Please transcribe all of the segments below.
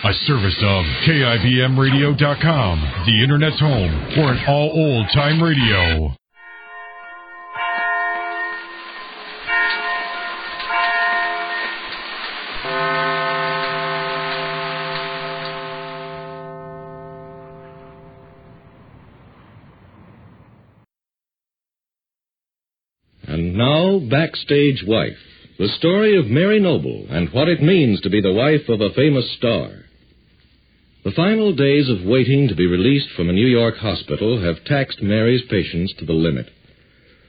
A service of KIBMradio.com, the Internet's home for an all-old-time radio. And now, Backstage Wife, the story of Mary Noble and what it means to be the wife of a famous star. The final days of waiting to be released from a New York hospital have taxed Mary's patience to the limit.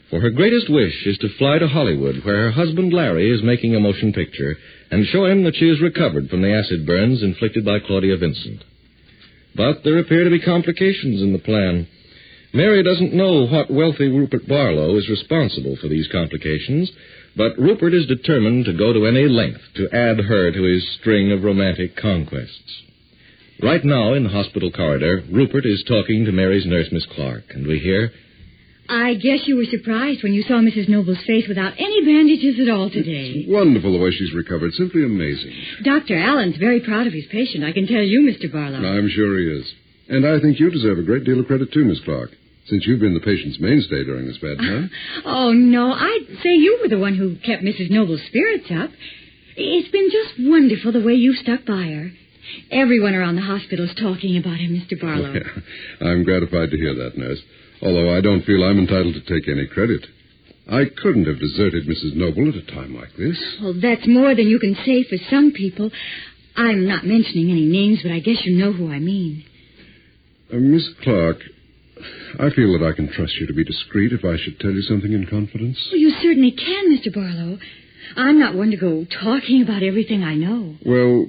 For her greatest wish is to fly to Hollywood, where her husband Larry is making a motion picture, and show him that she has recovered from the acid burns inflicted by Claudia Vincent. But there appear to be complications in the plan. Mary doesn't know what wealthy Rupert Barlow is responsible for these complications, but Rupert is determined to go to any length to add her to his string of romantic conquests. Right now, in the hospital corridor, Rupert is talking to Mary's nurse, Miss Clark, and we hear... I guess you were surprised when you saw Mrs. Noble's face without any bandages at all today. It's wonderful the way she's recovered. Simply amazing. Dr. Allen's very proud of his patient, I can tell you, Mr. Barlow. I'm sure he is. And I think you deserve a great deal of credit, too, Miss Clark, since you've been the patient's mainstay during this bad time. Oh, no, I'd say you were the one who kept Mrs. Noble's spirits up. It's been just wonderful the way you've stuck by her. Everyone around the hospital's talking about him, Mr. Barlow. Yeah, I'm gratified to hear that, nurse, although I don't feel I'm entitled to take any credit. I couldn't have deserted Mrs. Noble at a time like this. Well, that's more than you can say for some people. I'm not mentioning any names, but I guess you know who I mean. Miss Clark, I feel that I can trust you to be discreet if I should tell you something in confidence. Well, you certainly can, Mr. Barlow. I'm not one to go talking about everything I know. Well,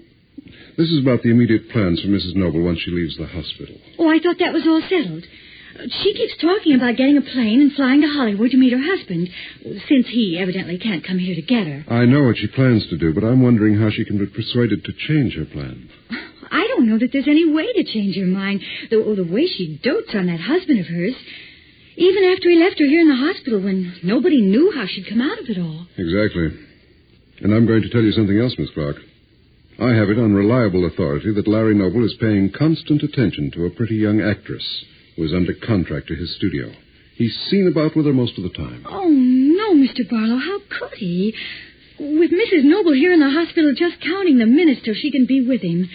this is about the immediate plans for Mrs. Noble once she leaves the hospital. Oh, I thought that was all settled. She keeps talking about getting a plane and flying to Hollywood to meet her husband, since he evidently can't come here to get her. I know what she plans to do, but I'm wondering how she can be persuaded to change her plan. I don't know that there's any way to change her mind, the way she dotes on that husband of hers. Even after he left her here in the hospital when nobody knew how she'd come out of it all. Exactly. And I'm going to tell you something else, Miss Clark. I have it on reliable authority that Larry Noble is paying constant attention to a pretty young actress who is under contract to his studio. He's seen about with her most of the time. Oh, no, Mr. Barlow, how could he? With Mrs. Noble here in the hospital just counting the minutes till she can be with him.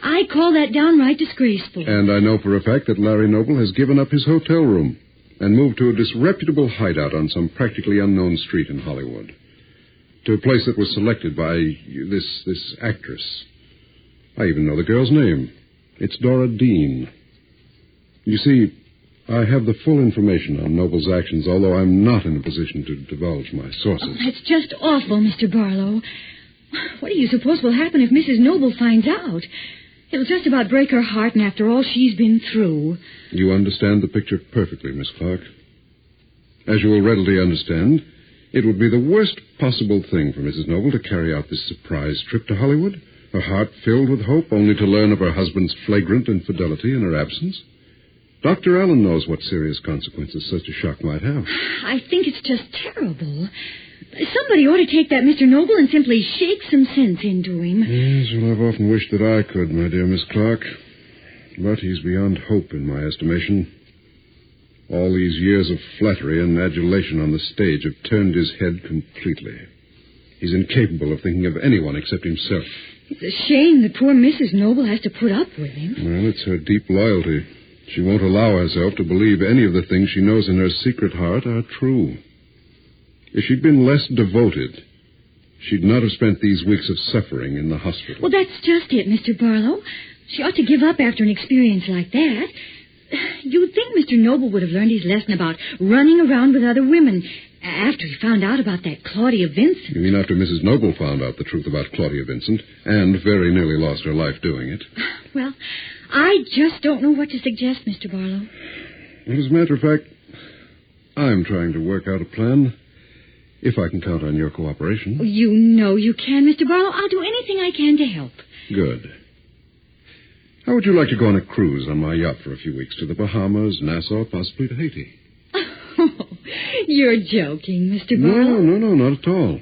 I call that downright disgraceful. And I know for a fact that Larry Noble has given up his hotel room and moved to a disreputable hideout on some practically unknown street in Hollywood. To a place that was selected by this actress. I even know the girl's name. It's Dora Dean. You see, I have the full information on Noble's actions, although I'm not in a position to divulge my sources. Oh, that's just awful, Mr. Barlow. What do you suppose will happen if Mrs. Noble finds out? It'll just about break her heart, and after all she's been through. You understand the picture perfectly, Miss Clark. As you will readily understand, it would be the worst possible thing for Mrs. Noble to carry out this surprise trip to Hollywood, her heart filled with hope, only to learn of her husband's flagrant infidelity in her absence. Dr. Allen knows what serious consequences such a shock might have. I think it's just terrible. Somebody ought to take that Mr. Noble and simply shake some sense into him. Yes, well, I've often wished that I could, my dear Miss Clark. But he's beyond hope in my estimation. All these years of flattery and adulation on the stage have turned his head completely. He's incapable of thinking of anyone except himself. It's a shame that poor Mrs. Noble has to put up with him. Well, it's her deep loyalty. She won't allow herself to believe any of the things she knows in her secret heart are true. If she'd been less devoted, she'd not have spent these weeks of suffering in the hospital. Well, that's just it, Mr. Barlow. She ought to give up after an experience like that. You'd think Mr. Noble would have learned his lesson about running around with other women after he found out about that Claudia Vincent. You mean after Mrs. Noble found out the truth about Claudia Vincent and very nearly lost her life doing it? Well, I just don't know what to suggest, Mr. Barlow. Well, as a matter of fact, I'm trying to work out a plan, if I can count on your cooperation. You know you can, Mr. Barlow. I'll do anything I can to help. Good. How would you like to go on a cruise on my yacht for a few weeks to the Bahamas, Nassau, possibly to Haiti? Oh, you're joking, Mr. Barlow. No, not at all.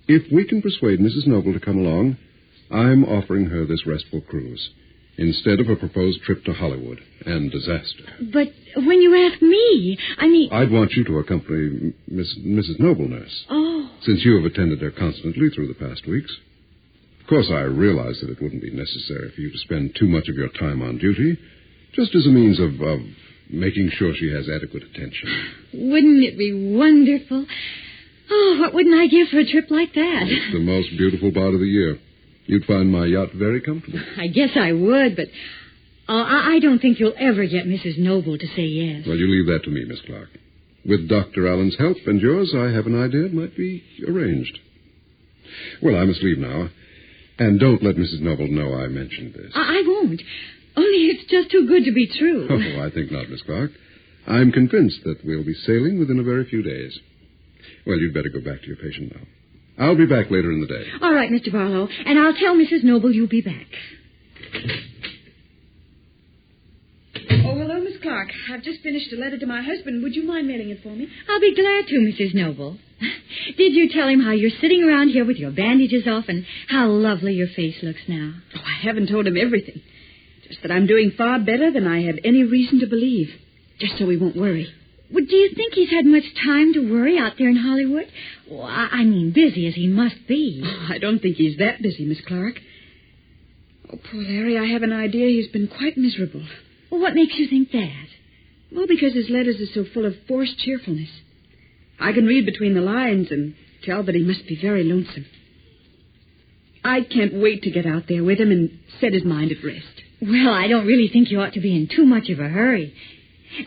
If we can persuade Mrs. Noble to come along, I'm offering her this restful cruise instead of a proposed trip to Hollywood and disaster. But when you ask me, I mean... I'd want you to accompany Mrs. Noble, nurse. Oh. Since you have attended her constantly through the past weeks. Of course, I realize that it wouldn't be necessary for you to spend too much of your time on duty, just as a means of making sure she has adequate attention. Wouldn't it be wonderful? Oh, what wouldn't I give for a trip like that? It's the most beautiful part of the year. You'd find my yacht very comfortable. I guess I would, but I don't think you'll ever get Mrs. Noble to say yes. Well, you leave that to me, Miss Clark. With Dr. Allen's help and yours, I have an idea it might be arranged. Well, I must leave now. And don't let Mrs. Noble know I mentioned this. I won't. Only it's just too good to be true. Oh, I think not, Miss Clark. I'm convinced that we'll be sailing within a very few days. Well, you'd better go back to your patient now. I'll be back later in the day. All right, Mr. Barlow. And I'll tell Mrs. Noble you'll be back. Oh, hello, Miss Clark. I've just finished a letter to my husband. Would you mind mailing it for me? I'll be glad to, Mrs. Noble. Did you tell him how you're sitting around here with your bandages off and how lovely your face looks now? Oh, I haven't told him everything. Just that I'm doing far better than I have any reason to believe. Just so he won't worry. Well, do you think he's had much time to worry out there in Hollywood? Well, I mean, busy as he must be. Oh, I don't think he's that busy, Miss Clark. Oh, poor Larry, I have an idea he's been quite miserable. Well, what makes you think that? Well, because his letters are so full of forced cheerfulness. I can read between the lines and tell that he must be very lonesome. I can't wait to get out there with him and set his mind at rest. Well, I don't really think you ought to be in too much of a hurry.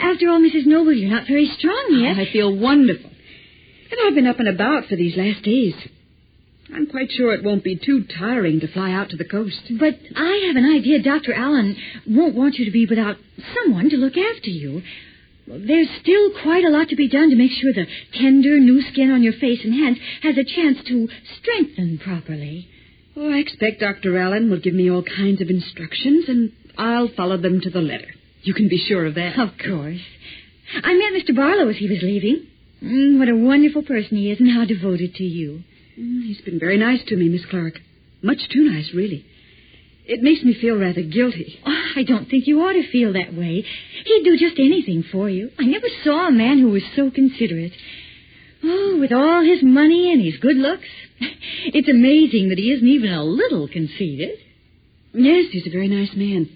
After all, Mrs. Noble, you're not very strong yet. Oh, I feel wonderful. And I've been up and about for these last days. I'm quite sure it won't be too tiring to fly out to the coast. But I have an idea Dr. Allen won't want you to be without someone to look after you. There's still quite a lot to be done to make sure the tender new skin on your face and hands has a chance to strengthen properly. Oh, I expect Dr. Allen will give me all kinds of instructions, and I'll follow them to the letter. You can be sure of that. Of course. I met Mr. Barlow as he was leaving. What a wonderful person he is and how devoted to you. He's been very nice to me, Miss Clark. Much too nice, really. It makes me feel rather guilty. Oh, I don't think you ought to feel that way. He'd do just anything for you. I never saw a man who was so considerate. Oh, with all his money and his good looks, it's amazing that he isn't even a little conceited. Yes, he's a very nice man.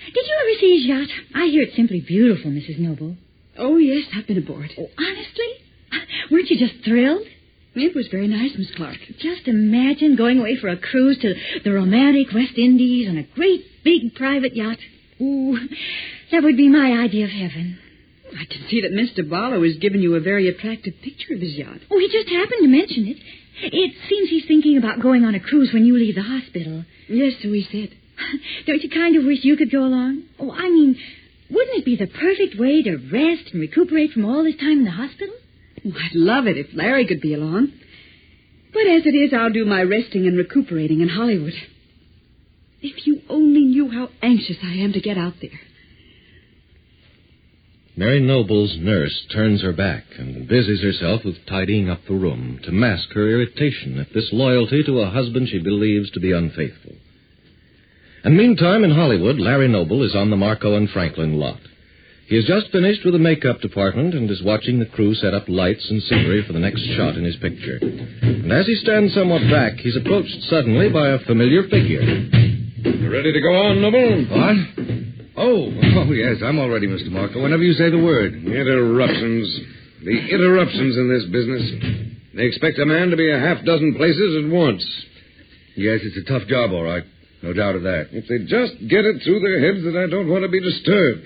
Did you ever see his yacht? I hear it's simply beautiful, Mrs. Noble. Oh, yes, I've been aboard. Oh, honestly? Weren't you just thrilled? It was very nice, Miss Clark. Just imagine going away for a cruise to the romantic West Indies on a great big private yacht. Ooh, that would be my idea of heaven. I can see that Mr. Barlow has given you a very attractive picture of his yacht. Oh, he just happened to mention it. It seems he's thinking about going on a cruise when you leave the hospital. Yes, so he said. Don't you kind of wish you could go along? Oh, I mean, wouldn't it be the perfect way to rest and recuperate from all this time in the hospital? Oh, I'd love it if Larry could be along. But as it is, I'll do my resting and recuperating in Hollywood. If you only knew how anxious I am to get out there. Mary Noble's nurse turns her back and busies herself with tidying up the room to mask her irritation at this loyalty to a husband she believes to be unfaithful. And meantime, in Hollywood, Larry Noble is on the Marco and Franklin lot. He has just finished with the makeup department and is watching the crew set up lights and scenery for the next shot in his picture. And as he stands somewhat back, he's approached suddenly by a familiar figure. Ready to go on, Noble? What? Oh, yes, I'm all ready, Mr. Marco. Whenever you say the word. Interruptions. The interruptions in this business. They expect a man to be a half dozen places at once. Yes, it's a tough job, all right. No doubt of that. If they just get it through their heads that I don't want to be disturbed.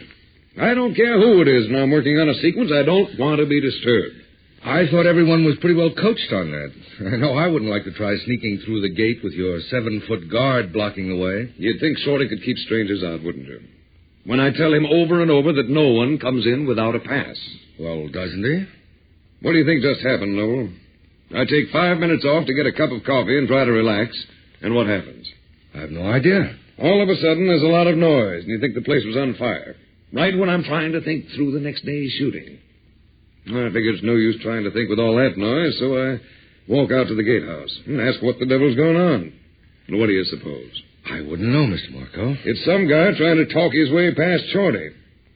I don't care who it is when I'm working on a sequence. I don't want to be disturbed. I thought everyone was pretty well coached on that. I know I wouldn't like to try sneaking through the gate with your 7-foot guard blocking the way. You'd think Shorty could keep strangers out, wouldn't you? When I tell him over and over that no one comes in without a pass. Well, doesn't he? What do you think just happened, Noel? I take 5 minutes off to get a cup of coffee and try to relax. And what happens? I have no idea. All of a sudden, there's a lot of noise, and you think the place was on fire. Right when I'm trying to think through the next day's shooting. I figure it's no use trying to think with all that noise, so I walk out to the gatehouse and ask what the devil's going on. What do you suppose? I wouldn't know, Mr. Marco. It's some guy trying to talk his way past Shorty.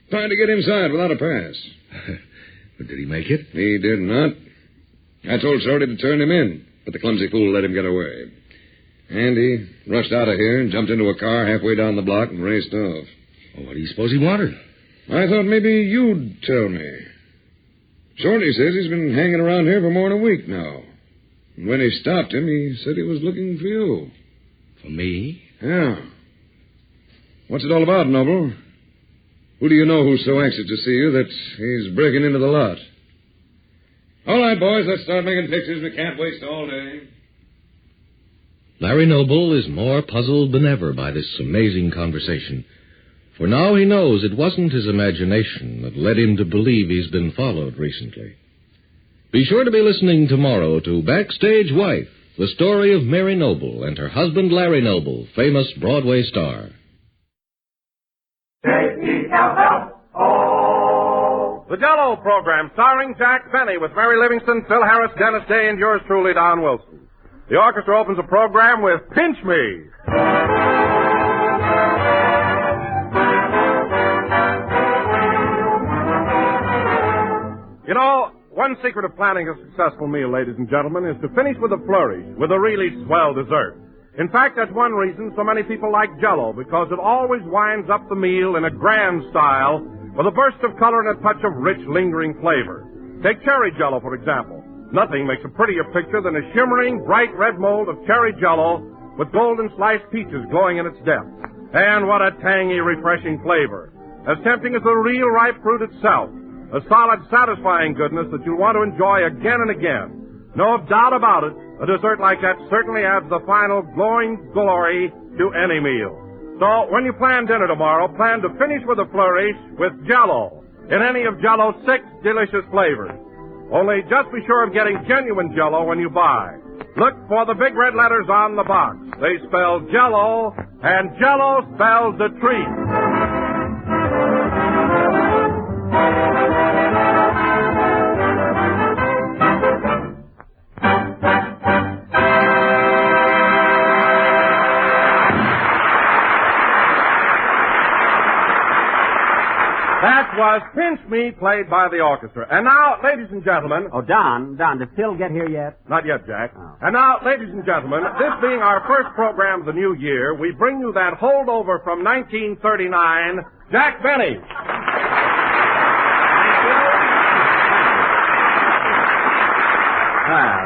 Trying to get inside without a pass. But did he make it? He did not. I told Shorty to turn him in, but the clumsy fool let him get away. And he rushed out of here and jumped into a car halfway down the block and raced off. Well, what do you suppose he wanted? I thought maybe you'd tell me. Shorty says he's been hanging around here for more than a week now. And when he stopped him, he said he was looking for you. For me? Yeah. What's it all about, Noble? Who do you know who's so anxious to see you that he's breaking into the lot? All right, boys, let's start making pictures. We can't waste all day. Larry Noble is more puzzled than ever by this amazing conversation. For now he knows it wasn't his imagination that led him to believe he's been followed recently. Be sure to be listening tomorrow to Backstage Wife, the story of Mary Noble and her husband Larry Noble, famous Broadway star. J-E-L-L-O. The Jell-O program, starring Jack Benny with Mary Livingston, Phil Harris, Dennis Day, and yours truly, Don Wilson. The orchestra opens the program with Pinch Me. You know, one secret of planning a successful meal, ladies and gentlemen, is to finish with a flourish, with a really swell dessert. In fact, that's one reason so many people like Jell-O, because it always winds up the meal in a grand style with a burst of color and a touch of rich, lingering flavor. Take cherry Jell-O, for example. Nothing makes a prettier picture than a shimmering, bright red mold of cherry Jell-O with golden sliced peaches glowing in its depths. And what a tangy, refreshing flavor. As tempting as the real ripe fruit itself. A solid, satisfying goodness that you'll want to enjoy again and again. No doubt about it, a dessert like that certainly adds the final glowing glory to any meal. So, when you plan dinner tomorrow, plan to finish with a flourish with Jell-O in any of Jell-O's 6 delicious flavors. Only just be sure of getting genuine Jell-O when you buy. Look for the big red letters on the box. They spell Jell-O, and Jell-O spells the treat. That was Pinch Me, played by the orchestra. And now, ladies and gentlemen... Oh, Don, did Phil get here yet? Not yet, Jack. Oh. And now, ladies and gentlemen, this being our first program of the new year, we bring you that holdover from 1939, Jack Benny.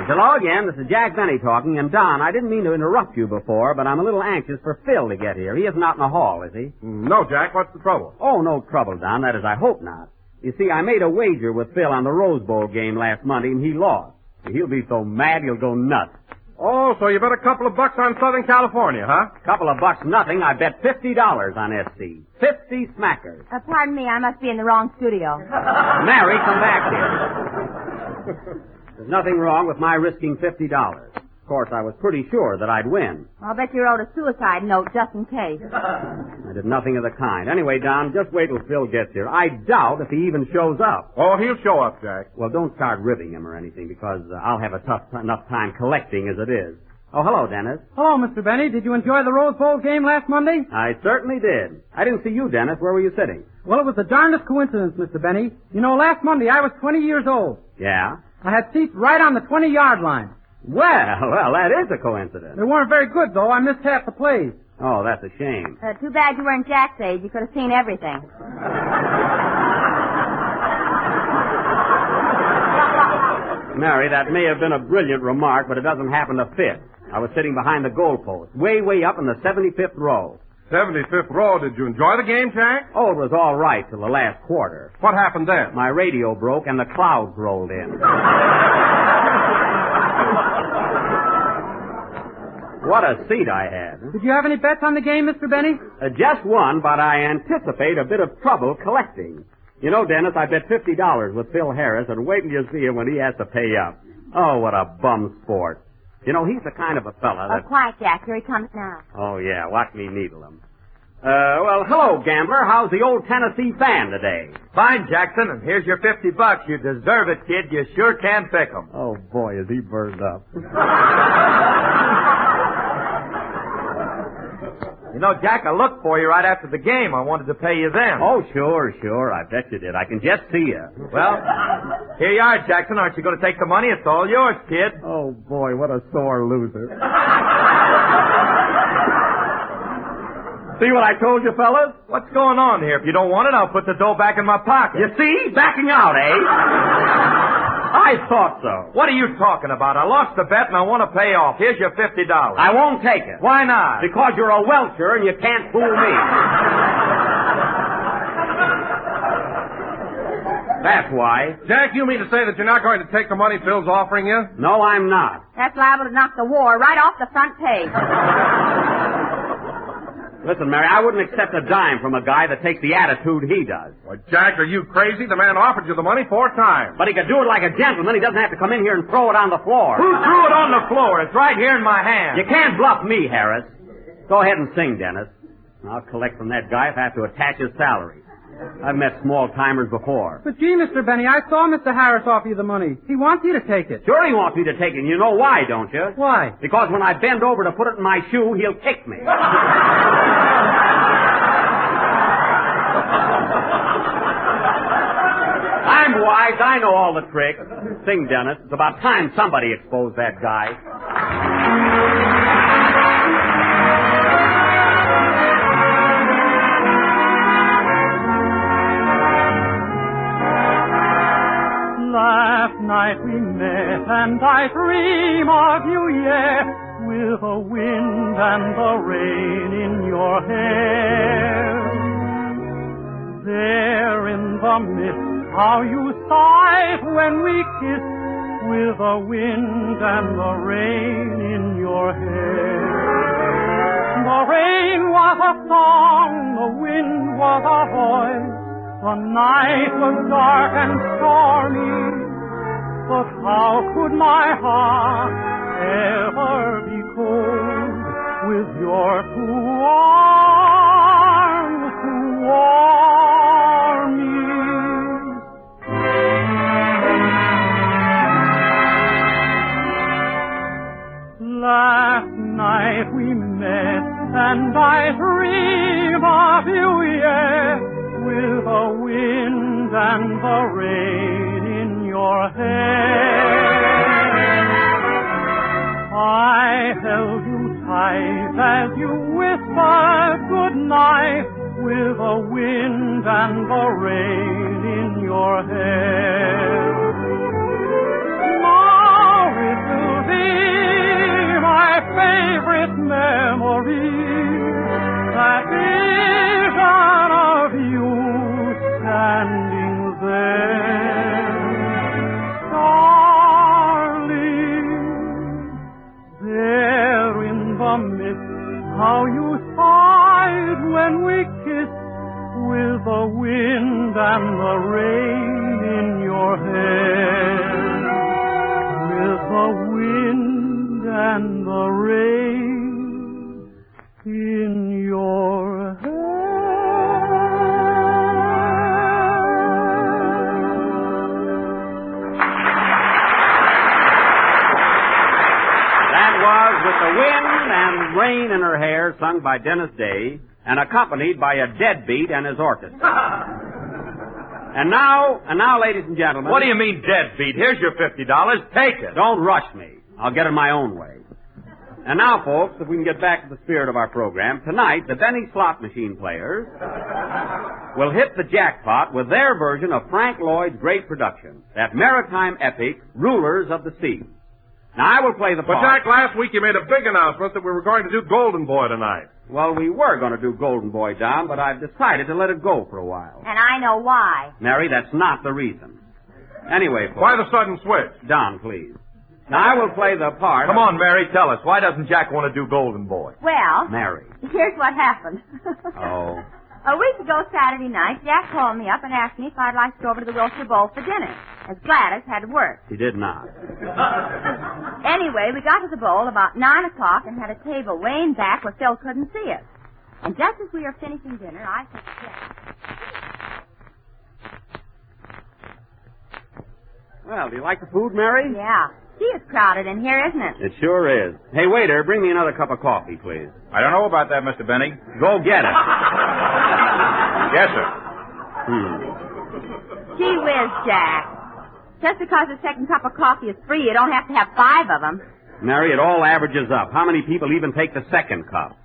Hello again. This is Jack Benny talking. And, Don, I didn't mean to interrupt you before, but I'm a little anxious for Phil to get here. He isn't out in the hall, is he? No, Jack. What's the trouble? Oh, no trouble, Don. That is, I hope not. You see, I made a wager with Phil on the Rose Bowl game last Monday, and he lost. He'll be so mad he'll go nuts. Oh, so you bet a couple of bucks on Southern California, huh? Couple of bucks nothing. I bet $50 on SC. 50 smackers. Pardon me, I must be in the wrong studio. Mary, come back here. There's nothing wrong with my risking $50. Of course, I was pretty sure that I'd win. I'll bet you wrote a suicide note just in case. I did nothing of the kind. Anyway, Don, just wait till Phil gets here. I doubt if he even shows up. Oh, he'll show up, Jack. Well, don't start ribbing him or anything, because I'll have enough time collecting as it is. Oh, hello, Dennis. Hello, Mr. Benny. Did you enjoy the Rose Bowl game last Monday? I certainly did. I didn't see you, Dennis. Where were you sitting? Well, it was the darndest coincidence, Mr. Benny. You know, last Monday I was 20 years old. Yeah? I had seats right on the 20-yard line. Well, that is a coincidence. They weren't very good, though. I missed half the plays. Oh, that's a shame. Too bad you weren't Jack's age. You could have seen everything. Mary, that may have been a brilliant remark, but it doesn't happen to fit. I was sitting behind the goalpost, way up in the 75th row. 75th row. Did you enjoy the game, Jack? Oh, it was all right till the last quarter. What happened then? My radio broke and the clouds rolled in. What a seat I had. Did you have any bets on the game, Mr. Benny? Just one, but I anticipate a bit of trouble collecting. You know, Dennis, I bet $50 with Phil Harris, and wait till you see him when he has to pay up. Oh, what a bum sport. You know, he's the kind of a fella that... Oh, quiet, Jack. Here he comes now. Oh, yeah. Watch me needle him. Well, hello, gambler. How's the old Tennessee fan today? Fine, Jackson, and here's your $50. You deserve it, kid. You sure can pick 'em. Oh, boy, is he burned up. You know, Jack, I looked for you right after the game. I wanted to pay you then. Oh, sure. I bet you did. I can just see you. Well, here you are, Jackson. Aren't you going to take the money? It's all yours, kid. Oh, boy, what a sore loser. See what I told you, fellas? What's going on here? If you don't want it, I'll put the dough back in my pocket. You see? Backing out, eh? I thought so. What are you talking about? I lost the bet and I want to pay off. Here's your $50. I won't take it. Why not? Because you're a welcher and you can't fool me. That's why. Jack, you mean to say that you're not going to take the money Phil's offering you? No, I'm not. That's liable to knock the war right off the front page. Listen, Mary, I wouldn't accept a dime from a guy that takes the attitude he does. Well, Jack, are you crazy? The man offered you the money 4 times. But he could do it like a gentleman. He doesn't have to come in here and throw it on the floor. Who threw it on the floor? It's right here in my hand. You can't bluff me, Harris. Go ahead and sing, Dennis. I'll collect from that guy if I have to attach his salary. I've met small-timers before. But gee, Mr. Benny, I saw Mr. Harris offer you the money. He wants you to take it. Sure he wants me to take it, and you know why, don't you? Why? Because when I bend over to put it in my shoe, he'll kick me. I'm wise. I know all the tricks. Sing, Dennis. It's about time somebody exposed that guy. Last night we met and I dream of you, yeah, with the wind and the rain in your hair. There in the mist, how you sighed when we kissed, with the wind and the rain in your hair. The rain was a song, the wind was a voice. The night was dark and stormy, but how could my heart ever be cold with your 2 arms to warm me? Last night we met and I dream of you, yeah, with the wind and the rain in your hair. I held you tight as you whispered good night, with the wind and the rain in your hair. Now it will be my favorite memory, that vision of you standing there, darling, there in the mist, how you sighed when we kissed, with the wind and the rain in your hair, with the wind and the rain in your hair. With the wind and rain in her hair, sung by Dennis Day, and accompanied by a deadbeat and his orchestra. And now, ladies and gentlemen... What do you mean, deadbeat? Here's your $50. Take it. Don't rush me. I'll get it my own way. And now, folks, if we can get back to the spirit of our program, tonight, the Benny slot machine players will hit the jackpot with their version of Frank Lloyd's great production, that maritime epic, Rulers of the Sea. Now, I will play the part. But, Jack, last week you made a big announcement that we were going to do Golden Boy tonight. Well, we were going to do Golden Boy, Don, but I've decided to let it go for a while. And I know why. Mary, that's not the reason. Anyway, folks. Why the sudden switch? Don, please. Now, I will play the part... Come on, Mary, tell us. Why doesn't Jack want to do Golden Boy? Well... Mary. Here's what happened. Oh. A week ago Saturday night, Jack called me up and asked me if I'd like to go over to the Wilshire Bowl for dinner, as Gladys had to work. She did not. Anyway, we got to the bowl about 9 o'clock and had a table way in back where Phil couldn't see us. And just as we were finishing dinner, I said to Jack... Well, do you like the food, Mary? Yeah. Gee, it's crowded in here, isn't it? It sure is. Hey, waiter, bring me another cup of coffee, please. I don't know about that, Mr. Benny. Go get it. Yes, sir. Gee whiz, Jack. Just because the second cup of coffee is free, you don't have to have 5 of them. Mary, it all averages up. How many people even take the second cup?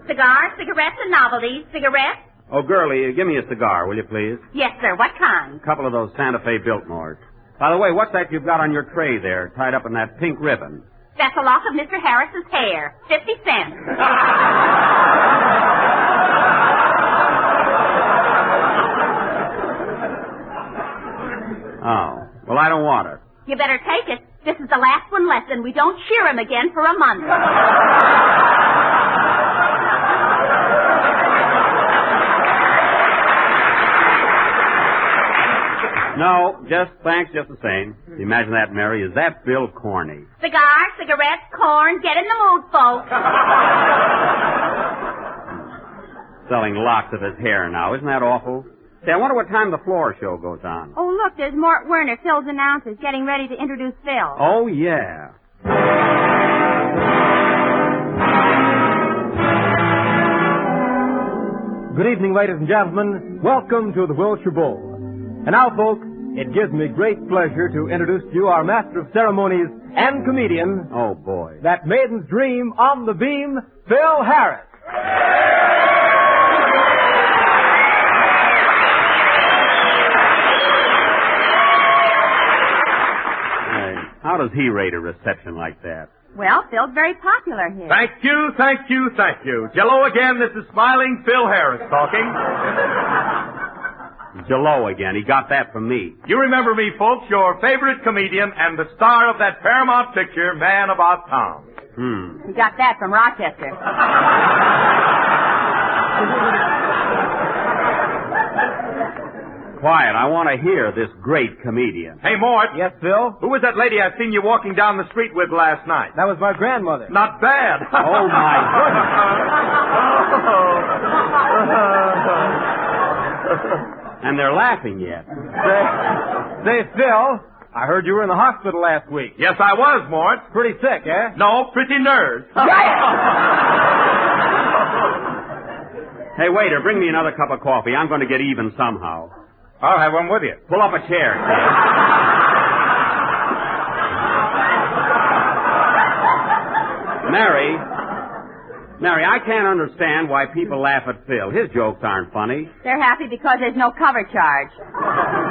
Cigars, cigarettes, and novelties. Cigarettes? Oh, girlie, give me a cigar, will you, please? Yes, sir. What kind? A couple of those Santa Fe Biltmores. By the way, what's that you've got on your tray there, tied up in that pink ribbon? That's a lock of Mr. Harris's hair. 50 cents. Oh, well, I don't want it. You better take it. This is the last one left, and we don't cheer him again for a month. No, thanks just the same. Imagine that, Mary. Is that Bill corny? Cigars, cigarettes, corn. Get in the mood, folks. Selling locks of his hair now. Isn't that awful? Say, I wonder what time the floor show goes on. Oh, look, there's Mort Werner, Phil's announcer, getting ready to introduce Phil. Oh, yeah. Good evening, ladies and gentlemen. Welcome to the Wilshire Bowl. And now, folks, it gives me great pleasure to introduce to you our master of ceremonies and comedian. Oh, boy. That maiden's dream on the beam, Phil Harris. How does he rate a reception like that? Well, Phil's very popular here. Thank you. Jello again, this is smiling Phil Harris talking. Jello again. He got that from me. You remember me, folks, your favorite comedian and the star of that Paramount picture, Man About Town. He got that from Rochester. Quiet. I want to hear this great comedian. Hey, Mort. Yes, Phil? Who was that lady I seen you walking down the street with last night? That was my grandmother. Not bad. Oh, my goodness. And they're laughing yet. Say, Phil, I heard you were in the hospital last week. Yes, I was, Mort. Pretty sick, eh? No, pretty nervous. Hey, waiter, bring me another cup of coffee. I'm going to get even somehow. I'll have one with you. Pull up a chair. Mary, I can't understand why people laugh at Phil. His jokes aren't funny. They're happy because there's no cover charge.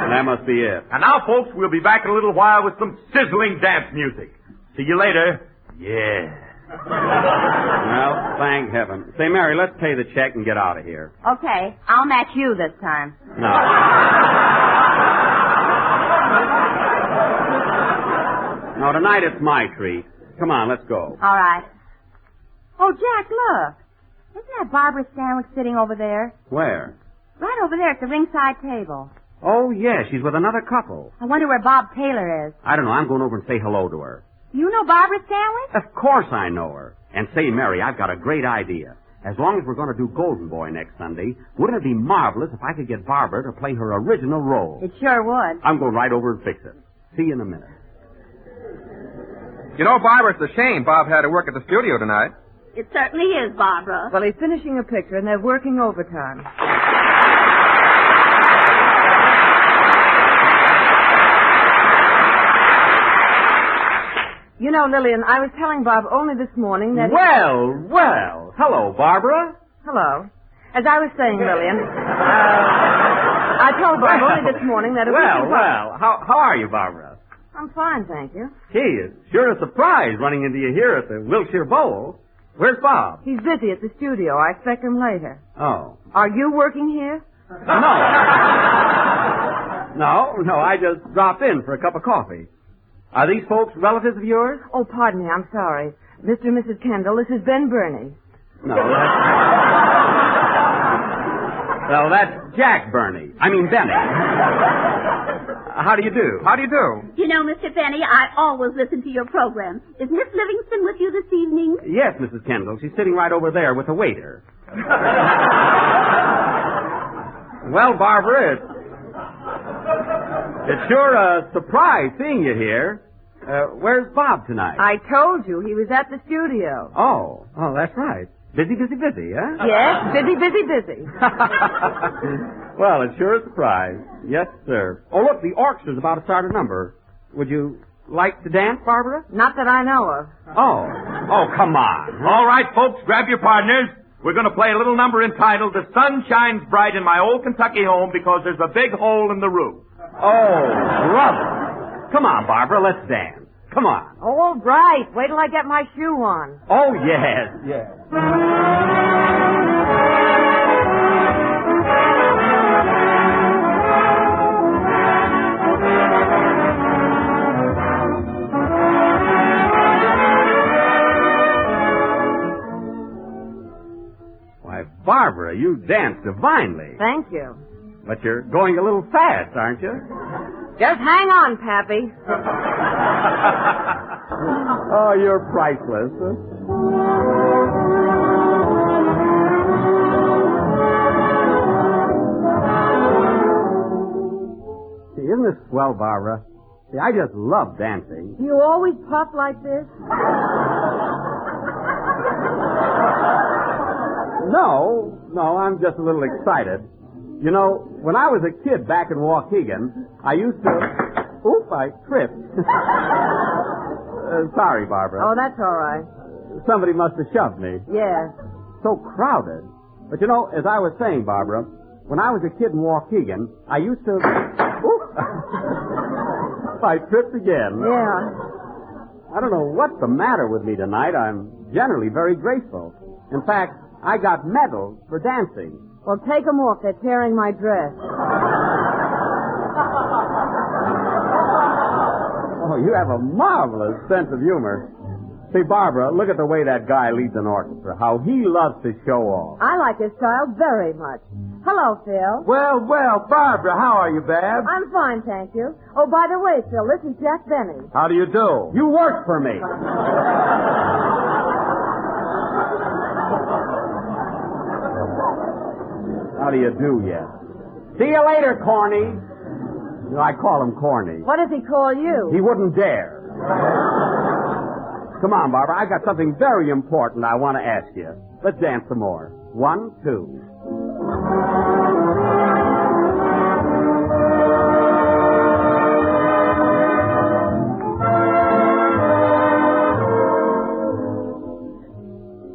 That must be it. And now, folks, we'll be back in a little while with some sizzling dance music. See you later. Yeah. Well, thank heaven. Say, Mary, let's pay the check and get out of here. Okay, I'll match you this time. No. No, tonight it's my treat. Come on, let's go. All right. Oh, Jack, look. Isn't that Barbara Stanwyck sitting over there? Where? Right over there at the ringside table. Oh, yeah, she's with another couple. I wonder where Bob Taylor is. I don't know. I'm going over and say hello to her. You know Barbara Stanwyck? Of course I know her. And say, Mary, I've got a great idea. As long as we're going to do Golden Boy next Sunday, wouldn't it be marvelous if I could get Barbara to play her original role? It sure would. I'm going right over and fix it. See you in a minute. You know, Barbara, it's a shame Bob had to work at the studio tonight. It certainly is, Barbara. Well, he's finishing a picture, and they're working overtime. You know, Lillian, I was telling Bob only this morning that... Well. Hello, Barbara. Hello. As I was saying, Lillian, I told Bob only this morning that... How are you, Barbara? I'm fine, thank you. Gee, it's sure a surprise running into you here at the Wilshire Bowl. Where's Bob? He's busy at the studio. I expect him later. Oh. Are you working here? No, I just dropped in for a cup of coffee. Are these folks relatives of yours? Oh, pardon me, I'm sorry. Mr. and Mrs. Kendall, this is Ben Burney. No, that's Jack Burney. I mean, Benny. How do you do? You know, Mr. Benny, I always listen to your program. Is Miss Livingston with you this evening? Yes, Mrs. Kendall. She's sitting right over there with the waiter. Well, Barbara, it's sure a surprise seeing you here. Where's Bob tonight? I told you he was at the studio. Oh, that's right. Busy, huh? Yes, busy. Well, it's sure a surprise. Yes, sir. Oh, look, the orchestra's about to start a number. Would you like to dance, Barbara? Not that I know of. Oh, come on. All right, folks, grab your partners. We're going to play a little number entitled The Sun Shines Bright in My Old Kentucky Home Because There's a Big Hole in the Roof. Oh, brother. Come on, Barbara, let's dance. Come on. All right. Wait till I get my shoe on. Oh, yes. Why, Barbara, you dance divinely. Thank you. But you're going a little fast, aren't you? Just hang on, Pappy. Oh, you're priceless. See, isn't this swell, Barbara? See, I just love dancing. Do you always puff like this? No, I'm just a little excited. You know, when I was a kid back in Waukegan, I used to... Oop, I tripped. Sorry, Barbara. Oh, that's all right. Somebody must have shoved me. Yes. So crowded. But you know, as I was saying, Barbara, when I was a kid in Waukegan, I used to... Oop! I tripped again. Yeah. I don't know what's the matter with me tonight. I'm generally very graceful. In fact, I got medals for dancing. Well, take them off. They're tearing my dress. Oh, you have a marvelous sense of humor. See, Barbara, look at the way that guy leads an orchestra. How he loves to show off. I like his style very much. Hello, Phil. Well, Barbara, how are you, Bab? I'm fine, thank you. Oh, by the way, Phil, this is Jack Benny. How do you do? You work for me. How do you do, yes? See you later, Corny. You know, I call him Corny. What does he call you? He wouldn't dare. Come on, Barbara. I got something very important I want to ask you. Let's dance some more. 1, 2.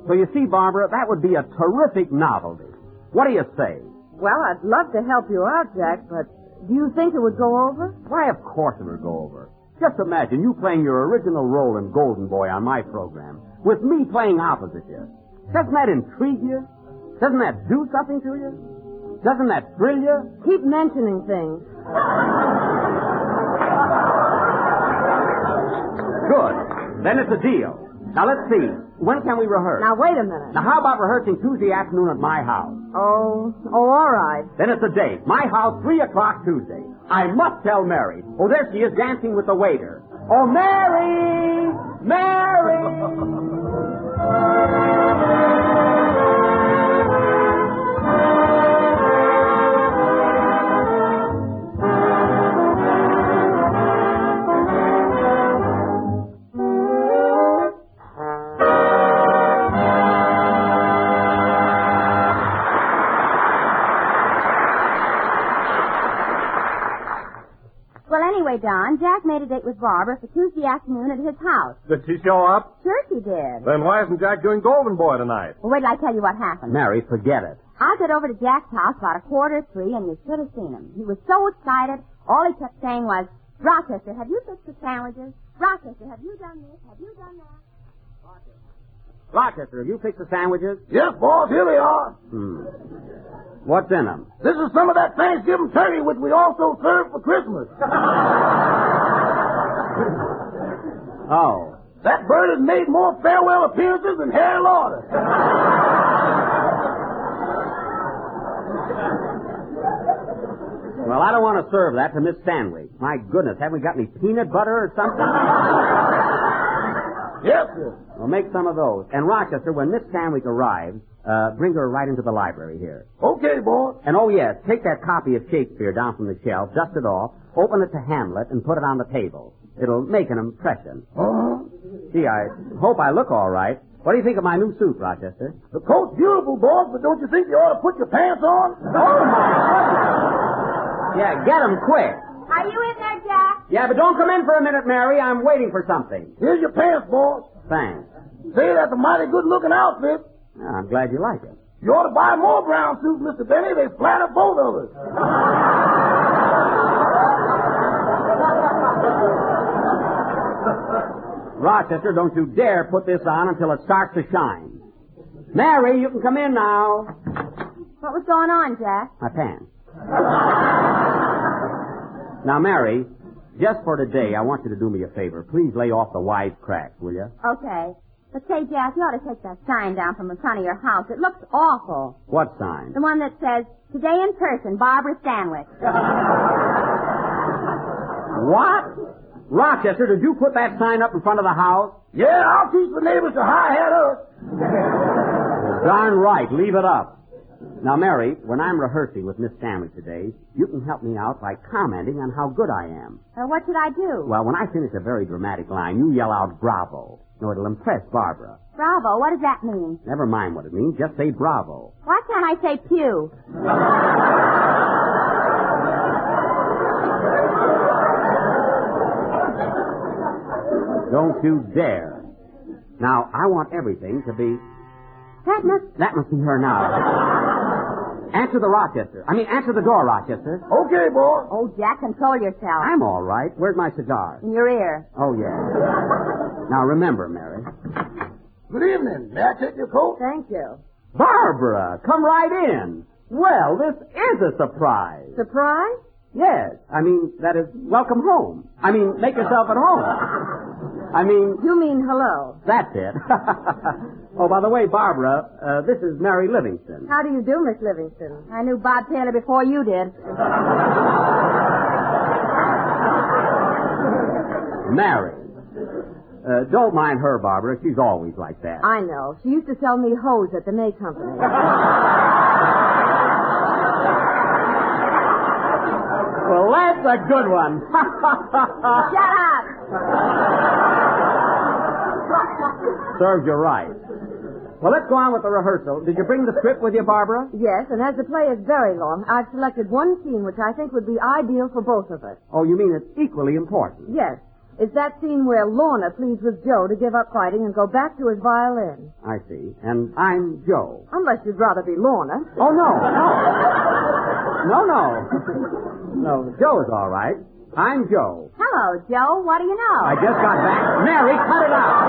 So you see, Barbara, that would be a terrific novelty. What do you say? Well, I'd love to help you out, Jack, but do you think it would go over? Why, of course it would go over. Just imagine you playing your original role in Golden Boy on my program, with me playing opposite you. Doesn't that intrigue you? Doesn't that do something to you? Doesn't that thrill you? Keep mentioning things. Good. Then it's a deal. Now, let's see. When can we rehearse? Now, wait a minute. Now, how about rehearsing Tuesday afternoon at my house? Oh, all right. Then it's a date. My house, 3 o'clock Tuesday. I must tell Mary. Oh, there she is dancing with the waiter. Oh, Mary! Mary! Don, Jack made a date with Barbara for Tuesday afternoon at his house. Did she show up? Sure she did. Then why isn't Jack doing Golden Boy tonight? Well, wait till I tell you what happened. Mary, forget it. I got over to Jack's house about 2:45, and you should have seen him. He was so excited, all he kept saying was, Rochester, have you fixed the sandwiches? Rochester, have you done this? Have you done that? Rochester, have you fixed the sandwiches? Yes, boss, here they are. What's in them? This is some of that Thanksgiving turkey which we also serve for Christmas. Oh. That bird has made more farewell appearances than Harry Lauder. Well, I don't want to serve that to Miss Stanley. My goodness, haven't we got any peanut butter or something? Yes, sir. Well, make some of those. And Rochester, when Miss Stanley arrives, bring her right into the library here. Okay, boss. And oh, yes, take that copy of Shakespeare down from the shelf, dust it off, open it to Hamlet, and put it on the table. It'll make an impression. Uh-huh. Gee, I hope I look all right. What do you think of my new suit, Rochester? The coat's beautiful, boss, but don't you think you ought to put your pants on? Oh, yeah, get 'em quick. Are you in there, Jack? Yeah, but don't come in for a minute, Mary. I'm waiting for something. Here's your pants, boss. Thanks. Say, that's a mighty good-looking outfit. Yeah, I'm glad you like it. You ought to buy more brown suits, Mr. Benny. They flatter both of us. Rochester, don't you dare put this on until it starts to shine. Mary, you can come in now. What was going on, Jack? My pants. Now, Mary, just for today, I want you to do me a favor. Please lay off the wisecracks, will you? Okay. But say, Jack, you ought to take that sign down from the front of your house. It looks awful. What sign? The one that says, "Today in person, Barbara Stanwyck." What? Rochester, did you put that sign up in front of the house? Yeah, I'll teach the neighbors to hi-hat us. Darn right. Leave it up. Now, Mary, when I'm rehearsing with Miss Stanwyck today, you can help me out by commenting on how good I am. What should I do? Well, when I finish a very dramatic line, you yell out, "Bravo." No, it'll impress Barbara. Bravo? What does that mean? Never mind what it means. Just say bravo. Why can't I say pew? Don't you dare. Now, I want everything to be... That must be her now. Answer the door, Rochester. Okay, boy. Oh, Jack, control yourself. I'm all right. Where's my cigar? In your ear. Oh, yeah. Now, remember, Mary. Good evening. May I take your coat? Thank you. Barbara, come right in. Well, this is a surprise. Surprise? Yes. That is, welcome home. Make yourself at home. You mean hello. That's it. Oh, by the way, Barbara, this is Mary Livingston. How do you do, Miss Livingston? I knew Bob Taylor before you did. Mary. Don't mind her, Barbara. She's always like that. I know. She used to sell me hose at the May Company. Well, that's a good one. Shut up. Serves you right. Well, let's go on with the rehearsal. Did you bring the script with you, Barbara? Yes, and as the play is very long, I've selected one scene which I think would be ideal for both of us. Oh, you mean it's equally important? Yes. It's that scene where Lorna pleads with Joe to give up fighting and go back to his violin. I see. And I'm Joe. Unless you'd rather be Lorna. Oh, no. No, Joe's all right. I'm Joe. Hello, Joe. What do you know? I just got back. Mary, cut it out.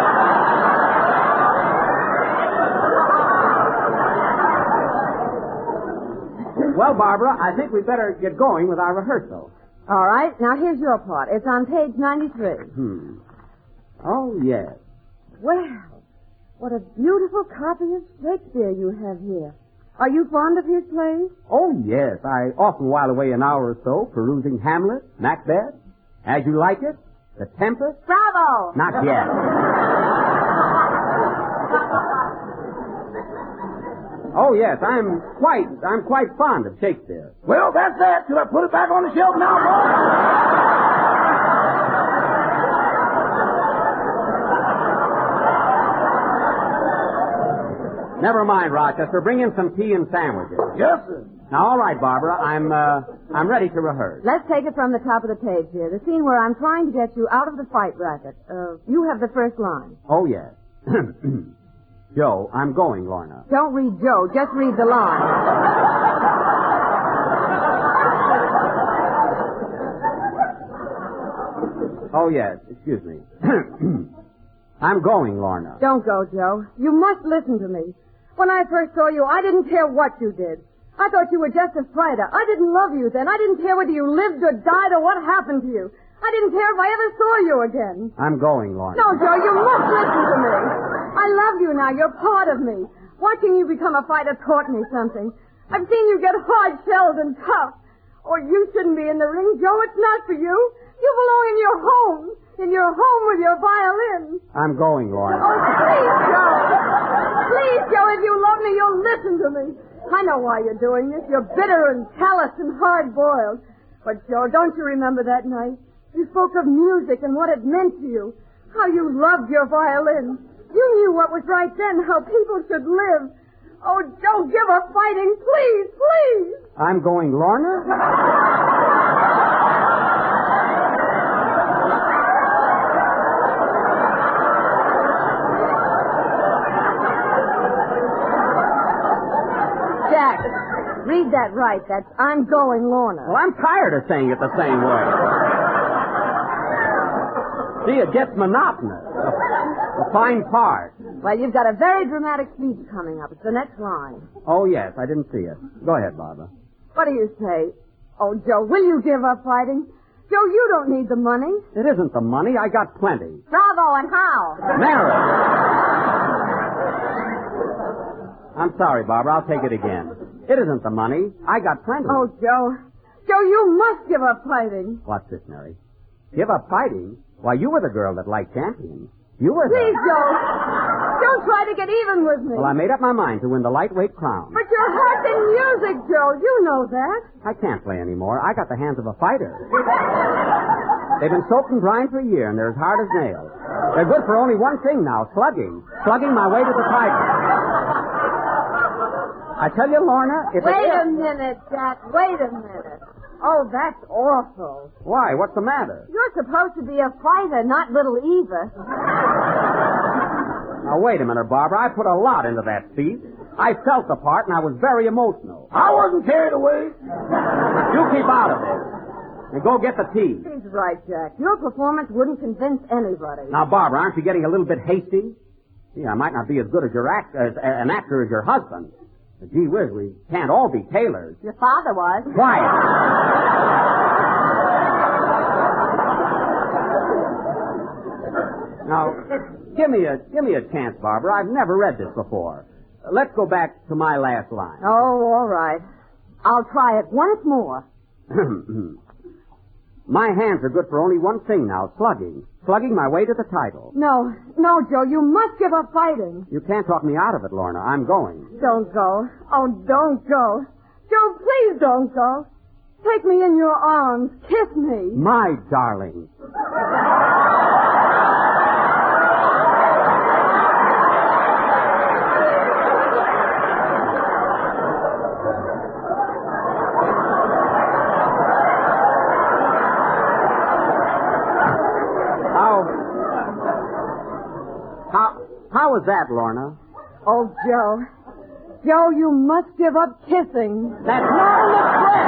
Well, Barbara, I think we'd better get going with our rehearsal. All right. Now, here's your part. It's on page 93. Oh, yes. Well, what a beautiful copy of Shakespeare you have here. Are you fond of his plays? Oh, yes. I often while away an hour or so perusing Hamlet, Macbeth, As You Like It, The Tempest. Bravo! Not yet. Oh, yes. I'm quite fond of Shakespeare. Well, that's that. Should I put it back on the shelf now, boy? Never mind, Rochester. Bring in some tea and sandwiches. Yes, sir. Now, all right, Barbara. I'm ready to rehearse. Let's take it from the top of the page here. The scene where I'm trying to get you out of the fight racket. You have the first line. Oh, yes. Joe, I'm going, Lorna. Don't read Joe. Just read the line. Oh, yes. Excuse me. I'm going, Lorna. Don't go, Joe. You must listen to me. When I first saw you, I didn't care what you did. I thought you were just a fighter. I didn't love you then. I didn't care whether you lived or died or what happened to you. I didn't care if I ever saw you again. I'm going, Lorna. No, Joe, you must listen to me. I love you now. You're part of me. Watching you become a fighter taught me something. I've seen you get hard-shelled and tough. Oh, you shouldn't be in the ring, Joe. It's not for you. You belong in your home. In your home with your violin. I'm going, Lorna. Oh, please, Joe. Please, Joe, if you love me, you'll listen to me. I know why you're doing this. You're bitter and callous and hard-boiled. But, Joe, don't you remember that night? You spoke of music and what it meant to you. How you loved your violin. You knew what was right then, how people should live. Oh, don't give up fighting, please, please. I'm going, Lorna? Jack, read that right. That's I'm going, Lorna. Well, I'm tired of saying it the same way. See, it gets monotonous. A fine part. Well, you've got a very dramatic speech coming up. It's the next line. Oh, yes, I didn't see it. Go ahead, Barbara. What do you say? Oh, Joe, will you give up fighting? Joe, you don't need the money. It isn't the money. I got plenty. Bravo, and how? Mary! I'm sorry, Barbara. I'll take it again. It isn't the money. I got plenty. Oh, Joe. Joe, you must give up fighting. What's this, Mary? Give up fighting? Why, you were the girl that liked champions. You were Please, Joe. Don't try to get even with me. Well, I made up my mind to win the lightweight crown. But your heart's in music, Joe. You know that. I can't play anymore. I got the hands of a fighter. They've been soaked and drying for a year, and they're as hard as nails. They're good for only one thing now, slugging. Slugging my way to the title. I tell you, Lorna, if Wait a minute, Jack. Wait a minute. Oh, that's awful. Why? What's the matter? You're supposed to be a fighter, not little Eva. Now, wait a minute, Barbara. I put a lot into that speech. I felt the part, and I was very emotional. I wasn't carried away. You keep out of it. And go get the tea. He's right, Jack. Your performance wouldn't convince anybody. Now, Barbara, aren't you getting a little bit hasty? Gee, I might not be as good as an actor as your husband. But gee whiz, we can't all be tailors. Your father was. Quiet. Now, give me a chance, Barbara. I've never read this before. Let's go back to my last line. Oh, all right. I'll try it once more. My hands are good for only one thing now, slugging. Slugging my way to the title. No, Joe, you must give up fighting. You can't talk me out of it, Lorna. I'm going. Don't go. Oh, don't go. Joe, please don't go. Take me in your arms. Kiss me. My darling. How was that, Lorna? Oh, Joe. Joe, you must give up kissing. That's not in the script.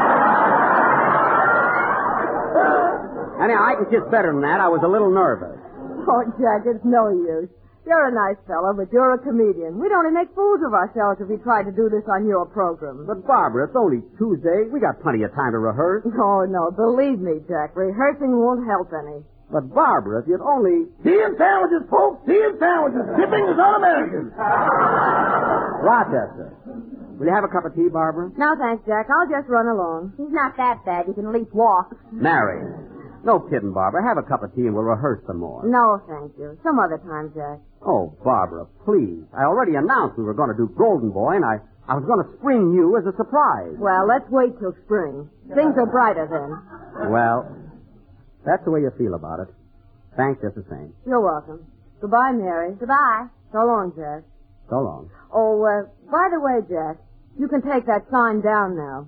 Anyhow, I can kiss better than that. I was a little nervous. Oh, Jack, it's no use. You're a nice fellow, but you're a comedian. We'd only make fools of ourselves if we tried to do this on your program. But, Barbara, it's only Tuesday. We got plenty of time to rehearse. Oh, no. Believe me, Jack. Rehearsing won't help any. But, Barbara, if you'd only... Tea and sandwiches, folks. Tea and sandwiches. Dipping is un-American. Rochester. Will you have a cup of tea, Barbara? No, thanks, Jack. I'll just run along. He's not that bad. You can at least walk. Mary. No kidding, Barbara. Have a cup of tea and we'll rehearse some more. No, thank you. Some other time, Jack. Oh, Barbara, please. I already announced we were going to do Golden Boy, and I was going to spring you as a surprise. Well, let's wait till spring. Things are brighter then. Well, that's the way you feel about it. Thanks just the same. You're welcome. Goodbye, Mary. Goodbye. So long, Jack. So long. Oh, by the way, Jack, you can take that sign down now.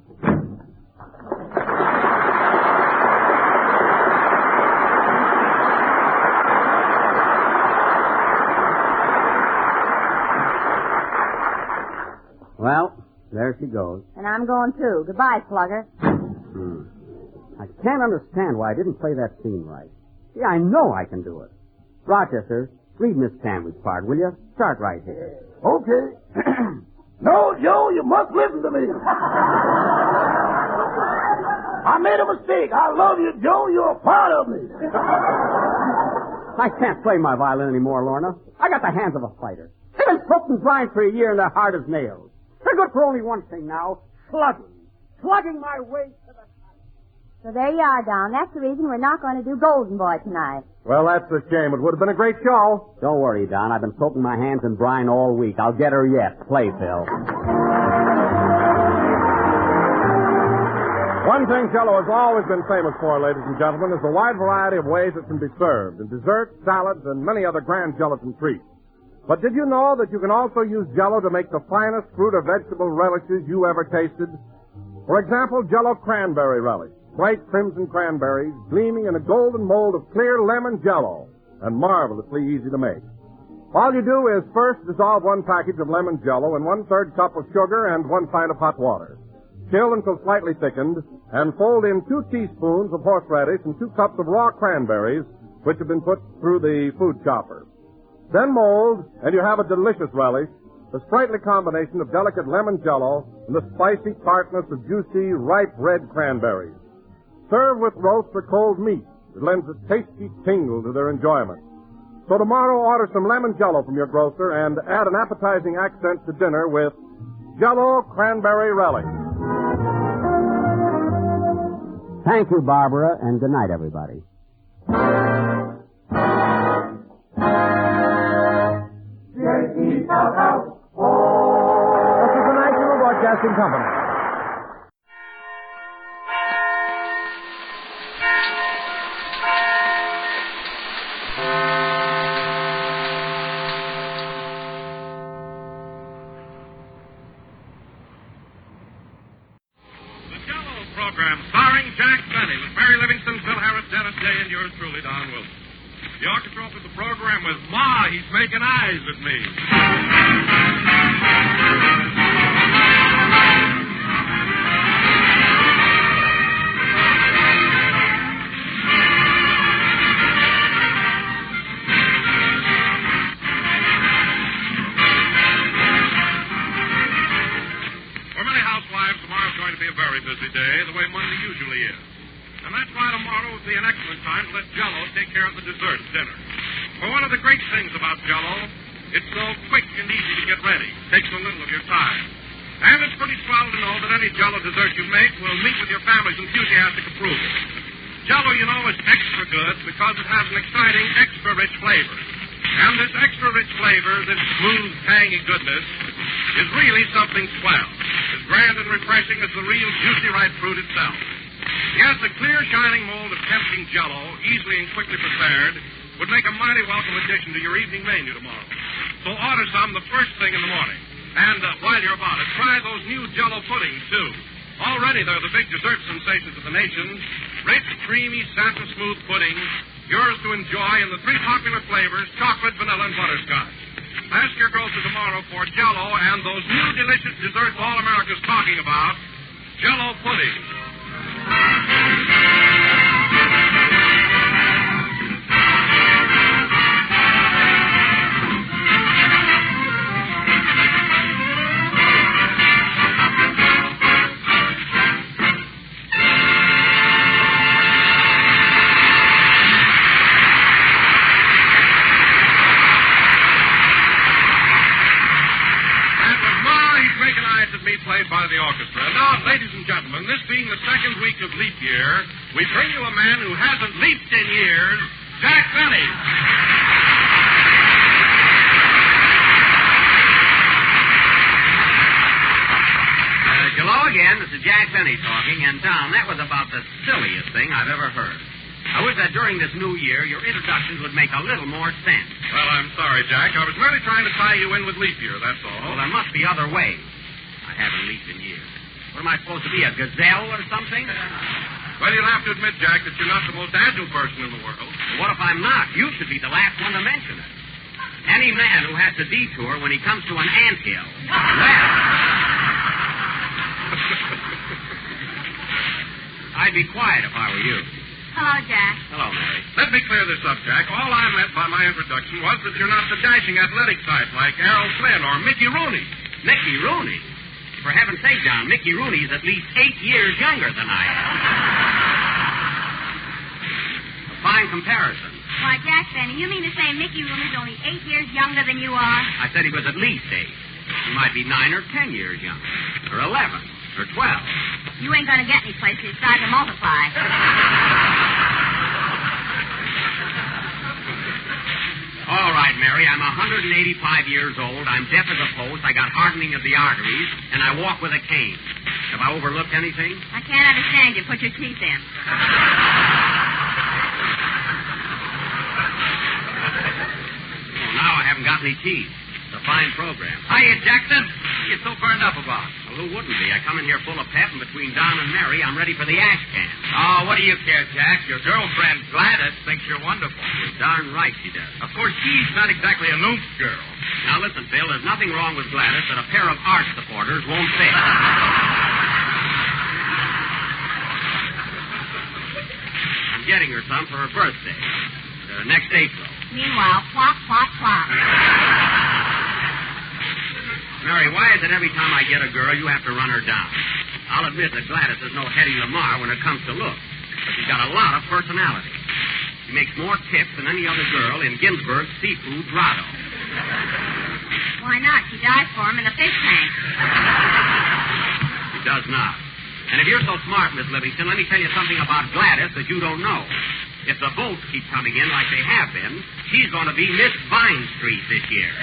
Well, there she goes. And I'm going too. Goodbye, Slugger. I can't understand why I didn't play that scene right. Yeah, I know I can do it. Rochester, read Miss Sandwich part, will you? Start right here. Okay. No, Joe, you must listen to me. I made a mistake. I love you, Joe. You're a part of me. I can't play my violin anymore, Lorna. I got the hands of a fighter. They've been soaked and drying for a year and they're hard as nails. They're good for only one thing now, slugging. Slugging my way to the... So there you are, Don. That's the reason we're not going to do Golden Boy tonight. Well, that's a shame. It would have been a great show. Don't worry, Don. I've been soaking my hands in brine all week. I'll get her yet. Play, Phil. One thing Jell-O has always been famous for, ladies and gentlemen, is the wide variety of ways it can be served in desserts, salads, and many other grand gelatin treats. But did you know that you can also use Jell-O to make the finest fruit or vegetable relishes you ever tasted? For example, Jell-O cranberry relish. Bright crimson cranberries, gleaming in a golden mold of clear lemon Jell-O, and marvelously easy to make. All you do is first dissolve 1 package of lemon Jell-O in 1/3 cup of sugar and 1 pint of hot water. Chill until slightly thickened, and fold in 2 teaspoons of horseradish and 2 cups of raw cranberries, which have been put through the food chopper. Then mold, and you have a delicious relish, the sprightly combination of delicate lemon Jell-O and the spicy tartness of juicy, ripe red cranberries. Serve with roast or cold meat. It lends a tasty tingle to their enjoyment. So tomorrow, order some lemon Jell-O from your grocer and add an appetizing accent to dinner with Jell-O cranberry relish. Thank you, Barbara, and good night, everybody. This is the National Broadcasting Company. Program starring Jack Benny with Mary Livingston, Phil Harris, Dennis Day, and yours truly, Don Wilson. The orchestra opened the program with Ma, He's Making Eyes at Me. Tomorrow's going to be a very busy day, the way Monday usually is. And that's why tomorrow will be an excellent time to let Jell-O take care of the dessert at dinner. For one of the great things about Jell-O, it's so quick and easy to get ready. Takes so little of your time. And it's pretty swell to know that any Jell-O dessert you make will meet with your family's enthusiastic approval. Jell-O, you know, is extra good because it has an exciting, extra-rich flavor. And this extra-rich flavor, this smooth, tangy goodness, is really something swell. As grand and refreshing as the real juicy ripe fruit itself. Yes, a clear, shining mold of tempting Jell-O, easily and quickly prepared, would make a mighty welcome addition to your evening menu tomorrow. So order some the first thing in the morning. And while you're about it, try those new Jell-O puddings, too. Already they're the big dessert sensations of the nation. Rich, creamy, sample-smooth puddings, yours to enjoy in the 3 popular flavors, chocolate, vanilla, and butterscotch. Ask your grocer tomorrow for Jell-O and those new delicious desserts all America's talking about, Jell-O puddings. Played by the orchestra. Now, ladies and gentlemen, this being the second week of leap year, we bring you a man who hasn't leaped in years, Jack Benny. Hello again. This is Jack Benny talking, and Don, that was about the silliest thing I've ever heard. I wish that during this new year, your introductions would make a little more sense. Well, I'm sorry, Jack. I was merely trying to tie you in with leap year, that's all. Well, there must be other ways. I haven't leaped in years. What am I supposed to be, a gazelle or something? Well, you'll have to admit, Jack, that you're not the most agile person in the world. Well, what if I'm not? You should be the last one to mention it. Any man who has to detour when he comes to an anthill. Well, I'd be quiet if I were you. Hello, Jack. Hello, Mary. Let me clear this up, Jack. All I meant by my introduction was that you're not the dashing athletic type like Errol Flynn or Mickey Rooney. Mickey Rooney? For heaven's sake, John, Mickey Rooney is at least 8 years younger than I am. A fine comparison. Why, Jack Benny, you mean to say Mickey Rooney's only 8 years younger than you are? I said he was at least 8. He might be 9 or 10 years younger. Or 11. Or 12. You ain't going to get any place to start to multiply. All right, Mary, I'm 185 years old. I'm deaf as a post. I got hardening of the arteries, and I walk with a cane. Have I overlooked anything? I can't understand you. Put your teeth in. Well, now I haven't got any teeth. It's a fine program. Hiya, Jackson. What are you so burned up about? Well, who wouldn't be? I come in here full of pep, and between Don and Mary, I'm ready for the ash can. Oh, what do you care, Jack? Your girlfriend, Gladys, thinks you're wonderful. You're darn right she does. Of course, she's not exactly a noomph girl. Now, listen, Phil, there's nothing wrong with Gladys that a pair of art supporters won't fix. I'm getting her some for her birthday. Next April. Meanwhile, plop, plop, plop. Mary, why is it every time I get a girl, you have to run her down? I'll admit that Gladys is no Hetty Lamar when it comes to looks, but she's got a lot of personality. She makes more tips than any other girl in Ginsburg's seafood grotto. Why not? She dives for him in the fish tank. She does not. And if you're so smart, Miss Livingston, let me tell you something about Gladys that you don't know. If the votes keep coming in like they have been, she's going to be Miss Vine Street this year.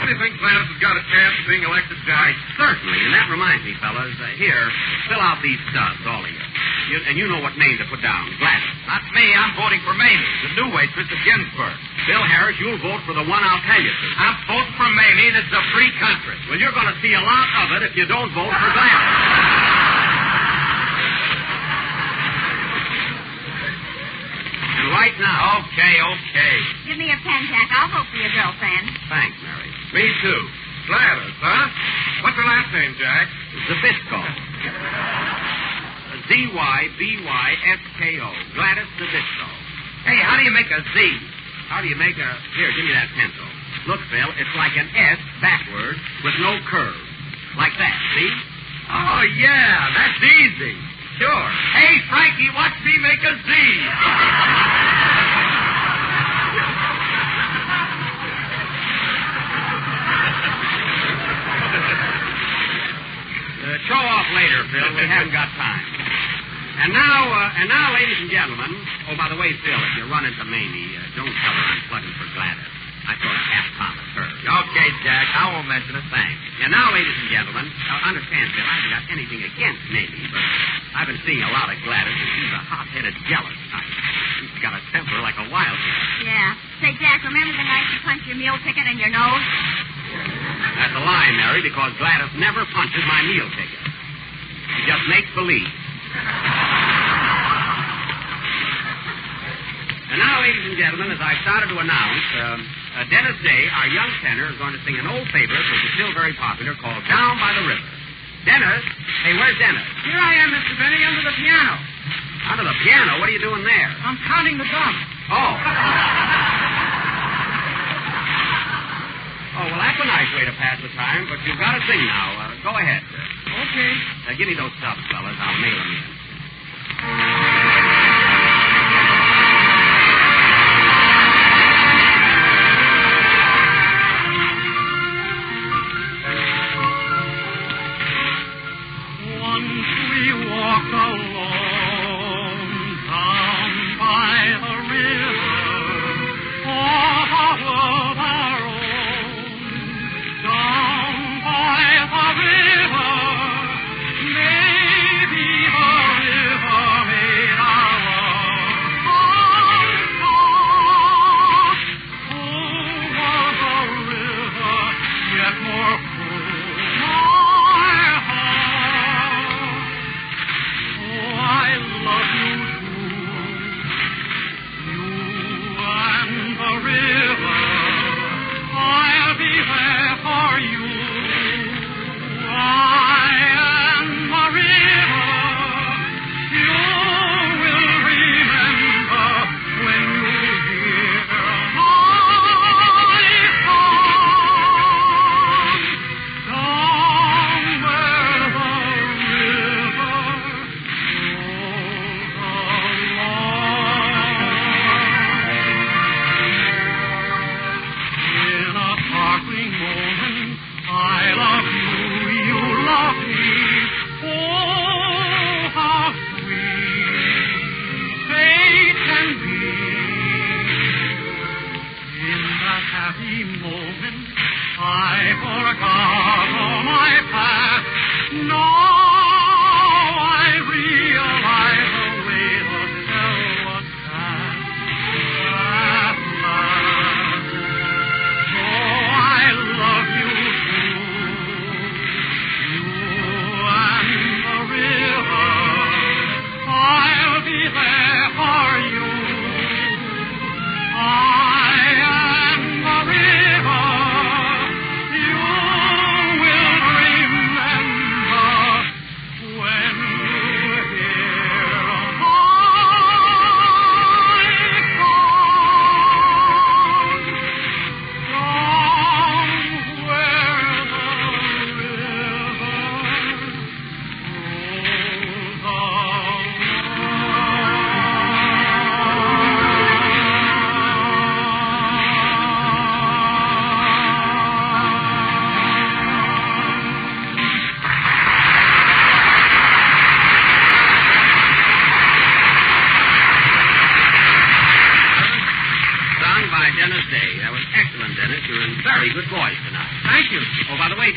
Do you think Gladys has got a chance of being elected, Jack? Certainly, and that reminds me, fellas, here, fill out these stubs, all of you. And you know what name to put down, Gladys. Not me. I'm voting for Mamie, the new waitress at Ginsburg. Bill Harris, you'll vote for the one I'll tell you to. I'm voting for Mamie. This is a free country. Well, you're going to see a lot of it if you don't vote for Gladys. And right now... Okay. Give me a pen, Jack. I'll vote for your girlfriend. Thanks, Mary. Me too. Gladys, huh? What's her last name, Jack? Zabisco. Z-Y-B-Y-S-K-O. Gladys Zabisco. Hey, how do you make a Z? How do you make a... Here, give me that pencil. Look, Phil, it's like an S backwards with no curve. Like that, see? Oh, yeah, that's easy. Sure. Hey, Frankie, watch me make a Z. Show off later, Phil. We haven't got time. And now, ladies and gentlemen... Oh, by the way, Phil, if you run into Mamie, don't tell her I'm plugging for Gladys. I sort of half-promised her. Okay, Jack. I won't mention a thing. And now, ladies and gentlemen, understand, Phil, I haven't got anything against Mamie, but I've been seeing a lot of Gladys, and she's a hot-headed, jealous type. She's got a temper like a wildcat. Yeah. Say, Jack, remember the night you punched your meal ticket in your nose? That's a lie, Mary, because Gladys never punches my meal ticket. She just makes believe. And now, ladies and gentlemen, as I started to announce, Dennis Day, our young tenor, is going to sing an old favorite, which is still very popular, called Down by the River. Dennis? Hey, where's Dennis? Here I am, Mr. Benny, under the piano. Under the piano? What are you doing there? I'm counting the drums. Oh. Oh, well, that's a nice way to pass the time, but you've got to sing now. Go ahead, sir. Okay. Give me those stubs, fellas. I'll mail them in. Once we walked alone down by the river, off a world our own, down by the river, maybe the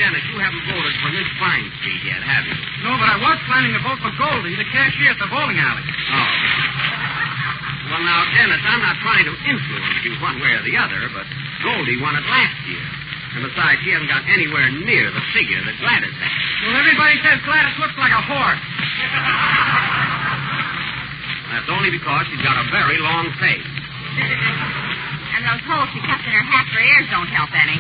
Dennis, you haven't voted for Miss Feinstein yet, have you? No, but I was planning to vote for Goldie, the cashier at the bowling alley. Oh. Well, now, Dennis, I'm not trying to influence you one way or the other, but Goldie won it last year. And besides, she hasn't got anywhere near the figure that Gladys has. Well, everybody says Gladys looks like a horse. That's only because she's got a very long face. And those holes she cuts in her hat for ears don't help any.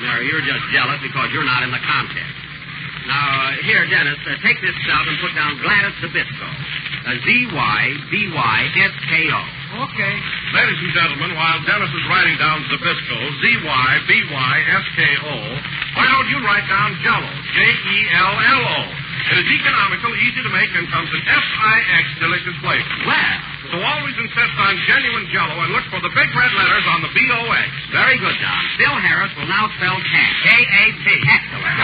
Mary, you're just jealous because you're not in the contest. Now, here, Dennis, take this stub and put down Gladys Zabisco. Z-Y-B-Y-S-K-O. Okay. Ladies and gentlemen, while Dennis is writing down Zabisco, Z-Y-B-Y-S-K-O, why don't you write down Jell-O, J-E-L-L-O? It is economical, easy to make, and comes in F-I-X delicious flavor. Well, so always insist on genuine Jell-O and look for the big red letters on the B-O-X. Very good, Don. Bill Harris will now spell cat. K-A-T. Excellent.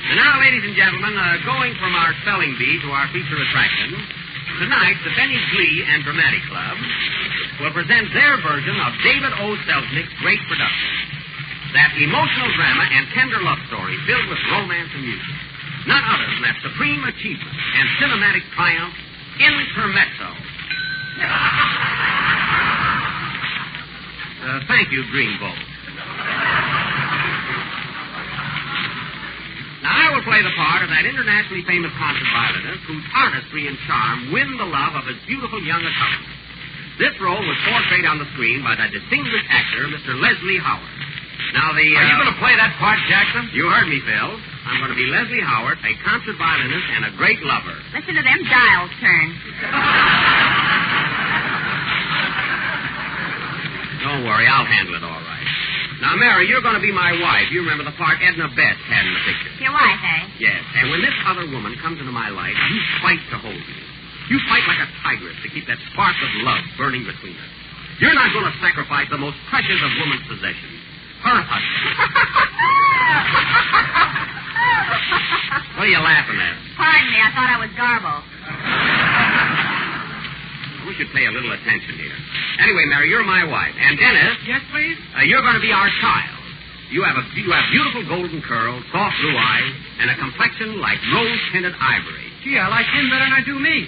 And now, ladies and gentlemen, going from our spelling bee to our feature attraction, tonight the Benny Glee and Dramatic Club will present their version of David O. Selznick's great production. That emotional drama and tender love story filled with romance and music. None other than that supreme achievement and cinematic triumph, Intermezzo. Thank you, Greenbow. Now, I will play the part of that internationally famous concert violinist whose artistry and charm win the love of his beautiful young accompanist. This role was portrayed on the screen by that distinguished actor, Mr. Leslie Howard. Now, Are you going to play that part, Jackson? You heard me, Phil. I'm going to be Leslie Howard, a concert violinist and a great lover. Listen to them dials turn. Don't worry, I'll handle it all right. Now, Mary, you're going to be my wife. You remember the part Edna Best had in the picture. Your wife, eh? Yes, and when this other woman comes into my life, you fight to hold me. You fight like a tigress to keep that spark of love burning between us. You're not going to sacrifice the most precious of woman's possessions, her husband. What are you laughing at? Pardon me, I thought I was garbled. We should pay a little attention here. Anyway, Mary, you're my wife. And Dennis... Yes, please? You're going to be our child. You have beautiful golden curls, soft blue eyes, and a complexion like rose-tinted ivory. Gee, I like him better than I do me.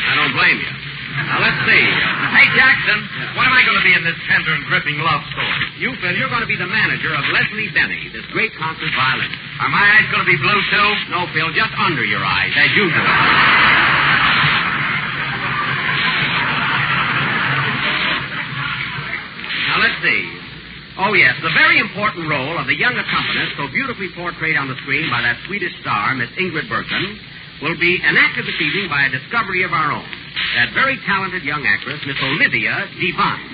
I don't blame you. Now, let's see. Hey, Jackson, what am I going to be in this tender and gripping love story? You, Phil, you're going to be the manager of Leslie Benny, this great concert violinist. Are my eyes going to be blue, too? No, Phil, just under your eyes, as usual. Now, let's see. Oh, yes, the very important role of the young accompanist, so beautifully portrayed on the screen by that Swedish star, Miss Ingrid Bergman, will be enacted this evening by a discovery of our own. That very talented young actress, Miss Olivia Devine.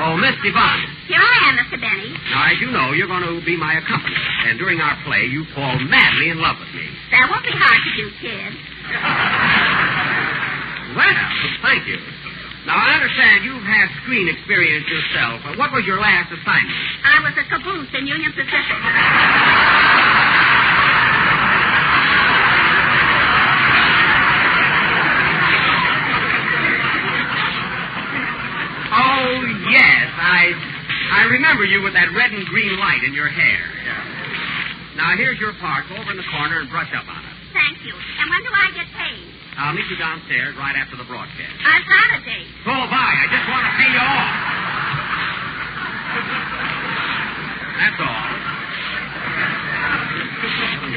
Oh, Miss Devine. Here I am, Mr. Benny. Now, as you know, you're going to be my accompanist, and during our play, you fall madly in love with me. That won't be hard to do, kid. Well, thank you. Now, I understand you've had screen experience yourself. What was your last assignment? I was a caboose in Union Pacific. Oh, yes. I remember you with that red and green light in your hair. Now, here's your part. Go over in the corner and brush up on it. Thank you. And when do I get paid? I'll meet you downstairs right after the broadcast. I've got a date. So have I. I just want to pay you off. That's all.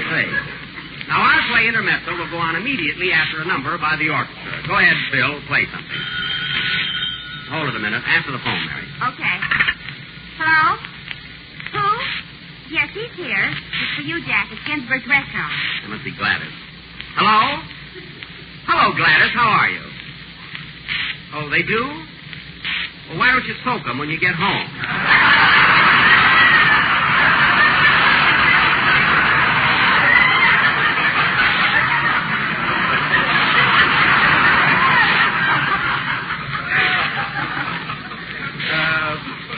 Say. Now, our play Intermezzo will go on immediately after a number by the orchestra. Go ahead, Phil. Play something. Hold it a minute. Answer the phone, Mary. Okay. Hello? Who? Yes, he's here. It's for you, Jack. It's Ginsberg's restaurant. It must be Gladys. Hello? Hello, Gladys. How are you? Oh, they do? Well, why don't you soak them when you get home?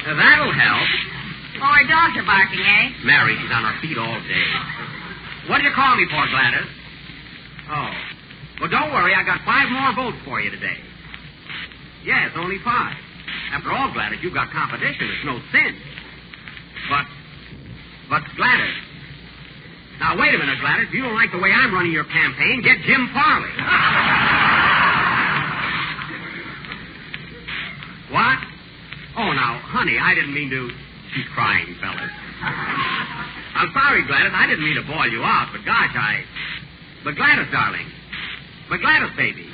That'll help. Oh, our dogs are barking, eh? Mary, she's on her feet all day. What did you call me for, Gladys? Oh. Well, don't worry. I got 5 more votes for you today. Yes, only 5. After all, Gladys, you've got competition. It's no sin. But Gladys. Now, wait a minute, Gladys. If you don't like the way I'm running your campaign, get Jim Farley. What? Oh, now, honey, I didn't mean to... She's crying, fellas. I'm sorry, Gladys. I didn't mean to boil you out, but gosh, But Gladys, darling. But Gladys, baby.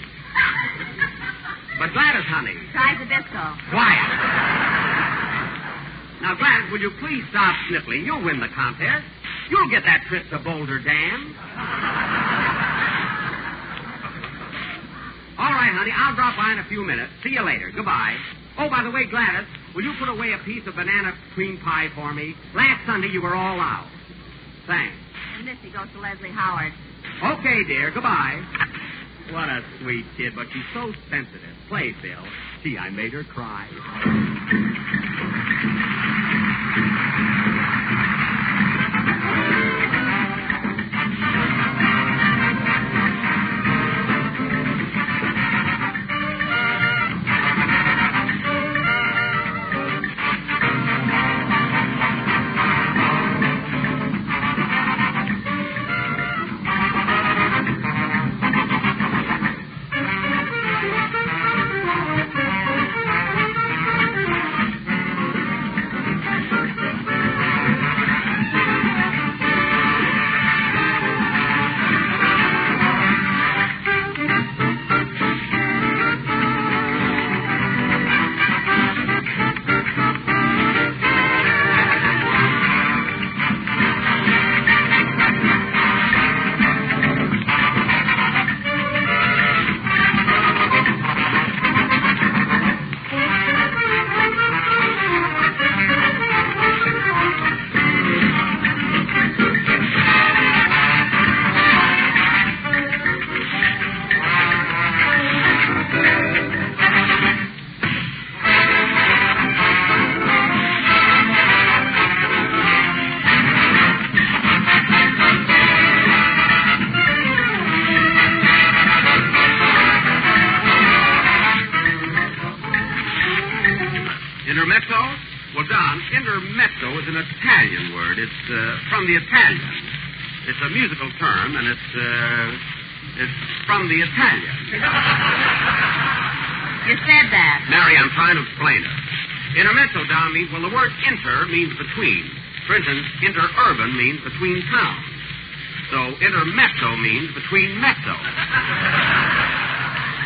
But Gladys, honey. Try the disco. Quiet. Now, Gladys, will you please stop sniffling? You'll win the contest. You'll get that trip to Boulder Dam. All right, honey, I'll drop by in a few minutes. See you later. Goodbye. Oh, by the way, Gladys, will you put away a piece of banana cream pie for me? Last Sunday you were all out. Thanks. And this goes to Leslie Howard. Okay, dear. Goodbye. What a sweet kid, but she's so sensitive. Play, Phil. Gee, I made her cry. Intermezzo? Well, Don, intermezzo is an Italian word. It's from the Italian. It's a musical term, and it's from the Italian. You said that. Mary, I'm trying to explain it. Intermezzo, Don, means, well, the word inter means between. For instance, interurban means between towns. So intermezzo means between mezzo.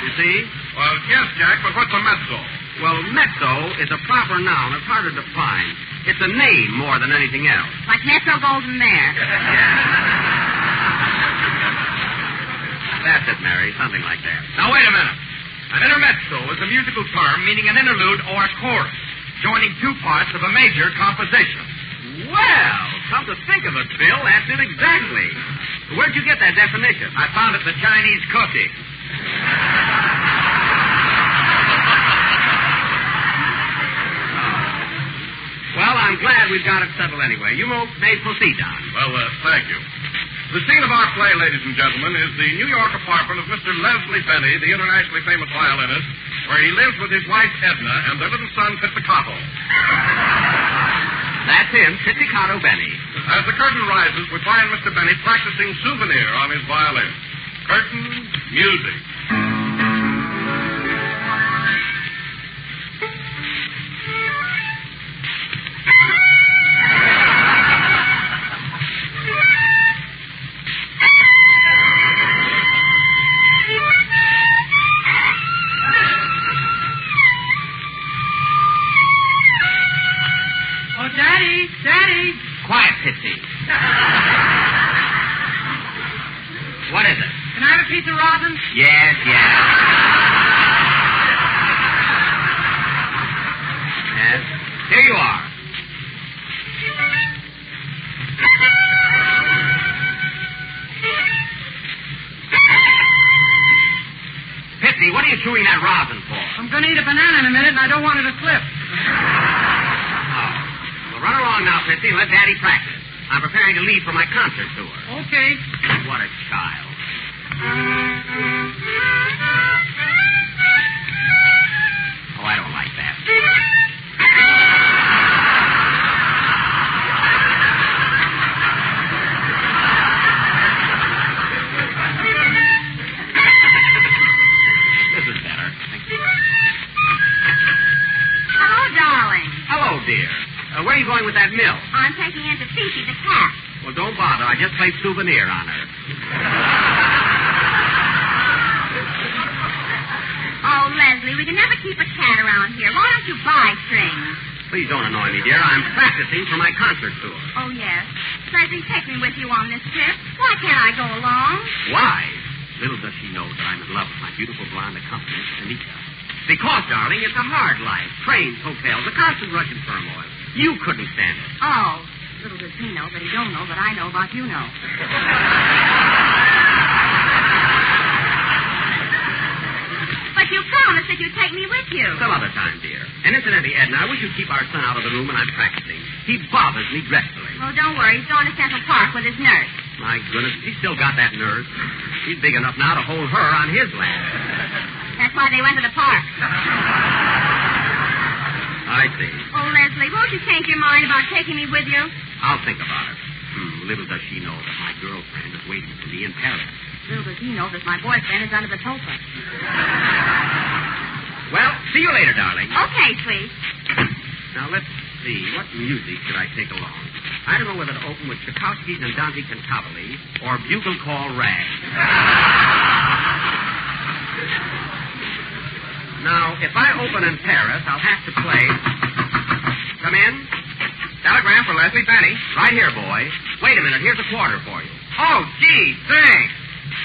You see? Well, yes, Jack, but what's a mezzo? Well, mezzo is a proper noun. It's hard to define. It's a name more than anything else. Like Metro Golden Mare. That's it, Mary. Something like that. Now, wait a minute. An intermezzo is a musical term meaning an interlude or a chorus, joining two parts of a major composition. Well, come to think of it, Bill, that's it exactly. Where'd you get that definition? I found it in the Chinese cookie. Well, I'm glad we've got it settled anyway. You may proceed, Don. Well, thank you. The scene of our play, ladies and gentlemen, is the New York apartment of Mr. Leslie Benny, the internationally famous violinist, where he lives with his wife, Edna, and their little son, Pizzicato. That's him, Pizzicato Benny. As the curtain rises, we find Mr. Benny practicing Souvenir on his violin. Curtain, music. Daddy! Quiet, Pitsy. What is it? Can I have a piece of rosin? Yes. Yes. Here you are. Pitsy, what are you chewing that rosin for? I'm going to eat a banana in a minute, and I don't want it to slip. Run along now, Pitsy, and let Daddy practice. I'm preparing to leave for my concert tour. Okay. What a child. Where are you going with that mill? I'm taking in to Fifi, the cat. Well, don't bother. I just played souvenir on her. Oh, Leslie, we can never keep a cat around here. Why don't you buy strings? Please don't annoy me, dear. I'm practicing for my concert tour. Oh, yes. Leslie, take me with you on this trip. Why can't I go along? Why? Little does she know that I'm in love with my beautiful blonde accompanist, Anita. Because, darling, it's a hard life. Trains, hotels, a constant rush and turmoil. You couldn't stand it. Oh, little does he know that he don't know that I know about you know. But you promised that you'd take me with you. Some other time, dear. And incidentally, Edna, I wish you'd keep our son out of the room when I'm practicing. He bothers me dreadfully. Oh, don't worry. He's going to Central Park with his nurse. My goodness, he's still got that nurse. He's big enough now to hold her on his lap. That's why they went to the park. I see. Oh, Leslie, won't you change your mind about taking me with you? I'll think about it. Little does she know that my girlfriend is waiting for me in Paris. Little does he know that my boyfriend is under the sofa. Well, see you later, darling. Okay, sweet. Now, let's see. What music should I take along? I don't know whether to open with Tchaikovsky's Andante Cantabile or Bugle Call Rag. Now, if I open in Paris, I'll have to play... Come in. Telegram for Leslie Benny. Right here, boy. Wait a minute. Here's a quarter for you. Oh, gee, thanks.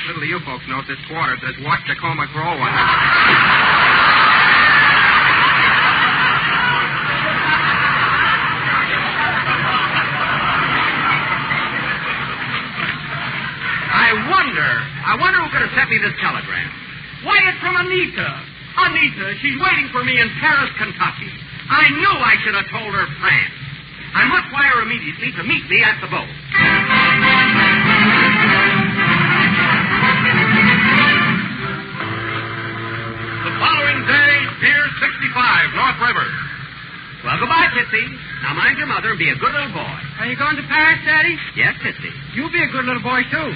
Little do you folks know this quarter says watch Tacoma grow one. I wonder who could have sent me this telegram. Why, it's from Anita. Anita, she's waiting for me in Paris, Kentucky. I knew I should have told her France. I must wire immediately to meet me at the boat. The following day, Pier 65, North River. Well, goodbye, Titsy. Now mind your mother and be a good little boy. Are you going to Paris, Daddy? Yes, Titsy. You be a good little boy, too.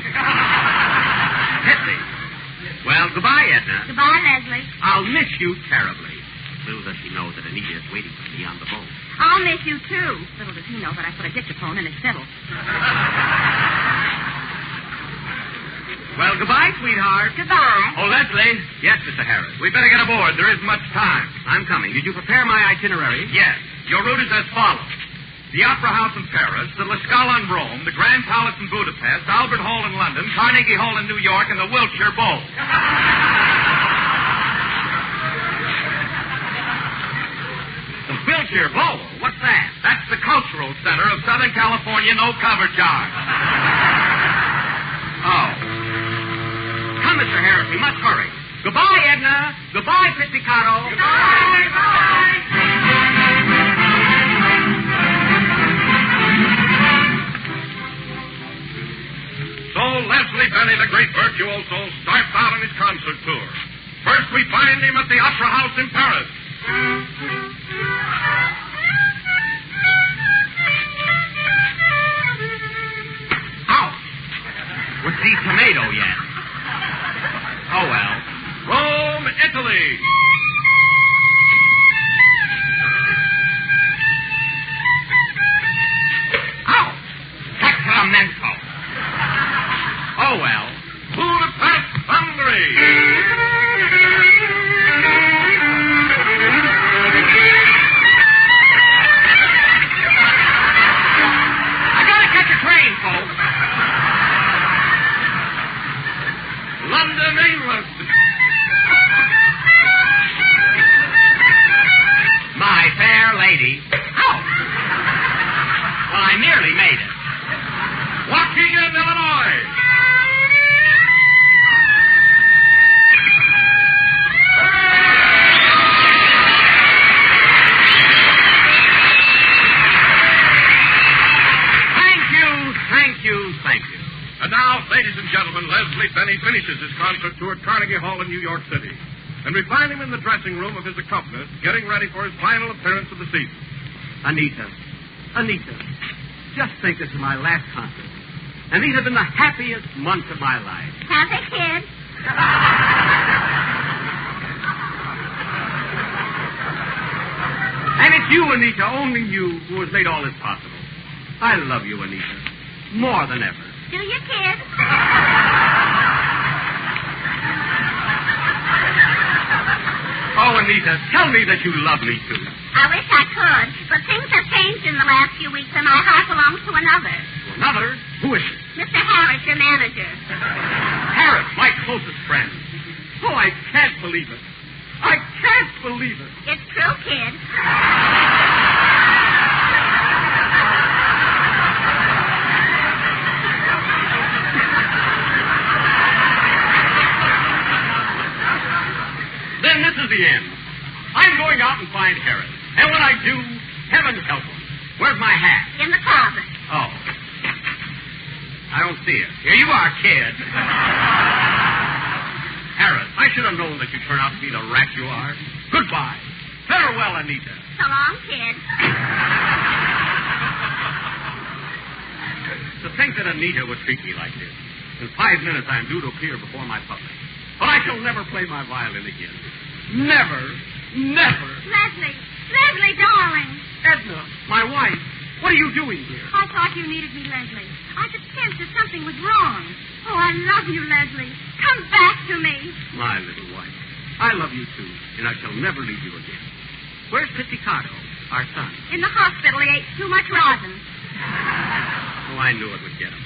Titsy. Well, goodbye, Edna. Goodbye, Leslie. I'll miss you terribly. Little does she know that Anita is waiting for me on the boat. I'll miss you, too. Little does he know that I put a dictaphone in his fiddle. Well, goodbye, sweetheart. Goodbye. Oh, Leslie. Yes, Mr. Harris. We better get aboard. There isn't much time. I'm coming. Did you prepare my itinerary? Yes. Your route is as follows. The Opera House in Paris, the La Scala in Rome, the Grand Palace in Budapest, Albert Hall in London, Carnegie Hall in New York, and the Wilshire Bowl. The Wilshire Bowl? What's that? That's the cultural center of Southern California, no cover charge. Oh. Come, Mr. Harris, we must hurry. Goodbye, Edna. Goodbye, Pizzicato. Goodbye. Bye. So Leslie Benny, the great virtuoso, starts out on his concert tour. First, we find him at the Opera House in Paris. Ouch! What's the tomato yet? Oh, well. Rome, Italy. Ouch! Sacramento. Oh, well. Budapest, Hungary. I gotta catch a train, folks. London, England. My fair lady. Ouch! Well, I nearly made it. Waukegan, Illinois. Thank you. And now, ladies and gentlemen, Leslie Benny finishes his concert tour at Carnegie Hall in New York City. And we find him in the dressing room of his accompanist, getting ready for his final appearance of the season. Anita, just think this is my last concert. And these have been the happiest months of my life. Have they, kid? And it's It's you, Anita, only you, who has made all this possible. I love you, Anita, more than ever. Do you, kid? Oh, Anita, tell me that you love me, too. I wish I could, but things have changed in the last few weeks, and my heart belongs to another. Another? Who is it? Mr. Harris, your manager. Harris, my closest friend. Oh, I can't believe it. I can't believe it. It's true, kid. Then this is the end. I'm going out and find Harris. And when I do, heaven help him. Where's my hat? In the closet. Oh. I don't see it. Here you are, kid. Harris, I should have known that you'd turn out to be the rat you are. Goodbye. Farewell, Anita. So long, kid. To think that Anita would treat me like this. In 5 minutes, I'm due to appear before my public. But I shall never play my violin again. Never. Never. Leslie, darling. Edna, my wife, what are you doing here? I thought you needed me, Leslie. I could sense that something was wrong. Oh, I love you, Leslie. Come back to me. My little wife, I love you too, and I shall never leave you again. Where's Pizzicato, our son? In the hospital, he ate too much rosin. Oh, I knew it would get him.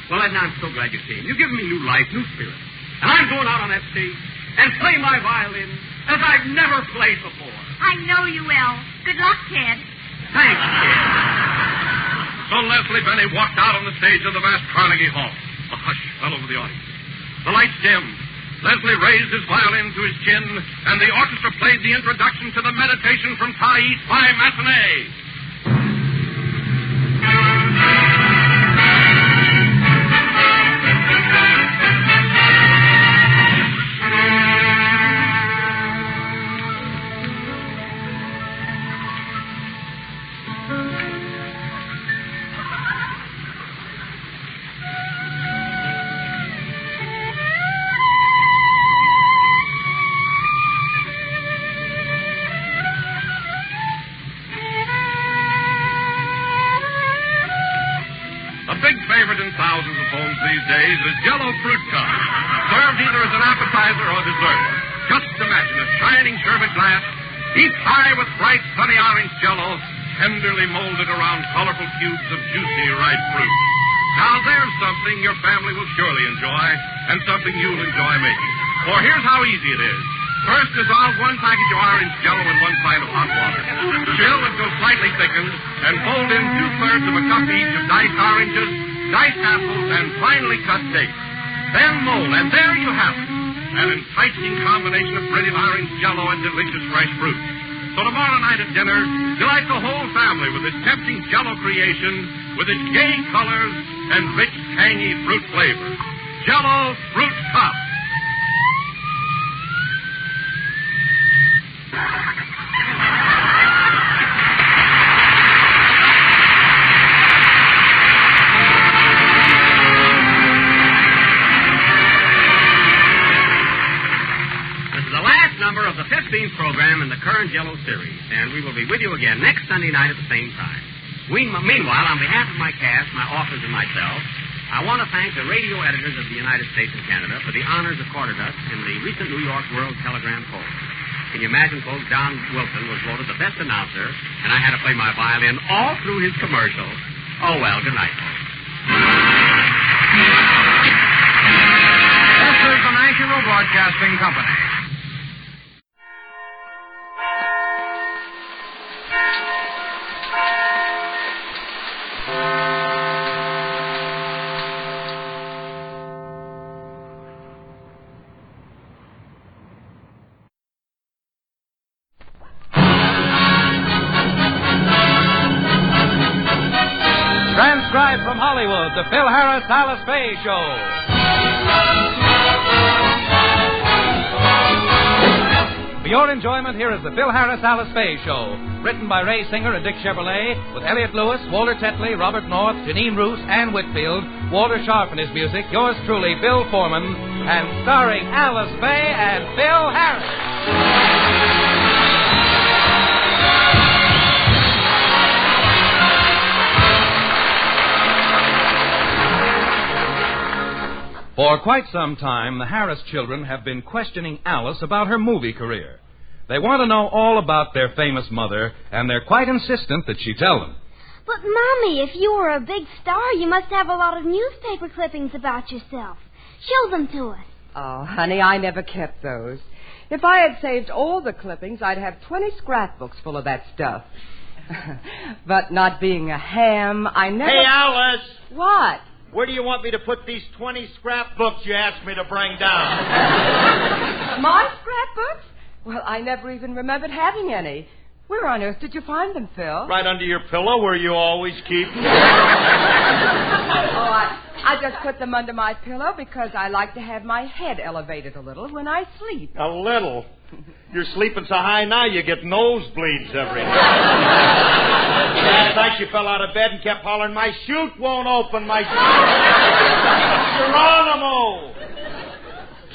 Well, Edna, I'm so glad you came. You've given me new life, new spirit. And I'm going out on that stage and play my violin as I've never played before. I know you will. Good luck, kid. Thanks, kid. So Leslie Benny walked out on the stage of the vast Carnegie Hall. A hush fell over the audience. The lights dimmed. Leslie raised his violin to his chin, and the orchestra played the introduction to the Meditation from Thais by Massenet. Thousands of homes these days is Jell-O fruit cup, served either as an appetizer or dessert. Just imagine a shining sherbet glass, heaped high with bright, sunny orange Jell-O, tenderly molded around colorful cubes of juicy, ripe fruit. Now there's something your family will surely enjoy, and something you'll enjoy making. For here's how easy it is. First, dissolve 1 package of orange Jell-O in 1 pint of hot water. Chill until slightly thickened, and fold in 2/3 of a cup each of diced oranges, diced apples, and finely cut dates. Then mold, and there you have it. An enticing combination of brilliant orange Jell-O and delicious fresh fruit. So tomorrow night at dinner, delight the whole family with this tempting Jell-O creation, with its gay colors and rich, tangy fruit flavor. Jell-O Fruit Cup. Of the 15th program in the current Jell-O series, and we will be with you again next Sunday night at the same time. Meanwhile, on behalf of my cast, my authors, and myself, I want to thank the radio editors of the United States and Canada for the honors accorded us in the recent New York World Telegram poll. Can you imagine, folks, Don Wilson was voted the best announcer, and I had to play my violin all through his commercial. Oh, well, good night, folks. This is the National Broadcasting Company. Transcribed from Hollywood, the Phil Harris Alice Faye Show. For your enjoyment, here is the Phil Harris Alice Faye Show. Written by Ray Singer and Dick Chevrolet, with Elliot Lewis, Walter Tetley, Robert North, Janine Roos, Ann Whitfield, Walter Sharp and his music, yours truly, Bill Foreman, and starring Alice Faye and Phil Harris. For quite some time, the Harris children have been questioning Alice about her movie career. They want to know all about their famous mother, and they're quite insistent that she tell them. But, Mommy, if you were a big star, you must have a lot of newspaper clippings about yourself. Show them to us. Oh, honey, I never kept those. If I had saved all the clippings, I'd have 20 scrapbooks full of that stuff. But not being a ham, I never... Hey, Alice! What? Where do you want me to put these 20 scrapbooks you asked me to bring down? My scrapbooks? Well, I never even remembered having any. Where on earth did you find them, Phil? Right under your pillow where you always keep them. I just put them under my pillow because I like to have my head elevated a little when I sleep. A little? You're sleeping so high now you get nosebleeds every night. Last night you fell out of bed and kept hollering, my chute won't open, my chute. Geronimo!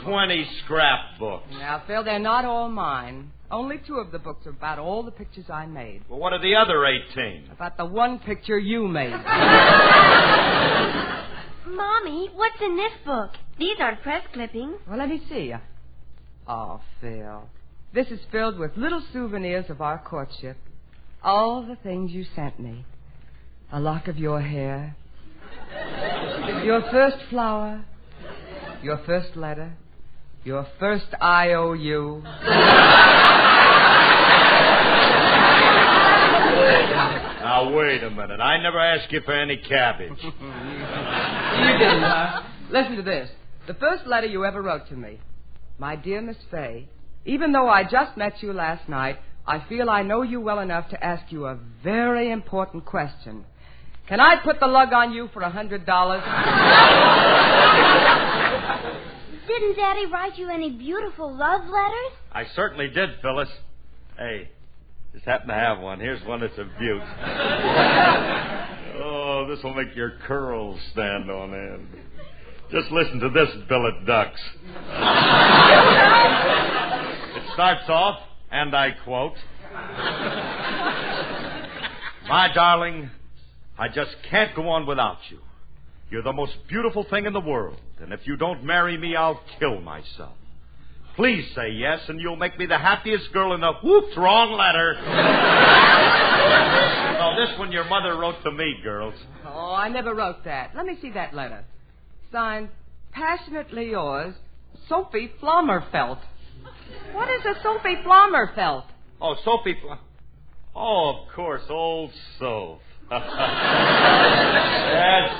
20 scrapbooks. Now, Phil, they're not all mine. Only 2 of the books are about all the pictures I made. Well, what are the other 18? About the one picture you made. Mommy, what's in this book? These aren't press clippings. Well, let me see. Oh, Phil. This is filled with little souvenirs of our courtship. All the things you sent me. A lock of your hair. Your first flower. Your first letter. Your first IOU. Now, wait a minute. I never asked you for any cabbage. You didn't, huh? Listen to this. The first letter you ever wrote to me. My dear Miss Faye, even though I just met you last night, I feel I know you well enough to ask you a very important question. Can I put the lug on you for $100? Didn't Daddy write you any beautiful love letters? I certainly did, Phyllis. Hey, just happen to have one. Here's one that's a beaut. Oh, this will make your curls stand on end. Just listen to this, billet ducks. It starts off, and I quote, my darling, I just can't go on without you. You're the most beautiful thing in the world, and if you don't marry me, I'll kill myself. Please say yes, and you'll make me the happiest girl in the... Whoops, wrong letter. No, this one your mother wrote to me, girls. Oh, I never wrote that. Let me see that letter. Signed, passionately yours, Sophie Flommerfelt. What is a Sophie Flommerfelt? Oh, Sophie... Oh, of course, old Soph. Yes,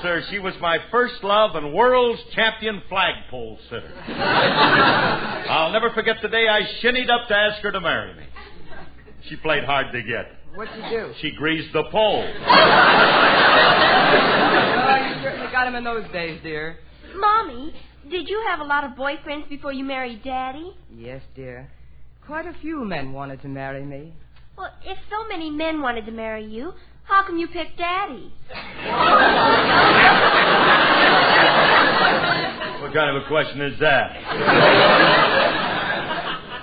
sir. She was my first love and world's champion flagpole sitter. I'll never forget the day I shinnied up to ask her to marry me. She played hard to get. What'd you do? She greased the pole. Oh, you certainly got him in those days, dear. Mommy, did you have a lot of boyfriends before you married Daddy? Yes, dear. Quite a few men wanted to marry me. Well, if so many men wanted to marry you, how come you picked Daddy? What kind of a question is that?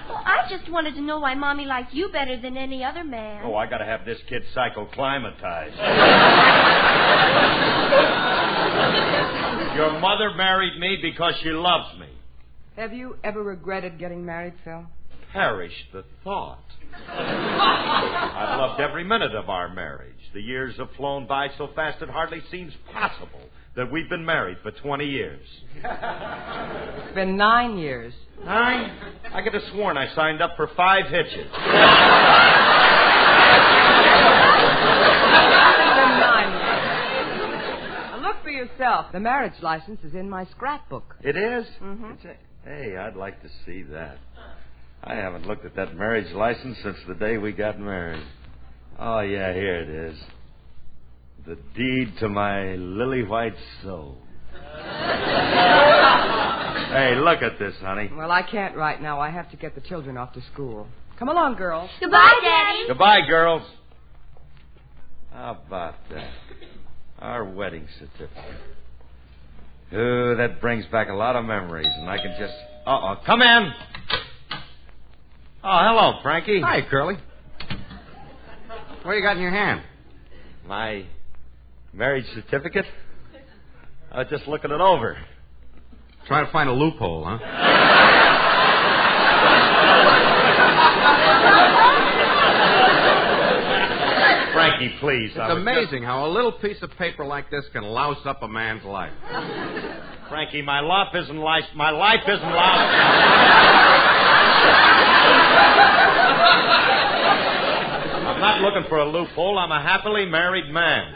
Well, I just wanted to know why Mommy liked you better than any other man. Oh, I gotta have this kid psychoclimatized. Your mother married me because she loves me. Have you ever regretted getting married, Phil? Perish the thought. I've loved every minute of our marriage. The years have flown by so fast it hardly seems possible that we've been married for 20 years. It's been 9 years. 9? I could have sworn I signed up for 5 hitches. It's been 9 years. Now look for yourself. The marriage license is in my scrapbook. It is? Mm-hmm. Hey, I'd like to see that. I haven't looked at that marriage license since the day we got married. Oh, yeah, here it is. The deed to my lily white soul. Hey, look at this, honey. Well, I can't right now. I have to get the children off to school. Come along, girls. Goodbye, Daddy. Goodbye, girls. How about that? Our wedding certificate. Ooh, that brings back a lot of memories, and I can just... Uh-oh, come in. Oh, hello, Frankie. Hi, Curly. What do you got in your hand? My marriage certificate? I was just looking it over. Try to find a loophole, huh? Frankie, please. It's amazing how a little piece of paper like this can louse up a man's life. Frankie, my life isn't loused. My life isn't loused. I'm not looking for a loophole. I'm a happily married man.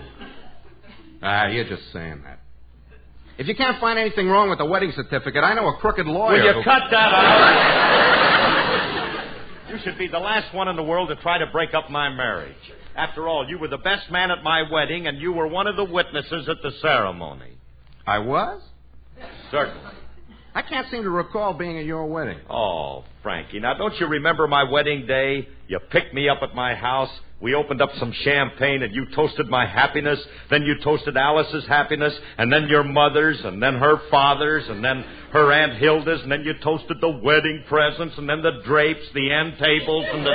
You're just saying that. If you can't find anything wrong with the wedding certificate, I know a crooked lawyer. Will you cut that out? You should be the last one in the world to try to break up my marriage. After all, you were the best man at my wedding, and you were one of the witnesses at the ceremony. I was? Certainly. I can't seem to recall being at your wedding. Oh, Frankie, now don't you remember my wedding day? You picked me up at my house. We opened up some champagne, and you toasted my happiness. Then you toasted Alice's happiness, and then your mother's, and then her father's, and then her Aunt Hilda's, and then you toasted the wedding presents, and then the drapes, the end tables, and the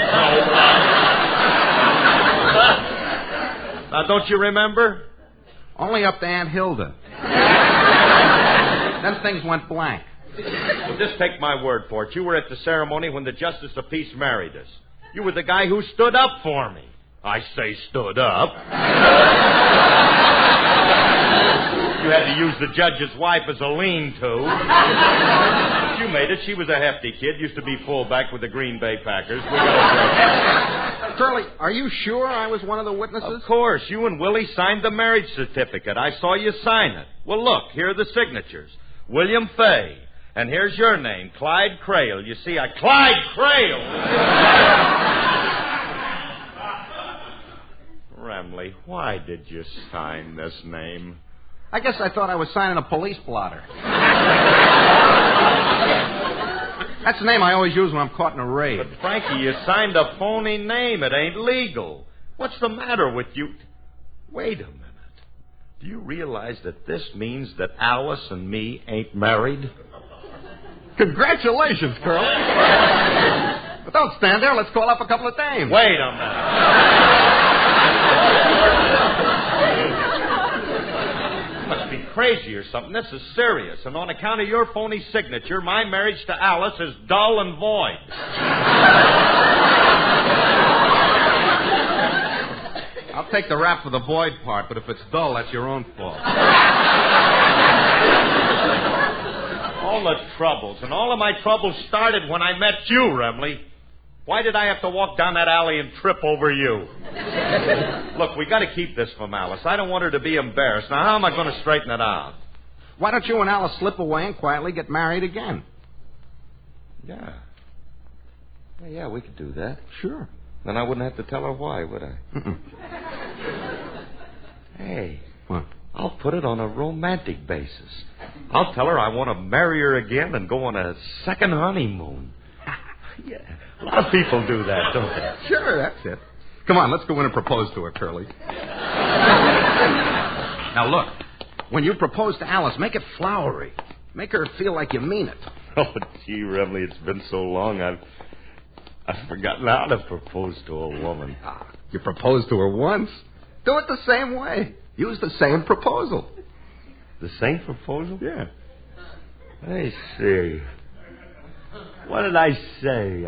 Now, don't you remember? Only up to Aunt Hilda. Then things went blank. Well, just take my word for it. You were at the ceremony when the Justice of Peace married us. You were the guy who stood up for me. I say stood up. You had to use the judge's wife as a lean-to. But you made it. She was a hefty kid. Used to be fullback with the Green Bay Packers. We got Curly, are you sure I was one of the witnesses? Of course. You and Willie signed the marriage certificate. I saw you sign it. Well, look, here are the signatures. William Faye. And here's your name, Clyde Crail. You see, Clyde Crail! Remley, why did you sign this name? I guess I thought I was signing a police blotter. That's the name I always use when I'm caught in a raid. But, Frankie, you signed a phony name. It ain't legal. What's the matter with you? Wait a minute. Do you realize that this means that Alice and me ain't married? Congratulations, Curly. But don't stand there. Let's call up a couple of dames. Wait a minute. You must be crazy or something. This is serious. And on account of your phony signature, my marriage to Alice is dull and void. I'll take the rap for the void part, but if it's dull, that's your own fault. All the troubles, and all of my troubles started when I met you, Remley. Why did I have to walk down that alley and trip over you? Look, we got to keep this from Alice. I don't want her to be embarrassed. Now, how am I going to straighten it out? Why don't you and Alice slip away and quietly get married again? Yeah. Yeah, we could do that. Sure. Then I wouldn't have to tell her why, would I? Hey. What? I'll put it on a romantic basis. I'll tell her I want to marry her again and go on a second honeymoon. Yeah. A lot of people do that, don't they? Sure, that's it. Come on, let's go in and propose to her, Curly. Now, look. When you propose to Alice, make it flowery. Make her feel like you mean it. Oh, gee, Remley, it's been so long, I've forgotten how to propose to a woman. You proposed to her once. Do it the same way. Use the same proposal. The same proposal? Yeah. I see. What did I say?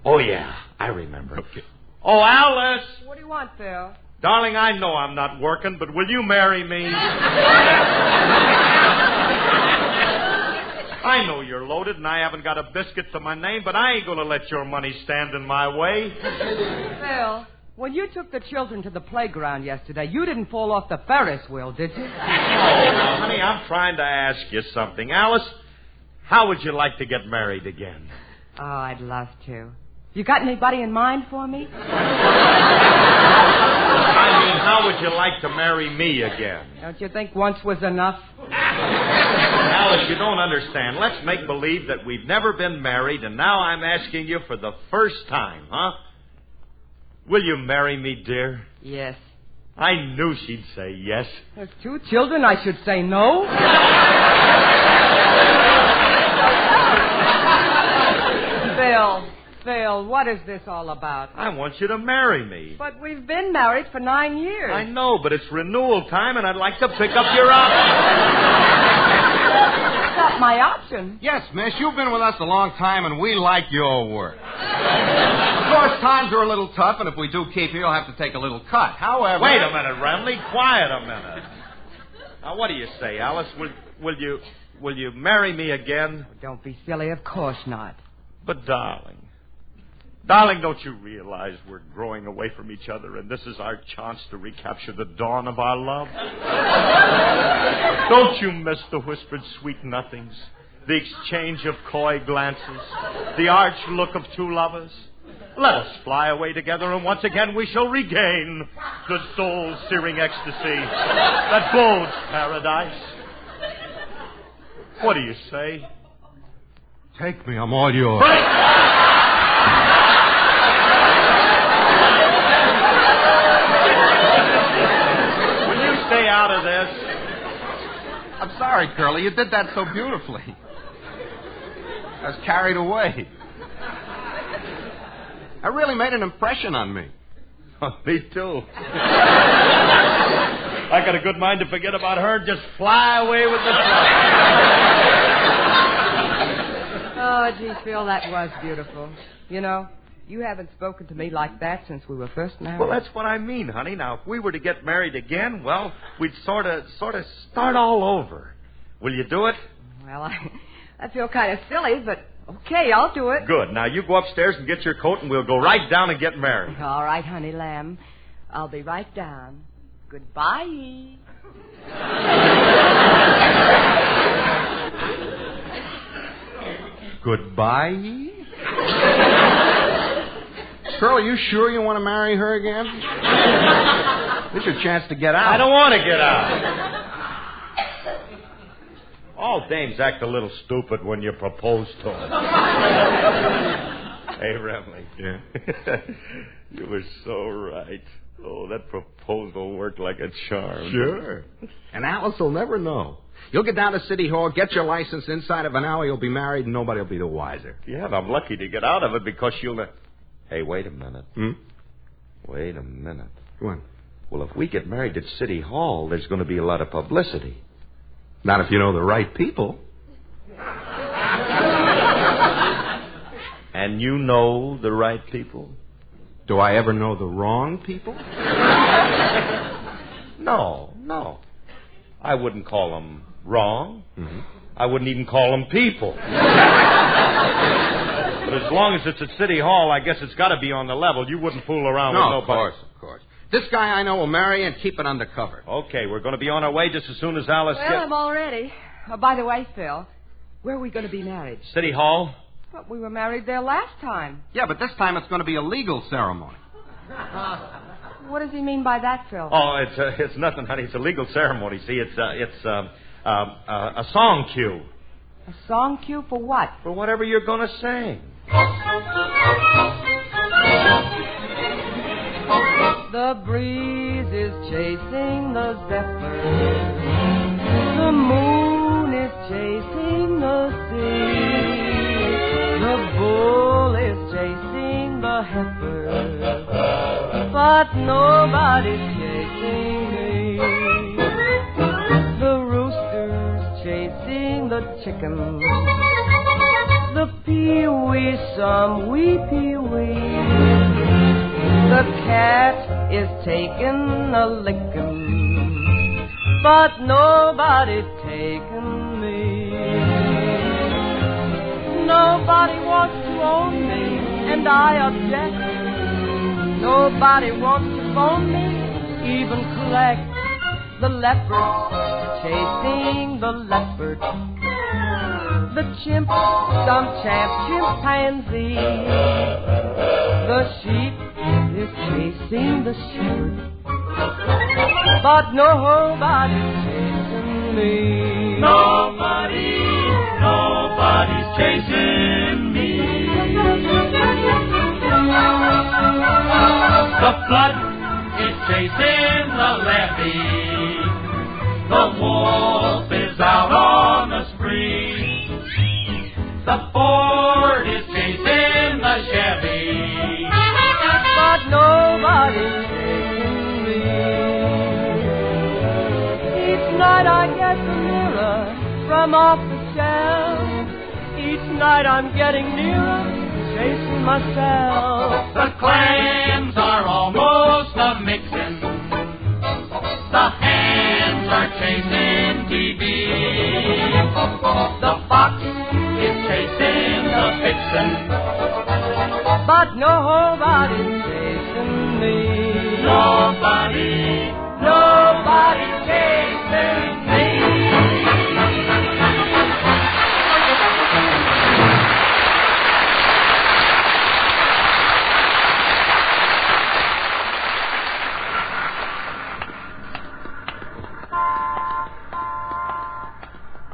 Oh, yeah, I remember. Okay. Oh, Alice! What do you want, Phil? Darling, I know I'm not working, but will you marry me? I know you're loaded and I haven't got a biscuit to my name, but I ain't going to let your money stand in my way. Phil, when you took the children to the playground yesterday, you didn't fall off the Ferris wheel, did you? Oh, honey, I'm trying to ask you something. Alice, how would you like to get married again? Oh, I'd love to. You got anybody in mind for me? I mean, how would you like to marry me again? Don't you think once was enough? Alice, you don't understand. Let's make believe that we've never been married, and now I'm asking you for the first time, huh? Will you marry me, dear? Yes. I knew she'd say yes. There's 2 children, I should say no. Phil, what is this all about? I want you to marry me. But we've been married for 9 years. I know, but it's renewal time, and I'd like to pick up your offer. That's my option. Yes, miss, you've been with us a long time, and we like your work. Of course, times are a little tough, and if we do keep you, you'll have to take a little cut. However... Wait a minute, Remley. Quiet a minute. Now, what do you say, Alice? Will you marry me again? Don't be silly. Of course not. But, darling, don't you realize we're growing away from each other, and this is our chance to recapture the dawn of our love? Don't you miss the whispered sweet nothings, the exchange of coy glances, the arch look of two lovers? Let us fly away together, and once again we shall regain the soul-searing ecstasy that bodes paradise. What do you say? Take me, I'm all yours. Will you stay out of this? I'm sorry, Curly. You did that so beautifully. I was carried away. That really made an impression on me. Oh, me too. I got a good mind to forget about her and just fly away with the sun. Oh, gee, Phil, that was beautiful. You know, you haven't spoken to me like that since we were first married. Well, that's what I mean, honey. Now, if we were to get married again, well, we'd sort of start all over. Will you do it? Well, I feel kind of silly, but okay, I'll do it. Good. Now, you go upstairs and get your coat, and we'll go right down and get married. All right, honey lamb. I'll be right down. Goodbye. Goodbye? Girl, are you sure you want to marry her again? This is your chance to get out. I don't want to get out. All dames act a little stupid when you propose to them. Hey, Remley. Yeah? You were so right. Oh, that proposal worked like a charm. Sure. And Alice will never know. You'll get down to City Hall, get your license. Inside of an hour, you'll be married, and nobody will be the wiser. Yeah, and I'm lucky to get out of it because you'll... Hey, wait a minute. Wait a minute. What? Well, if we get married at City Hall, there's going to be a lot of publicity. Not if you know the right people. And you know the right people? Do I ever know the wrong people? No. I wouldn't call them wrong. Mm-hmm. I wouldn't even call them people. But as long as it's at City Hall, I guess it's got to be on the level. You wouldn't fool around with nobody. Of course. This guy I know will marry and keep it undercover. Okay, we're going to be on our way just as soon as Alice Well, I'm all ready. Oh, by the way, Phil, where are we going to be married? City Hall? But we were married there last time. Yeah, but this time it's going to be a legal ceremony. What does he mean by that, Phil? Oh, it's nothing, honey. It's a legal ceremony. See, it's a song cue. A song cue for what? For whatever you're going to sing. The breeze is chasing the zephyr. The moon is chasing the sea. The bull is chasing the heifer. But nobody's chasing me. The rooster's chasing the chicken. The pee-wee, some wee pee-wee. The cat is taking a licking, but nobody's taking me. Nobody wants to own me, and I object. Nobody wants to phone me, even collect. The leopard chasing the leopard. The chimp, some champ chimpanzee. The sheep is chasing the shepherd, but nobody's chasing me. Nobody's chasing me. The flood is chasing the levee. The wolf is out on the spree. The Ford is chasing the Chevy. But nobody's chasing me. Each night I get the mirror come off the shelf. Each night I'm getting nearer, chasing myself. The clams are almost a mixin'. The hams are chasing TV. The fox is chasing the vixen. But nobody's chasing me. Nobody's chasing me.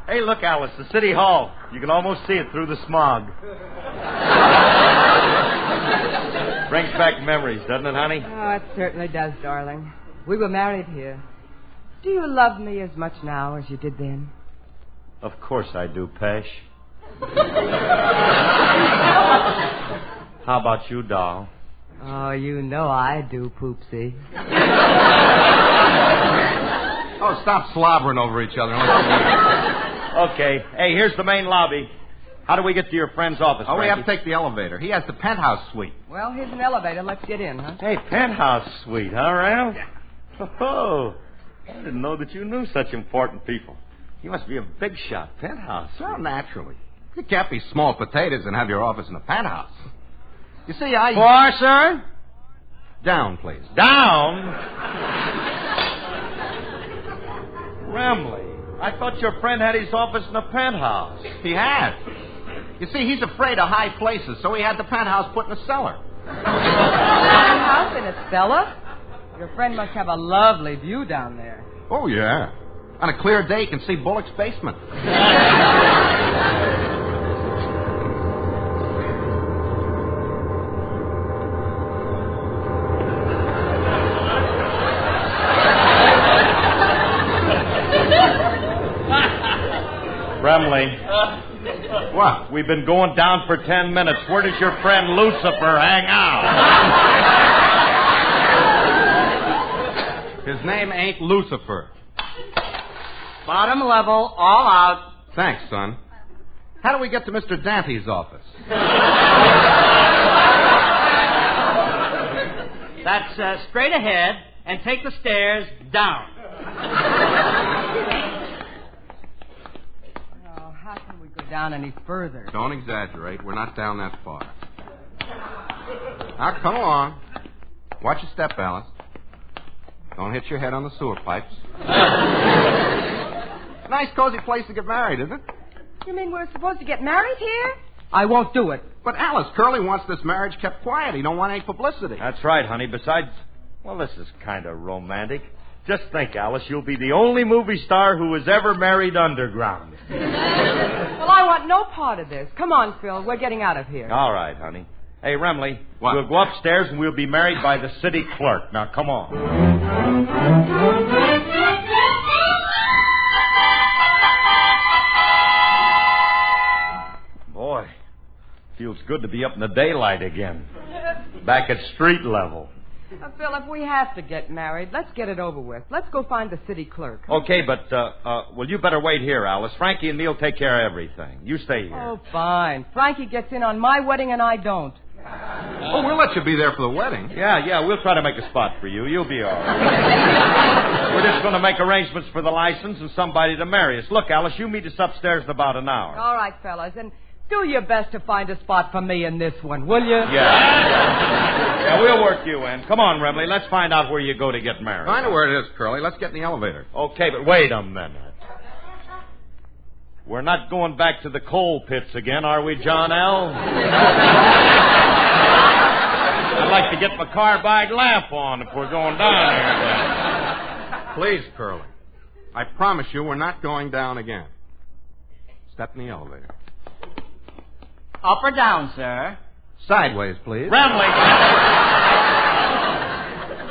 Hey, look, Alice, the City Hall. You can almost see it through the smog. Brings back memories, doesn't it, honey? Oh, it certainly does, darling. We were married here. Do you love me as much now as you did then? Of course I do, Pesh. How about you, doll? Oh, you know I do, Poopsie. Oh, stop slobbering over each other. Okay. Hey, here's the main lobby. How do we get to your friend's office, Oh, we Frankie? have to take the elevator. He has the penthouse suite. Well, here's an elevator. Let's get in, huh? Hey, penthouse suite, huh, Ralph? Oh, I didn't know that you knew such important people. You must be a big shot. Penthouse. Well, naturally. You can't be small potatoes and have your office in a penthouse. You see, I... Four, sir? Down, please. Down? Remley, I thought your friend had his office in a penthouse. He had. You see, he's afraid of high places, so he had the penthouse put in a cellar. Penthouse in a cellar? Your friend must have a lovely view down there. Oh, yeah. On a clear day, you can see Bullock's basement. Remley. What? We've been going down for 10 minutes. Where does your friend Lucifer hang out? His name ain't Lucifer. Bottom level, all out. Thanks, son. How do we get to Mr. Dante's office? That's straight ahead and take the stairs down. Down any further. Don't exaggerate. We're not down that far. Now, come along. Watch your step, Alice. Don't hit your head on the sewer pipes. Nice, cozy place to get married, isn't it? You mean we're supposed to get married here? I won't do it. But, Alice, Curly wants this marriage kept quiet. He don't want any publicity. That's right, honey. Besides, well, this is kind of romantic. Just think, Alice, you'll be the only movie star who was ever married underground. Well, I want no part of this. Come on, Phil. We're getting out of here. All right, honey. Hey, Remley, what? We'll go upstairs and we'll be married by the city clerk. Now, come on. Boy, feels good to be up in the daylight again. Back at street level. Phil, if we have to get married, let's get it over with. Let's go find the city clerk. Okay, but, well, you better wait here, Alice. Frankie and me'll take care of everything. You stay here. Oh, fine. Frankie gets in on my wedding and I don't. Oh, we'll let you be there for the wedding. Yeah, we'll try to make a spot for you. You'll be all right. We're just going to make arrangements for the license and somebody to marry us. Look, Alice, you meet us upstairs in about an hour. All right, fellas, and do your best to find a spot for me in this one, will you? Yeah, we'll work you in. Come on, Remley, let's find out where you go to get married. I know where it is, Curly. Let's get in the elevator. Okay, but wait a minute. We're not going back to the coal pits again, are we, John L.? I'd like to get my carbide lamp on if we're going down here. Please, Curly. I promise you we're not going down again. Step in the elevator. Up or down, sir? Sideways, please. Remley!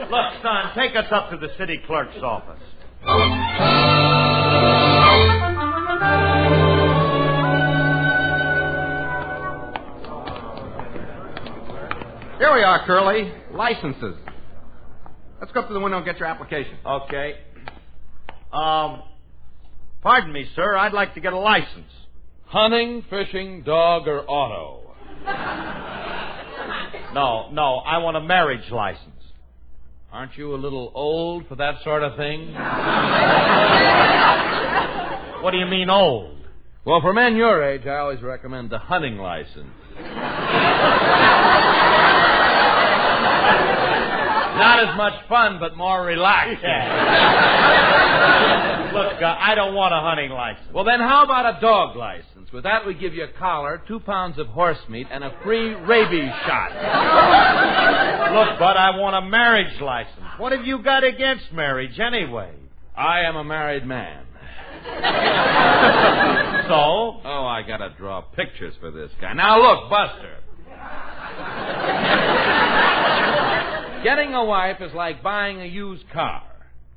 Look, son, take us up to the city clerk's office. Here we are, Curly. Licenses. Let's go up to the window and get your application. Okay. Pardon me, sir. I'd like to get a license. Hunting, fishing, dog, or auto? No, I want a marriage license. Aren't you a little old for that sort of thing? What do you mean, old? Well, for men your age, I always recommend the hunting license. Not as much fun, but more relaxed. Look, I don't want a hunting license. Well, then how about a dog license? With that, we give you a collar, 2 pounds of horse meat, and a free rabies shot. Look, Bud, I want a marriage license. What have you got against marriage, anyway? I am a married man. So? Oh, I gotta draw pictures for this guy. Now, look, Buster. Getting a wife is like buying a used car.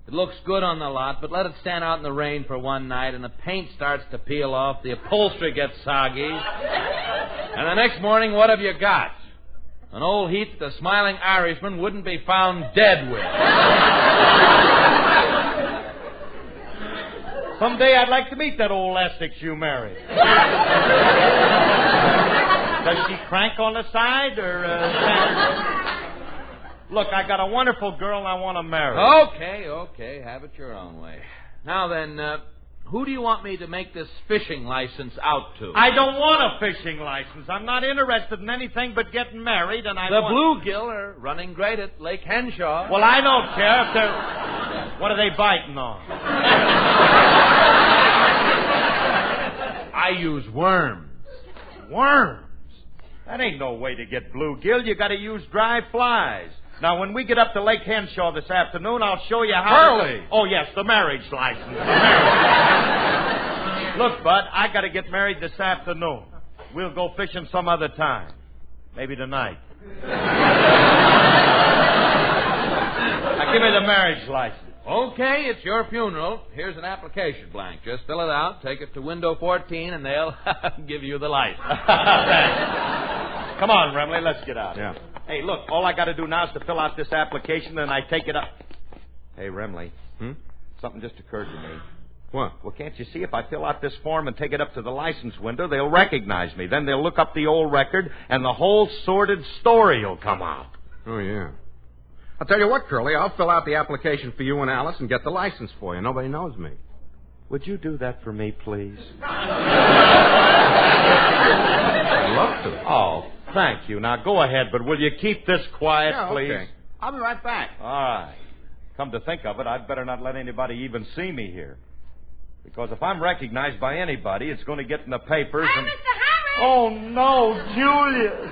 It looks good on the lot, but let it stand out in the rain for one night and the paint starts to peel off, the upholstery gets soggy, and the next morning, what have you got? An old heap the smiling Irishman wouldn't be found dead with. Someday I'd like to meet that old Essex you married. Does she crank on the side, or... Look, I got a wonderful girl I want to marry. Okay. Have it your own way. Now then, who do you want me to make this fishing license out to? I don't want a fishing license. I'm not interested in anything but getting married, and I want... The bluegill are running great at Lake Henshaw. Well, I don't care if they're... What are they biting on? I use worms. Worms? That ain't no way to get bluegill. You got to use dry flies. Now, when we get up to Lake Henshaw this afternoon, I'll show you how... Hurley! Oh, yes, the marriage license. Look, Bud, I got to get married this afternoon. We'll go fishing some other time. Maybe tonight. Now, give me the marriage license. Okay, it's your funeral. Here's an application blank. Just fill it out, take it to window 14, and they'll give you the license. Come on, Remley, let's get out. Yeah. Hey, look, all I got to do now is to fill out this application, and I take it up. Hey, Remley. Something just occurred to me. What? Well, can't you see if I fill out this form and take it up to the license window, they'll recognize me. Then they'll look up the old record, and the whole sordid story will come out. Oh, yeah. I'll tell you what, Curly, I'll fill out the application for you and Alice and get the license for you. Nobody knows me. Would you do that for me, please? I'd love to. Oh, thank you. Now, go ahead, but will you keep this quiet, please? Okay. I'll be right back. All right. Come to think of it, I'd better not let anybody even see me here. Because if I'm recognized by anybody, it's going to get in the papers and... Mr. Harris! Oh, no, Julius.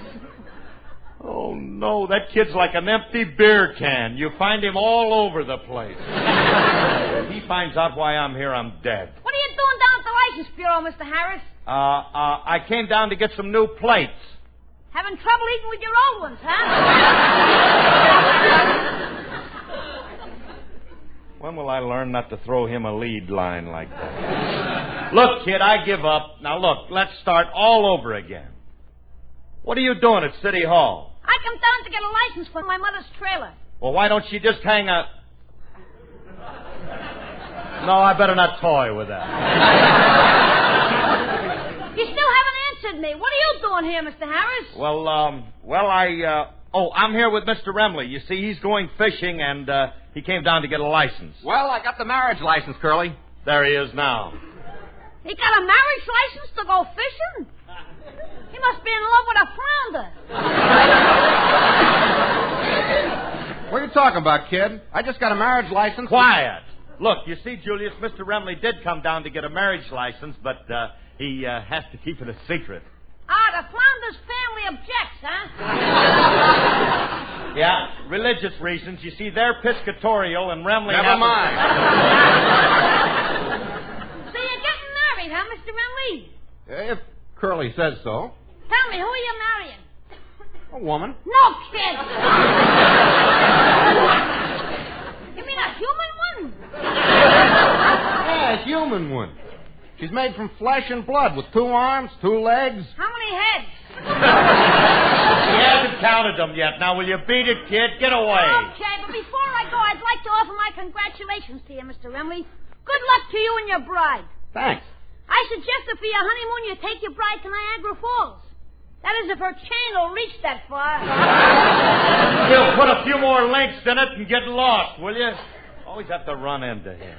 Oh, no, that kid's like an empty beer can. You find him all over the place. If he finds out why I'm here, I'm dead. What are you doing down at the License Bureau, Mr. Harris? I came down to get some new plates. Having trouble eating with your old ones, huh? When will I learn not to throw him a lead line like that? Look, kid, I give up. Now, look, let's start all over again. What are you doing at City Hall? I come down to get a license for my mother's trailer. Well, why don't you just hang a... No, I better not toy with that. You still haven't answered me. What are you doing here, Mr. Harris? I'm here with Mr. Remley. You see, he's going fishing, and he came down to get a license. Well, I got the marriage license, Curly. There he is now. He got a marriage license to go fishing? He must be in love with a flounder. What are you talking about, kid? I just got a marriage license. Quiet. Look, you see, Julius, Mr. Remley did come down to get a marriage license, but he has to keep it a secret. Ah, the Flounders family objects, huh? Yeah, religious reasons. You see, they're piscatorial, and Remley... Never mind. So you're getting married, huh, Mr. Remley? If Curly says so. Tell me, who are you marrying? A woman. No, kid. You mean a human one? Yeah, a human one. She's made from flesh and blood with 2 arms, 2 legs. How many heads? He hasn't counted them yet. Now, will you beat it, kid? Get away. Okay, but before I go, I'd like to offer my congratulations to you, Mr. Remley. Good luck to you and your bride. Thanks. I suggest that for your honeymoon you take your bride to Niagara Falls. That is, if her chain will reach that far. You'll put a few more links in it and get lost, will you? Always have to run into him.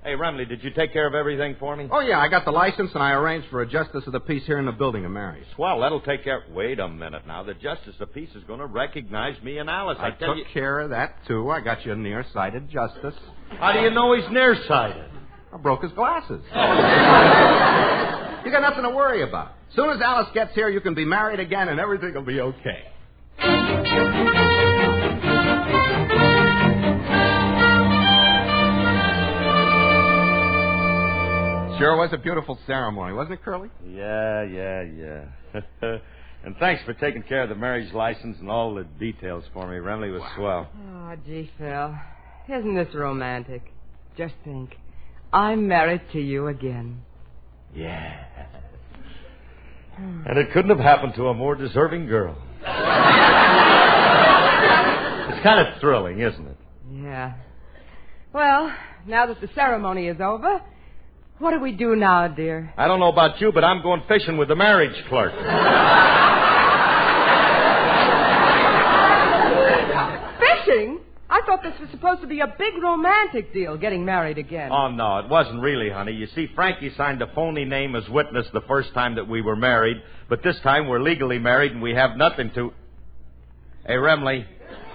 Hey, Remley, did you take care of everything for me? Oh, yeah, I got the license, and I arranged for a justice of the peace here in the building to marry. Well, that'll take care... Wait a minute now. The justice of the peace is going to recognize me and Alice. I took care of that, too. I got you a nearsighted justice. How do you know he's nearsighted? I broke his glasses. You got nothing to worry about. As soon as Alice gets here, you can be married again, and everything will be okay. Sure was a beautiful ceremony, wasn't it, Curly? Yeah. And thanks for taking care of the marriage license and all the details for me. Remley was swell. Oh, gee, Phil. Isn't this romantic? Just think. I'm married to you again. Yeah. And it couldn't have happened to a more deserving girl. It's kind of thrilling, isn't it? Yeah. Well, now that the ceremony is over, what do we do now, dear? I don't know about you, but I'm going fishing with the marriage clerk. Fishing? I thought this was supposed to be a big romantic deal, getting married again. Oh, no, it wasn't really, honey. You see, Frankie signed a phony name as witness the first time that we were married, but this time we're legally married and we have nothing to... Hey, Remley.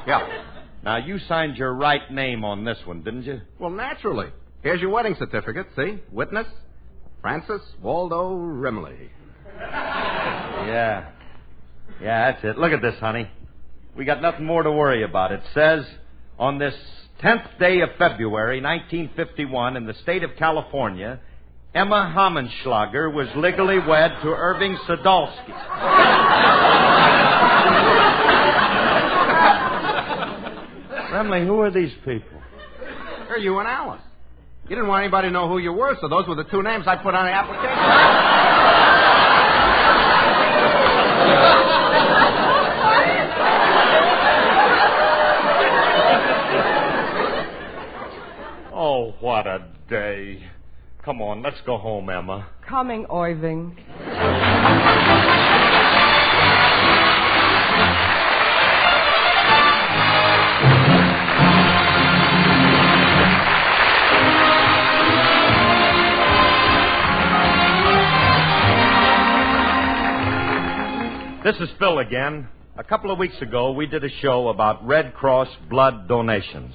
Yeah? Now, you signed your right name on this one, didn't you? Well, naturally. Here's your wedding certificate, see? Witness, Francis Waldo Remley. Yeah, that's it. Look at this, honey. We got nothing more to worry about. It says, on this 10th day of February, 1951, in the state of California, Emma Hammenschlager was legally wed to Irving Sadolsky. Remley, who are these people? They're you and Alice. You didn't want anybody to know who you were, so those were the two names I put on the application. Oh, what a day. Come on, let's go home, Emma. Coming, Irving. This is Phil again. A couple of weeks ago, we did a show about Red Cross blood donations.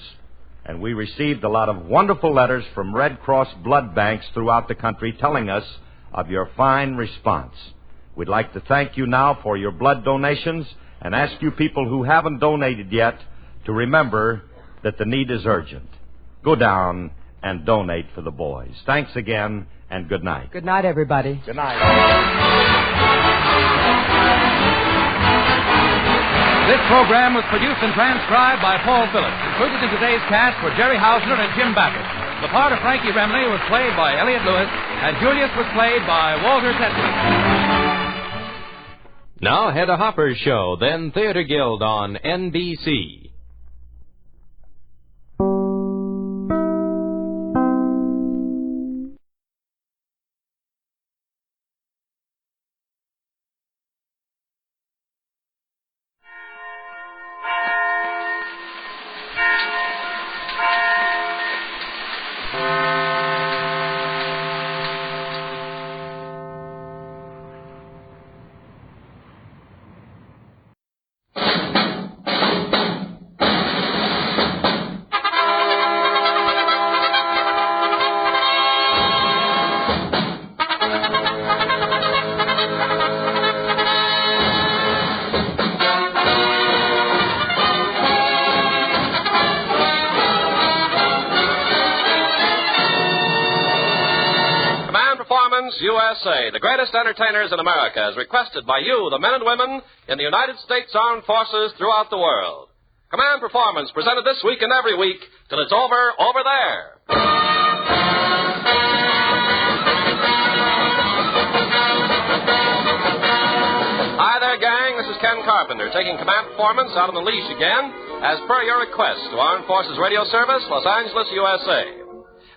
And we received a lot of wonderful letters from Red Cross blood banks throughout the country telling us of your fine response. We'd like to thank you now for your blood donations and ask you people who haven't donated yet to remember that the need is urgent. Go down and donate for the boys. Thanks again, and good night. Good night, everybody. Good night. This program was produced and transcribed by Paul Phillips. Included in today's cast were Jerry Hausner and Jim Babbitt. The part of Frankie Remley was played by Elliot Lewis, and Julius was played by Walter Tetley. Now, Hedda Hopper's show, then Theater Guild on NBC. USA, the greatest entertainers in America, as requested by you, the men and women in the United States Armed Forces throughout the world. Command Performance, presented this week and every week till it's over there. Hi there, gang. This is Ken Carpenter, taking Command Performance out on the leash again, as per your request to Armed Forces Radio Service, Los Angeles, USA.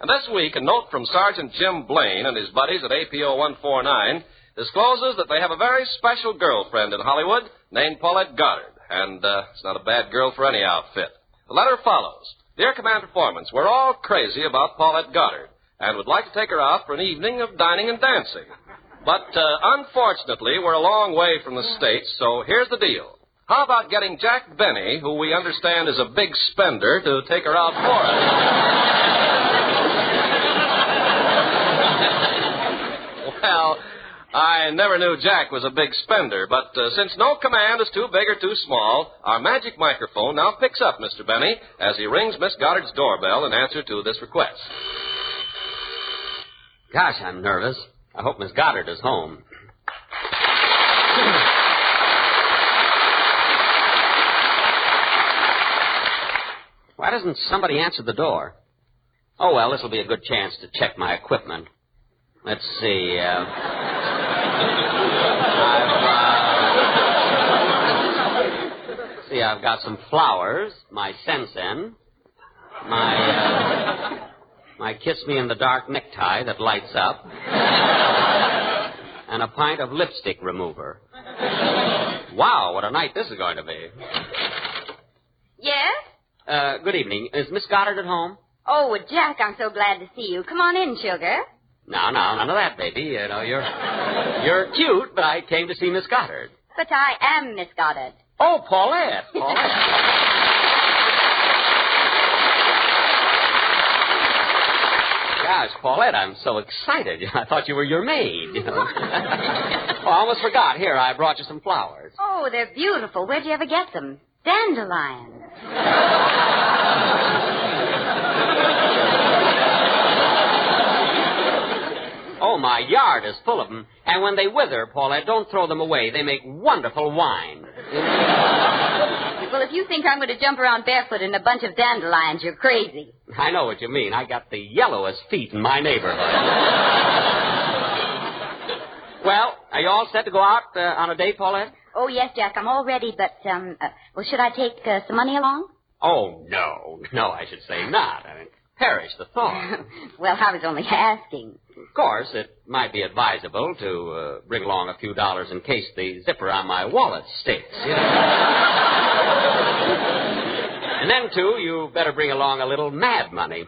And this week, a note from Sergeant Jim Blaine and his buddies at APO 149 discloses that they have a very special girlfriend in Hollywood named Paulette Goddard. And it's not a bad girl for any outfit. The letter follows. Dear Command Performance, we're all crazy about Paulette Goddard and would like to take her out for an evening of dining and dancing. But unfortunately, we're a long way from the States, so here's the deal. How about getting Jack Benny, who we understand is a big spender, to take her out for us? Well, I never knew Jack was a big spender, but since no command is too big or too small, our magic microphone now picks up Mr. Benny as he rings Miss Goddard's doorbell in answer to this request. Gosh, I'm nervous. I hope Miss Goddard is home. Why doesn't somebody answer the door? Oh, well, this will be a good chance to check my equipment. Let's see. I've got some flowers, my sensen, my kiss me in the dark necktie that lights up, and a pint of lipstick remover. Wow, what a night this is going to be. Yes? Good evening. Is Miss Goddard at home? Oh, Jack, I'm so glad to see you. Come on in, sugar. No, none of that, baby. You know, you're cute, but I came to see Miss Goddard. But I am Miss Goddard. Oh, Paulette. Gosh, Paulette, I'm so excited. I thought you were your maid. You know. Oh, I almost forgot. Here, I brought you some flowers. Oh, they're beautiful. Where'd you ever get them? Dandelions. Oh, my yard is full of them. And when they wither, Paulette, don't throw them away. They make wonderful wine. Well, if you think I'm going to jump around barefoot in a bunch of dandelions, you're crazy. I know what you mean. I got the yellowest feet in my neighborhood. Well, are you all set to go out on a date, Paulette? Oh, yes, Jack, I'm all ready, but, well, should I take some money along? Oh, no, I should say not. I mean, perish the thought. Well, I was only asking. Of course, it might be advisable to bring along a few dollars in case the zipper on my wallet sticks. You know? And then, too, you better bring along a little mad money.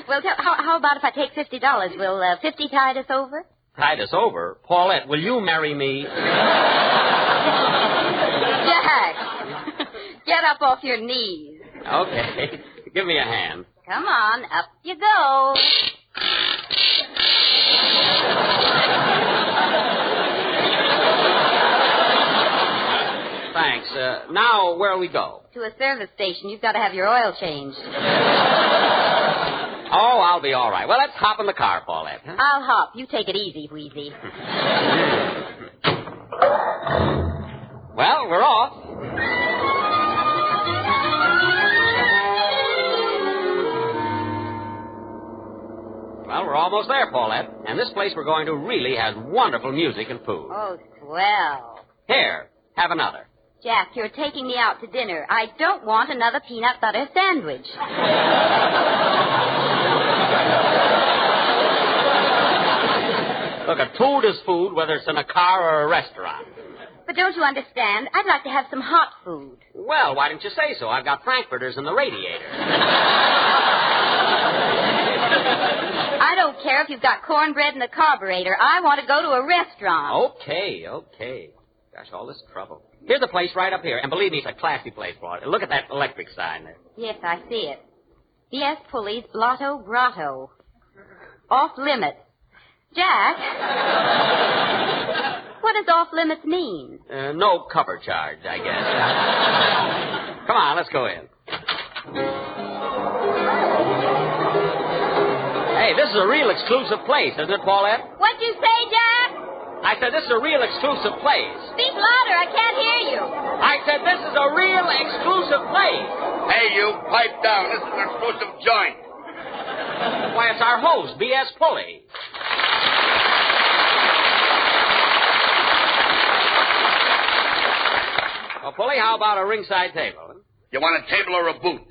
Well, how about if I take $50? Will 50 tide us over? Tide us over? Paulette, will you marry me? Jack, get up off your knees. Okay. Give me a hand. Come on, up you go. Thanks. Now, where'll we go? To a service station. You've got to have your oil changed. Oh, I'll be all right. Well, let's hop in the car, Paulette. Huh? I'll hop. You take it easy, Wheezy. Well, we're off. Well, we're almost there, Paulette. And this place we're going to really has wonderful music and food. Oh, swell. Here, have another. Jack, you're taking me out to dinner. I don't want another peanut butter sandwich. Look, food is food, whether it's in a car or a restaurant. But don't you understand? I'd like to have some hot food. Well, why didn't you say so? I've got frankfurters in the radiator. I don't care if you've got cornbread in the carburetor. I want to go to a restaurant. Okay. Gosh, all this trouble. Here's a place right up here, and believe me, it's a classy place, Paul. Look at that electric sign there. Yes, I see it. B.S. Pulley's Blotto Grotto. Off limits. Jack, what does off limits mean? No cover charge, I guess. Come on, let's go in. Hey, this is a real exclusive place, isn't it, Paulette? What'd you say, Jack? I said this is a real exclusive place. Speak louder, I can't hear you. I said this is a real exclusive place. Hey, you, pipe down. This is an exclusive joint. Why, it's our host, B.S. Pulley. Well, Pulley, how about a ringside table? You want a table or a booth?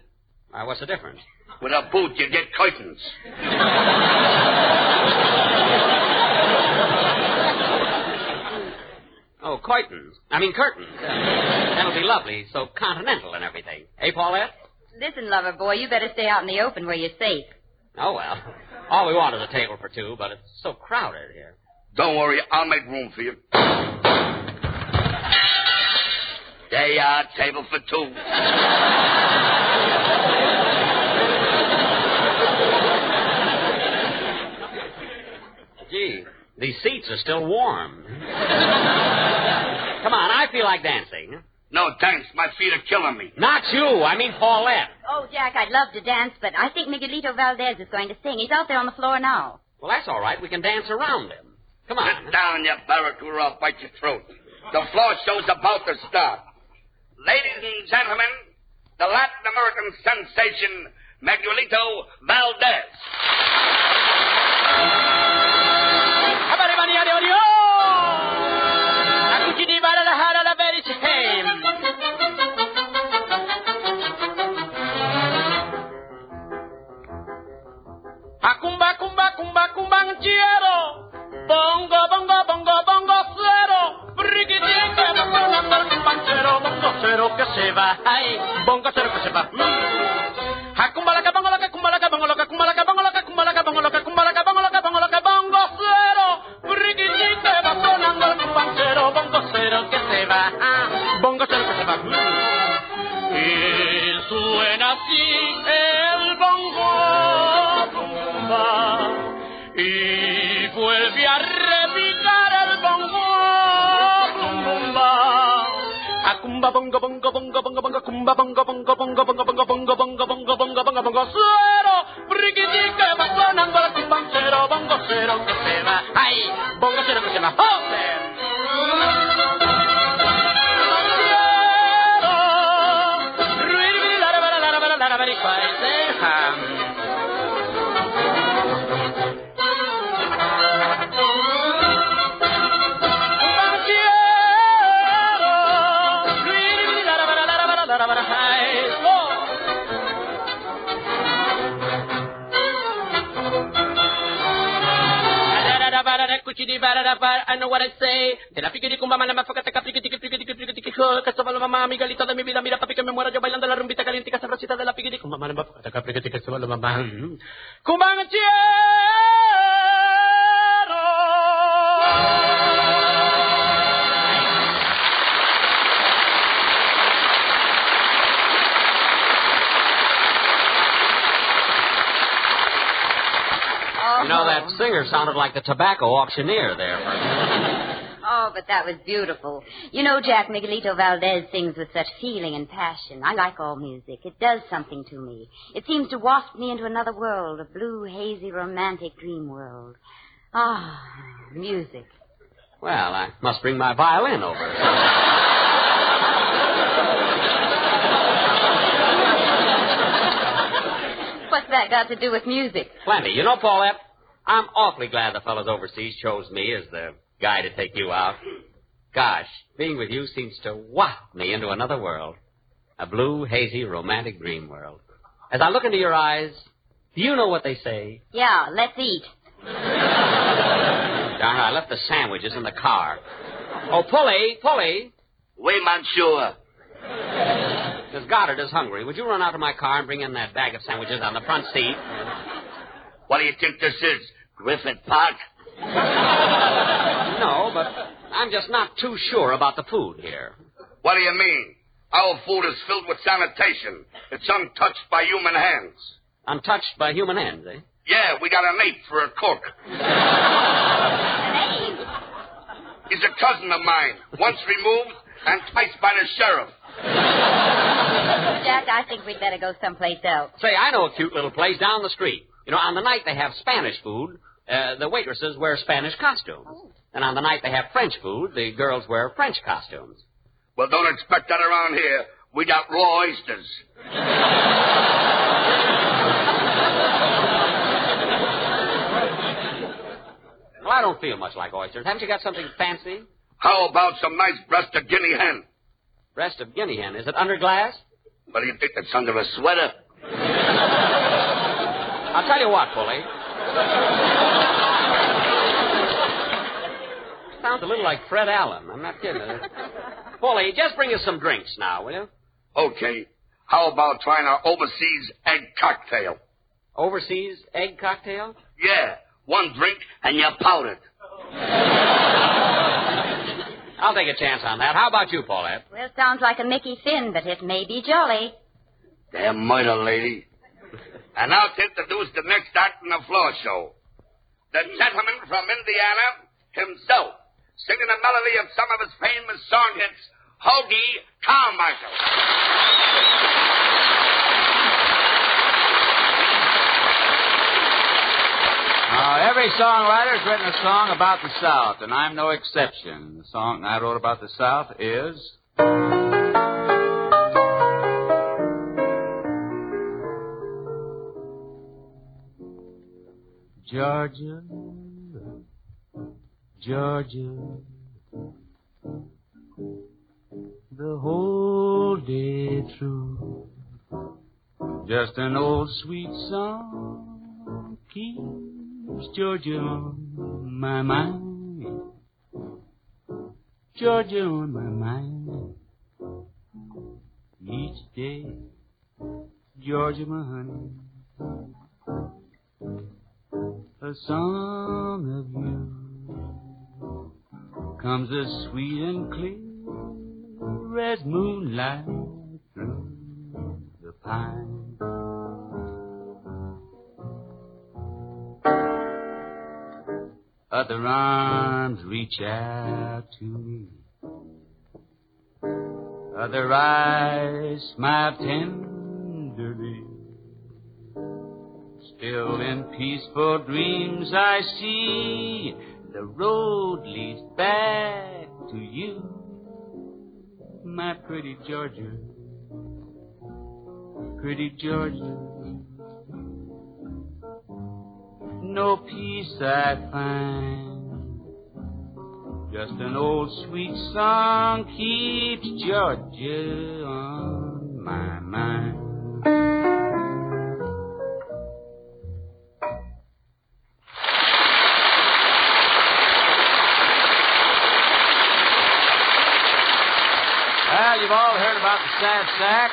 What's the difference? With a boot, you get curtains. Oh, curtains. That'll be lovely. So continental and everything. Hey, Paulette? Listen, lover boy, you better stay out in the open where you're safe. Oh, well. All we want is a table for two, but it's so crowded here. Don't worry, I'll make room for you. There you are, table for two. Gee, these seats are still warm. Come on, I feel like dancing. No, thanks. My feet are killing me. Not you. I mean Paulette. Oh, Jack, I'd love to dance, but I think Miguelito Valdez is going to sing. He's out there on the floor now. Well, that's all right. We can dance around him. Come on. Sit down, you barracuda, or I'll bite your throat. The floor show's about to start. Ladies and gentlemen, the Latin American sensation, Miguelito Valdez. Acumba, cumba, cumba, cumbanchero. Bongo, bongo, bongo, bongo, cero. Briquitique, bongo, cumbanchero, bongo, cero que se va. Ay, bongo, cero que se va. Acumba la bongo, la cumba la bongo, la cumba la bongo, la cumba la bongo, la cumba la bongo, la bongo, la bongo, cero. Briquitique, bongo, cumbanchero, bongo, cero que se va. Bongo, cero que se va. Y suena así el bongo. Y vuelve a repicar el bongo, bum bumba. Acumba bongo bongo bongo bongo bongo cumba bongo bongo bongo bongo bongo bongo bongo bongo bongo bongo bongo cero. Briquitique va sonando el cumbancero, bongo cero que se va. Ay, bongo cero que se va. ¡Joder! I know what I say. De la piquiti cumba mala mafacata capriquiti castavalo mamá Miguelito de mi vida mira papi que me muero yo bailando la rumbita caliente sabrosita de la piquiti cumba mala mafacata capriquiti castavalo mamá cumbanchero. You know, that singer sounded like the tobacco auctioneer there. Oh, but that was beautiful. You know, Jack, Miguelito Valdez sings with such feeling and passion. I like all music. It does something to me. It seems to waft me into another world, a blue, hazy, romantic dream world. Ah, music. Well, I must bring my violin over. What's that got to do with music? Plenty. You know, Paulette, I'm awfully glad the fellows overseas chose me as the guy to take you out. Gosh, being with you seems to waft me into another world. A blue, hazy, romantic dream world. As I look into your eyes, do you know what they say? Yeah, let's eat. Darn, I left the sandwiches in the car. Oh, Pulley. Oui, monsieur. Because Goddard is hungry. Would you run out to my car and bring in that bag of sandwiches on the front seat? What do you think this is, Griffith Park? No, but I'm just not too sure about the food here. What do you mean? Our food is filled with sanitation. It's untouched by human hands. Untouched by human hands, eh? Yeah, we got an ape for a cook. An ape? He's a cousin of mine, once removed and enticed by the sheriff. Jack, I think we'd better go someplace else. Say, I know a cute little place down the street. You know, on the night they have Spanish food, the waitresses wear Spanish costumes. Oh. And on the night they have French food, the girls wear French costumes. Well, don't expect that around here. We got raw oysters. Well, I don't feel much like oysters. Haven't you got something fancy? How about some nice breast of guinea hen? Breast of guinea hen. Is it under glass? What do you think? It's under a sweater? I'll tell you what, Bully. Sounds a little like Fred Allen. I'm not kidding. Bully, just bring us some drinks now, will you? Okay. How about trying our overseas egg cocktail? Overseas egg cocktail? Yeah. One drink and you're powdered. I'll take a chance on that. How about you, Paulette? Well, sounds like a Mickey Finn, but it may be jolly. Damn murder, lady. And now to introduce the next act in the floor show. The gentleman from Indiana himself, singing a melody of some of his famous song hits, Hoagy, Carmichael. Every songwriter's written a song about the South, and I'm no exception. The song I wrote about the South is... Georgia, Georgia, the whole day through, just an old sweet song keeps Georgia on my mind, Georgia on my mind, each day, Georgia, my honey. A song of you comes as sweet and clear as moonlight through the pine. Other arms reach out to me, other eyes smile tenderly. Still in peaceful dreams I see the road leads back to you, my pretty Georgia, pretty Georgia. No peace I find, just an old sweet song keeps Georgia on my mind. Well, you've all heard about the sad sack.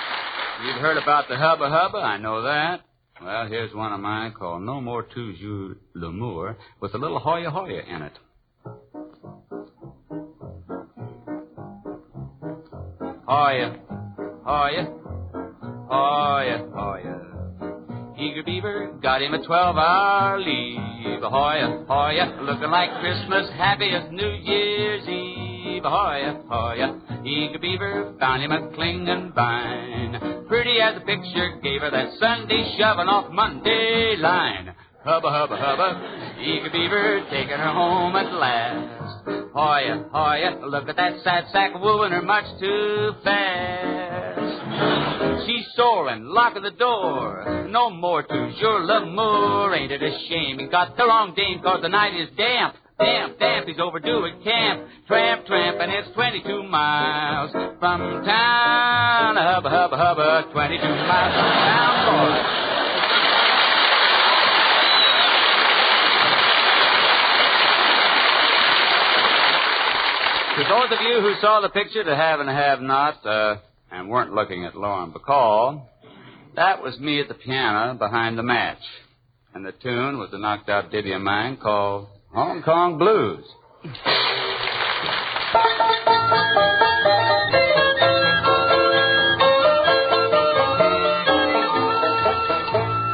You've heard about the hubba hubba. I know that. Well, here's one of mine called No More Toujours L'Amour with a little Hoya Hoya in it. Hoya, Hoya, Hoya, Hoya. Eager Beaver got him a 12-hour leave. Hoya, Hoya, looking like Christmas, happy as New Year's Eve. Hoya, Hoya. Eager Beaver found him a clinging vine, pretty as a picture gave her that Sunday shoving off Monday line. Hubba, hubba, hubba, Eager Beaver taking her home at last. Hoya, Hoya, look at that sad sack wooing her much too fast. She's soaring, locking the door, no more toujours l'amour. Ain't it a shame he got the wrong dame, 'cause the night is damp. Damp, damp, he's overdue at camp. Tramp, tramp, and it's 22 miles from town. Hubba, hubba, hubba, 22 miles from town, boy. To those of you who saw the picture, the have and have not, and weren't looking at Lauren Bacall, that was me at the piano behind the match. And the tune was a knocked-out ditty of mine called Hong Kong Blues.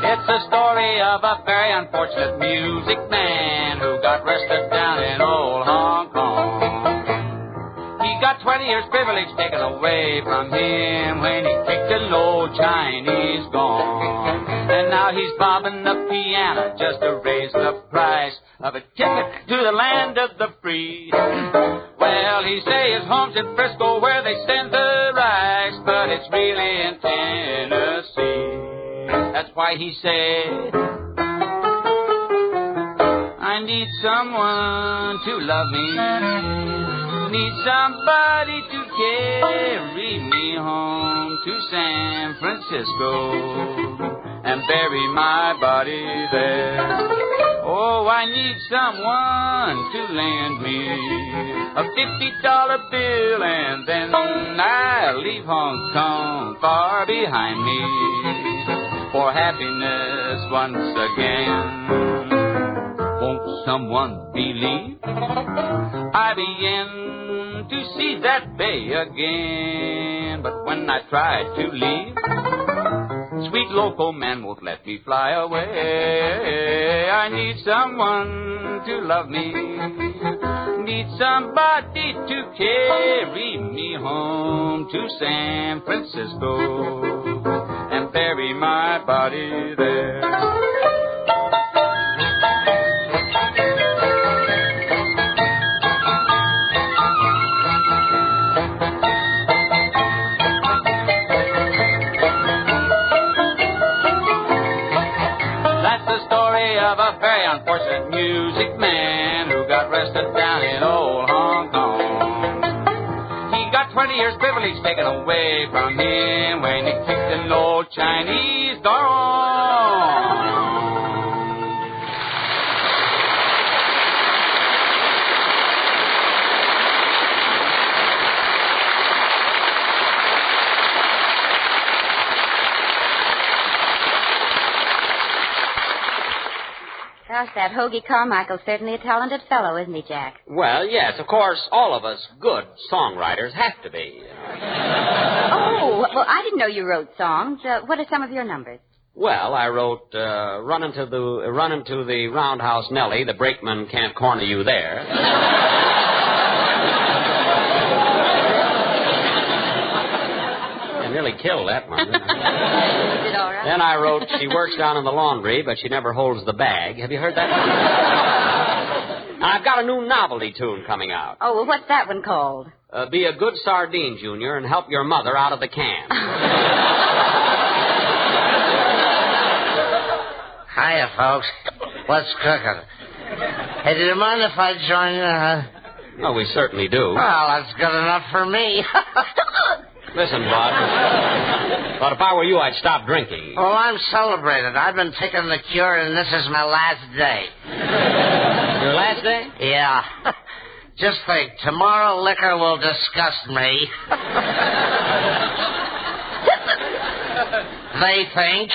It's the story of a very unfortunate music man who got arrested down in old Hong Kong. He got 20 years privilege taken away from him when he kicked an old Chinese gong. And now he's bobbing the piano just to raise the price of a ticket to the land of the free. Well, he say his home's in Frisco where they send the rice, but it's really in Tennessee. That's why he said, I need someone to love me, need somebody to carry me home to San Francisco. and bury my body there. Oh, I need someone to lend me a $50 bill, and then I'll leave Hong Kong far behind me for happiness once again. Won't someone believe I begin to see that bay again? But when I try to leave, sweet local man won't let me fly away. I need someone to love me, need somebody to carry me home to San Francisco and bury my body there. Of a very unfortunate music man who got arrested down in old Hong Kong. He got 20 years privilege taken away from him when he kicked an old Chinese gong. Gosh, that Hoagy Carmichael's certainly a talented fellow, isn't he, Jack? Well, yes, of course, all of us good songwriters have to be. Oh, well, I didn't know you wrote songs. What are some of your numbers? Well, I wrote Runnin' to the Roundhouse Nellie, the brakeman can't corner you there. I nearly killed that one. Is it all right? Then I wrote She Works Down in the Laundry, but She Never Holds the Bag. Have you heard that one? I've got a new novelty tune coming out. Oh, well, what's that one called? Be a good sardine, Junior, and help your mother out of the can. Hiya, folks. What's cooking? Hey, do you mind if I join you? Oh, we certainly do. Well, that's good enough for me. Listen, Bud. But if I were you, I'd stop drinking. Well, I'm celebrated. I've been taking the cure, and this is my last day. Your last day? Yeah. Just think, tomorrow liquor will disgust me. They think.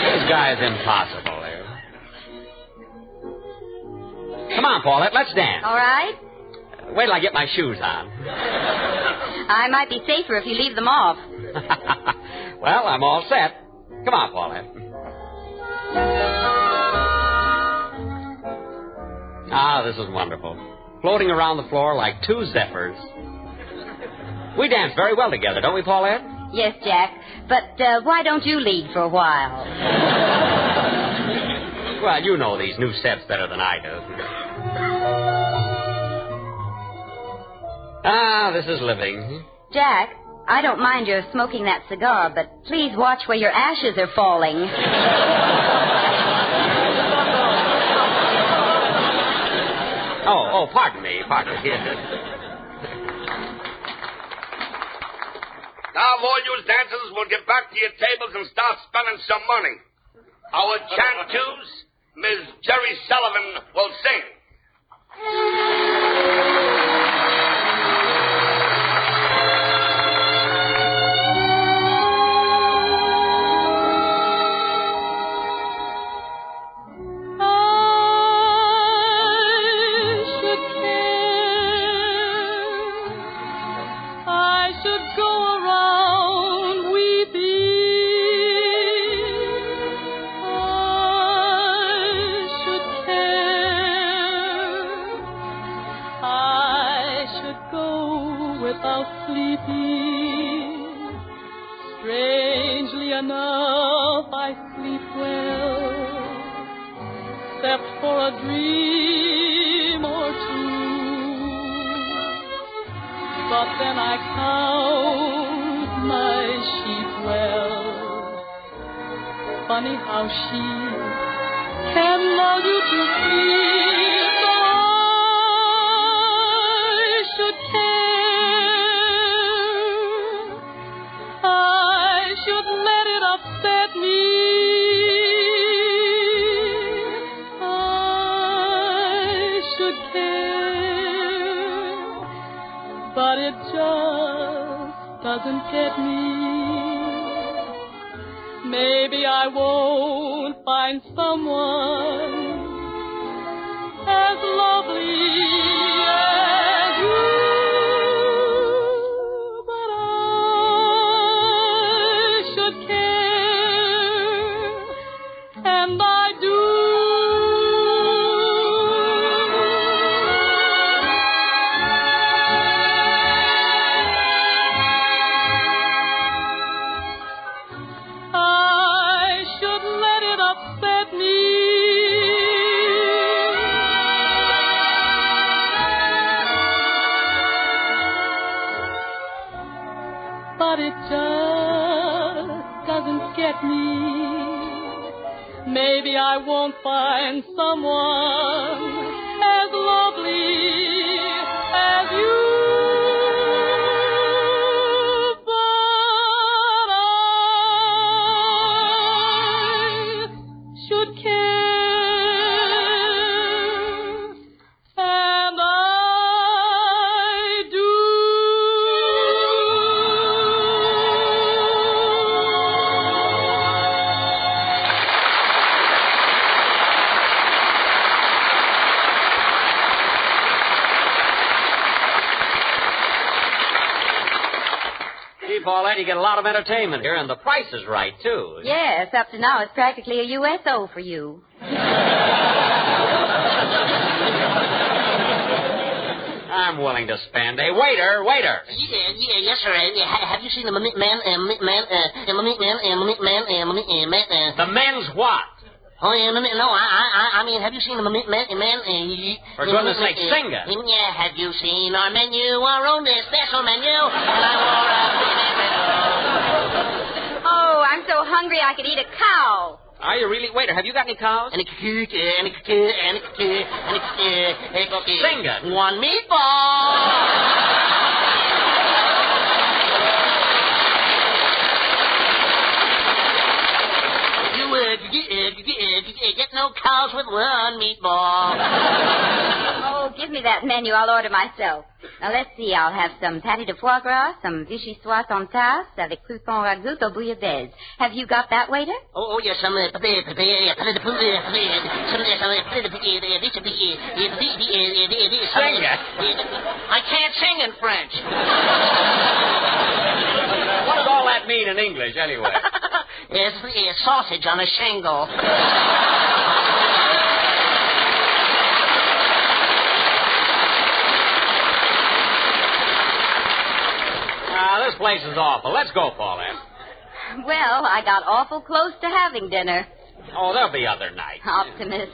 This guy's impossible there. Come on, Paulette, let's dance. All right. Wait till I get my shoes on. I might be safer if you leave them off. Well, I'm all set. Come on, Paulette. Ah, this is wonderful. Floating around the floor like two zephyrs. We dance very well together, don't we, Paulette? Yes, Jack. But why don't you lead for a while? Well, you know these new steps better than I do. Ah, this is living. Jack, I don't mind your smoking that cigar, but please watch where your ashes are falling. Oh, pardon me. Now, all you dancers will get back to your tables and start spending some money. Our chanteuse, Miss Jerry Sullivan, will sing. enough I sleep well, except for a dream or two. But then I count my sheep well. Funny how she can lull you to sleep. So I should care. should care, but it just doesn't get me. Maybe I won't find someone as lovely as you, but I should care, and I do. But it just doesn't get me. Maybe I won't find someone as lovely as you. But I should care, and I do. Paulette, you get a lot of entertainment here, and the price is right, too. Yes, up to now it's practically a USO for you. I'm willing to spend. Hey, waiter! Yes, sir. Have you seen the man? The men's what? Oh, yeah, no, I mean, have you seen the man? For goodness sake, sing it. Yeah, have you seen our menu, our own special menu? Oh, I'm so hungry I could eat a cow. Are you really? Waiter, have you got any cows? Sing it. One meatball. Get no cows with one meatball. Oh, give me that menu. I'll order myself. Now, let's see. I'll have some patty de foie gras, some vichyssoise en tasse, avec croûton ragout au bouillabaisse. Have you got that, waiter? Oh, yes, some I can't sing in French. What does all that mean in English, anyway? It's sausage on a shingle. This place is awful. Let's go, Paulette. Well, I got awful close to having dinner. Oh, there'll be other nights. Optimist.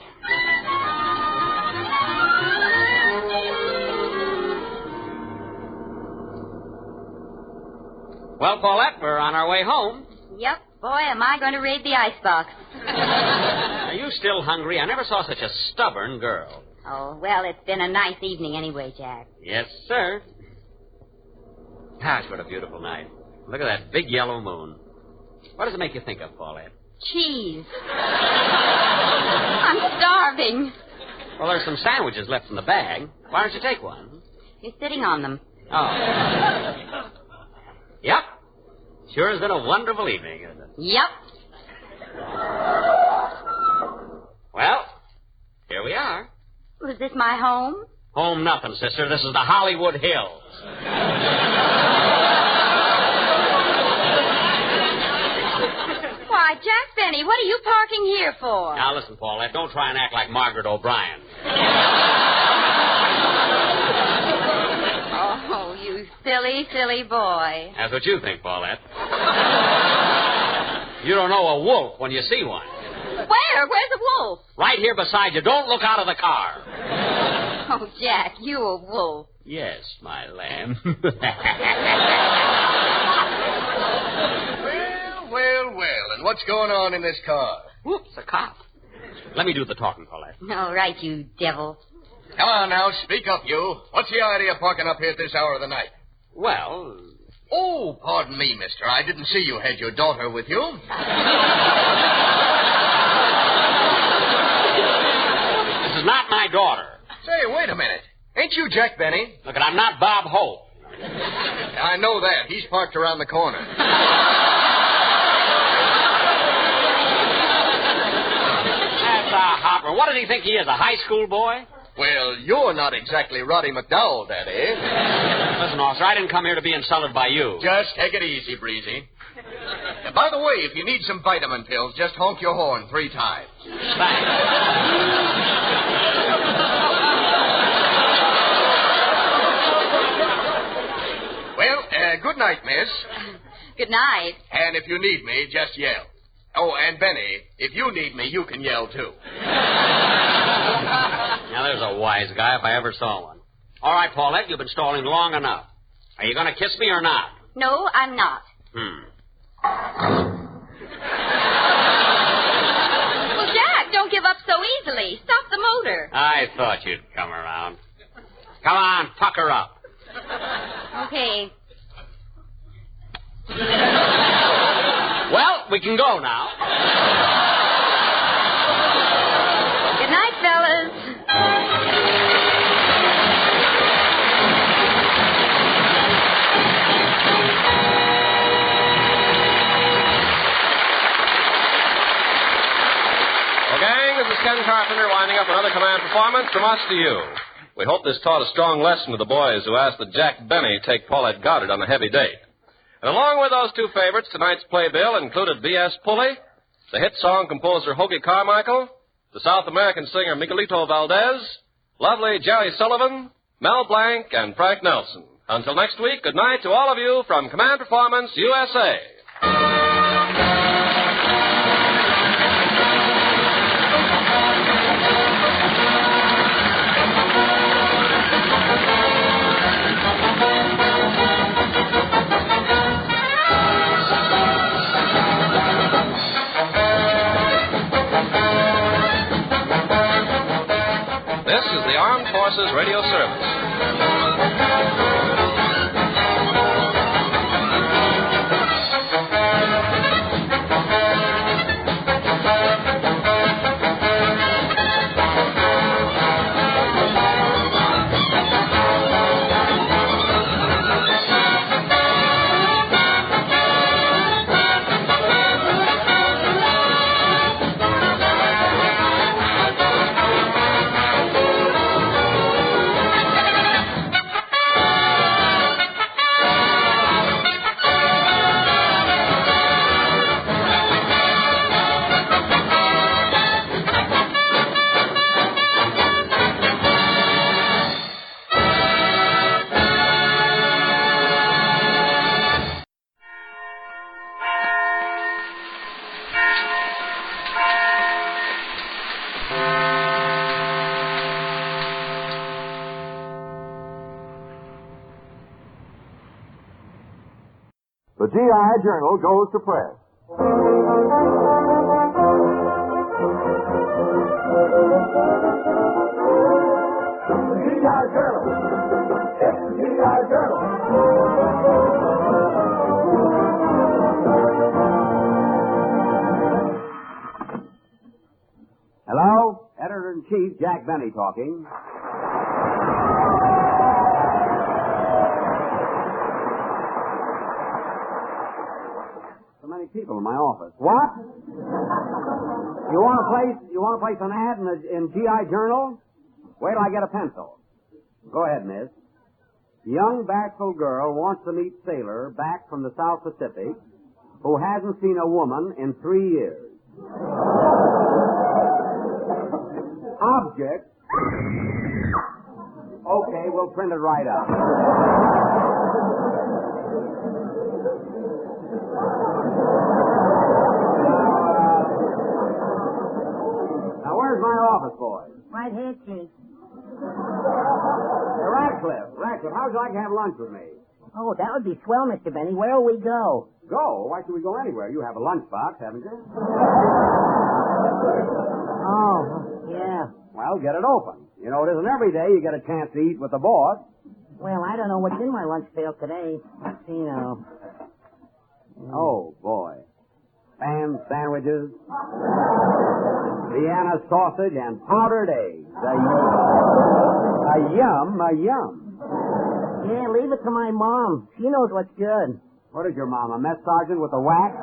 Well, Paulette, we're on our way home. Yep. Boy, am I going to raid the icebox. Are you still hungry? I never saw such a stubborn girl. Oh, well, it's been a nice evening anyway, Jack. Yes, sir. Gosh, what a beautiful night. Look at that big yellow moon. What does it make you think of, Paulette? Cheese. I'm starving. Well, there's some sandwiches left in the bag. Why don't you take one? You're sitting on them. Oh. Yep. Sure has been a wonderful evening, isn't it? Yep. Well, here we are. Was this my home? Home nothing, sister. This is the Hollywood Hills. Why, Jack Benny, what are you parking here for? Now, listen, Paulette, don't try and act like Margaret O'Brien. Oh, you silly, silly boy. That's what you think, Paulette. You don't know a wolf when you see one. Where? Where's the wolf? Right here beside you. Don't look out of the car. Oh, Jack, you a wolf. Yes, my lamb. Well, and what's going on in this car? Whoops, a cop. Let me do the talking, Paulette. All right, you devil. Come on now, speak up, you. What's the idea of parking up here at this hour of the night? Well... Oh, pardon me, mister. I didn't see you had your daughter with you. This is not my daughter. Say, wait Ain't you Jack Benny? Look, I'm not Bob Hope. I know that. He's parked around the corner. That's a hopper. What does he think he is, a high school boy? Well, you're not exactly Roddy McDowell, Daddy. Listen, officer, I didn't come here to be insulted by you. Just take it easy, Breezy. By the way, if you need some vitamin pills, just honk your horn 3 times. Thanks. Well, good night, miss. Good night. And if you need me, just yell. Oh, and Benny, if you need me, you can yell, too. Now, there's a wise guy if I ever saw one. All right, Paulette, you've been stalling long enough. Are you going to kiss me or not? No, I'm not. Well, Jack, don't give up so easily. Stop the motor. I thought you'd come around. Come on, pucker up. Okay. Well, we can go now. Good night, fellas. Well, gang, this is Ken Carpenter winding up another command performance from us to you. We hope this taught a strong lesson to the boys who asked that Jack Benny take Paulette Goddard on a heavy date. And along with those 2 favorites, tonight's playbill included B.S. Pulley, the hit song composer Hoagy Carmichael, the South American singer Miguelito Valdez, lovely Jerry Sullivan, Mel Blanc, and Frank Nelson. Until next week, good night to all of you from Command Performance, USA. This is the Armed Forces Radio Service. The GI Journal goes to press. The GI Journal. It's the GI Journal. Hello? Editor-in-Chief Jack Benny talking. People in my office. What? You want to place an ad in GI Journal? Wait till I get a pencil. Go ahead, miss. Young bashful girl wants to meet sailor back from the South Pacific who hasn't seen a woman in 3 years. Object. Okay, we'll print it right out. Where's my office boy? Right here, Chief. Radcliffe, how'd you like to have lunch with me? Oh, that would be swell, Mr. Benny. Where'll we go? Go? Why should we go anywhere? You have a lunchbox, haven't you? Oh, yeah. Well, get it open. You know, it isn't every day you get a chance to eat with the boss. Well, I don't know what's in my lunch pail today. Let's see now. Oh, boy. Spam sandwiches, Vienna sausage, and powdered eggs. A Yum, yum. Yeah, leave it to my mom. She knows what's good. What is your mom, a mess sergeant with a wax?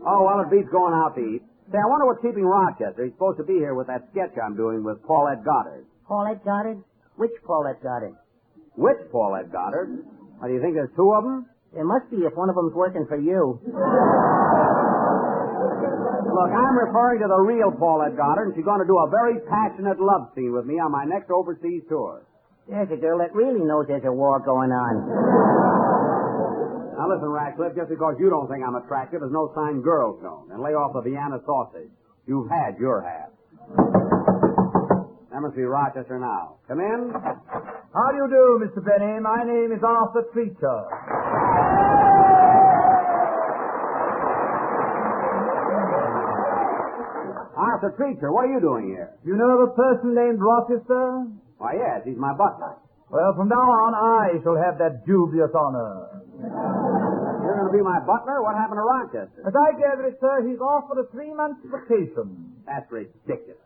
Oh, well, it beats going out to eat. Say, I wonder what's keeping Rochester. He's supposed to be here with that sketch I'm doing with Paulette Goddard. Paulette Goddard? Which Paulette Goddard? Which Paulette Goddard? What, do you think there's two of them? There must be if one of them's working for you. Look, I'm referring to the real Paulette Goddard, and she's going to do a very passionate love scene with me on my next overseas tour. There's a girl that really knows there's a war going on. Now listen, Ratcliffe, just because you don't think I'm attractive is no sign girls don't. And lay off the Vienna sausage. You've had your half. That must be Rochester now. Come in. How do you do, Mr. Benny? My name is Arthur Treacher. Arthur Treacher, what are you doing here? You know of a person named Rochester? Why, yes, he's my butler. Well, from now on, I shall have that dubious honor. You're going to be my butler? What happened to Rochester? As I gather it, sir, he's offered a 3-month vacation. That's ridiculous.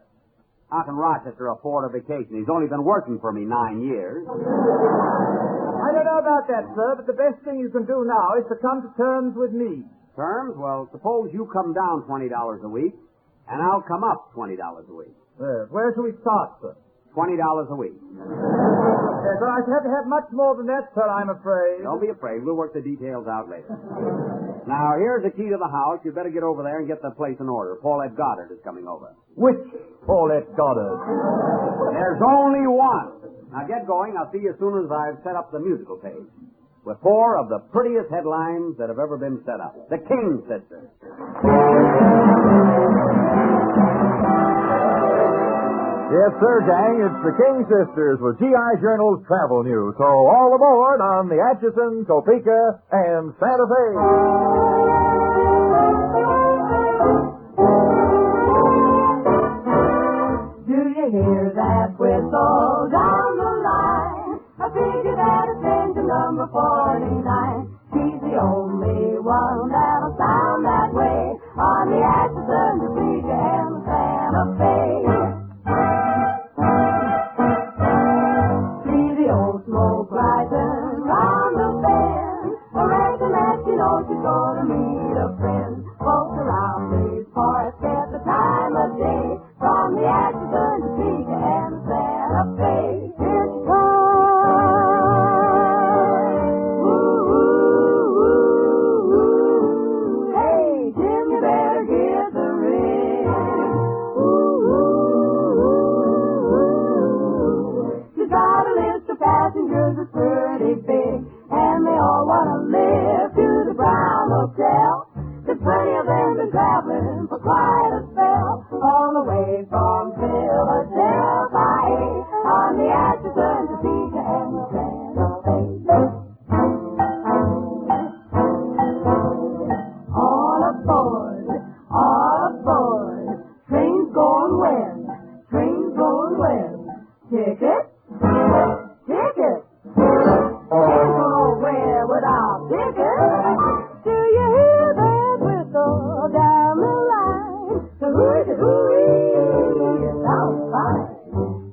How can Rochester afford a vacation? He's only been working for me 9 years. I don't know about that, sir, but the best thing you can do now is to come to terms with me. Terms? Well, suppose you come down $20 a week, and I'll come up $20 a week. Yes. Where shall we start, sir? $20 a week. Yes, but I shall have to have much more than that, sir, I'm afraid. Don't be afraid. We'll work the details out later. Now, here's the key to the house. You better get over there and get the place in order. Paulette Goddard is coming over. Which Paulette Goddard? There's only one. Now, get going. I'll see you as soon as I've set up the musical page. With 4 of the prettiest headlines that have ever been set up. The King Sisters. Yes, sir, gang. It's the King Sisters with GI Journal's travel news. So all aboard on the Atchison, Topeka, and Santa Fe. Do you hear that whistle down the line? I figured that it's engine number 49. She's the only one that'll sound that way on the Atchison, Topeka, and Santa Fe. See the old smoke rising round the bend. I reckon that you know she's gonna meet a friend. Folks around these parts get the time of day from the Atchison, Topeka, and Santa Fe. Here she comes. Ooh, ooh, ooh, ooh. Hey, Jim, you better give the ring. Ooh, ooh, ooh, ooh. She's got a list of passengers that's pretty big, and they all want to live to the Brown Hotel. There's plenty of them been traveling for quite a spell, all the way from Philadelphia on the Atchison, Topeka, and Santa Fe. All aboard, train's going west, train's going west. Ticket? Ticket! Can't go nowhere without ticket. Do you hear that whistle down the line? The hooey, hooey, it sounds fine.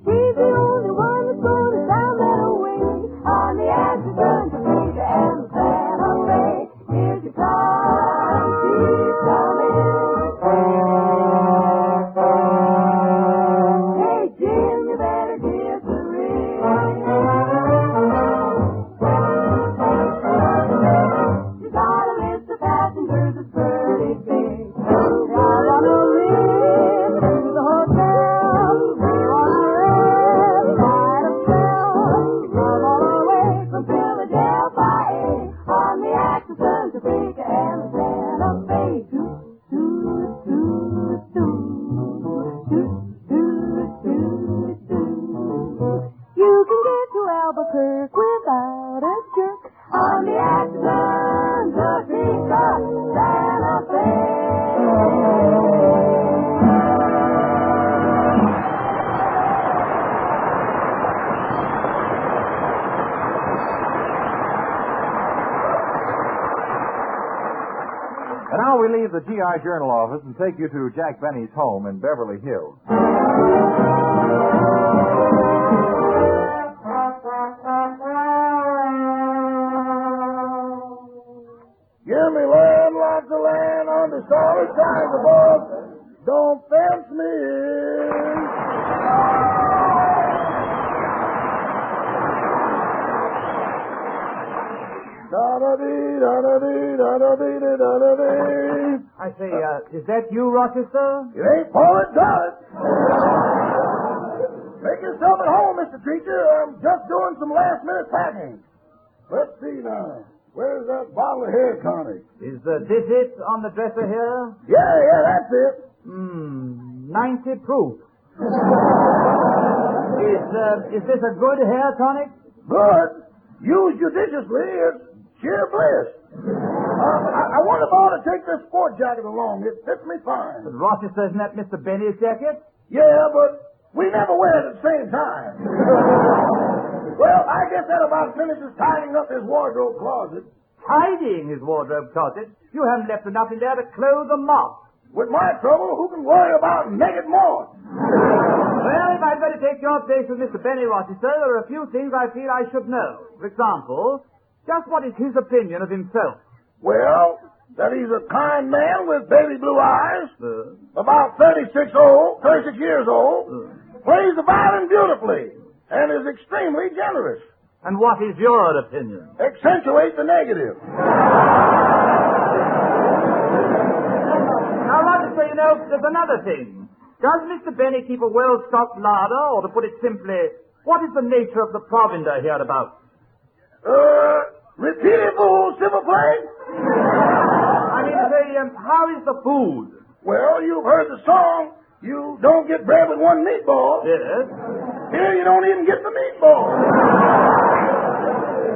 She's the only one that's going to sound that away on the Atchison, Topeka, and Santa Fe. Here she comes, she's coming. Hey, Jim, you better give the GI Journal office and take you to Jack Benny's home in Beverly Hills. Give me land, lots of land, under solid skies above. Don't fence me in. Da-da-dee, da-da-dee, da-da-dee, da-da-dee. I say, is that you, Rochester? It ain't Paulette, Goddard. Make yourself at home, Mr. Treacher. I'm just doing some last-minute packing. Let's see now. Where's that bottle of hair tonic? Is this it on the dresser here? Yeah, that's it. 90 proof. Is this a good hair tonic? Good. Used judiciously, it's sheer bliss. I wonder if I ought to take this sport jacket along. It fits me fine. But Rochester, isn't that Mr. Benny's jacket? Yeah, but we never wear it at the same time. Well, I guess that about finishes tidying up his wardrobe closet. Tidying his wardrobe closet? You haven't left enough in there to clothe a mop. With my trouble, who can worry about naked moth? Well, if I'd better take your place with Mr. Benny, Rochester, there are a few things I feel I should know. For example, just what is his opinion of himself? Well, that he's a kind man with baby blue eyes, about 36 years old, plays the violin beautifully, and is extremely generous. And what is your opinion? Accentuate the negative. Now, Rochester, you know, there's another thing. Does Mr. Benny keep a well-stocked larder, or to put it simply, what is the nature of the provender hereabouts? Repeat it, fool, s'il vous plaît? I mean, say, how is the food? Well, you've heard the song, you don't get bread with one meatball. Yes. Here you don't even get the meatball.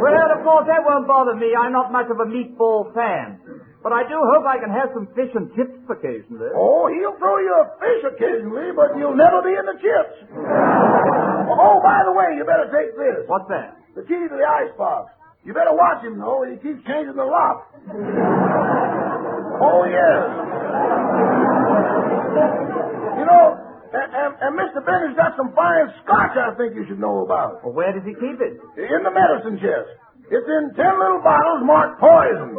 Well, of course, that won't bother me. I'm not much of a meatball fan. But I do hope I can have some fish and chips occasionally. Oh, he'll throw you a fish occasionally, but you'll never be in the chips. Oh, by the way, you better take this. What's that? The key to the icebox. You better watch him, though. He keeps changing the lock. Oh, yes. You know, and Mr. Bennett's got some fine scotch I think you should know about. Well, where does he keep it? In the medicine chest. It's in 10 little bottles marked poison.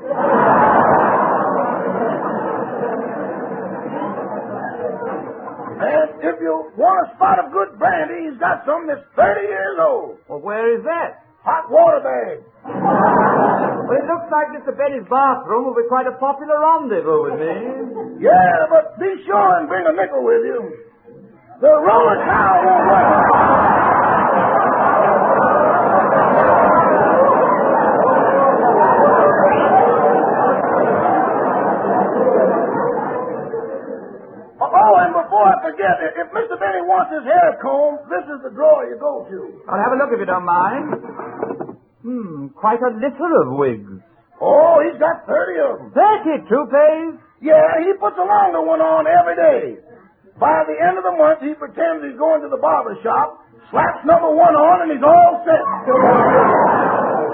And if you want a spot of good brandy, he's got some that's 30 years old. Well, where is that? Hot water bag. Well, it looks like Mr. Benny's bathroom will be quite a popular rendezvous with me. Yeah, but be sure and bring a nickel with you. The roller cow won't work. Oh, and before I forget, if Mr. Benny wants his hair combed, this is the drawer you go to. I'll have a look if you don't mind. Quite a litter of wigs. Oh, he's got 30 of them. 30 toupees? Yeah, he puts a longer one on every day. By the end of the month, he pretends he's going to the barber shop, slaps number 1 on, and he's all set.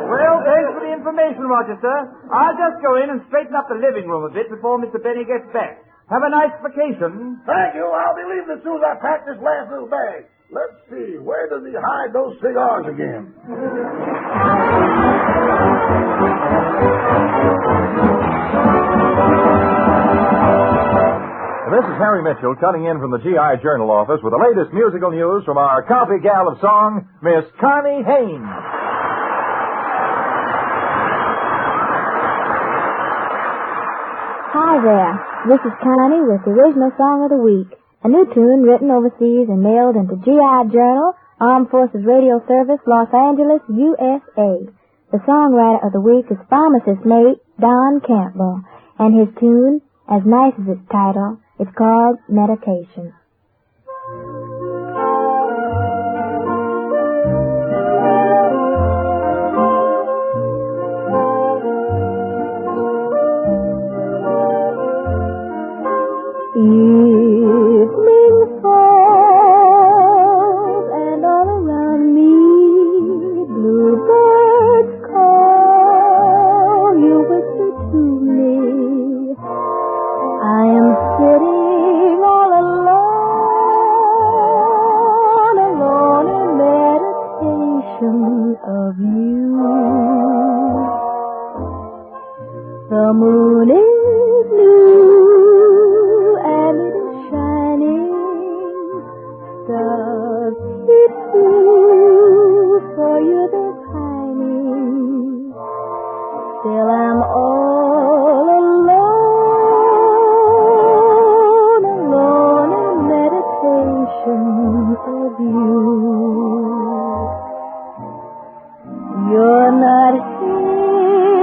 Well, thanks for the information, Rochester. I'll just go in and straighten up the living room a bit before Mr. Benny gets back. Have a nice vacation. Thank you. I'll be leaving as soon as I pack this last little bag. Let's see. Where does he hide those cigars again? This is Harry Mitchell cutting in from the GI Journal office with the latest musical news from our coffee gal of song, Miss Connie Haynes. Hi there. This is Connie with the original song of the week. A new tune written overseas and mailed into GI Journal, Armed Forces Radio Service, Los Angeles, USA. The songwriter of the week is pharmacist mate Don Campbell, and his tune, as nice as its title, it's called Meditation. Evening falls, and all around me bluebirds call. You whisper to me, I does it do for you this pining? Still I'm all alone in meditation of you. You're not here,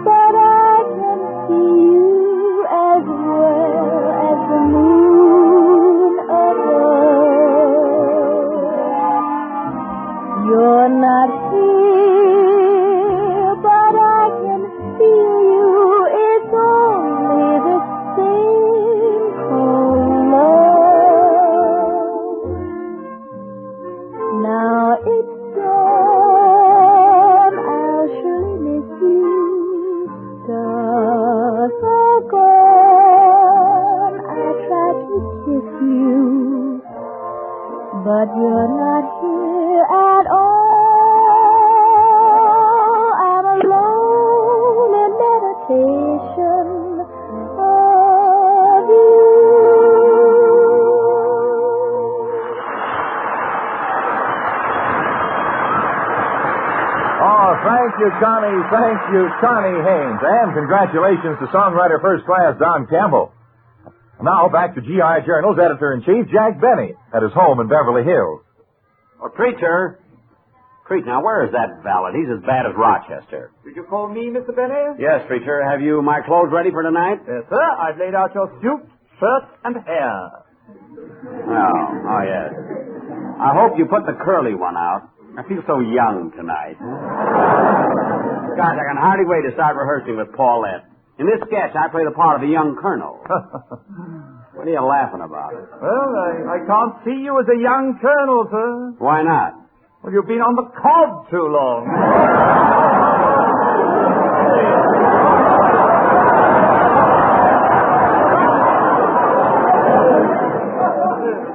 but I can see you as well as the moon above. You're not here, but I can feel you. It's only the same cold love. Now it's gone, I'll surely miss you. Stars are gone, I tried to kiss you, but you're not here at all. I'm alone in meditation of you. Oh, thank you, Connie. Thank you, Connie Haynes. And congratulations to songwriter first class Don Campbell. Now back to G.I. Journal's editor-in-chief, Jack Benny, at his home in Beverly Hills. Oh, Preacher, now where is that valet? He's as bad as Rochester. Did you call me, Mr. Benny? Yes, Preacher. Have you my clothes ready for tonight? Yes, sir. I've laid out your suit, shirt, and hair. Oh, yes. I hope you put the curly one out. I feel so young tonight. Gosh, I can hardly wait to start rehearsing with Paulette. In this sketch, I play the part of a young colonel. What are you laughing about? Well, I can't see you as a young colonel, sir. Why not? Well, you've been on the cob too long.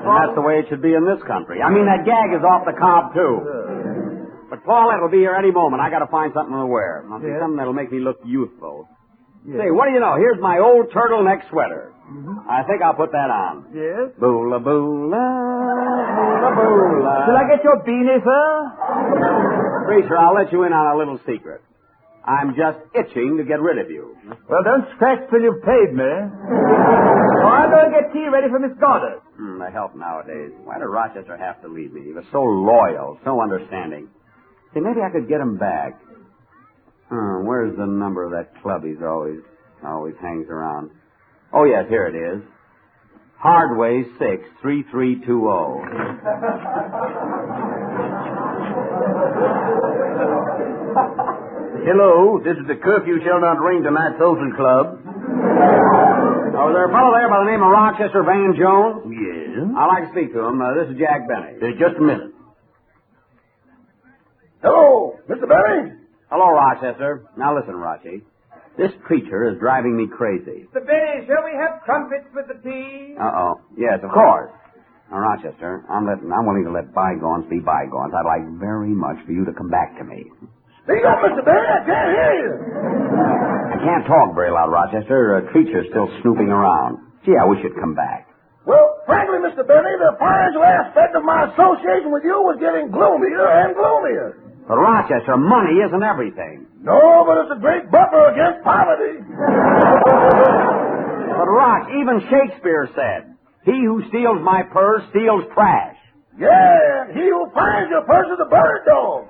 And that's the way it should be in this country. I mean, that gag is off the cob, too. But Paulette will be here any moment. I got to find something to wear. I'll see something that'll make me look youthful. Yes. Say, what do you know? Here's my old turtleneck sweater. I think I'll put that on. Yes? Boola, boola, boola, boola. Shall I get your beanie, sir? Preacher, I'll let you in on a little secret. I'm just itching to get rid of you. Well, don't scratch till you've paid me. I'll go and get tea ready for Miss Goddard. The help nowadays. Why did Rochester have to leave me? He was so loyal, so understanding. See, maybe I could get him back. Where's the number of that club he's always hangs around? Oh, yes, here it is. Hardway 63320. Hello, this is the Curfew Shall Not Ring Tonight Social Club. Oh, is there a fellow there by the name of Rochester Van Jones? Yes. I'd like to speak to him. This is Jack Benny. Just a minute. Hello, Mr. Benny. Hello, Rochester. Now listen, Rochi. This preacher is driving me crazy. Mr. Benny, shall we have crumpets with the tea? Uh-oh. Yes, of course. Now, Rochester, I'm willing to let bygones be bygones. I'd like very much for you to come back to me. Speak up, Mr. Benny. I can't hear you. I can't talk very loud, Rochester. Preacher's still snooping around. Gee, I wish you'd come back. Well, frankly, Mr. Benny, the financial aspect of my association with you was getting gloomier and gloomier. But, Rochester, money isn't everything. No, but it's a great buffer against poverty. But, Roch, even Shakespeare said, he who steals my purse steals trash. Yeah, and he who finds your purse is a bird dog.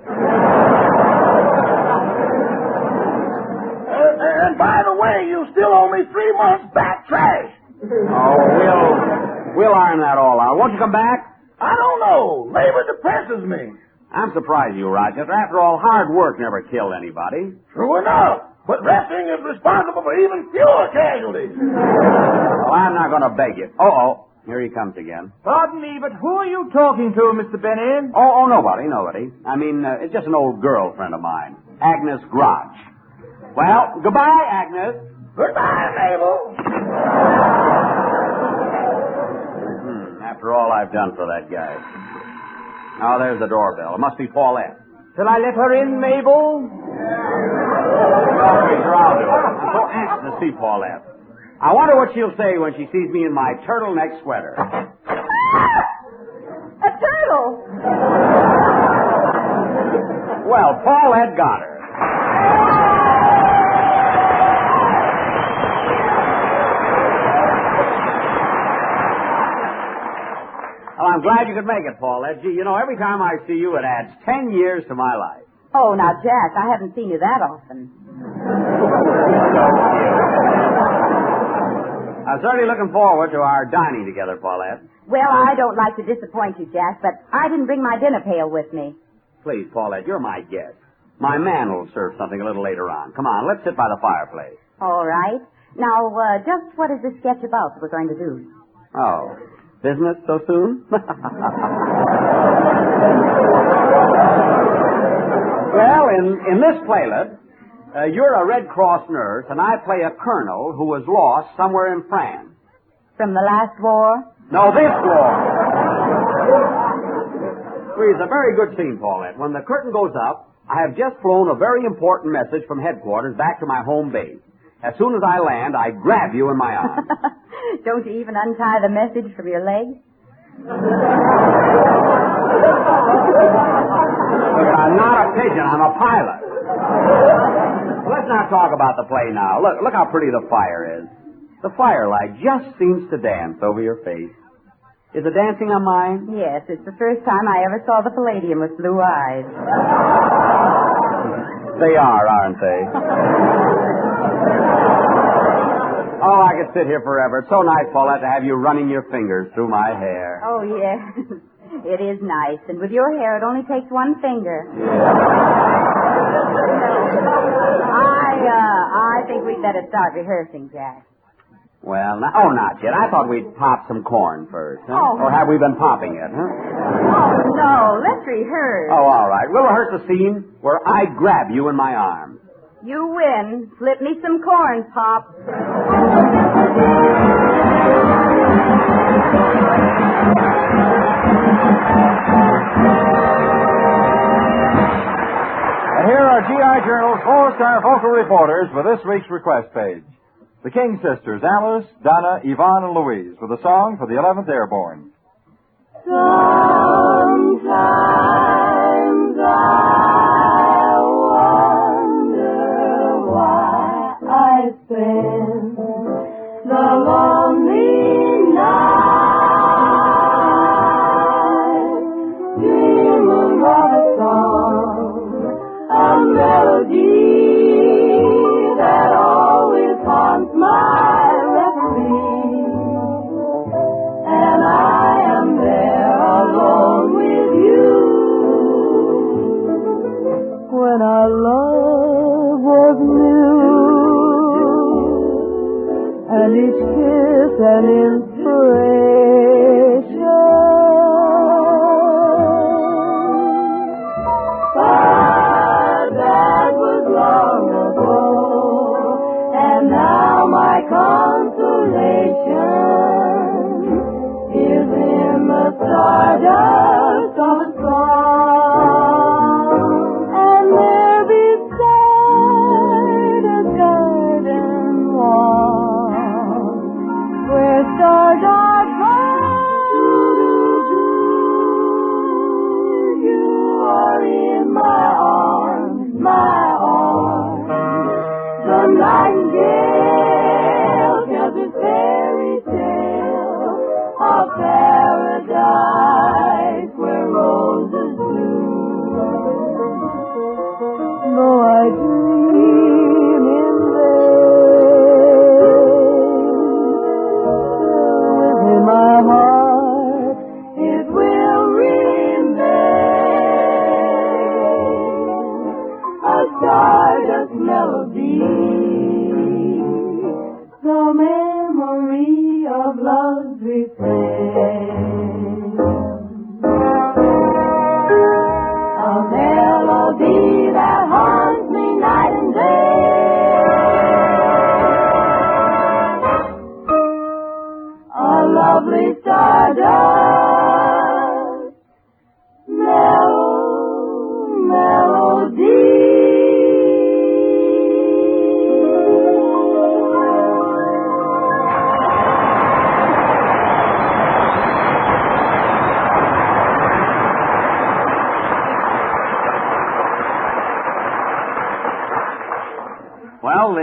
And by the way, you still owe me 3 months back trash. Oh, we'll iron that all out. Won't you come back? I don't know. Labor depresses me. I'm surprised you, Rochester. After all, hard work never killed anybody. True enough. But resting is responsible for even fewer casualties. Well, I'm not going to beg you. Uh-oh. Here he comes again. Pardon me, but who are you talking to, Mr. Benny? Oh, nobody. I mean, it's just an old girlfriend of mine, Agnes Grotch. Well, goodbye, Agnes. Goodbye, Mabel. After all I've done for that guy. Oh, there's the doorbell. It must be Paulette. Shall I let her in, Mabel? No, Fraser, I'll do it. I'm so anxious to see Paulette. I wonder what she'll say when she sees me in my turtleneck sweater. Well, Paulette Goddard. Well, I'm glad you could make it, Paulette. Gee, you know, every time I see you, it adds 10 years to my life. Oh, now, Jack, I haven't seen you that often. I'm certainly looking forward to our dining together, Paulette. Well, I don't like to disappoint you, Jack, but I didn't bring my dinner pail with me. Please, Paulette, you're my guest. My man will serve something a little later on. Come on, let's sit by the fireplace. All right. Now, just what is this sketch about that we're going to do? Oh, business so soon? Well, in this playlet, you're a Red Cross nurse, and I play a colonel who was lost somewhere in France. From the last war? No, this war. Please, a very good scene, Paulette. When the curtain goes up, I have just flown a very important message from headquarters back to my home base. As soon as I land, I grab you in my arms. Don't you even untie the message from your leg? Look, I'm not a pigeon. I'm a pilot. Let's not talk about the play now. Look how pretty the fire is. The firelight just seems to dance over your face. Is it dancing on mine? Yes, it's the first time I ever saw the Palladium with blue eyes. They are, aren't they? Oh, I could sit here forever. It's so nice, Paulette, to have you running your fingers through my hair. Oh, yes. It is nice. And with your hair, it only takes one finger. I think we'd better start rehearsing, Jack. Well, not yet. I thought we'd pop some corn first. Huh? Oh. Or have we been popping it, huh? Oh, no. Let's rehearse. Oh, all right. We'll rehearse the scene where I grab you in my arms. You win. Slip me some corn, Pop. And here are GI Journal's four-star vocal reporters for this week's request page. The King sisters, Alice, Donna, Yvonne, and Louise, with a song for the 11th Airborne. Sometimes I wonder why I spend the lonely night dreaming of a song, a melody that always haunts my reverie, and I am there alone with you. When our love was new, and each kiss an inspiration, but that was long ago, and now my consolation is in the stardust of a song, and there beside a garden wall, where stars are born, you are in my arms, my arms. The nightingale tells a fairy tale of paradise where roses bloom. Though I dream in vain, within my heart it will remain a stardust melody, the memory of love's refrain, a melody that haunts me night and day, a lovely stardust melody.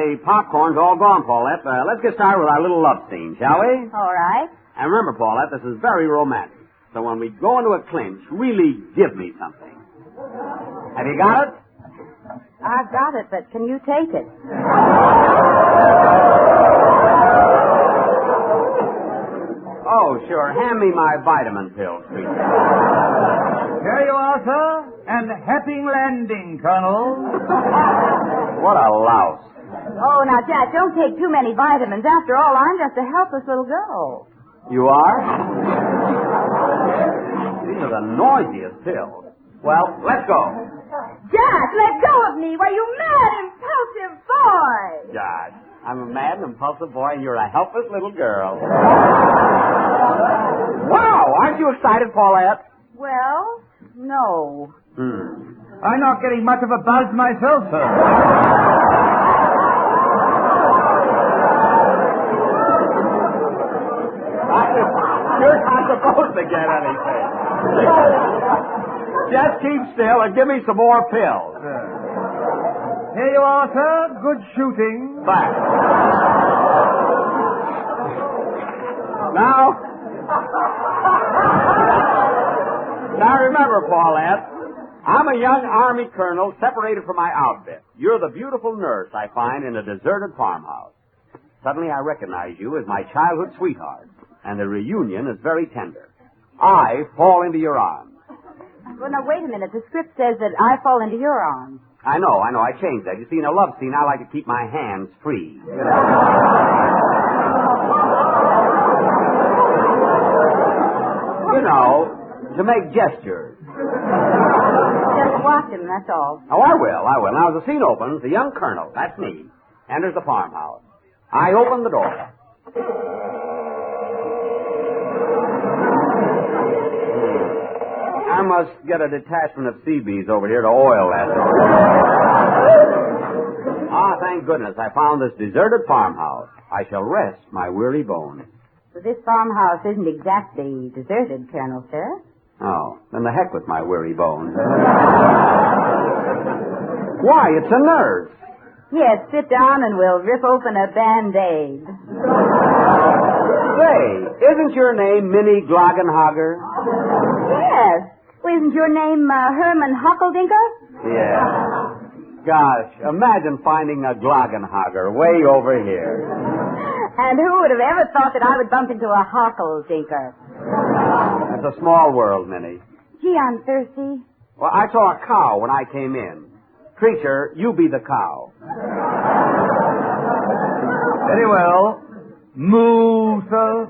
the popcorn's all gone, Paulette. Let's get started with our little love scene, shall we? All right. And remember, Paulette, this is very romantic. So when we go into a clinch, really give me something. Have you got it? I've got it, but can you take it? Oh, sure. Hand me my vitamin pills, please. Here you are, sir. And happy landing, Colonel. What a louse. Oh, now, Jack, don't take too many vitamins. After all, I'm just a helpless little girl. You are? These are the noisiest pills. Well, let's go. Jack, let go of me. Why, you mad, impulsive boy. Gosh, I'm a mad and impulsive boy, and you're a helpless little girl. Wow, aren't you excited, Paulette? Well, no. I'm not getting much of a buzz myself, sir. You're not supposed to get anything. Just keep still and give me some more pills. Here you are, sir. Good shooting. Back. Now remember, Paulette, I'm a young Army colonel separated from my outfit. You're the beautiful nurse I find in a deserted farmhouse. Suddenly I recognize you as my childhood sweetheart, and the reunion is very tender. I fall into your arms. Well, now, wait a minute. The script says that I fall into your arms. I know. I changed that. You see, in a love scene, I like to keep my hands free. You know, to make gestures. Just watch him, that's all. Oh, I will. Now, as the scene opens, the young colonel, that's me, enters the farmhouse. I open the door. I must get a detachment of Seabees over here to oil that door. Thank goodness I found this deserted farmhouse. I shall rest my weary bones. So this farmhouse isn't exactly deserted, Colonel, sir. Oh, then the heck with my weary bones. Why, it's a nurse. Yes, sit down and we'll rip open a Band-Aid. Say, isn't your name Minnie Gloggenhager? Yes. Well, isn't your name Herman Huckledinker? Yeah. Gosh, imagine finding a Gloggenhager way over here. And who would have ever thought that I would bump into a Huckledinker? It's a small world, Minnie. Gee, I'm thirsty. Well, I saw a cow when I came in. Creature, you be the cow. Very well. Moo, sir.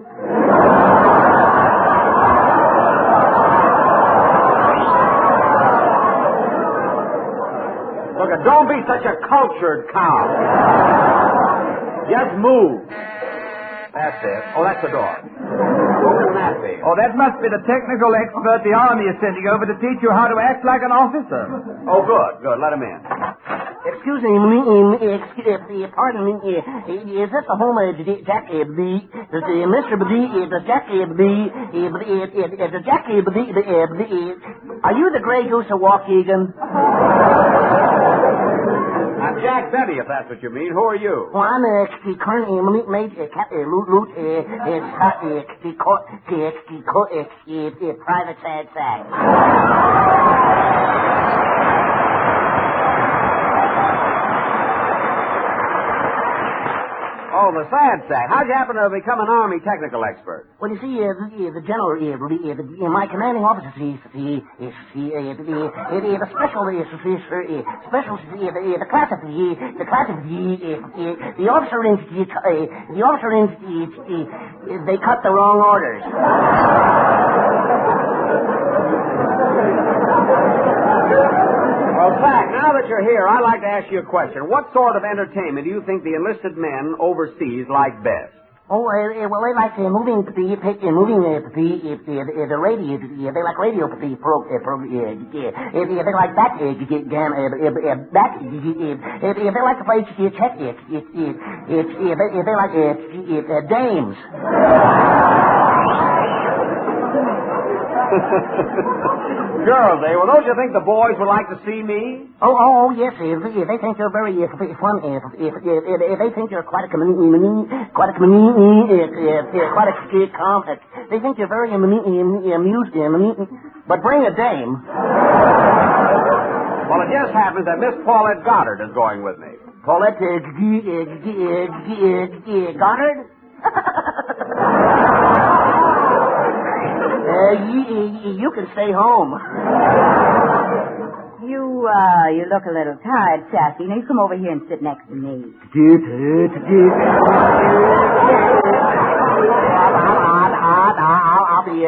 Look, don't be such a cultured cow. Just move. That's it. Oh, that's the door. What can that be? Oh, that must be the technical expert the Army is sending over to teach you how to act like an officer. Oh, good. Let him in. Excuse me, pardon me, is this the home of Jack B? Mr. B, the Jack B, the Jack B, are you the gray goose of Waukegan? I'm Jack Benny, if that's what you mean. Who are you? Well, I'm current mate, private sad sack. Oh, the sad sack. How'd you happen to become an Army technical expert? Well, you see, the general, my commanding officer, the special, the officer they cut the wrong orders. Well, Sack, now that you're here, I'd like to ask you a question. What sort of entertainment do you think the enlisted men overseas like best? Oh, well, they like moving the radio. They like radio They like backgammon. They like to play check. They like dames. girls, eh? Well, don't you think the boys would like to see me? Oh, yes. If they think you're very fun, if they think you're quite a comedian, quite a comic, they think you're very amusing. But bring a dame. Well, it just happens that Miss Paulette Goddard is going with me. Paulette Goddard? You can stay home. You look a little tired, Sassy. Now, you come over here and sit next to me. I'll be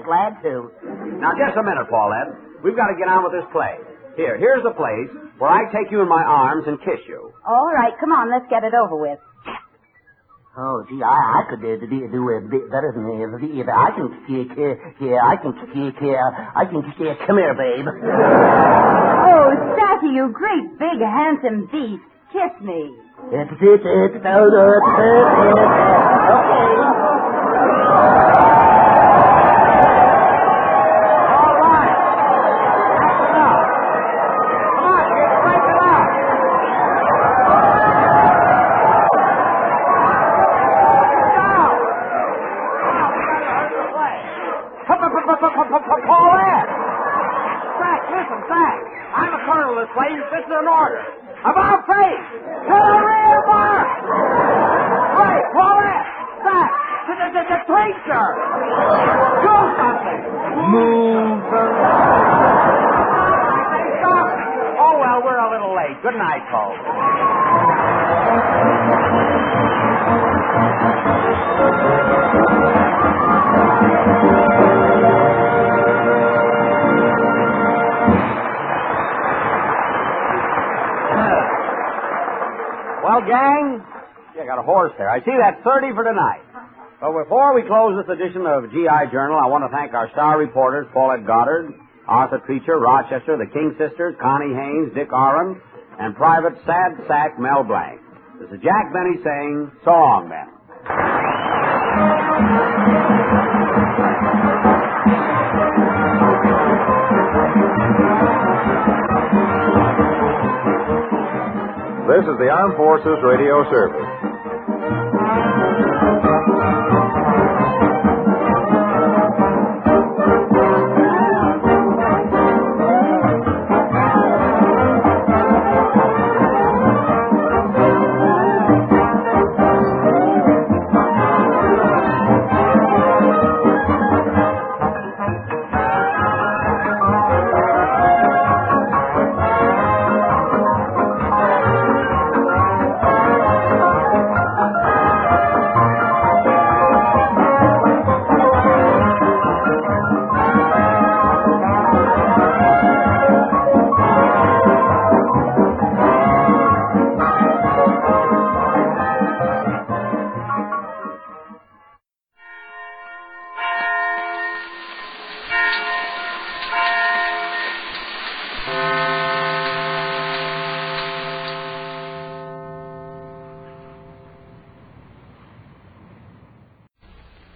glad to. Now, just a minute, Paulette. We've got to get on with this play. Here's the place where I take you in my arms and kiss you. All right, come on, let's get it over with. Oh, gee, I could do a bit better than this. I can come here, babe. Oh, Sassy, you great, big, handsome beast. Kiss me. Okay. Paulette! Zach, listen, Zach. I'm a colonel of this place. This is an order. About Faye! To the rear bar! Hey, Paulette! Zach! The preacher! Do something! Move. Stop! Oh, well, we're a little late. Good night, folks. Well, gang, I got a horse there. I see that's 30 for tonight. But before we close this edition of GI Journal, I want to thank our star reporters, Paulette Goddard, Arthur Treacher, Rochester, the King Sisters, Connie Haynes, Dick Oren, and Private Sad Sack Mel Blanc. This is Jack Benny saying, so long, then. This is the Armed Forces Radio Service.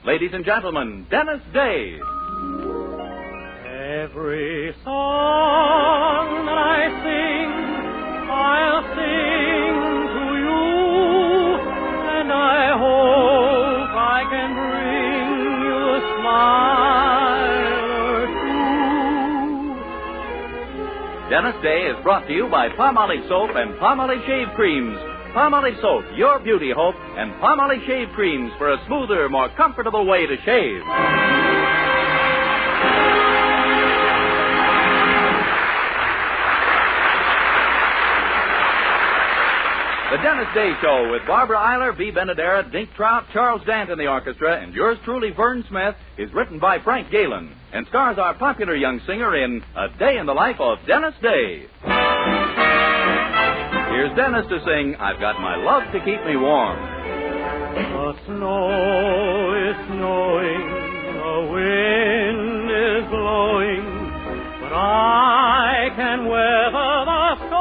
Ladies and gentlemen, Dennis Day. Every song that I sing, I'll sing to you, and I hope I can bring you a smile or two. Dennis Day is brought to you by Palmolive Soap and Palmolive Shave Creams. Palmolive Soap, your beauty hope, and Palmolive Shave Creams for a smoother, more comfortable way to shave. The Dennis Day Show with Barbara Eiler, B. Benadera, Dink Trout, Charles Dant in the orchestra, and yours truly, Vern Smith, is written by Frank Galen and stars our popular young singer in A Day in the Life of Dennis Day. Here's Dennis to sing, I've Got My Love to Keep Me Warm. The snow is snowing, the wind is blowing, but I can weather the storm.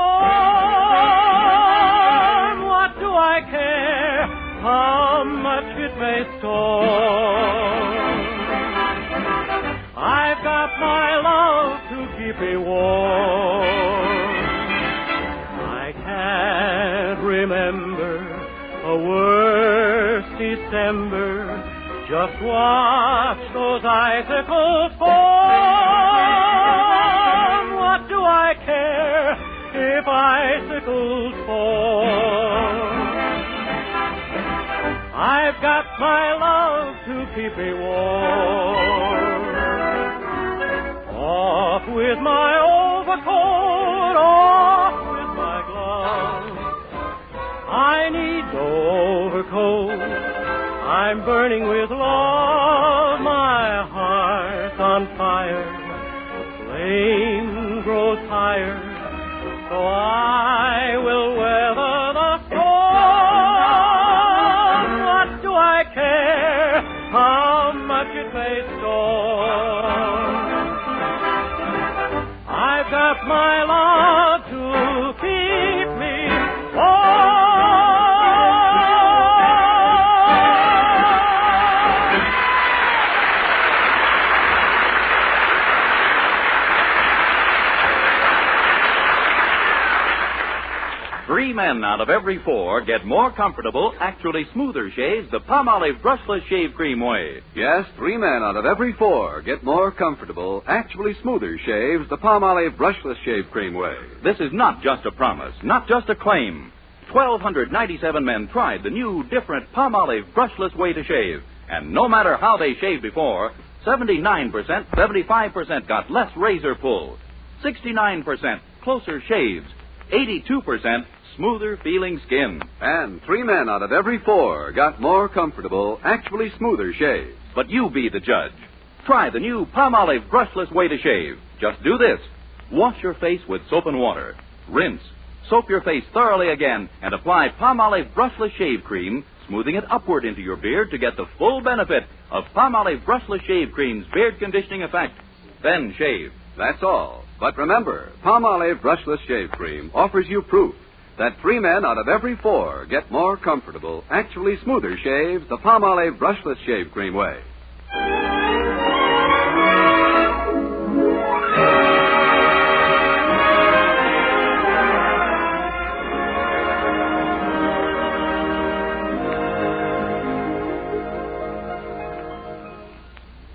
What do I care how much it may storm? I've got my love to keep me warm. I can't remember a worse December. Just watch those icicles form. What do I care if icicles fall? I've got my love to keep me warm. Off with my overcoat, off with my gloves. I need no overcoat. I'm burning with love. My heart's on fire. The flame grows higher. So I will weather the storm. What do I care how much it may storm? I've got my love to keep me warm. Three men out of every four get more comfortable, actually smoother shaves the Palmolive Brushless Shave Cream way. Yes, 3 men out of every 4 get more comfortable, actually smoother shaves the Palmolive Brushless Shave Cream way. This is not just a promise, not just a claim. 1,297 men tried the new, different Palmolive Brushless way to shave. And no matter how they shaved before, 79%, 75% got less razor pull, 69% closer shaves, 82% smoother feeling skin. And 3 men out of every 4 got more comfortable, actually smoother shaves. But you be the judge. Try the new Palmolive Brushless way to shave. Just do this. Wash your face with soap and water. Rinse. Soap your face thoroughly again and apply Palmolive Brushless Shave Cream, smoothing it upward into your beard to get the full benefit of Palmolive Brushless Shave Cream's beard conditioning effect. Then shave. That's all. But remember, Palmolive Brushless Shave Cream offers you proof that 3 men out of every 4 get more comfortable, actually smoother shaves the Palmolive Brushless Shave Cream way.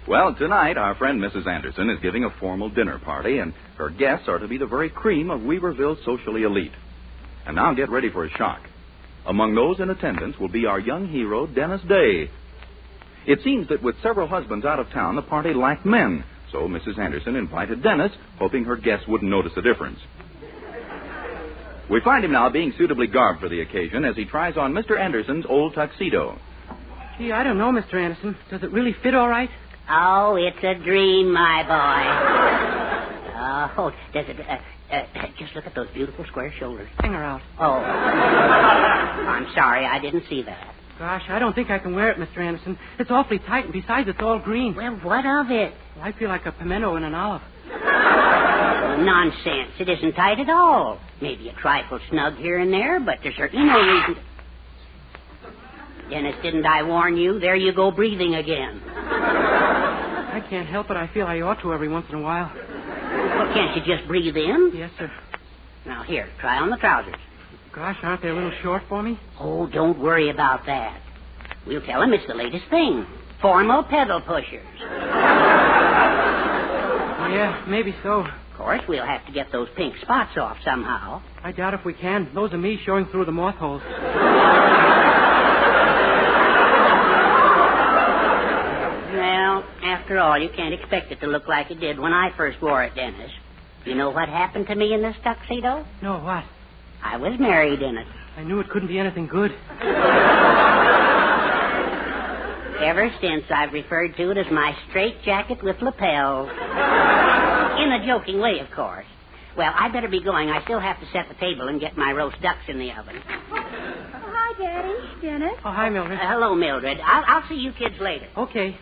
Well, tonight, our friend Mrs. Anderson is giving a formal dinner party, and her guests are to be the very cream of Weaverville's socially elite. And now get ready for a shock. Among those in attendance will be our young hero, Dennis Day. It seems that with several husbands out of town, the party lacked men, so Mrs. Anderson invited Dennis, hoping her guests wouldn't notice the difference. We find him now being suitably garbed for the occasion as he tries on Mr. Anderson's old tuxedo. Gee, I don't know, Mr. Anderson. Does it really fit all right? Oh, it's a dream, my boy. Oh, does it... just look at those beautiful square shoulders. Hang her out. Oh. I'm sorry, I didn't see that. Gosh, I don't think I can wear it, Mr. Anderson. It's awfully tight, and besides, it's all green. Well, what of it? Well, I feel like a pimento in an olive. Nonsense. It isn't tight at all. Maybe a trifle snug here and there, but there's certainly no reason... Dennis, didn't I warn you? There you go breathing again. I can't help it. I feel I ought to every once in a while. Well, can't you just breathe in? Yes, sir. Now, here, try on the trousers. Gosh, aren't they a little short for me? Oh, don't worry about that. We'll tell him it's the latest thing. Formal pedal pushers. Yeah, maybe so. Of course, we'll have to get those pink spots off somehow. I doubt if we can. Those are me showing through the moth holes. Well, after all, you can't expect it to look like it did when I first wore it, Dennis. You know what happened to me in this tuxedo? No, what? I was married in it. I knew it couldn't be anything good. Ever since, I've referred to it as my straitjacket with lapels. In a joking way, of course. Well, I better be going. I still have to set the table and get my roast ducks in the oven. Hi, Daddy. Dennis. Oh, hi, Mildred. Hello, Mildred. I'll see you kids later. Okay.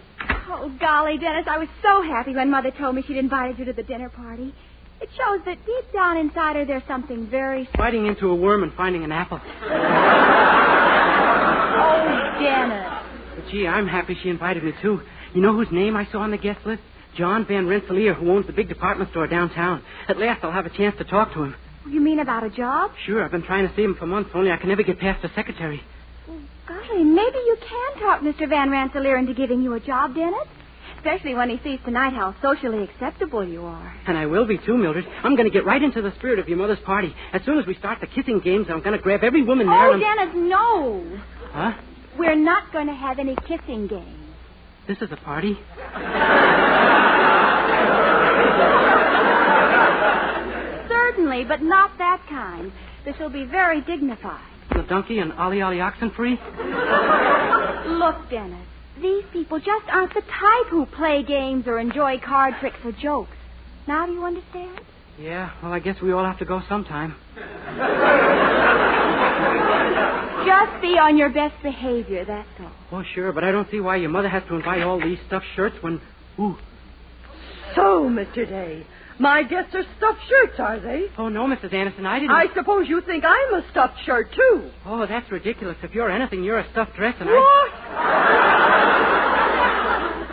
Oh, golly, Dennis, I was so happy when Mother told me she'd invited you to the dinner party. It shows that deep down inside her there's something very... Biting into a worm and finding an apple. Oh, Dennis. But, gee, I'm happy she invited me, too. You know whose name I saw on the guest list? John Van Rensselaer, who owns the big department store downtown. At last I'll have a chance to talk to him. You mean about a job? Sure, I've been trying to see him for months, only I can never get past the secretary. Golly, maybe you can talk Mr. Van Rensselaer into giving you a job, Dennis. Especially when he sees tonight how socially acceptable you are. And I will be, too, Mildred. I'm going to get right into the spirit of your mother's party. As soon as we start the kissing games, I'm going to grab every woman there Oh, and... Dennis, no. Huh? We're not going to have any kissing games. This is a party? Certainly, but not that kind. This will be very dignified. The donkey and Ollie oxen free? Look, Dennis, these people just aren't the type who play games or enjoy card tricks or jokes. Now do you understand? Yeah, well, I guess we all have to go sometime. Just be on your best behavior, that's all. Oh, sure, but I don't see why your mother has to invite all these stuffed shirts when... Ooh. So, Mr. Day, my guests are stuffed shirts, are they? Oh, no, Mrs. Anderson, I didn't... I suppose you think I'm a stuffed shirt, too. Oh, that's ridiculous. If you're anything, you're a stuffed dress and What?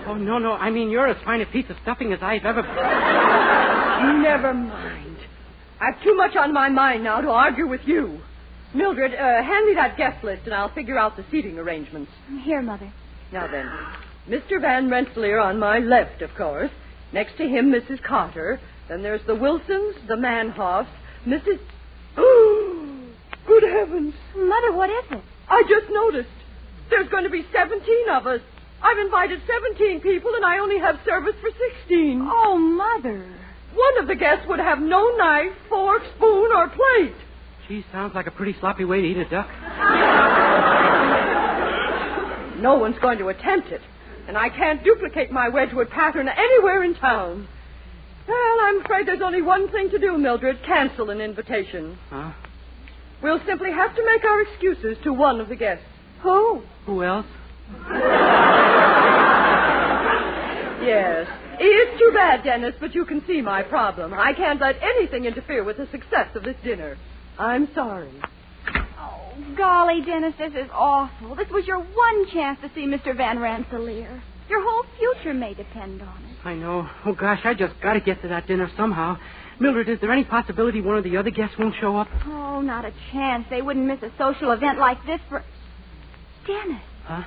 Oh, no, I mean, you're as fine a piece of stuffing as I've ever... Never mind. I've too much on my mind now to argue with you. Mildred, hand me that guest list and I'll figure out the seating arrangements. Here, Mother. Now then, Mr. Van Rensselaer on my left, of course. Next to him, Mrs. Carter. Then there's the Wilsons, the Manhoffs, Mrs... Oh, good heavens. Mother, what is it? I just noticed. There's going to be 17 of us. I've invited 17 people and I only have service for 16. Oh, Mother. One of the guests would have no knife, fork, spoon, or plate. Gee, sounds like a pretty sloppy way to eat a duck. No one's going to attempt it. And I can't duplicate my Wedgwood pattern anywhere in town. Well, I'm afraid there's only one thing to do, Mildred. Cancel an invitation. Huh? We'll simply have to make our excuses to one of the guests. Who? Who else? Yes. It's too bad, Dennis, but you can see my problem. I can't let anything interfere with the success of this dinner. I'm sorry. Oh, golly, Dennis, this is awful. This was your one chance to see Mr. Van Rensselaer. Your whole future may depend on it. I know. Oh, gosh, I just got to get to that dinner somehow. Mildred, is there any possibility one of the other guests won't show up? Oh, not a chance. They wouldn't miss a social event like this for... Dennis. Huh?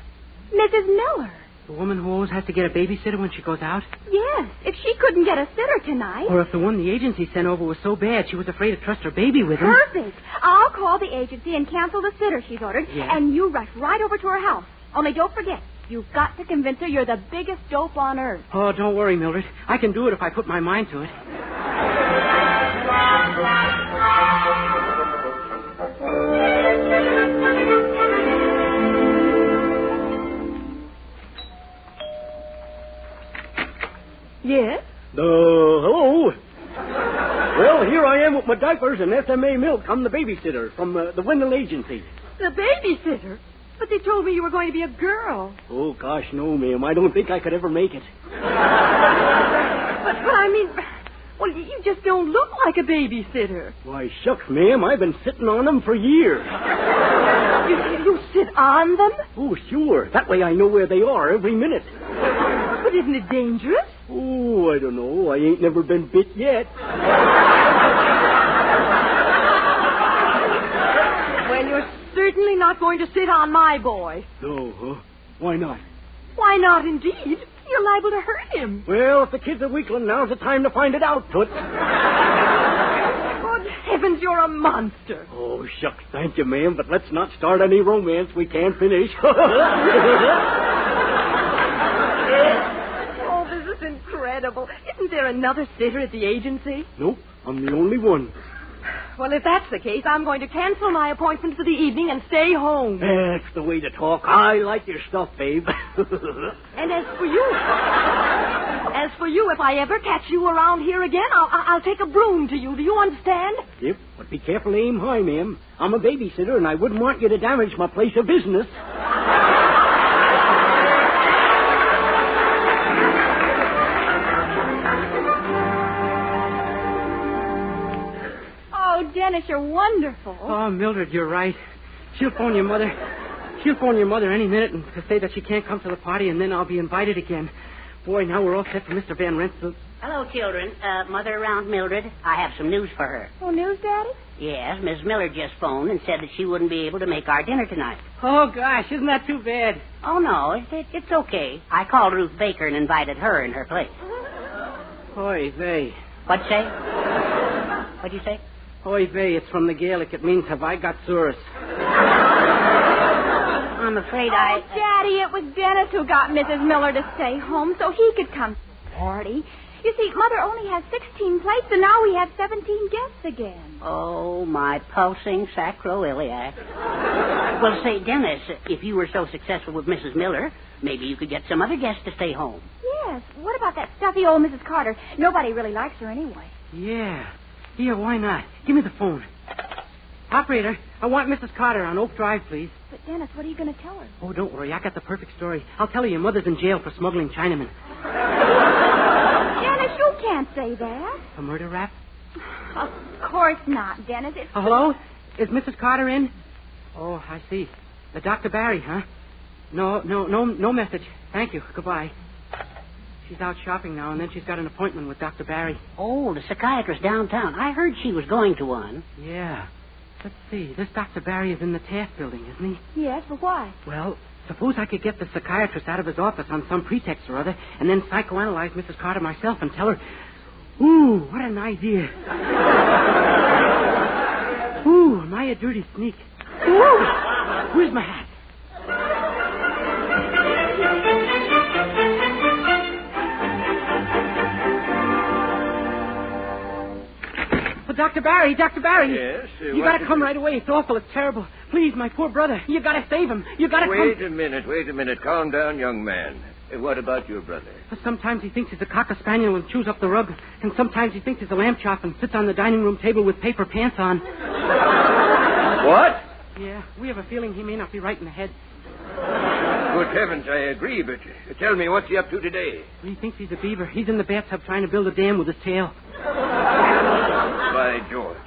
Mrs. Miller. The woman who always has to get a babysitter when she goes out? Yes, if she couldn't get a sitter tonight. Or if the one the agency sent over was so bad she was afraid to trust her baby with him. Perfect. I'll call the agency and cancel the sitter she's ordered. Yeah. And you rush right over to her house. Only don't forget, you've got to convince her you're the biggest dope on earth. Oh, don't worry, Mildred. I can do it if I put my mind to it. Yes? Hello. Well, here I am with my diapers and SMA milk. I'm the babysitter from the Wendell Agency. The babysitter? But they told me you were going to be a girl. Oh, gosh, no, ma'am. I don't think I could ever make it. But I mean, well, you just don't look like a babysitter. Why, shucks, ma'am. I've been sitting on them for years. You sit on them? Oh, sure. That way I know where they are every minute. But isn't it dangerous? Oh, I don't know. I ain't never been bit yet. Well, you're certainly not going to sit on my boy. No, huh? Why not? Why not, indeed? You're liable to hurt him. Well, if the kid's a weakling, now's the time to find it out, Toots. Good heavens, you're a monster. Oh, shucks, thank you, ma'am, but let's not start any romance we can't finish. Oh, this is incredible. Isn't there another sitter at the agency? Nope, I'm the only one. Well, if that's the case, I'm going to cancel my appointment for the evening and stay home. That's the way to talk. I like your stuff, babe. And as for you, if I ever catch you around here again, I'll take a broom to you. Do you understand? Yep, but be careful to aim high, ma'am. I'm a babysitter, and I wouldn't want you to damage my place of business. Dennis, you're wonderful. Oh, Mildred, you're right. She'll phone your mother. She'll phone your mother any minute and to say that she can't come to the party, and then I'll be invited again. Boy, now we're all set for Mr. Van Rensselaer. Hello, children. Mother around Mildred? I have some news for her. Oh, news, Daddy? Yes, Miss Miller just phoned and said that she wouldn't be able to make our dinner tonight. Oh, gosh, isn't that too bad? Oh, no, it's okay. I called Ruth Baker and invited her in her place. Oy vey. What'd you say? What'd you say? Oy vey, it's from the Gaelic. It means, have I got sores? I'm afraid I... Daddy, it was Dennis who got Mrs. Miller to stay home so he could come to the party. You see, Mother only has 16 plates, and now we have 17 guests again. Oh, my pulsing sacroiliac. Well, say, Dennis, if you were so successful with Mrs. Miller, maybe you could get some other guests to stay home. Yes. What about that stuffy old Mrs. Carter? Nobody really likes her anyway. Yeah. Here, why not? Give me the phone. Operator, I want Mrs. Carter on Oak Drive, please. But, Dennis, what are you going to tell her? Oh, don't worry. I got the perfect story. I'll tell her your mother's in jail for smuggling Chinamen. Dennis, you can't say that. A murder rap? Of course not, Dennis. It's... Hello? Is Mrs. Carter in? Oh, I see. Dr. Barry, huh? No message. Thank you. Goodbye. She's out shopping now, and then she's got an appointment with Dr. Barry. Oh, the psychiatrist downtown. I heard she was going to one. Yeah. Let's see. This Dr. Barry is in the Taft building, isn't he? Yes, but why? Well, suppose I could get the psychiatrist out of his office on some pretext or other, and then psychoanalyze Mrs. Carter myself and tell her, ooh, what an idea. Ooh, am I a dirty sneak? Ooh, where's my hat? Dr. Barry. Yes? You gotta come right away. It's awful. It's terrible. Please, my poor brother. You gotta save him. You gotta come. Wait a minute. Calm down, young man. What about your brother? Sometimes he thinks he's a cocker spaniel and chews up the rug. And sometimes he thinks he's a lamb chop and sits on the dining room table with paper pants on. What? Yeah, we have a feeling he may not be right in the head. Good heavens, I agree, but tell me, what's he up to today? He thinks he's a beaver. He's in the bathtub trying to build a dam with his tail. By George.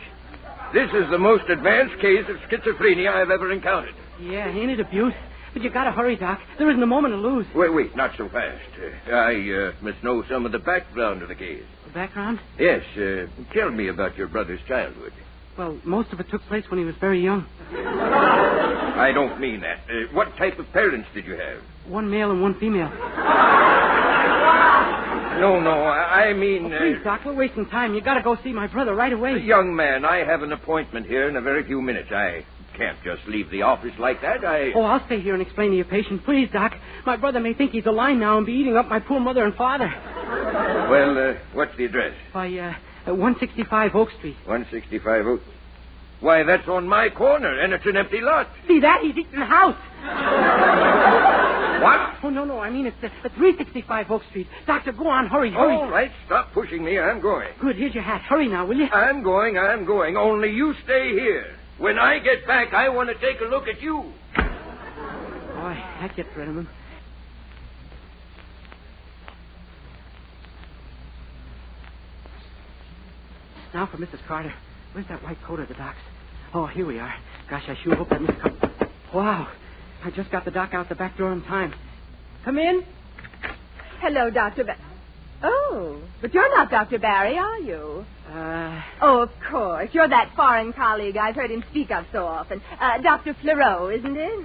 This is the most advanced case of schizophrenia I've ever encountered. Yeah, ain't it a beaut? But you gotta hurry, Doc. There isn't a moment to lose. Wait, not so fast. I must know some of the background of the case. The background? Yes, tell me about your brother's childhood. Well, most of it took place when he was very young. I don't mean that. What type of parents did you have? One male and one female. No, I mean... Please, Doc, we're wasting time. You gotta go see my brother right away. Young man, I have an appointment here in a very few minutes. I can't just leave the office like that. Oh, I'll stay here and explain to your patient. Please, Doc. My brother may think he's alive now and be eating up my poor mother and father. Well, what's the address? By, 165 Oak Street. 165 Oak. Why, that's on my corner, and it's an empty lot. See that? He's eating the house. What? Oh, no. I mean, it's 365 Oak Street. Doctor, go on. Hurry. All right. Stop pushing me. I'm going. Good. Here's your hat. Hurry now, will you? I'm going. Only you stay here. When I get back, I want to take a look at you. Boy, that gets rid of him. Now for Mrs. Carter. Where's that white coat of the doc's? Oh, here we are. Gosh, I sure hope that Miss Carter... Wow. I just got the doc out the back door in time. Come in. Hello, Dr. Oh, but you're not Dr. Barry, are you? Oh, of course. You're that foreign colleague I've heard him speak of so often. Dr. Fleurot, isn't it?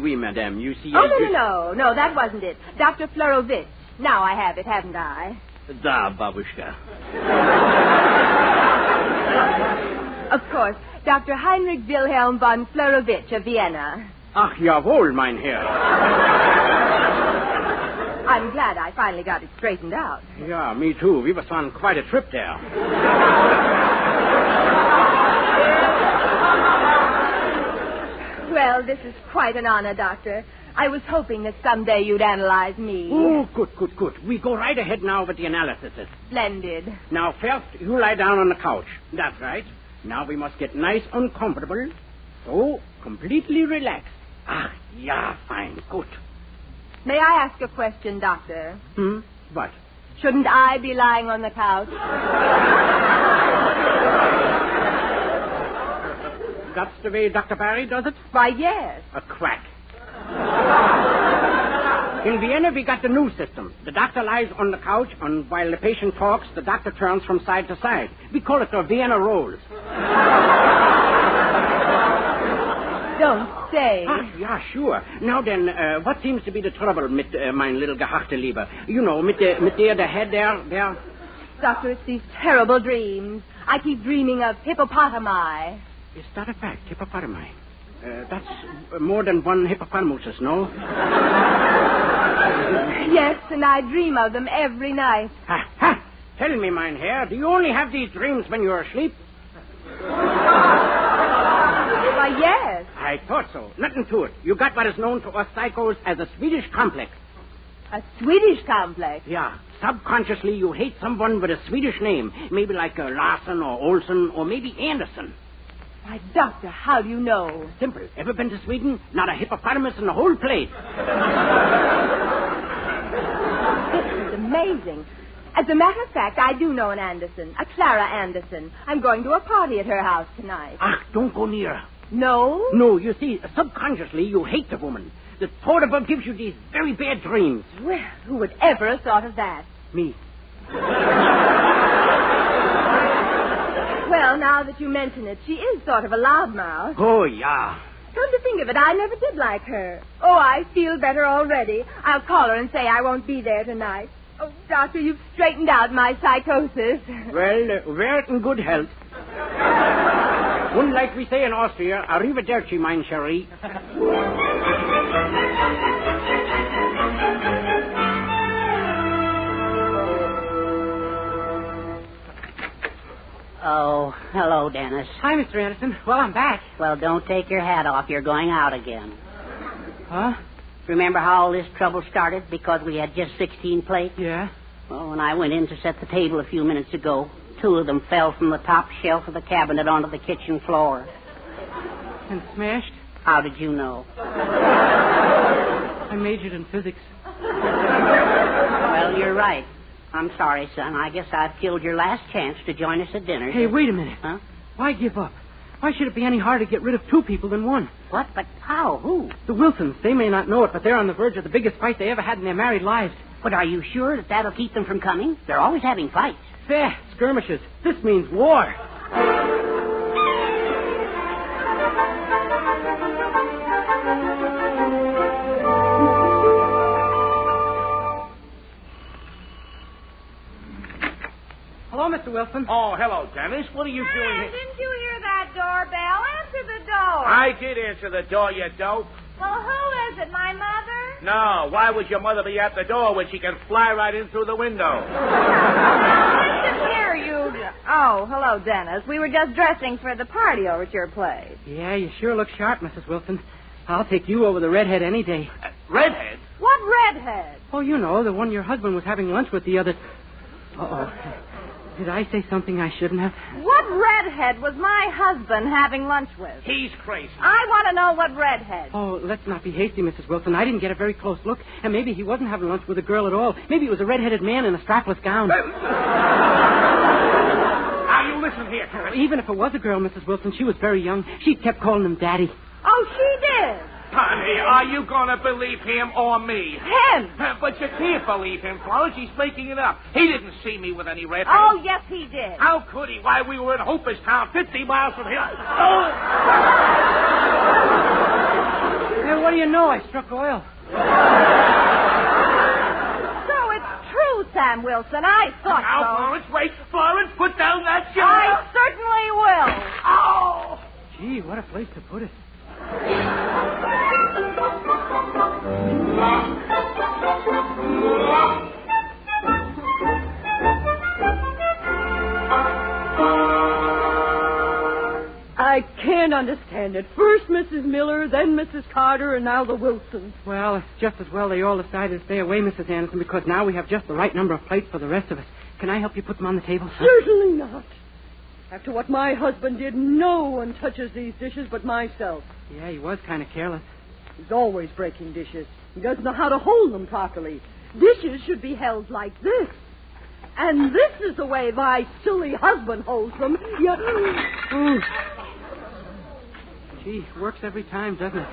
Oui, madame. You see... No, that wasn't it. Dr. Fleurovitch. Now I have it, haven't I? Da, babushka. Of course, Dr. Heinrich Wilhelm von Fleurovitch of Vienna. Ach, jawohl, mein Herr. I'm glad I finally got it straightened out. Yeah, me too. We was on quite a trip there. Well, this is quite an honor, Doctor. I was hoping that someday you'd analyze me. Oh, good. We go right ahead now with the analysis. Splendid. Now, first, you lie down on the couch. That's right. Now we must get nice and comfortable. So, completely relaxed. Ah, yeah, fine, good. May I ask a question, Doctor? What? Shouldn't I be lying on the couch? That's the way Dr. Barry does it? Why, yes. A quack. In Vienna, we got the new system. The doctor lies on the couch, and while the patient talks, the doctor turns from side to side. We call it the Vienna rolls. Don't say. Yeah, sure. Now then, what seems to be the trouble mit mein little gehachte Lieber? You know, mit the head there. Doctor, it's these terrible dreams. I keep dreaming of hippopotami. Is that a fact, hippopotami? That's more than one hippopotamus, no? Yes, and I dream of them every night. Ha! Tell me, mein Herr, do you only have these dreams when you're asleep? Why, yes. I thought so. Nothing to it. You got what is known to us psychos as a Swedish complex. A Swedish complex? Yeah. Subconsciously, you hate someone with a Swedish name. Maybe like Larsson or Olsen or maybe Anderson. Why, Doctor, how do you know? Simple. Ever been to Sweden? Not a hippopotamus in the whole place. This is amazing. As a matter of fact, I do know an Anderson, a Clara Anderson. I'm going to a party at her house tonight. Don't go near her. No? No, you see, subconsciously, you hate the woman. The thought of her gives you these very bad dreams. Well, who would ever have thought of that? Me. Well, now that you mention it, she is sort of a loudmouth. Oh, yeah. Come to think of it, I never did like her. Oh, I feel better already. I'll call her and say I won't be there tonight. Oh, Doctor, you've straightened out my psychosis. Well, wear it in good health. One like we say in Austria, arrivederci, mein chéri. Oh, hello, Dennis. Hi, Mr. Anderson. Well, I'm back. Well, don't take your hat off. You're going out again. Huh? Remember how all this trouble started because we had just 16 plates? Yeah. Well, when I went in to set the table a few minutes ago, 2 of them fell from the top shelf of the cabinet onto the kitchen floor. And smashed? How did you know? I majored in physics. Well, you're right. I'm sorry, son. I guess I've killed your last chance to join us at dinner. Hey, wait a minute. Huh? Why give up? Why should it be any harder to get rid of 2 people than 1? What? But how? Who? The Wilsons. They may not know it, but they're on the verge of the biggest fight they ever had in their married lives. But are you sure that that'll keep them from coming? They're always having fights. Fair. Skirmishes. This means war. Hello, Mr. Wilson. Oh, hello, Dennis. What are you doing here? Didn't you hear that doorbell? Answer the door. I did answer the door, you dope. Well, who is it, my mother? No, why would your mother be at the door when she can fly right in through the window? I didn't hear you. Oh, hello, Dennis. We were just dressing for the party over at your place. Yeah, you sure look sharp, Mrs. Wilson. I'll take you over the redhead any day. Redhead? What redhead? Oh, you know, the one your husband was having lunch with the other... Uh-oh. Did I say something I shouldn't have? What redhead was my husband having lunch with? He's crazy. I want to know what redhead. Oh, let's not be hasty, Mrs. Wilson. I didn't get a very close look, and maybe he wasn't having lunch with a girl at all. Maybe it was a red-headed man in a strapless gown. Now, you listen here, Terry. Even if it was a girl, Mrs. Wilson, she was very young. She kept calling him Daddy. Oh, she did? Honey, are you going to believe him or me? Him. But you can't believe him, Florence. He's making it up. He didn't see me with any redhead. Oh, yes, he did. How could he? Why, we were in Hooperstown, 50 miles from here. Oh! Hey, what do you know? I struck oil. So it's true, Sam Wilson. I thought now, so. Florence, wait. Florence, put down that chair. I certainly will. Oh! Gee, what a place to put it. I can't understand it. First Mrs. Miller, then Mrs. Carter, and now the Wilsons. Well, it's just as well they all decided to stay away, Mrs. Anderson, because now we have just the right number of plates for the rest of us. Can I help you put them on the table? Certainly not. After what my husband did, no one touches these dishes but myself. Yeah, he was kind of careless. He's always breaking dishes. He doesn't know how to hold them properly. Dishes should be held like this. And this is the way my silly husband holds them. Ooh. Gee, works every time, doesn't it?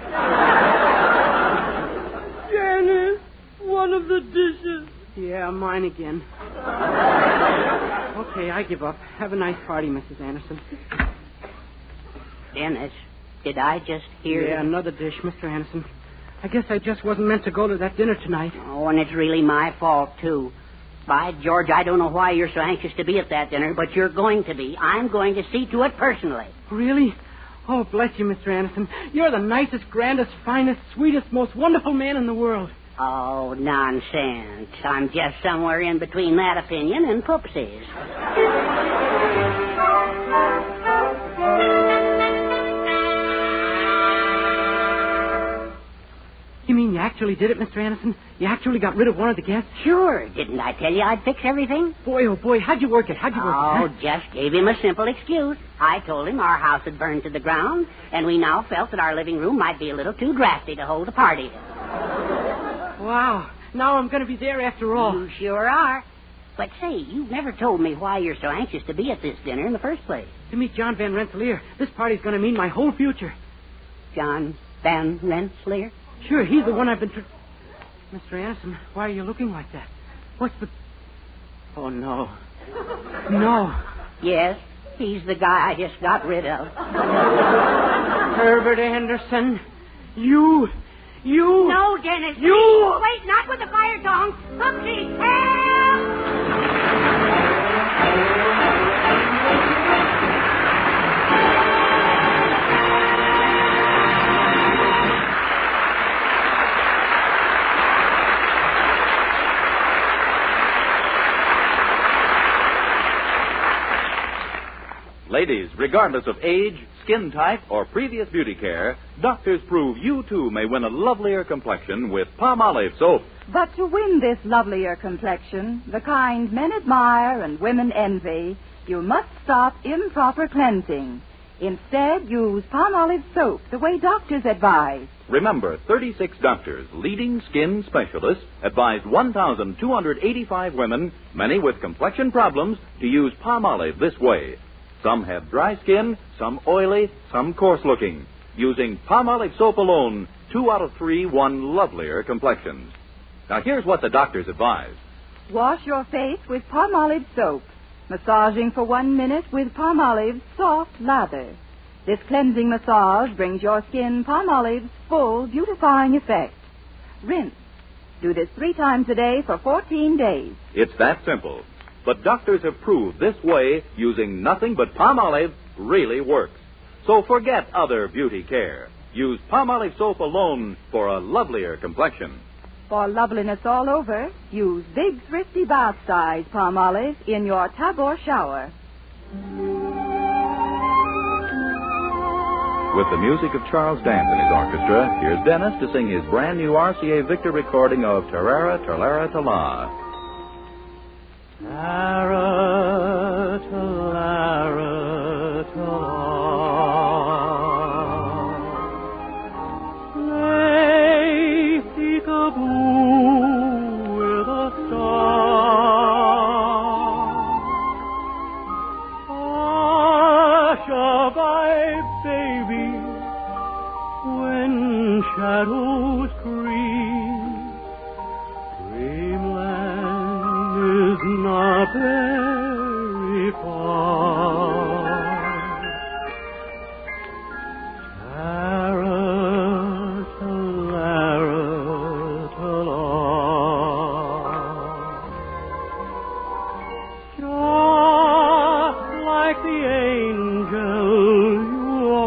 Dennis, one of the dishes. Yeah, mine again. Okay, I give up. Have a nice party, Mrs. Anderson. Dennis, did I just hear... Yeah, another dish, Mr. Anderson. I guess I just wasn't meant to go to that dinner tonight. Oh, and it's really my fault, too. By George, I don't know why you're so anxious to be at that dinner, but you're going to be. I'm going to see to it personally. Really? Oh, bless you, Mr. Anderson. You're the nicest, grandest, finest, sweetest, most wonderful man in the world. Oh, nonsense. I'm just somewhere in between that opinion and Poopsie's. You mean you actually did it, Mr. Anderson? You actually got rid of one of the guests? Sure. Didn't I tell you I'd fix everything? Boy, oh boy, how'd you work it? Oh, just gave him a simple excuse. I told him our house had burned to the ground, and we now felt that our living room might be a little too drafty to hold a party. Wow. Now I'm going to be there after all. You sure are. But say, you've never told me why you're so anxious to be at this dinner in the first place. To meet John Van Rensselaer. This party's going to mean my whole future. John Van Rensselaer? Sure, he's the one I've been... Mr. Anderson, why are you looking like that? What's the... Oh, no. No. Yes, he's the guy I just got rid of. Herbert Anderson, you... No, Dennis. You... Wait, not with the fire tongs. Poopsie, help! Ladies, regardless of age, skin type, or previous beauty care, doctors prove you too may win a lovelier complexion with Palmolive soap. But to win this lovelier complexion, the kind men admire and women envy, you must stop improper cleansing. Instead, use Palmolive soap the way doctors advise. Remember, 36 doctors, leading skin specialists, advised 1,285 women, many with complexion problems, to use Palmolive this way. Some have dry skin, some oily, some coarse-looking. Using Palmolive soap alone, 2 out of 3 won lovelier complexions. Now, here's what the doctors advise. Wash your face with Palmolive soap, massaging for 1 minute with Palmolive's soft lather. This cleansing massage brings your skin Palmolive's full beautifying effect. Rinse. Do this 3 times a day for 14 days. It's that simple. But doctors have proved this way, using nothing but Palmolive, really works. So forget other beauty care. Use Palmolive soap alone for a lovelier complexion. For loveliness all over, use big, thrifty bath-size Palmolive in your tub or shower. With the music of Charles Dant and his orchestra, here's Dennis to sing his brand new RCA Victor recording of Tarara, Tarara, Tala. Tara, talara, tala. Sleigh, peek-a-boo with a star. Hush-a-bye, baby, when shadows creep. Dreamland is not very far. Tara, talara, tala. Just like the angel you are.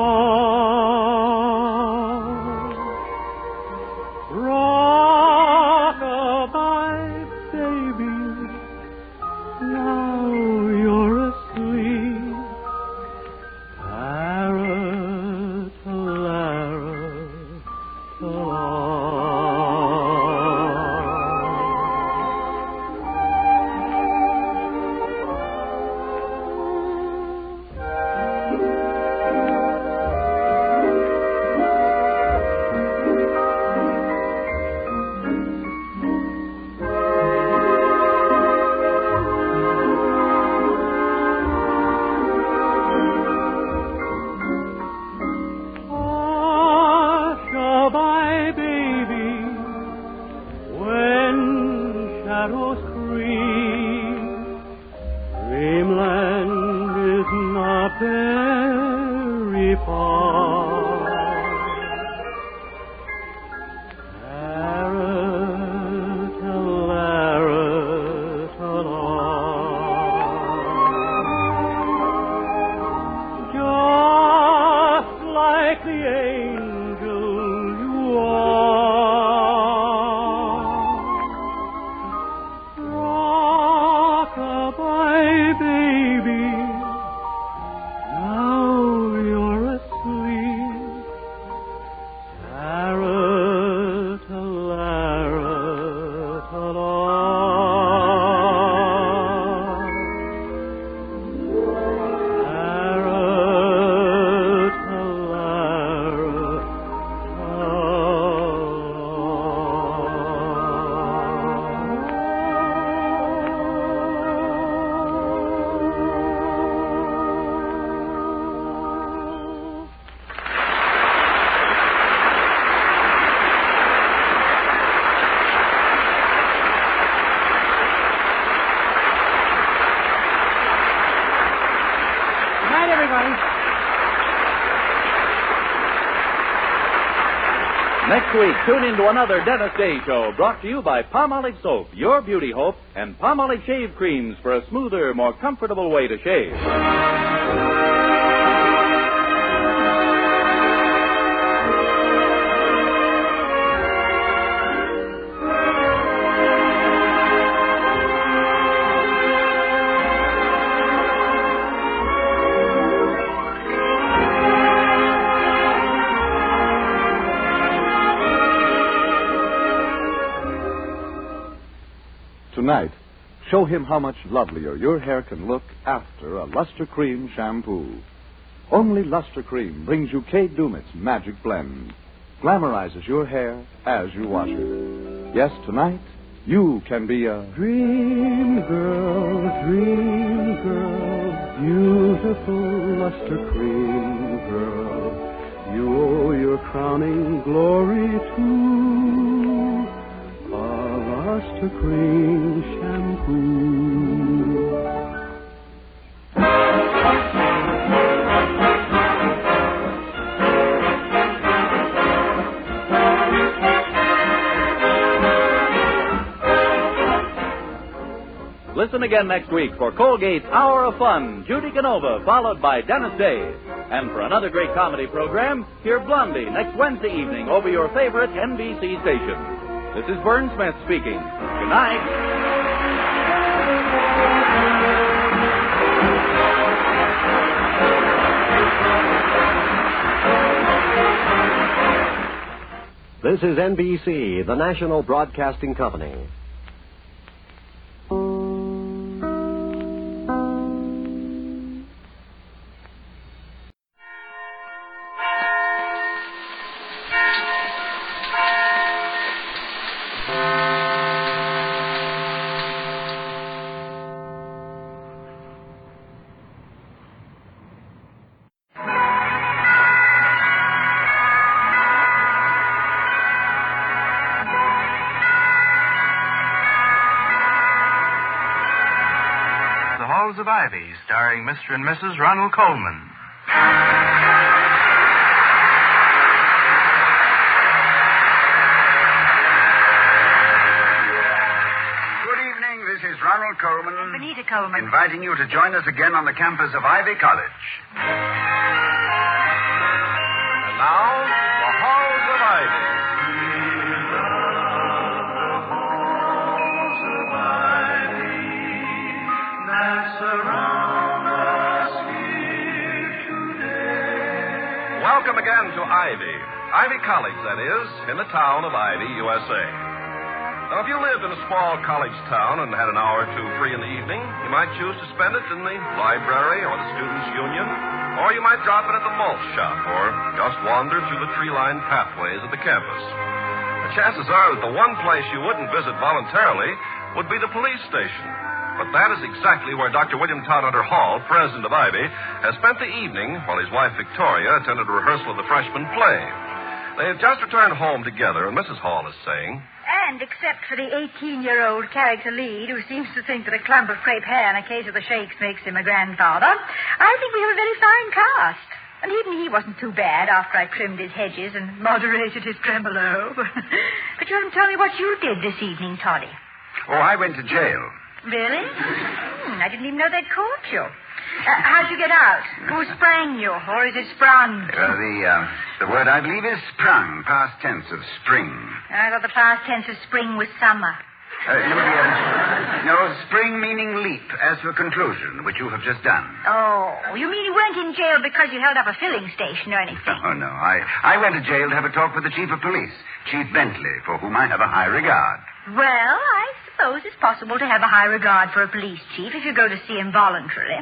Goodbye. Next week, tune in to another Dennis Day Show brought to you by Palmolive Soap, your beauty hope, and Palmolive Shave Creams for a smoother, more comfortable way to shave. Tonight, show him how much lovelier your hair can look after a Luster Cream shampoo. Only Luster Cream brings you Kay Dumit's magic blend. Glamorizes your hair as you wash it. Yes, tonight, you can be a dream girl, beautiful Luster Cream girl. You owe your crowning glory to Luster Cream shampoo. Listen again next week for Colgate's Hour of Fun, Judy Canova, followed by Dennis Day. And for another great comedy program, hear Blondie next Wednesday evening over your favorite NBC station. This is Vern Smith speaking. Good night. This is NBC, the national broadcasting company. Of Ivy, starring Mr. and Mrs. Ronald Colman. Good evening, this is Ronald Colman. Benita Colman. Inviting you to join us again on the campus of Ivy College. And now, the Halls of Ivy. Welcome again to Ivy. Ivy College, that is, in the town of Ivy, USA. Now, if you lived in a small college town and had an hour or two free in the evening, you might choose to spend it in the library or the Students' Union, or you might drop in at the malt shop, or just wander through the tree-lined pathways of the campus. The chances are that the one place you wouldn't visit voluntarily would be the police station. But that is exactly where Dr. William Todhunter Hall, president of Ivy, has spent the evening while his wife Victoria attended a rehearsal of the freshman play. They have just returned home together, and Mrs. Hall is saying, And except for the 18-year-old character lead who seems to think that a clump of crepe hair in a case of the shakes makes him a grandfather, I think we have a very fine cast. And even he wasn't too bad after I trimmed his hedges and moderated his tremolo. But you haven't told me what you did this evening, Toddy. Oh, I went to jail. Really? I didn't even know they'd caught you. How'd you get out? Who sprang you, or is it sprung? The word I believe is sprung, past tense of spring. I thought the past tense of spring was summer. No, spring meaning leap, as for conclusion, which you have just done. Oh, you mean you weren't in jail because you held up a filling station or anything? Oh, no. I went to jail to have a talk with the chief of police, Chief Bentley, for whom I have a high regard. Well, I suppose it's possible to have a high regard for a police chief if you go to see him voluntarily.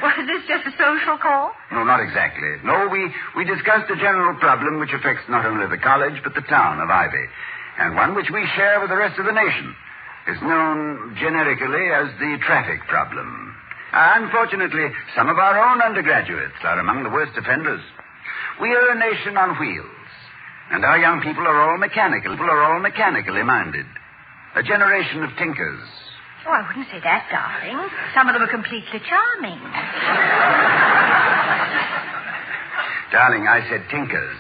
Was this just a social call? No, not exactly. No, we discussed a general problem which affects not only the college, but the town of Ivy, and one which we share with the rest of the nation. Is known generically as the traffic problem. Unfortunately, some of our own undergraduates are among the worst offenders. We are a nation on wheels, and our young people are all mechanically minded. A generation of tinkers. Oh, I wouldn't say that, darling. Some of them are completely charming. Darling, I said tinkers.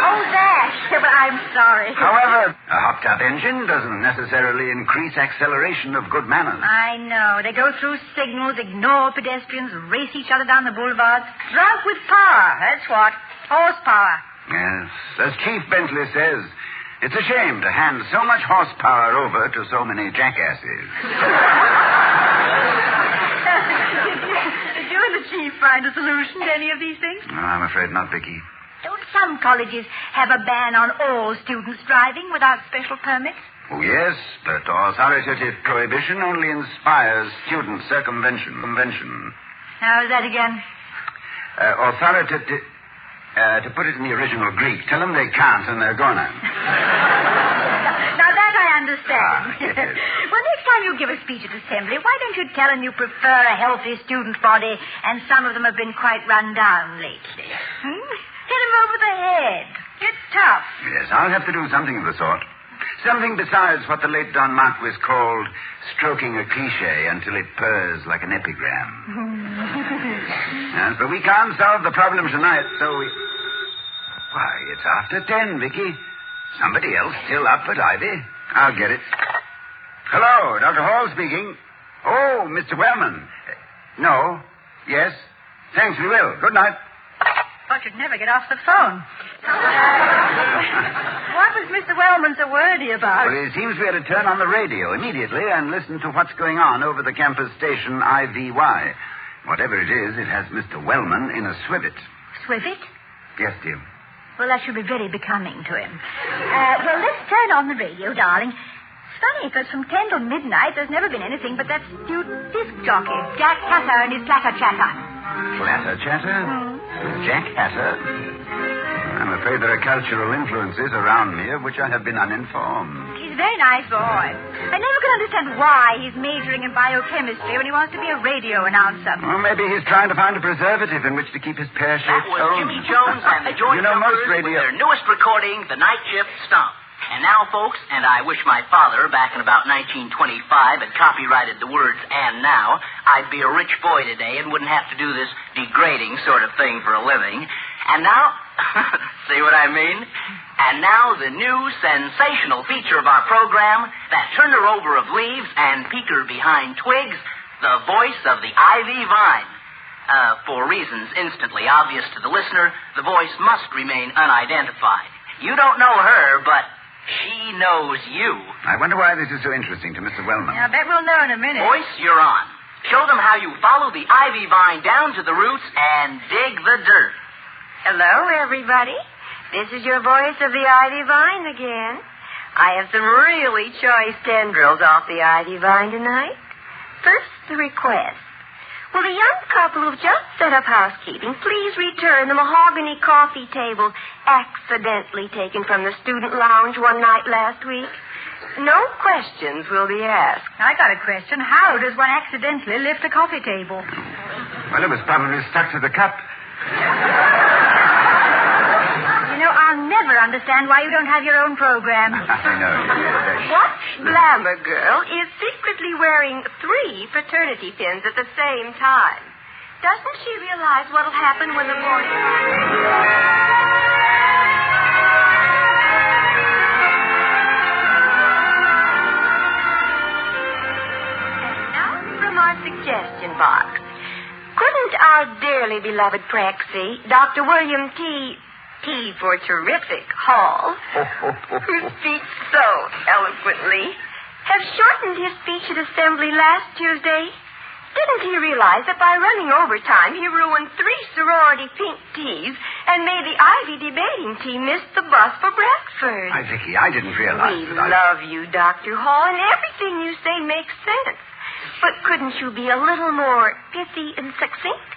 Oh, that. But I'm sorry. However, a hopped-up engine doesn't necessarily increase acceleration of good manners. I know. They go through signals, ignore pedestrians, race each other down the boulevards. Drunk with power, that's what. Horsepower. Yes. As Chief Bentley says, it's a shame to hand so much horsepower over to so many jackasses. Did you and the Chief find a solution to any of these things? No, I'm afraid not, Vicky. Don't some colleges have a ban on all students driving without special permits? Oh, yes, but authoritative prohibition only inspires student circumvention. How's that again? Authoritative... to put it in the original Greek, tell them they can't and they're gonna. Now that I understand. Yes. Well, next time you give a speech at assembly, why don't you tell them you prefer a healthy student body and some of them have been quite run down lately? Hit them over the head. It's tough. Yes, I'll have to do something of the sort. Something besides what the late Don Marquis called stroking a cliche until it purrs like an epigram. Yes, but we can't solve the problem tonight, so we... Why, it's after 10, Vicky. Somebody else still up at Ivy? I'll get it. Hello, Dr. Hall speaking. Oh, Mr. Wellman. No. Yes. Thanks, we will. Good night. Thought you'd never get off the phone. What was Mr. Wellman so wordy about? Well, it seems we had to turn on the radio immediately and listen to what's going on over the campus station IVY. Whatever it is, it has Mr. Wellman in a swivet. Swivet? Yes, dear. Well, that should be very becoming to him. Well, let's turn on the radio, darling. It's funny, because from 10 till midnight, there's never been anything but that stupid disc jockey, Jack Hatter and his clatter chatter. Clatter chatter? Jack Hatter? I'm afraid there are cultural influences around me of which I have been uninformed. He's a very nice boy. I never could understand why he's majoring in biochemistry when he wants to be a radio announcer. Well, maybe he's trying to find a preservative in which to keep his pear-shaped That was home. Jimmy Jones and the Joint Numbers with their newest recording, The Night Shift Stomp. And now, folks, and I wish my father, back in about 1925, had copyrighted the words "and now," I'd be a rich boy today and wouldn't have to do this degrading sort of thing for a living. And now, see what I mean? And now the new sensational feature of our program, that turner over of leaves and peeker behind twigs, the voice of the ivy vine. For reasons instantly obvious to the listener, the voice must remain unidentified. You don't know her, but she knows you. I wonder why this is so interesting to Mr. Wellman. I bet we'll know in a minute. Voice, you're on. Show them how you follow the ivy vine down to the roots and dig the dirt. Hello, everybody. This is your voice of the ivy vine again. I have some really choice tendrils off the ivy vine tonight. First, the request. Will the young couple who've just set up housekeeping please return the mahogany coffee table accidentally taken from the student lounge one night last week? No questions will be asked. I got a question. How does one accidentally lift a coffee table? Well, it was probably stuck to the cup. You know, I'll never understand why you don't have your own program. I know. What glamour girl is secretly wearing 3 fraternity pins at the same time? Doesn't she realize what'll happen when the boy... And now from our suggestion box. Couldn't our dearly beloved Prexy, Dr. William T for terrific, Hall, who speaks so eloquently, have shortened his speech at Assembly last Tuesday? Didn't he realize that by running overtime, he ruined 3 sorority pink teas and made the Ivy debating team miss the bus for Bradford? Why, Vicky, I didn't realize We that love you, Dr. Hall, and everything you say makes sense. But couldn't you be a little more pithy and succinct?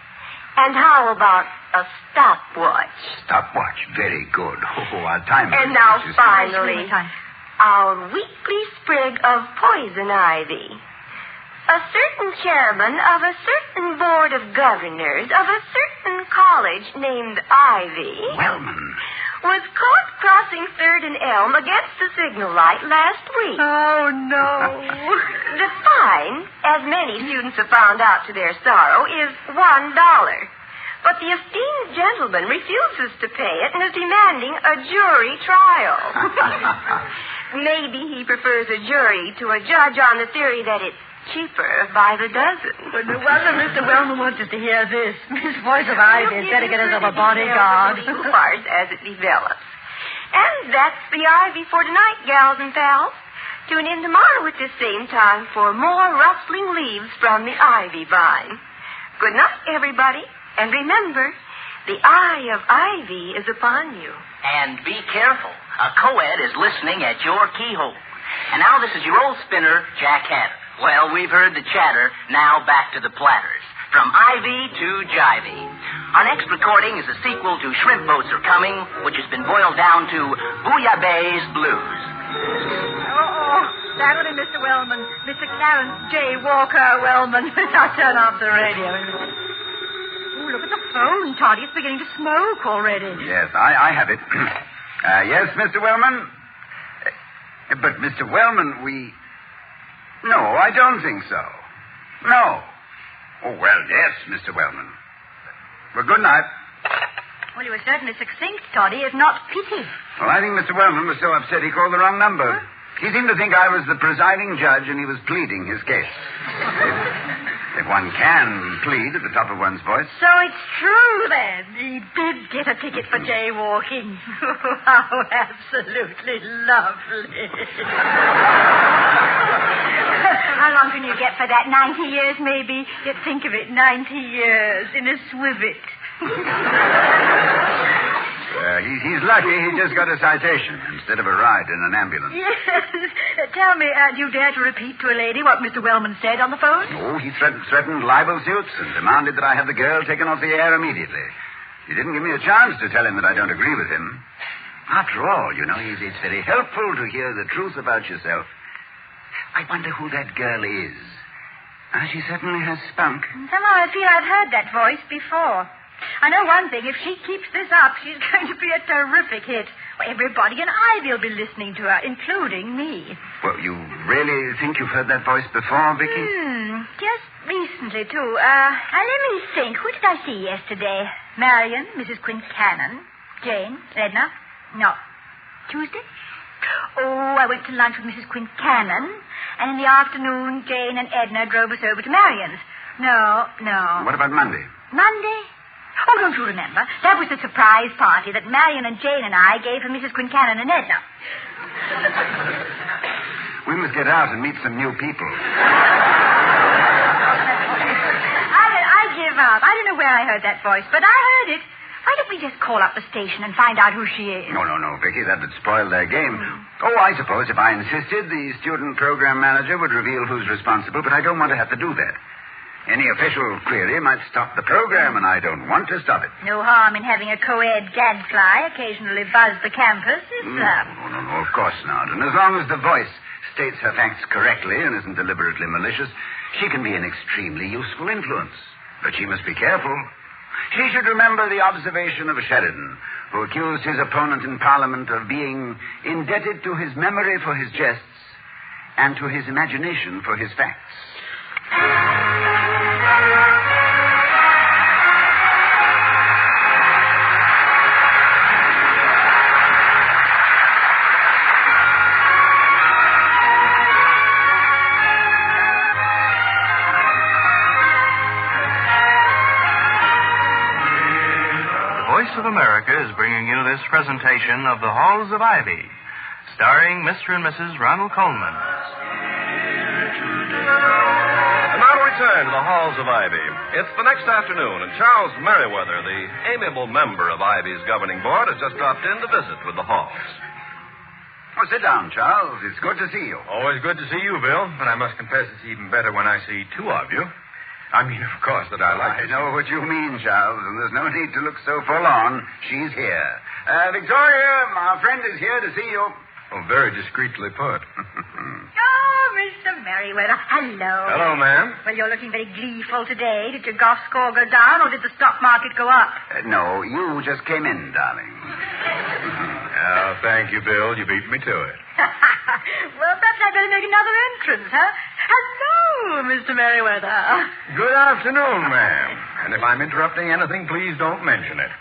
And how about a stopwatch? Stopwatch. Very good. Oh, our time. And now, finally, our weekly sprig of poison ivy. A certain chairman of a certain board of governors of a certain college named Ivy... Wellman. was caught crossing 3rd and Elm against the signal light last week. Oh, no. The fine, as many students have found out to their sorrow, is $1. But the esteemed gentleman refuses to pay it and is demanding a jury trial. Maybe he prefers a jury to a judge on the theory that it's cheaper by the dozen. But no wonder Mr. Wellman wants us to hear this. Miss Voice of Ivy had better get us up a bodyguard. Farce as it develops. And that's the Ivy for tonight, gals and pals. Tune in tomorrow at the same time for more rustling leaves from the ivy vine. Good night, everybody. And remember, the eye of ivy is upon you. And be careful. A co-ed is listening at your keyhole. And now this is your old spinner, Jack Hatter. Well, we've heard the chatter. Now back to the platters. From ivy to jivey. Our next recording is a sequel to Shrimp Boats Are Coming, which has been boiled down to Bouillabaisse Blues. Oh, that would be Mr. Wellman. Mr. Clarence J. Walker Wellman. Now turn off the radio. Oh, look at the phone, Toddy. It's beginning to smoke already. Yes, I have it. Yes, Mr. Wellman? But, Mr. Wellman, No, I don't think so. No. Oh, well, yes, Mr. Wellman. Well, good night. Well, you were certainly succinct, Toddy, if not pithy. Well, I think Mr. Wellman was so upset he called the wrong number. Huh? He seemed to think I was the presiding judge and he was pleading his case. If one can plead at the top of one's voice. So it's true, then. He did get a ticket for jaywalking. How absolutely lovely. How long can you get for that? 90 years, maybe? Yet think of it, 90 years in a swivet. He's lucky he just got a citation instead of a ride in an ambulance. Yes. Tell me, do you dare to repeat to a lady what Mr. Wellman said on the phone? Oh, he threatened libel suits and demanded that I have the girl taken off the air immediately. He didn't give me a chance to tell him that I don't agree with him. After all, you know, it's very helpful to hear the truth about yourself. I wonder who that girl is. She certainly has spunk. Somehow I feel I've heard that voice before. I know one thing. If she keeps this up, she's going to be a terrific hit. Well, everybody in Ivy will be listening to her, including me. Well, you really think you've heard that voice before, Vicky? Just recently, too. Let me think. Who did I see yesterday? Marion, Mrs. Quincannon, Jane, Edna. No. Tuesday? Oh, I went to lunch with Mrs. Quincannon, and in the afternoon, Jane and Edna drove us over to Marion's. No. What about Monday? Monday? Oh, don't you remember? That was the surprise party that Marion and Jane and I gave for Mrs. Quincannon and Edna. We must get out and meet some new people. I give up. I don't know where I heard that voice, but I heard it. Why don't we just call up the station and find out who she is? No, Vicky. That would spoil their game. Oh, I suppose if I insisted, the student program manager would reveal who's responsible, but I don't want to have to do that. Any official query might stop the program, and I don't want to stop it. No harm in having a co-ed gadfly occasionally buzz the campus, is there? No, of course not. And as long as the voice states her facts correctly and isn't deliberately malicious, she can be an extremely useful influence. But she must be careful. She should remember the observation of Sheridan, who accused his opponent in Parliament of being indebted to his memory for his jests and to his imagination for his facts. Of America is bringing you this presentation of The Halls of Ivy, starring Mr. and Mrs. Ronald Coleman. And now to return to The Halls of Ivy. It's the next afternoon, and Charles Merriweather, the amiable member of Ivy's governing board, has just dropped in to visit with the Halls. Oh, sit down, Charles. It's good to see you. Always good to see you, Bill. But I must confess it's even better when I see two of you. I mean, of course, that I like I know what you mean, Charles, and there's no need to look so forlorn. She's here. Victoria, our friend is here to see you. Oh, very discreetly put. Oh, Mr. Merriweather. Merriweather. Hello. Hello, ma'am. Well, you're looking very gleeful today. Did your golf score go down, or did the stock market go up? No, you just came in, darling. Thank you, Bill. You beat me to it. Well, perhaps I'd better make another entrance, huh? Hello, Mr. Merriweather. Good afternoon, ma'am. And if I'm interrupting anything, please don't mention it.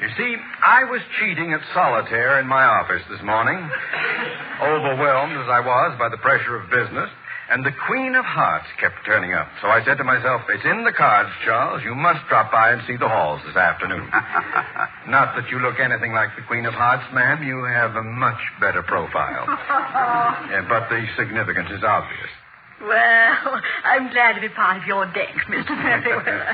You see, I was cheating at solitaire in my office this morning, overwhelmed as I was by the pressure of business, and the Queen of Hearts kept turning up. So I said to myself, it's in the cards, Charles. You must drop by and see the halls this afternoon. Not that you look anything like the Queen of Hearts, ma'am. You have a much better profile. But the significance is obvious. Well, I'm glad to be part of your deck, Mr. Merriweather.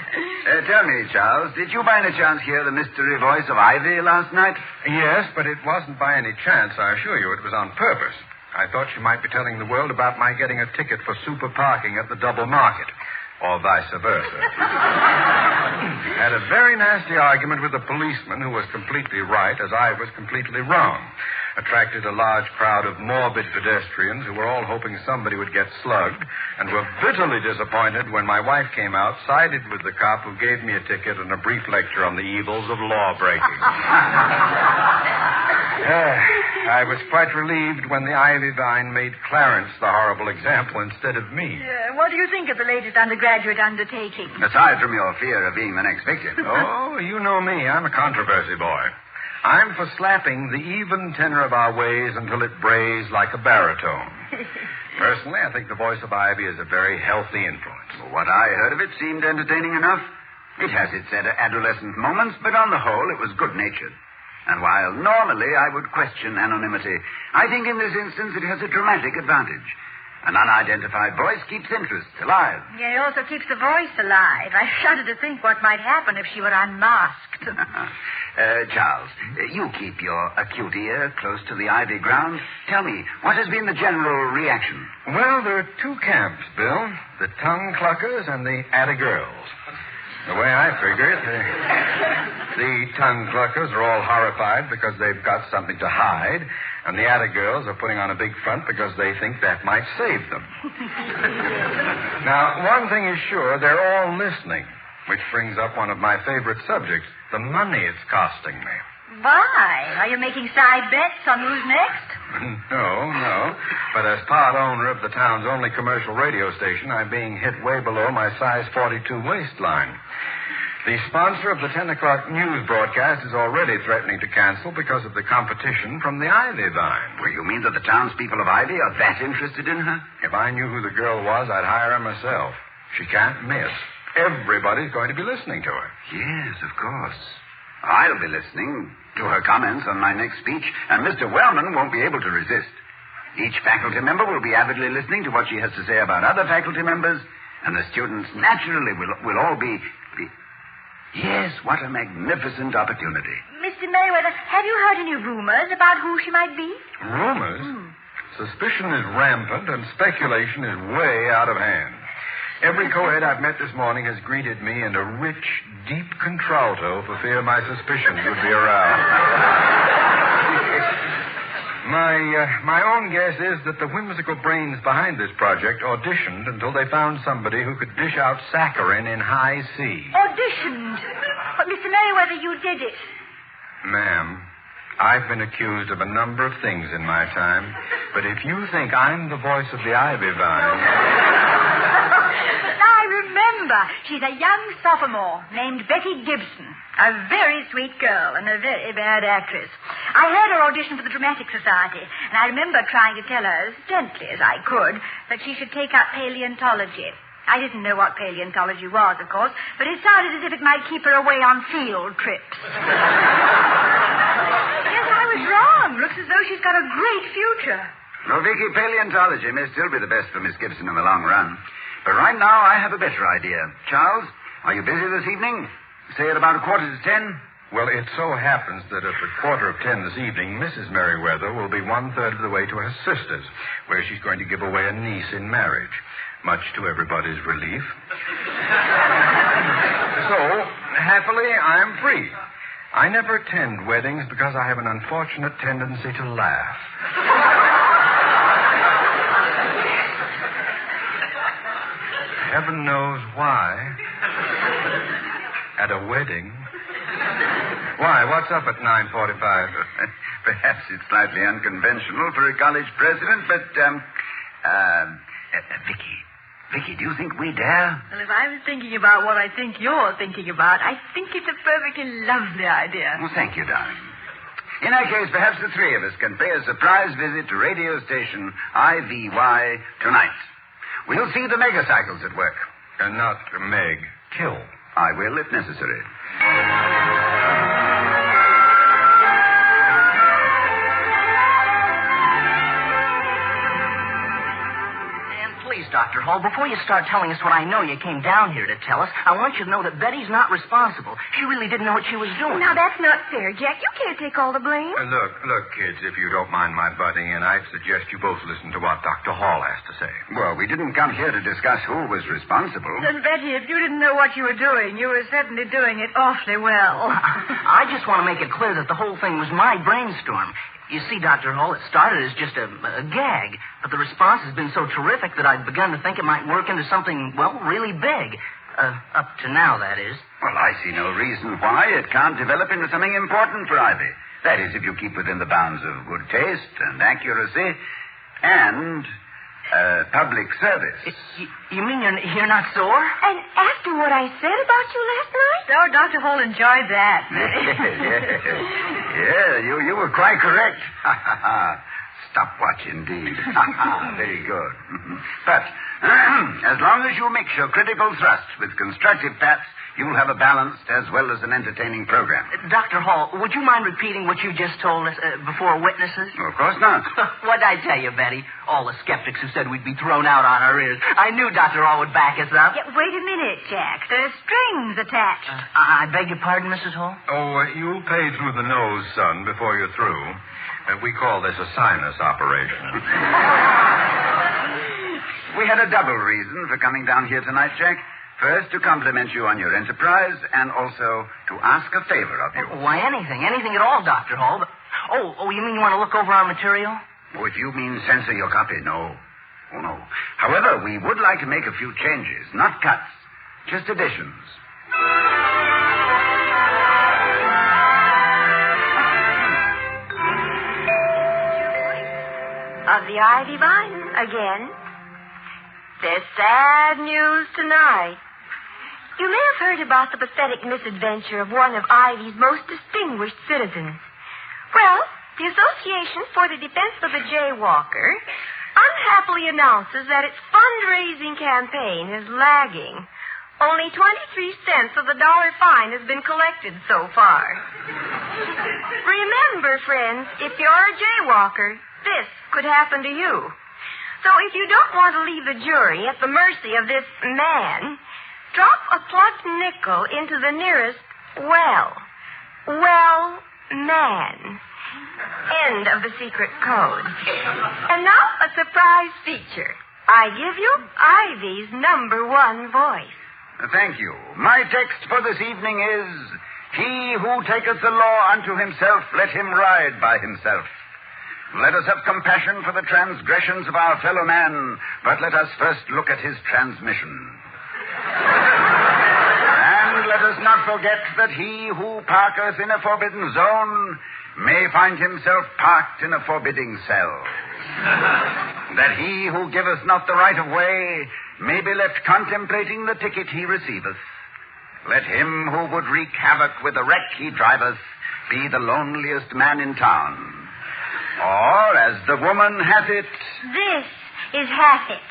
Tell me, Charles, did you by any chance hear the mystery voice of Ivy last night? Yes, but it wasn't by any chance, I assure you. It was on purpose. I thought she might be telling the world about my getting a ticket for super parking at the double market, or vice versa. Had a very nasty argument with a policeman who was completely right, as I was completely wrong. Attracted a large crowd of morbid pedestrians who were all hoping somebody would get slugged, and were bitterly disappointed when my wife came out, sided with the cop who gave me a ticket and a brief lecture on the evils of law breaking. I was quite relieved when the ivy vine made Clarence the horrible example instead of me. What do you think of the latest undergraduate undertaking? Aside from your fear of being the next victim. Oh, you know me. I'm a controversy boy. I'm for slapping the even tenor of our ways until it brays like a baritone. Personally, I think the voice of Ivy is a very healthy influence. Well, what I heard of it seemed entertaining enough. It has its adolescent moments, but on the whole, it was good-natured. And while normally I would question anonymity, I think in this instance it has a dramatic advantage. An unidentified voice keeps interest alive. Yeah, it also keeps the voice alive. I shudder to think what might happen if she were unmasked. Charles, you keep your acute ear close to the ivy ground. Tell me, what has been the general reaction? Well, there are two camps, Bill. The tongue cluckers and the atta girls. The way I figure it, the tongue cluckers are all horrified because they've got something to hide, and the atta girls are putting on a big front because they think that might save them. Now, one thing is sure, they're all listening, which brings up one of my favorite subjects, the money it's costing me. Why? Are you making side bets on who's next? No. But as part owner of the town's only commercial radio station, I'm being hit way below my size 42 waistline. The sponsor of the 10 o'clock news broadcast is already threatening to cancel because of the competition from the Ivy Vine. Well, you mean that the townspeople of Ivy are that interested in her? If I knew who the girl was, I'd hire her myself. She can't miss. Everybody's going to be listening to her. Yes, of course. I'll be listening to her comments on my next speech, and Mr. Wellman won't be able to resist. Each faculty member will be avidly listening to what she has to say about other faculty members, and the students naturally will all be... Yes, what a magnificent opportunity. Mr. Merriweather, have you heard any rumors about who she might be? Rumors? Suspicion is rampant, and speculation is way out of hand. Every co-ed I've met this morning has greeted me in a rich, deep contralto for fear my suspicions would be aroused. My own guess is that the whimsical brains behind this project auditioned until they found somebody who could dish out saccharin in high C. Auditioned? But, Mr. Merriweather, you did it. Ma'am, I've been accused of a number of things in my time, but if you think I'm the voice of the Ivy Vine... I remember. She's a young sophomore named Betty Gibson. A very sweet girl and a very bad actress. I heard her audition for the Dramatic Society, and I remember trying to tell her, as gently as I could, that she should take up paleontology. I didn't know what paleontology was, of course, but it sounded as if it might keep her away on field trips. Yes, I was wrong. Looks as though she's got a great future. Well, Vicky, paleontology may still be the best for Miss Gibson in the long run. But right now, I have a better idea. Charles, are you busy this evening? Say at about 10:15? Well, it so happens that at 10:15 this evening, Mrs. Merriweather will be 1/3 of the way to her sister's, where she's going to give away a niece in marriage, much to everybody's relief. So, happily, I'm free. I never attend weddings because I have an unfortunate tendency to laugh. heaven knows why. At a wedding. Why? What's up at 9:45? Perhaps it's slightly unconventional for a college president, but, Vicky, do you think we dare? Well, if I was thinking about what I think you're thinking about, I think it's a perfectly lovely idea. Well, thank you, darling. In that case, perhaps the three of us can pay a surprise visit to radio station IVY tonight. We'll see the megacycles at work. And not Meg. Kill. I will, if necessary. Please, Dr. Hall, before you start telling us what I know you came down here to tell us, I want you to know that Betty's not responsible. She really didn't know what she was doing. Now, that's not fair, Jack. You can't take all the blame. Look, kids, if you don't mind my butting in, I'd suggest you both listen to what Dr. Hall has to say. Well, we didn't come here to discuss who was responsible. Then, Betty, if you didn't know what you were doing, you were certainly doing it awfully well. I just want to make it clear that the whole thing was my brainstorm. You see, Dr. Hall, it started as just a gag, but the response has been so terrific that I've begun to think it might work into something, well, really big. Up to now, that is. Well, I see no reason why it can't develop into something important for Ivy. That is, if you keep within the bounds of good taste and accuracy and public service. You mean you're not sore? And after what I said about you last night? Oh, Dr. Hall enjoyed that. Yeah, you were quite correct. Stopwatch indeed. Very good. But as long as you mix your critical thrust with constructive pats, you'll have a balanced as well as an entertaining program. Dr. Hall, would you mind repeating what you just told us before witnesses? Of course not. What'd I tell you, Betty? All the skeptics who said we'd be thrown out on our ears. I knew Dr. Hall would back us up. Yeah, wait a minute, Jack. There's strings attached. I beg your pardon, Mrs. Hall? Oh, you'll pay through the nose, son, before you're through. We call this a sinus operation. We had a double reason for coming down here tonight, Jack. First, to compliment you on your enterprise, and also to ask a favor of you. Why, anything at all, Dr. Hall. But, you mean you want to look over our material? Oh, if you mean censor your copy, no. Oh, no. However, we would like to make a few changes, not cuts, just additions. Of the Ivy Vine again. There's sad news tonight. You may have heard about the pathetic misadventure of one of Ivy's most distinguished citizens. Well, the Association for the Defense of the Jaywalker unhappily announces that its fundraising campaign is lagging. Only 23 cents of the dollar fine has been collected so far. Remember, friends, if you're a jaywalker, this could happen to you. So if you don't want to leave the jury at the mercy of this man, drop a plugged nickel into the nearest man. End of the secret code. And now a surprise feature. I give you Ivy's #1 voice. Thank you. My text for this evening is, "He who taketh the law unto himself, let him ride by himself. Let us have compassion for the transgressions of our fellow man, but let us first look at his transmission. And let us not forget that he who parketh in a forbidden zone may find himself parked in a forbidding cell. That he who giveth not the right of way may be left contemplating the ticket he receiveth. Let him who would wreak havoc with the wreck he driveth be the loneliest man in town. Or, as the woman hath it... This is half it.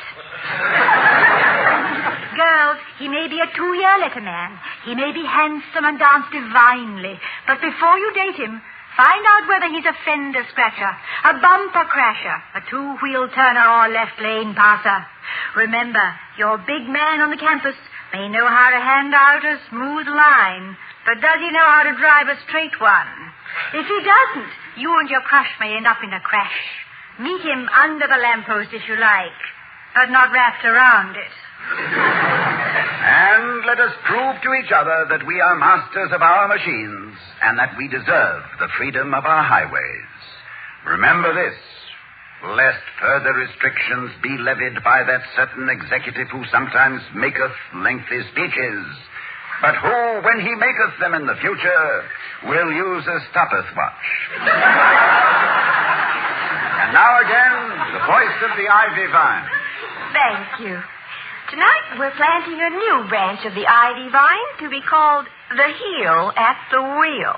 Girls, he may be a 2-year letter man. He may be handsome and dance divinely. But before you date him, find out whether he's a fender scratcher, a bumper crasher, a 2-wheel turner, or left lane passer. Remember, your big man on the campus may know how to hand out a smooth line, but does he know how to drive a straight one? If he doesn't, you and your crush may end up in a crash. Meet him under the lamppost if you like, but not wrapped around it. And let us prove to each other that we are masters of our machines and that we deserve the freedom of our highways. Remember this. lest further restrictions be levied by that certain executive who sometimes maketh lengthy speeches, but who, when he maketh them in the future, will use a stoppeth watch. And now again, the voice of the ivy vine. Thank you. Tonight we're planting a new branch of the ivy vine to be called the heel at the wheel.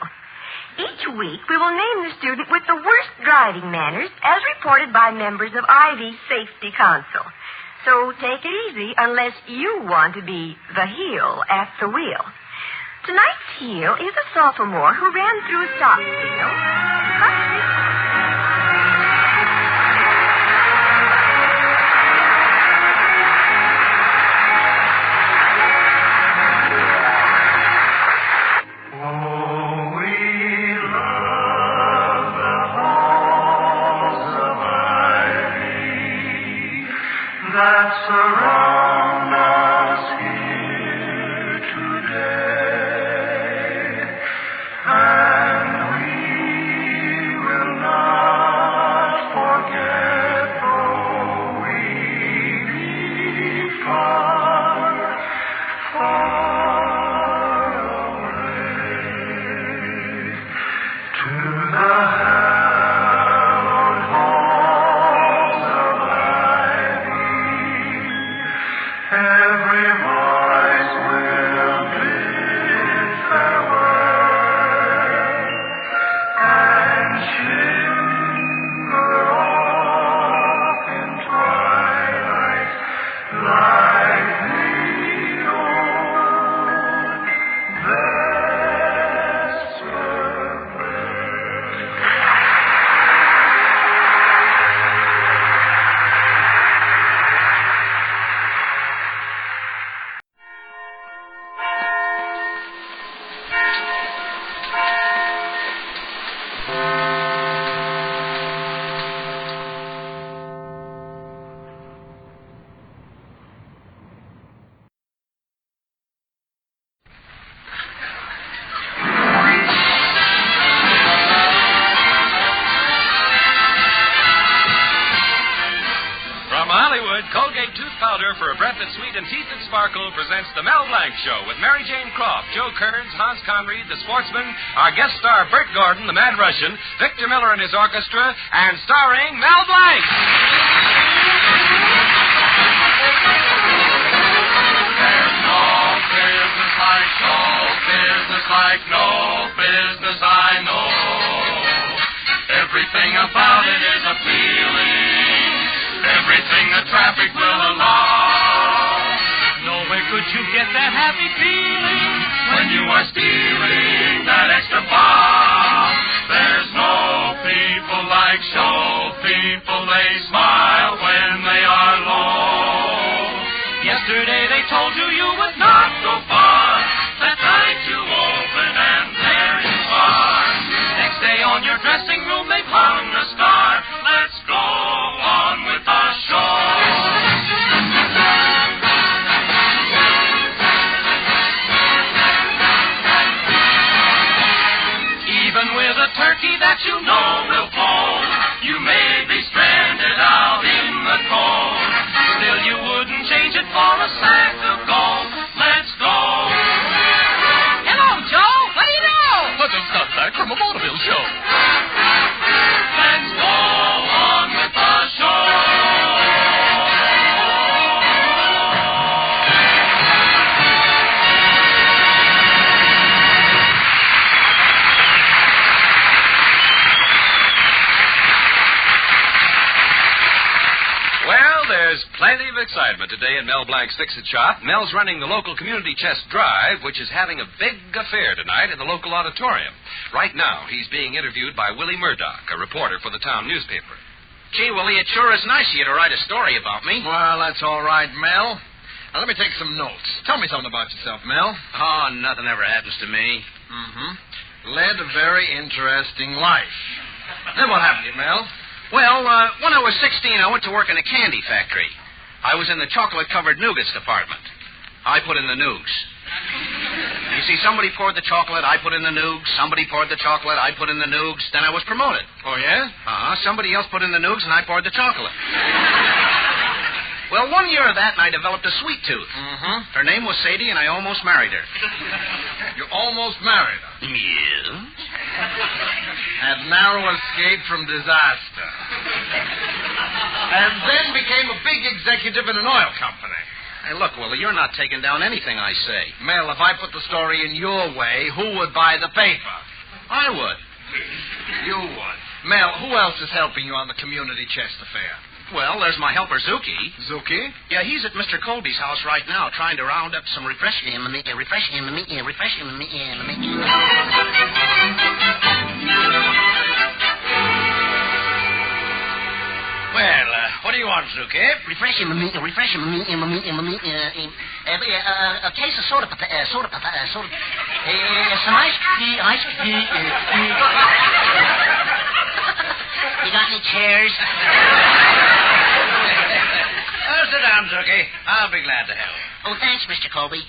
Each week we will name the student with the worst driving manners as reported by members of Ivy's Safety Council. So take it easy unless you want to be the heel at the wheel. Tonight's heel is a sophomore who ran through a stop signal. Surround us here today, and we will not forget, though we be far, far away, to the hallowed halls of every voice will bid farewell and shimmer off in twilight like the old vesper bell. From Hollywood, Colgate Tooth Powder for a breath that's sweet and teeth that sparkle presents the Mel Blanc Show with Mary Jane Croft, Joe Kearns, Hans Conried, the Sportsman, our guest star Bert Gordon, the Mad Russian, Victor Miller and his orchestra, and starring Mel Blanc. There's no business like show business like no business I know. Everything about it is appealing. Everything the traffic will allow. Nowhere could you get that happy feeling when you are stealing that extra bob. There's no people like show people. They smile when they are low. Yesterday they told you you would not go far. That night you open and there you are. Next day on your dressing room they've hung a star. Let's go on with the show. Even with a turkey that you know will fold, you may be stranded out in the cold. Still you wouldn't change it for a sack of gold. Let's go. Hello, Joe. What do you know? I just got back from a vaudeville show. Let's go on with the show. Well, there's plenty of excitement today in Mel Blanc's Fix-It Shop. Mel's running the local community chess drive, which is having a big affair tonight in the local auditorium. Right now, he's being interviewed by Willie Murdoch, a reporter for the town newspaper. Gee, Willie, it sure is nice of you to write a story about me. Well, that's all right, Mel. Now, let me take some notes. Tell me something about yourself, Mel. Oh, nothing ever happens to me. Mm-hmm. Led a very interesting life. Then what happened to you, Mel? Well, when I was 16, I went to work in a candy factory. I was in the chocolate-covered nougats department. I put in the news. You see, somebody poured the chocolate, I put in the nugs. Somebody poured the chocolate, I put in the nugs. Then I was promoted. Oh, yeah? Somebody else put in the nugs, and I poured the chocolate. Well, 1 year of that, and I developed a sweet tooth. Mm-hmm. Her name was Sadie, and I almost married her. You almost married her? Yes. Had narrow escape from disaster. And then became a big executive in an oil company. Hey, look, Willie, you're not taking down anything I say. Mel, if I put the story in your way, who would buy the paper? I would. You would. Mel, who else is helping you on the community chest affair? Well, there's my helper, Zuki. Zuki? Yeah, he's at Mr. Colby's house right now trying to round up some refreshment. Well, what do you want, Zuki? A case of soda, some ice cream. You got any chairs? Sit down, Zuki. I'll be glad to help. Oh, thanks, Mr. Colby.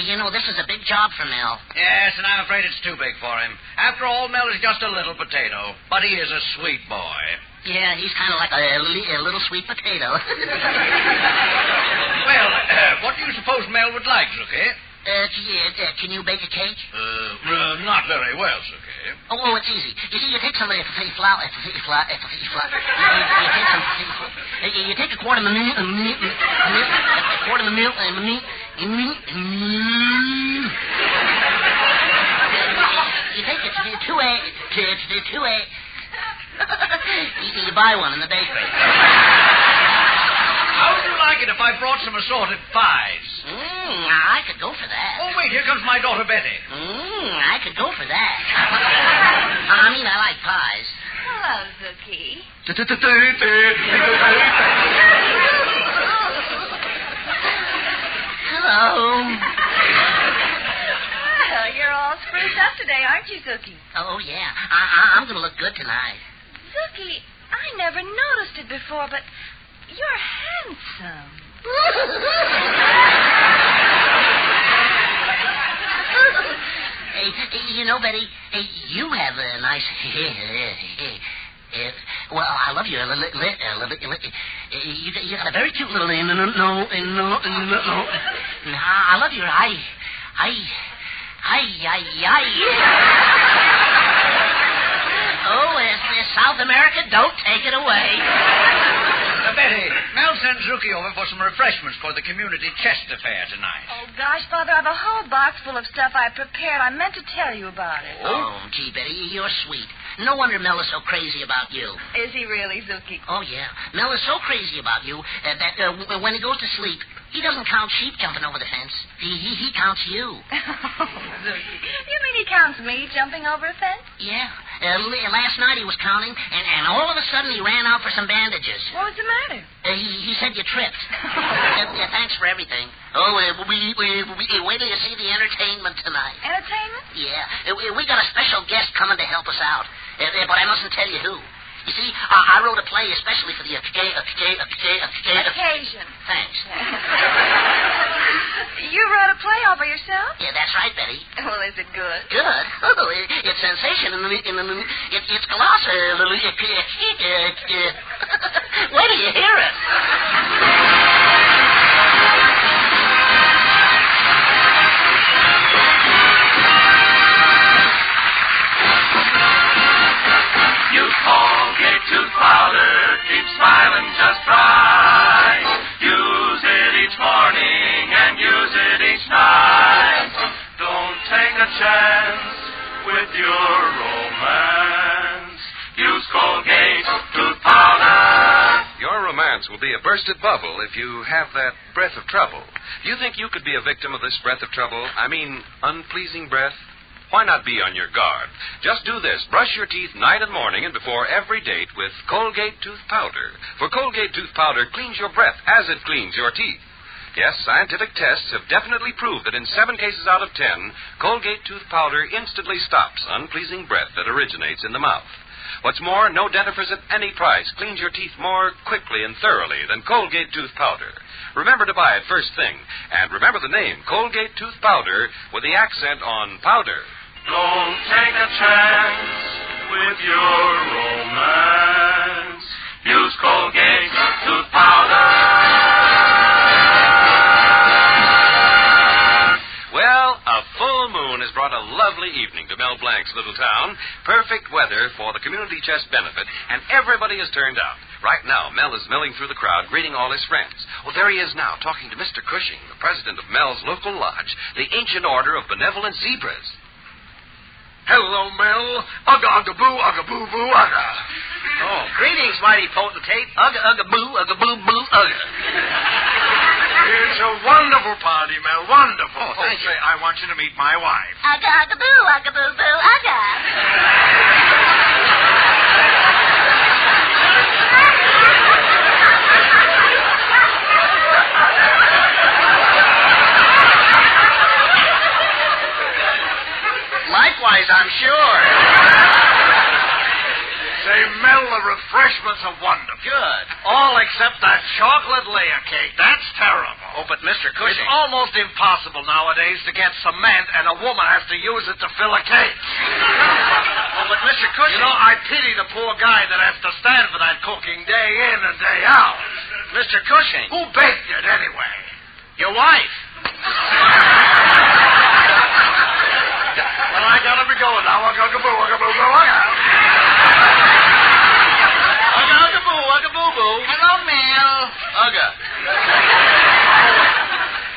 You know, this is a big job for Mel. Yes, and I'm afraid it's too big for him. After all, Mel is just a little potato, but he is a sweet boy. Yeah, he's kind of like a little sweet potato. Well, what do you suppose Mel would like, Zuki? Can you bake a cake? Not very well, Zuki. Oh, it's easy. You see, you take some flour. You take a quart of milk, You take it to two eggs. You buy one in the bakery. How would you like it if I brought some assorted pies? I could go for that. Oh, wait, here comes my daughter Betty. I could go for that. I like pies. Hello, Zuki. Hello. Well, you're all spruced up today, aren't you, Zuki? Oh, yeah. I'm going to look good tonight. Zuki, I never noticed it before, but you're handsome. Hey, you know, Betty, you have a nice... well, I love you. You got a very cute little... I love your... Oh, South America, don't take it away. Betty, Mel sent Zuki over for some refreshments for the community chest affair tonight. Oh, gosh, Father, I have a whole box full of stuff I prepared. I meant to tell you about it. Oh, gee, Betty, you're sweet. No wonder Mel is so crazy about you. Is he really, Zuki? Oh, yeah. Mel is so crazy about you that when he goes to sleep, he doesn't count sheep jumping over the fence. He counts you. Zuki, you mean he counts me jumping over a fence? Yeah. Last night he was counting, and all of a sudden he ran out for some bandages. What was the matter? He said you tripped. Thanks for everything. Oh, wait till you see the entertainment tonight. Entertainment? Yeah. We got a special guest coming to help us out. But I mustn't tell you who. You see, I wrote a play especially for the occasion. Thanks. You wrote a play all by yourself? Yeah, that's right, Betty. Well, is it good? Good? Oh, it's sensational. It's colossal. Wait till you hear it. Colgate tooth powder, keep smiling just right. Use it each morning and use it each night. Don't take a chance with your romance. Use Colgate tooth powder. Your romance will be a bursted bubble if you have that breath of trouble. Do you think you could be a victim of this breath of trouble? I mean, unpleasing breath? Why not be on your guard? Just do this. Brush your teeth night and morning and before every date with Colgate tooth powder. For Colgate tooth powder cleans your breath as it cleans your teeth. Yes, scientific tests have definitely proved that in 7 cases out of 10, Colgate tooth powder instantly stops unpleasing breath that originates in the mouth. What's more, no dentifrice at any price cleans your teeth more quickly and thoroughly than Colgate tooth powder. remember to buy it first thing. And remember the name, Colgate Tooth Powder, with the accent on powder. Don't take a chance with your romance. Use Colgate Tooth Powder. Well, a full moon has brought a lovely evening to Mel Blanc's little town. Perfect weather for the community chest benefit, and everybody has turned out. Right now, Mel is milling through the crowd, greeting all his friends. Well, there he is now, talking to Mr. Cushing, the president of Mel's local lodge, the Ancient Order of Benevolent Zebras. Hello, Mel. Ugga, ugga, boo, ugga, boo, boo, ugga. Oh, greetings, mighty potentate. Ugga, ugga, boo, boo, ugga. It's a wonderful party, Mel. Wonderful. Oh, thank you. Say, I want you to meet my wife. Ugga, ugga, boo, ugga. Likewise, I'm sure. Say, Mel, the refreshments are wonderful. Good. All except that chocolate layer cake. That's terrible. Oh, but Mr. Cushing... It's almost impossible nowadays to get cement, and a woman has to use it to fill a cake. Oh, but Mr. Cushing... You know, I pity the poor guy that has to stand for that cooking day in and day out. Mr. Cushing... Who baked it, anyway? Your wife. Well, I gotta be going now. Ugga, boo, ugga, boo, boo, ugga. Ugga, ugga, boo, ugga, boo, boo. Hello, Mel. Ugga.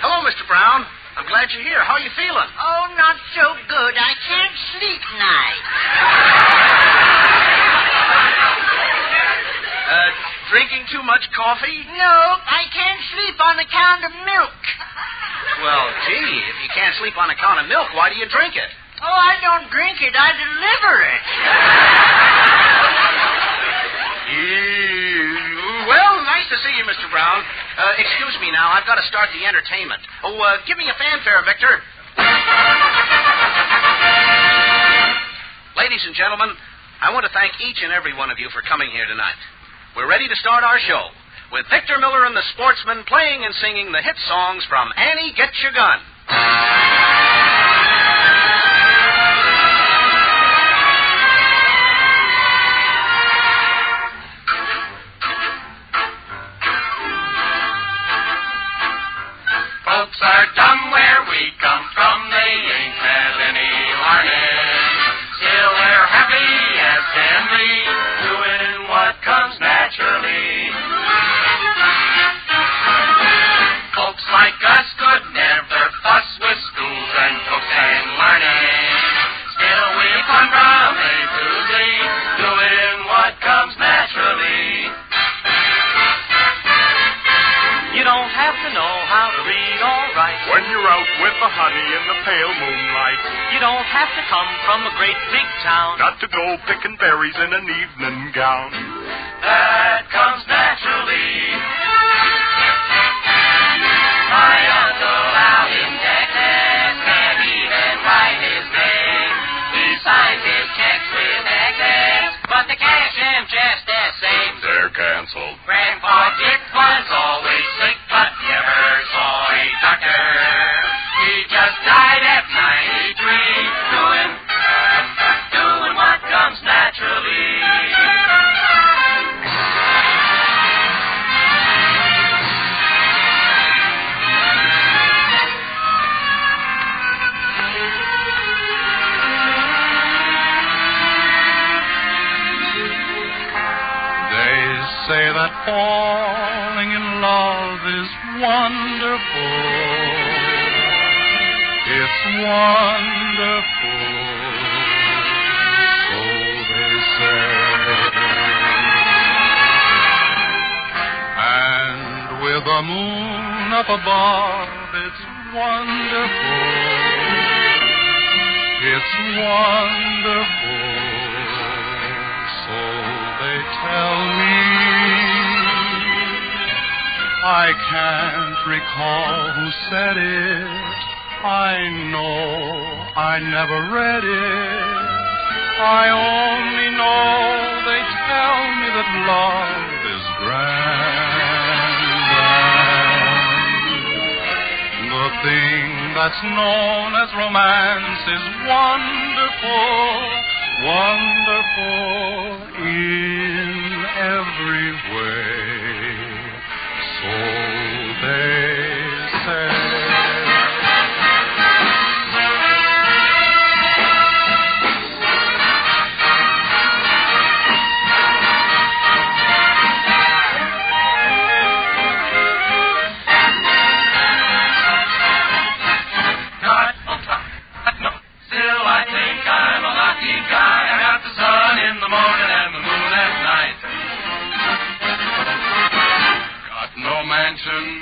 Hello, Mr. Brown. I'm glad you're here. How are you feeling? Oh, not so good. I can't sleep tonight. Drinking too much coffee? No, I can't sleep on account of milk. Well, gee, if you can't sleep on account of milk, why do you drink it? Oh, I don't drink it. I deliver it. Well, nice to see you, Mr. Brown. Excuse me now. I've got to start the entertainment. Oh, give me a fanfare, Victor. Ladies and gentlemen, I want to thank each and every one of you for coming here tonight. We're ready to start our show with Victor Miller and the Sportsmen playing and singing the hit songs from Annie, Get Your Gun. Folks are dumb where we come from. They ain't had any learning. Still they're happy as can be, doing what comes naturally. Folks like us could never fuss with schools and books and learning. Still we fun from A to Z, doing what comes naturally. You don't have to know how to read all right When you're out with the honey in the pale moonlight. You don't have to come from a great big town Not to go picking berries in an evening gown. That comes naturally. My uncle out in Texas can't even write his name. He signs his checks with excess, but they cash him just the same. They're canceled. Grandpa Dick was always sick, but never saw a doctor. He just died at 93, doing what comes naturally. Say that falling in love is wonderful. It's wonderful, so they say. And with the moon up above, it's wonderful. It's wonderful, so they tell me. I can't recall who said it. I know I never read it. I only know they tell me that love is grand. The thing that's known as romance is wonderful, wonderful in every way. So they say.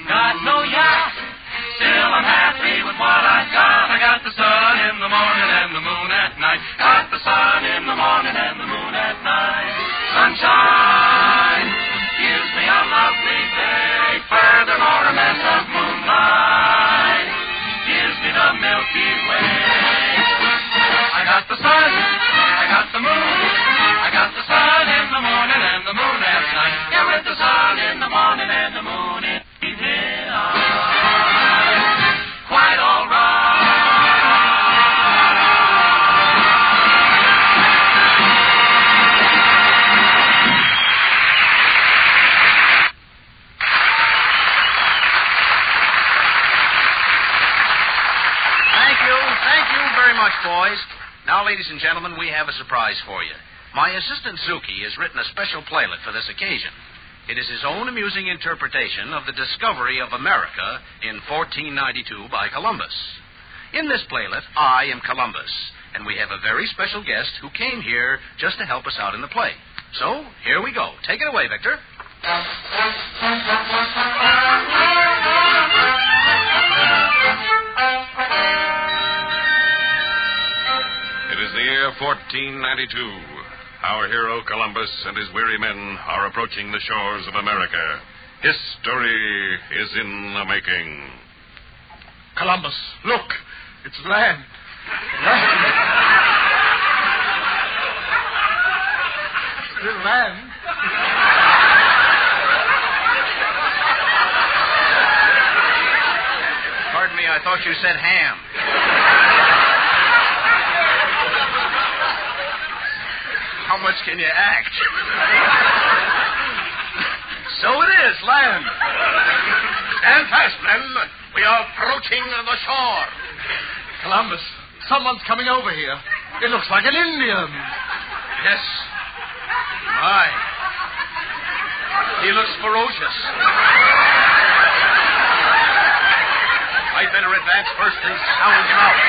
Got no yacht, still I'm happy with what I got. I got the sun in the morning and the moon at night. Got the sun in the morning and the moon at night. Sunshine gives me a lovely day. Furthermore, a mess of moonlight gives me the Milky Way. I got the sun, I got the moon, I got the sun in the morning and the moon at night. Yeah, with the sun in the morning and the moon in the evening, I'm quite all right. Thank you very much, boys. Now, ladies and gentlemen, we have a surprise for you. My assistant, Zuki, has written a special playlet for this occasion. It is his own amusing interpretation of the discovery of America in 1492 by Columbus. In this playlet, I am Columbus, and we have a very special guest who came here just to help us out in the play. So, here we go. Take it away, Victor. It is the year 1492. Our hero Columbus and his weary men are approaching the shores of America. History is in the making. Columbus, look. It's land. Land. Pardon me, I thought you said ham. How much can you act? So it is, land. Stand fast, men. We are approaching the shore. Columbus, someone's coming over here. It looks like an Indian. Yes. My. He looks ferocious. I'd better advance first and sound him out.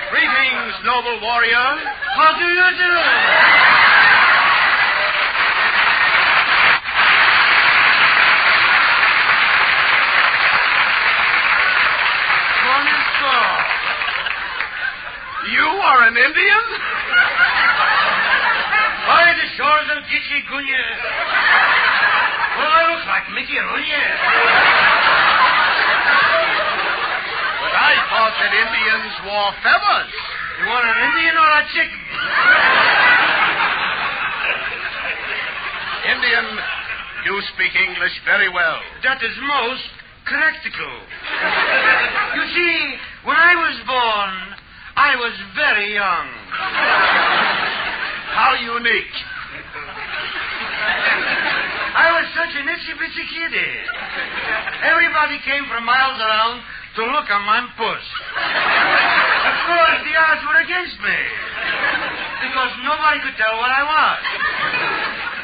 Greetings, noble warrior. How do you do? You are an Indian? By the shores of Gichigunya. Well, I look like Mickey Rooney. But I thought that Indians wore feathers. You want an Indian or a chicken? Indian, you speak English very well. That is most practical. You see, when I was born, I was very young. How unique. I was such an itsy-bitsy kiddie. Everybody came from miles around to look on my puss. Of course, the odds were against me. Because nobody could tell what I was.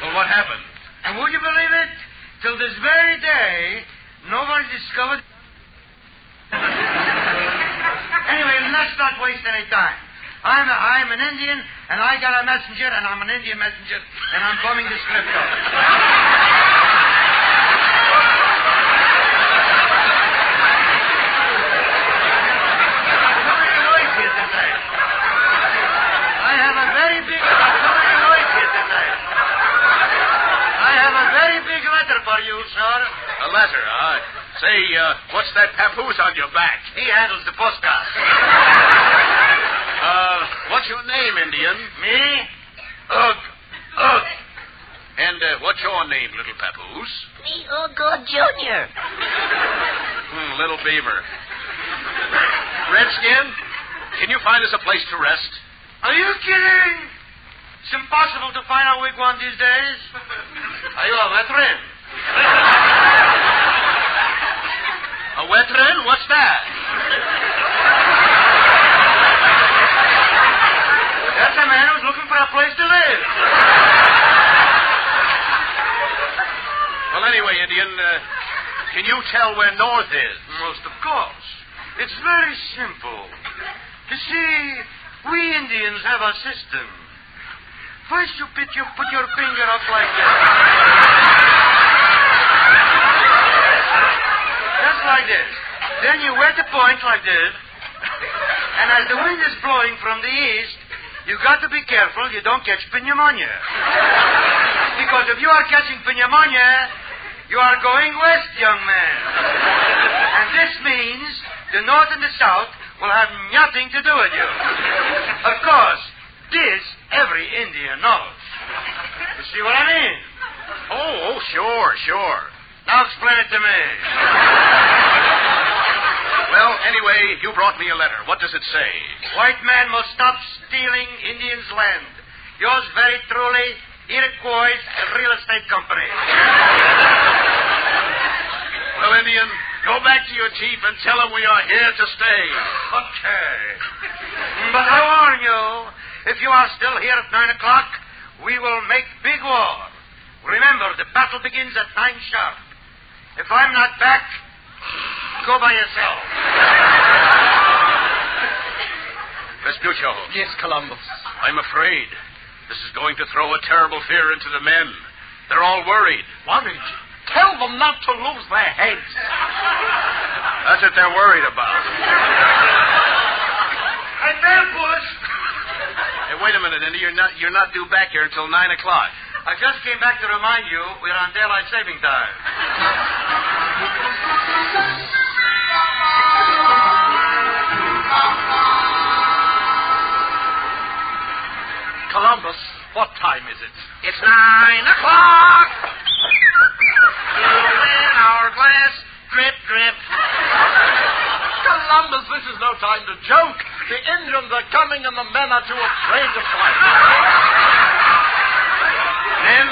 Well, what happened? And would you believe it? Till this very day, nobody discovered... Anyway, let's not waste any time. I'm an Indian, and I got a messenger, and I'm an Indian messenger, and I'm coming to Scripto. I have a very big letter for you, sir. A letter, huh? Say, what's that papoose on your back? He handles the postcard. What's your name, Indian? Me? Ugh. And what's your name, little papoose? Me, God Jr. Little beaver. Redskin, can you find us a place to rest? Are you kidding? It's impossible to find a wigwam these days. Are you a veteran? A veteran? What's that? That's a man who's looking for a place to live. Well, anyway, Indian, can you tell where north is? Most of course. It's very simple. You see, we Indians have a system. First you put your finger up like this. Just like this. Then you wet the point like this. And as the wind is blowing from the east, you got to be careful you don't catch pneumonia. Because if you are catching pneumonia, you are going west, young man. And this means the north and the south will have nothing to do with you. Of course, this every Indian knows. You see what I mean? Oh, sure. Now explain it to me. Well, anyway, you brought me a letter. What does it say? White man must stop stealing Indians' land. Yours very truly, Iroquois Real Estate Company. Well, Indian, go back to your chief and tell him we are here to stay. Okay. But I warn you, if you are still here at 9 o'clock, we will make big war. Remember, the battle begins at 9 sharp. If I'm not back, go by yourself. Vespuccio. Yes, Columbus. I'm afraid this is going to throw a terrible fear into the men. They're all worried. Worried? Tell them not to lose their heads. That's what they're worried about. Hey, there, Bush. Hey, wait a minute, Indy. You're not due back here until 9 o'clock. I just came back to remind you we're on daylight saving time. Columbus, what time is it? It's 9 o'clock. In our glass, drip, drip. Columbus, this is no time to joke. The Indians are coming and the men are too afraid to fight. Men,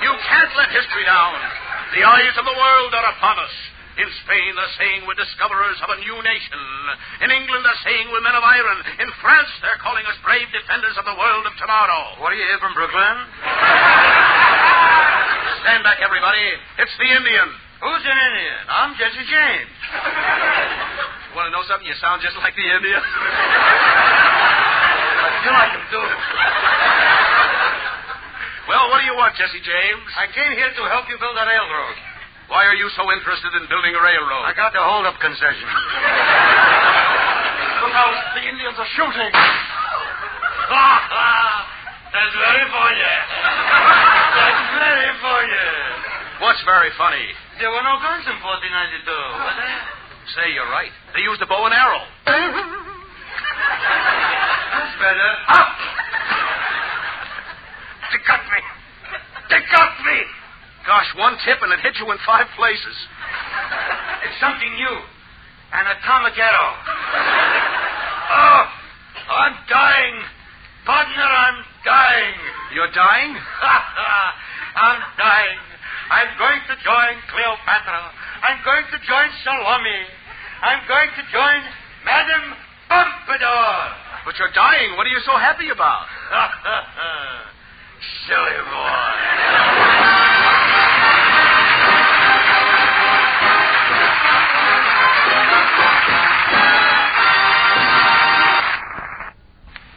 you can't let history down. The eyes of the world are upon us. In Spain, they're saying we're discoverers of a new nation. In England, they're saying we're men of iron. In France, they're calling us brave defenders of the world of tomorrow. What are you here from, Brooklyn? Stand back, everybody. It's the Indian. Who's an Indian? I'm Jesse James. You want to know something? You sound just like the Indian. I feel like him, too. Well, what do you want, Jesse James? I came here to help you build a railroad. Why are you so interested in building a railroad? I got the hold-up concession. Look out, the Indians are shooting. That's very funny. That's very funny. What's very funny? There were no guns in 1492, were there? Say, you're right. They used a bow and arrow. That's better. Up! They got me. They got me. Gosh, one tip and it hit you in 5 places. It's something new. An atomic arrow. Oh, I'm dying. Partner, I'm dying. You're dying? I'm dying. I'm going to join Cleopatra. I'm going to join Salome. I'm going to join Madame Pompadour. But you're dying. What are you so happy about? Silly boy.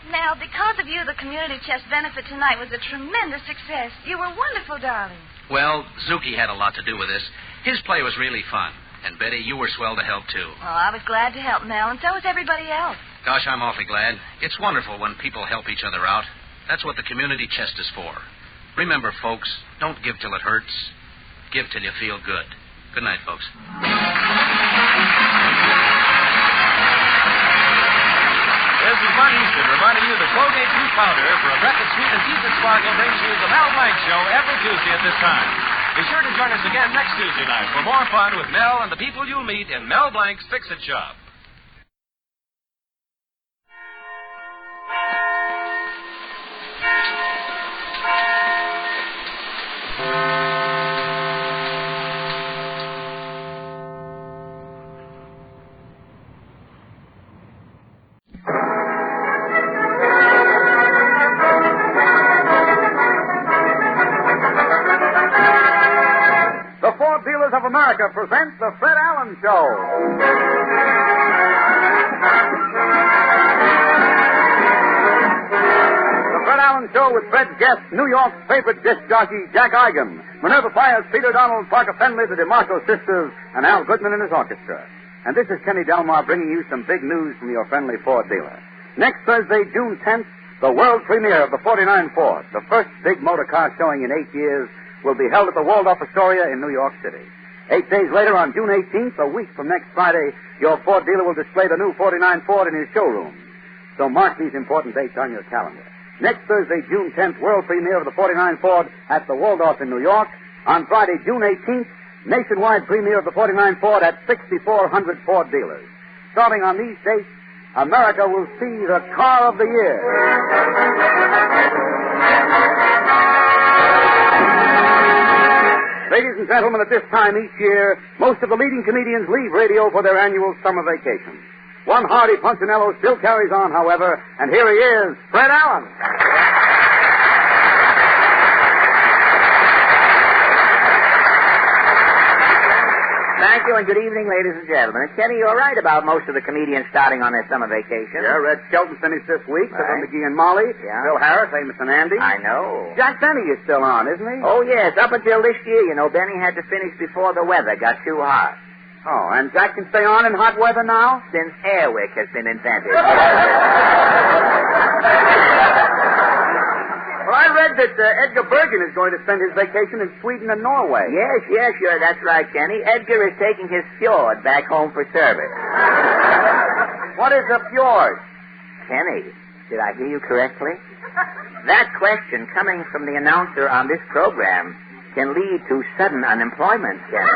Mel, because of you, the community chest benefit tonight was a tremendous success. You were wonderful, darling. Well, Zuki had a lot to do with this. His play was really fun. And, Betty, you were swell to help, too. Oh, I was glad to help, Mel, and so was everybody else. Gosh, I'm awfully glad. It's wonderful when people help each other out. That's what the community chest is for. Remember, folks, don't give till it hurts. Give till you feel good. Good night, folks. This is Mark Easton reminding you that Colgate Tooth Powder for a breath of sweet and teeth that sparkle brings you the Mel Blanc Show every Tuesday at this time. Be sure to join us again next Tuesday night for more fun with Mel and the people you'll meet in Mel Blanc's Fix-It Shop. Of America presents The Fred Allen Show. The Fred Allen Show with Fred's guest, New York's favorite disc jockey, Jack Eigin, Minerva Fires, Peter Donald, Parker Fenley, the DeMarco sisters, and Al Goodman and his orchestra. And this is Kenny Delmar bringing you some big news from your friendly Ford dealer. Next Thursday, June 10th, the world premiere of the 49 Ford, the first big motor car showing in 8 years, will be held at the Waldorf Astoria in New York City. 8 days later, on June 18th, a week from next Friday, your Ford dealer will display the new 49 Ford in his showroom. So mark these important dates on your calendar. Next Thursday, June 10th, world premiere of the 49 Ford at the Waldorf in New York. On Friday, June 18th, nationwide premiere of the 49 Ford at 6,400 Ford dealers. Starting on these dates, America will see the car of the year. Ladies and gentlemen, at this time each year, most of the leading comedians leave radio for their annual summer vacation. One hardy Punchinello still carries on, however, and here he is, Fred Allen. Thank you, and good evening, ladies and gentlemen. Kenny, you're right about most of the comedians starting on their summer vacation. Yeah, Red Skelton finished this week. Right. Right. McGee and Molly. Yeah. Bill Harris, Amos and Andy. I know. Jack Benny is still on, isn't he? Oh, yes. Up until this year, you know, Benny had to finish before the weather got too hot. Oh, and Jack can stay on in hot weather now? Since Airwick has been invented. Well, I read that Edgar Bergen is going to spend his vacation in Sweden and Norway. Yes, sure. That's right, Kenny. Edgar is taking his fjord back home for service. What is a fjord? Kenny, did I hear you correctly? That question coming from the announcer on this program can lead to sudden unemployment, Kenny.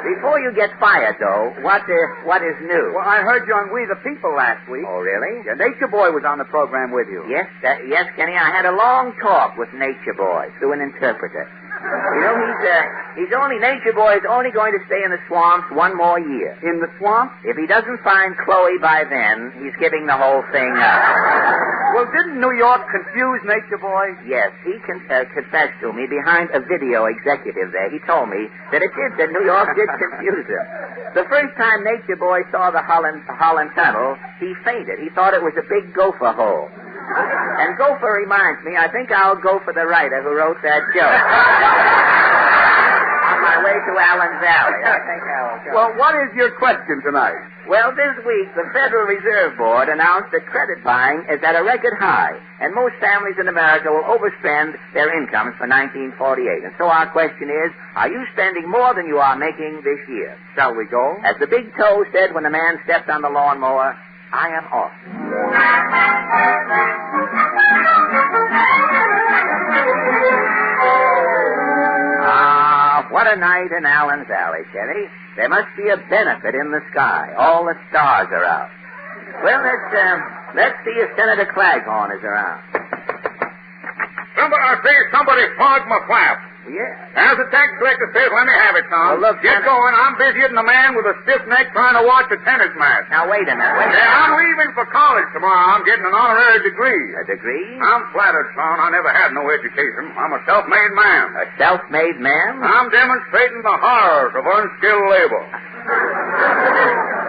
Before you get fired, though, what is new? Well, I heard you on We the People last week. Oh, really? Yeah, Nature Boy was on the program with you. Yes, Kenny. I had a long talk with Nature Boy through an interpreter. You know, Nature Boy is only going to stay in the swamps one more year. In the swamps? If he doesn't find Chloe by then, he's giving the whole thing up. Well, didn't New York confuse Nature Boy? Yes, he confessed to me behind a video executive there. He told me that New York did confuse him. The first time Nature Boy saw the Holland Tunnel, he fainted. He thought it was a big gopher hole. And gopher reminds me, I think I'll go for the writer who wrote that joke. On my way to Allen's Alley. I think I'll go. Well, what is your question tonight? Well, this week, the Federal Reserve Board announced that credit buying is at a record high, and most families in America will overspend their incomes for 1948. And so our question is, are you spending more than you are making this year? Shall we go? As the big toe said when the man stepped on the lawnmower, I am off. What a night in Allen's Alley, Kenny. There must be a benefit in the sky. All the stars are out. Well, let's see if Senator Claghorn is around. Somebody fogged my flap. Yeah. As the tax collector says, let me have it, Tom. Well, look, Get going. I'm busier than a man with a stiff neck trying to watch a tennis match. Now, wait a minute. Yeah, I'm leaving for college tomorrow. I'm getting an honorary degree. A degree? I'm flattered, son. I never had no education. I'm a self-made man. A self-made man? I'm demonstrating the horrors of unskilled labor.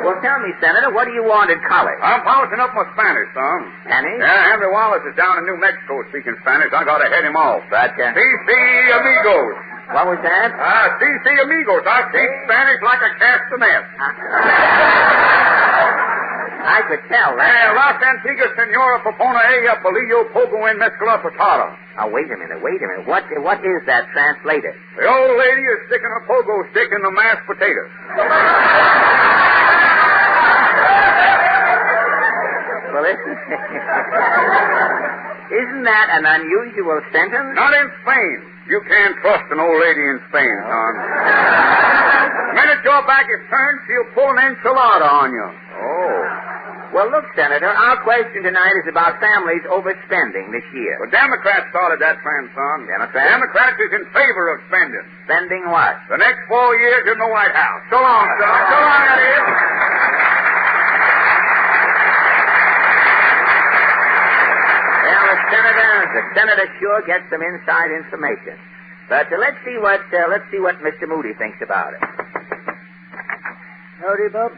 Well, tell me, Senator, what do you want in college? I'm polishing up my Spanish, son. Spanish? Yeah, Henry Wallace is down in New Mexico speaking Spanish. I gotta head him off. But, Si, amigos. What was that? Si, amigos. I speak Spanish like a castanet. I could tell that. Las Antiguas Senora Popona Ella Polillo Pogo en Mezcla Potada. Oh, wait a minute. What is that translated? The old lady is sticking a pogo stick in the mashed potatoes. Well, isn't that an unusual sentence? Not in Spain. You can't trust an old lady in Spain, son. The minute your back is turned, she'll pull an enchilada on you. Oh. Well, look, Senator, our question tonight is about families overspending this year. The Democrats started that trend, son. Democrats is in favor of spending. Spending what? The next 4 years in the White House. So long, son. So long, Eddie. Well, the senator sure gets some inside information. But let's see what Mr. Moody thinks about it. Howdy, Bob.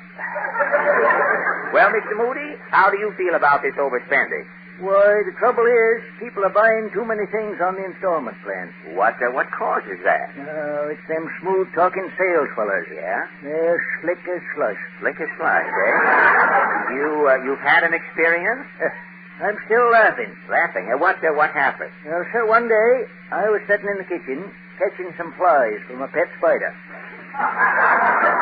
Well, Mr. Moody, how do you feel about this overspending? Why, the trouble is, people are buying too many things on the installment plan. What causes that? It's them smooth-talking sales fellas. Yeah? They're slick as slush. Slick as slush, eh? You've had an experience? I'm still laughing. Laughing? What happened? Well, sir, one day, I was sitting in the kitchen, catching some flies from a pet spider.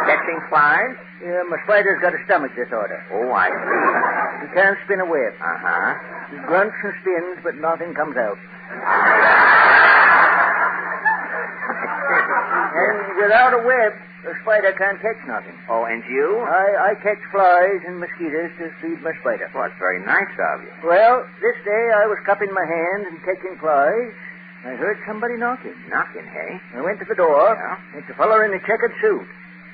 Catching flies? Yeah, my spider's got a stomach disorder. Oh, I see. He can't spin a web. Uh-huh. He grunts and spins, but nothing comes out. And without a web, the spider can't catch nothing. Oh, and you? I catch flies and mosquitoes to feed my spider. Well, that's very nice of you. Well, this day I was cupping my hand and catching flies. I heard somebody knocking. Knocking, hey? I went to the door. Yeah? It's a feller in a checkered suit.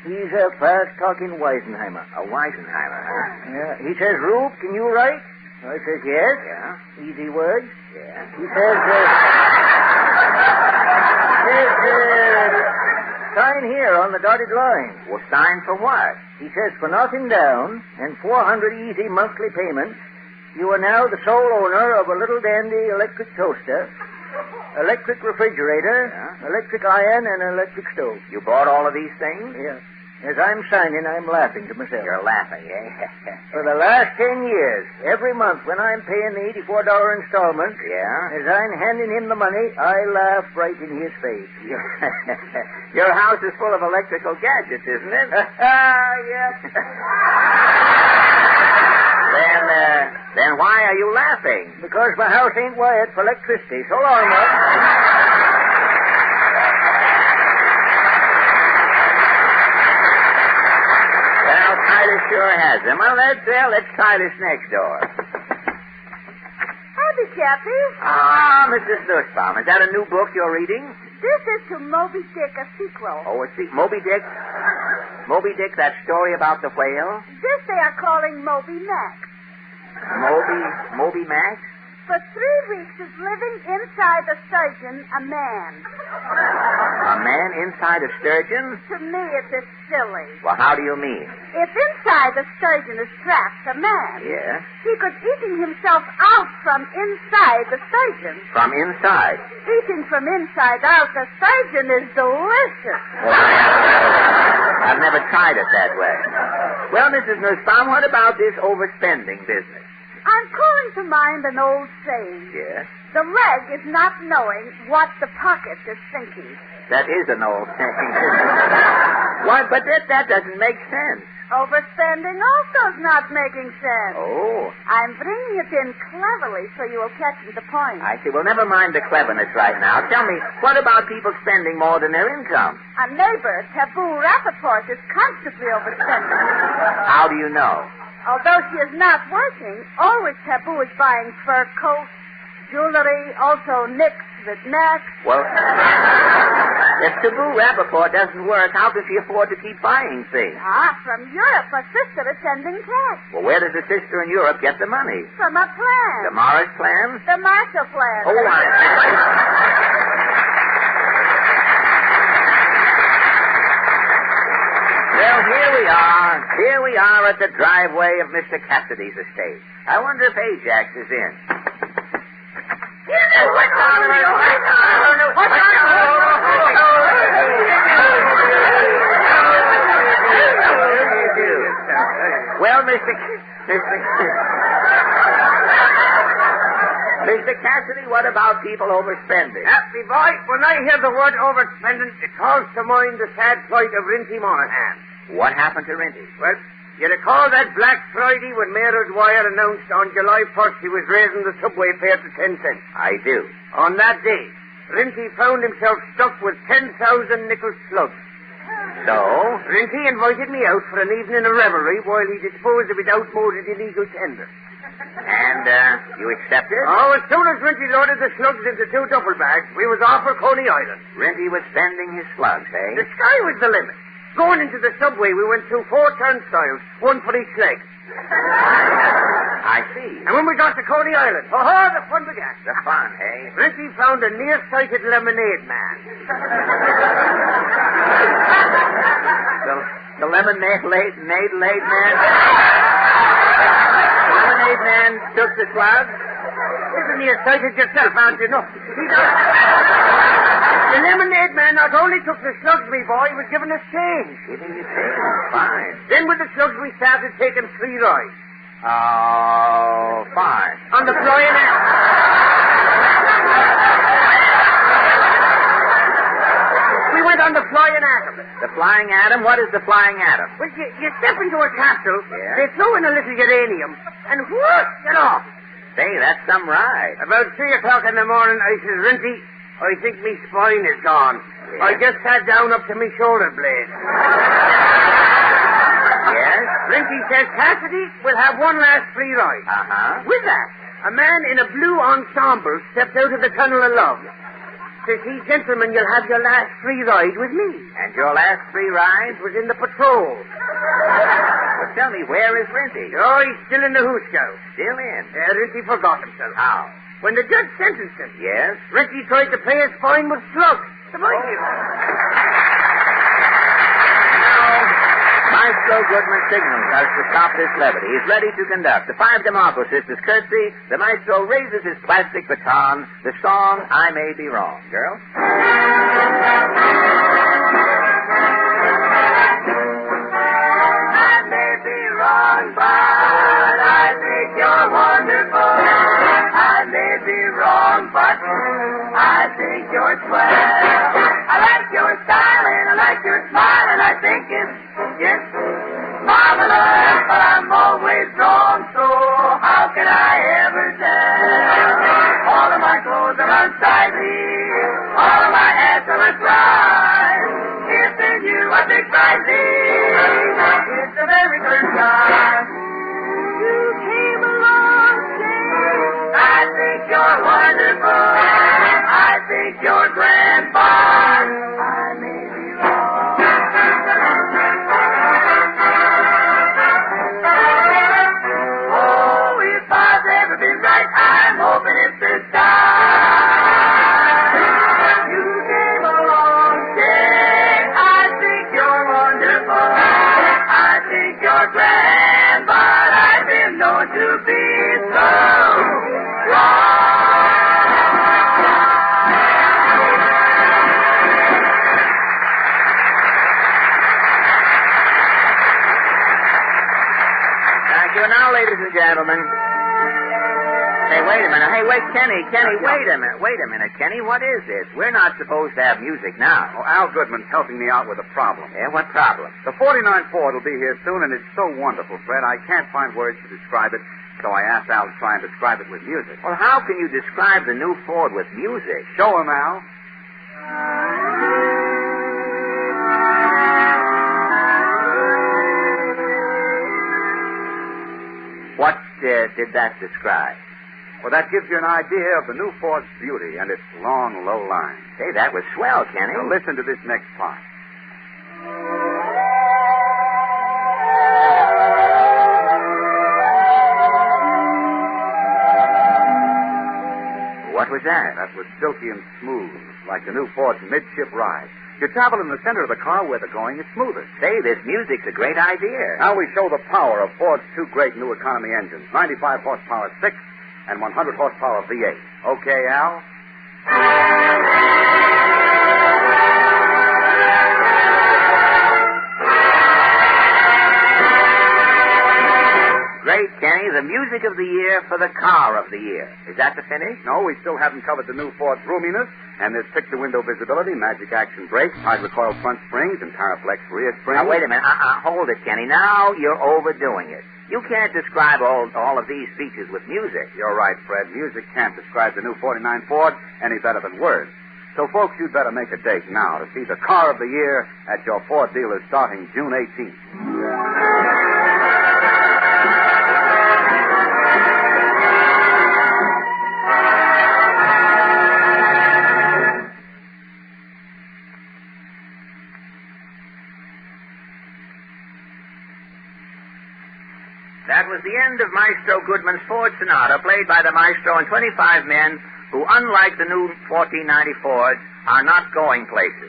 He's a fast-talking Weisenheimer. A Weisenheimer, huh? Yeah. He says, Rube, can you write? I says, yes. Yeah. Easy words. Yeah. He says, sign here on the dotted line. Well, sign for what? He says, for knocking down and 400 easy monthly payments, you are now the sole owner of a little dandy electric toaster, electric refrigerator, electric iron, and electric stove. You bought all of these things? Yeah. As I'm signing, I'm laughing to myself. You're laughing, eh? For the last 10 years, every month when I'm paying the $84 installment, as I'm handing him the money, I laugh right in his face. Your house is full of electrical gadgets, isn't it? Yes. Then why are you laughing? Because my house ain't wired for electricity. So long, Mom. Titus sure has them. Well, let's try this next door. Howdy, Chappie. Ah, Mrs. Nussbaum. Is that a new book you're reading? This is to Moby Dick, a sequel. Oh, Moby Dick? Moby Dick, that story about the whale? This they are calling Moby Max. Moby Max? For 3 weeks is living inside the sturgeon, a man. A man inside a sturgeon? To me, it is silly. Well, how do you mean? If inside the sturgeon is trapped a man, yes, he could eating himself out from inside the sturgeon. From inside? Eating from inside out the sturgeon is delicious. Well, I've never tried it that way. Well, Mrs. Nussbaum, what about this overspending business? I'm calling to mind an old saying. Yes? The leg is not knowing what the pocket is thinking. That is an old saying. Why, but that doesn't make sense. Overspending also is not making sense. Oh. I'm bringing it in cleverly so you will catch the point. I see. Well, never mind the cleverness right now. Tell me, what about people spending more than their income? A neighbor, Taboo Rappaport, is constantly overspending. How do you know? Although she is not working, always Taboo is buying fur coats, jewelry, also nicks with knacks. Well, if Taboo Rappaport doesn't work, how can she afford to keep buying things? From Europe, a sister is sending cash. Well, where does a sister in Europe get the money? From a plan. The Morris plan? The Marshall plan. Oh, Well, here we are at the driveway of Mr. Cassidy's estate. I wonder if Ajax is in. Well, Mr. Cassidy, what about people overspending? Happy boy, when I hear the word overspending, it calls to mind the sad plight of Rinty Monahan. What happened to Rinty? Well, you recall that Black Friday when Mayor Dwyer announced on July 1st he was raising the subway fare to 10 cents? I do. On that day, Rinty found himself stuck with 10,000 nickel slugs. So? Rinty invited me out for an evening of revelry while he disposed of his outmoded illegal tender. And, you accepted? Oh, as soon as Rinty loaded the slugs into 2 duffel bags, we was off for Coney Island. Rinty was spending his slugs, eh? The sky was the limit. Going into the subway, we went through 4 turnstiles, 1 for each leg. I see. And when we got to Coney Island, the fun began. The fun, eh? Rinty found a nearsighted lemonade man. The lemonade man? The lemonade man took the slugs? Isn't nearsighted yourself, aren't you? No. The lemonade man not only took the slugs, me boy, he was giving us change. Giving you change? Fine. Then with the slugs, we started taking free rides. Oh, fine. On the Flying Atom. We went on the Flying Atom. The Flying Atom? What is the Flying Atom? Well, you step into a capsule, yeah. They throw in a little uranium, and whoop, get off. Say, that's some ride. About 3 o'clock in the morning, I says, Rinty, I think me spine is gone. Yeah. I just sat down up to me shoulder blade. Yes? Rinty says, Cassidy, we'll have one last free ride. Uh-huh. With that, a man in a blue ensemble stepped out of the tunnel of love. Says he, gentlemen, you'll have your last free ride with me. And your last free ride? Was in the patrol. Well, tell me, where is Rinty? Oh, he's still in the hooscow. Still in? Rinty forgot himself. How? When the judge sentenced him. Yes? Rinty tried to pay his fine with slugs. Maestro Goodman signals us to stop this levity. He's ready to conduct. The 5 DeMarco sisters curtsy. The maestro raises his plastic baton. The song, I May Be Wrong. Girls? I may be wrong, but I think you're wonderful. I may be wrong, but I think you're swell. I like your style and I like your smile and I think it's marvelous, but I'm always wrong, so how can I ever tell? All of my clothes are unsightly, all of my hats are untried. If they knew what they cried me, it's the very first time you came along, Jane. I think you're wonderful. I think you're grand, but I may be wrong. Oh, if I've ever been right, I'm hoping it's this time. You came along, Jane. I think you're wonderful. I think you're grand, but I've been known to be so wrong. Now, ladies and gentlemen. Hey, wait a minute. Hey, wait, Kenny, wait a minute. Kenny, what is this? We're not supposed to have music now. Oh, Al Goodman's helping me out with a problem. Yeah, what problem? The 49 Ford will be here soon, and it's so wonderful, Fred. I can't find words to describe it, so I asked Al to try and describe it with music. Well, how can you describe the new Ford with music? Show him, Al. What did that describe? Well, that gives you an idea of the new Ford's beauty and its long, low line. Say, that was swell, Kenny. Now listen to this next part. What was that? That was silky and smooth, like the new Ford's midship ride. You travel in the center of the car where they're going, it's smoother. Say, this music's a great idea. Now we show the power of Ford's 2 great new economy engines, 95 horsepower 6 and 100 horsepower V8. Okay, Al? Great, Kenny. The music of the year for the car of the year. Is that the finish? No, we still haven't covered the new Ford's roominess, and there's picture window visibility, magic action brakes, hydrocoil front springs, and Paraflex rear springs. Now, wait a minute. Hold it, Kenny. Now you're overdoing it. You can't describe all of these features with music. You're right, Fred. Music can't describe the new 49 Ford any better than words. So, folks, you'd better make a date now to see the car of the year at your Ford dealer starting June 18th. That was the end of Maestro Goodman's Ford Sonata, played by the maestro and 25 men who, unlike the new 1494s, are not going places.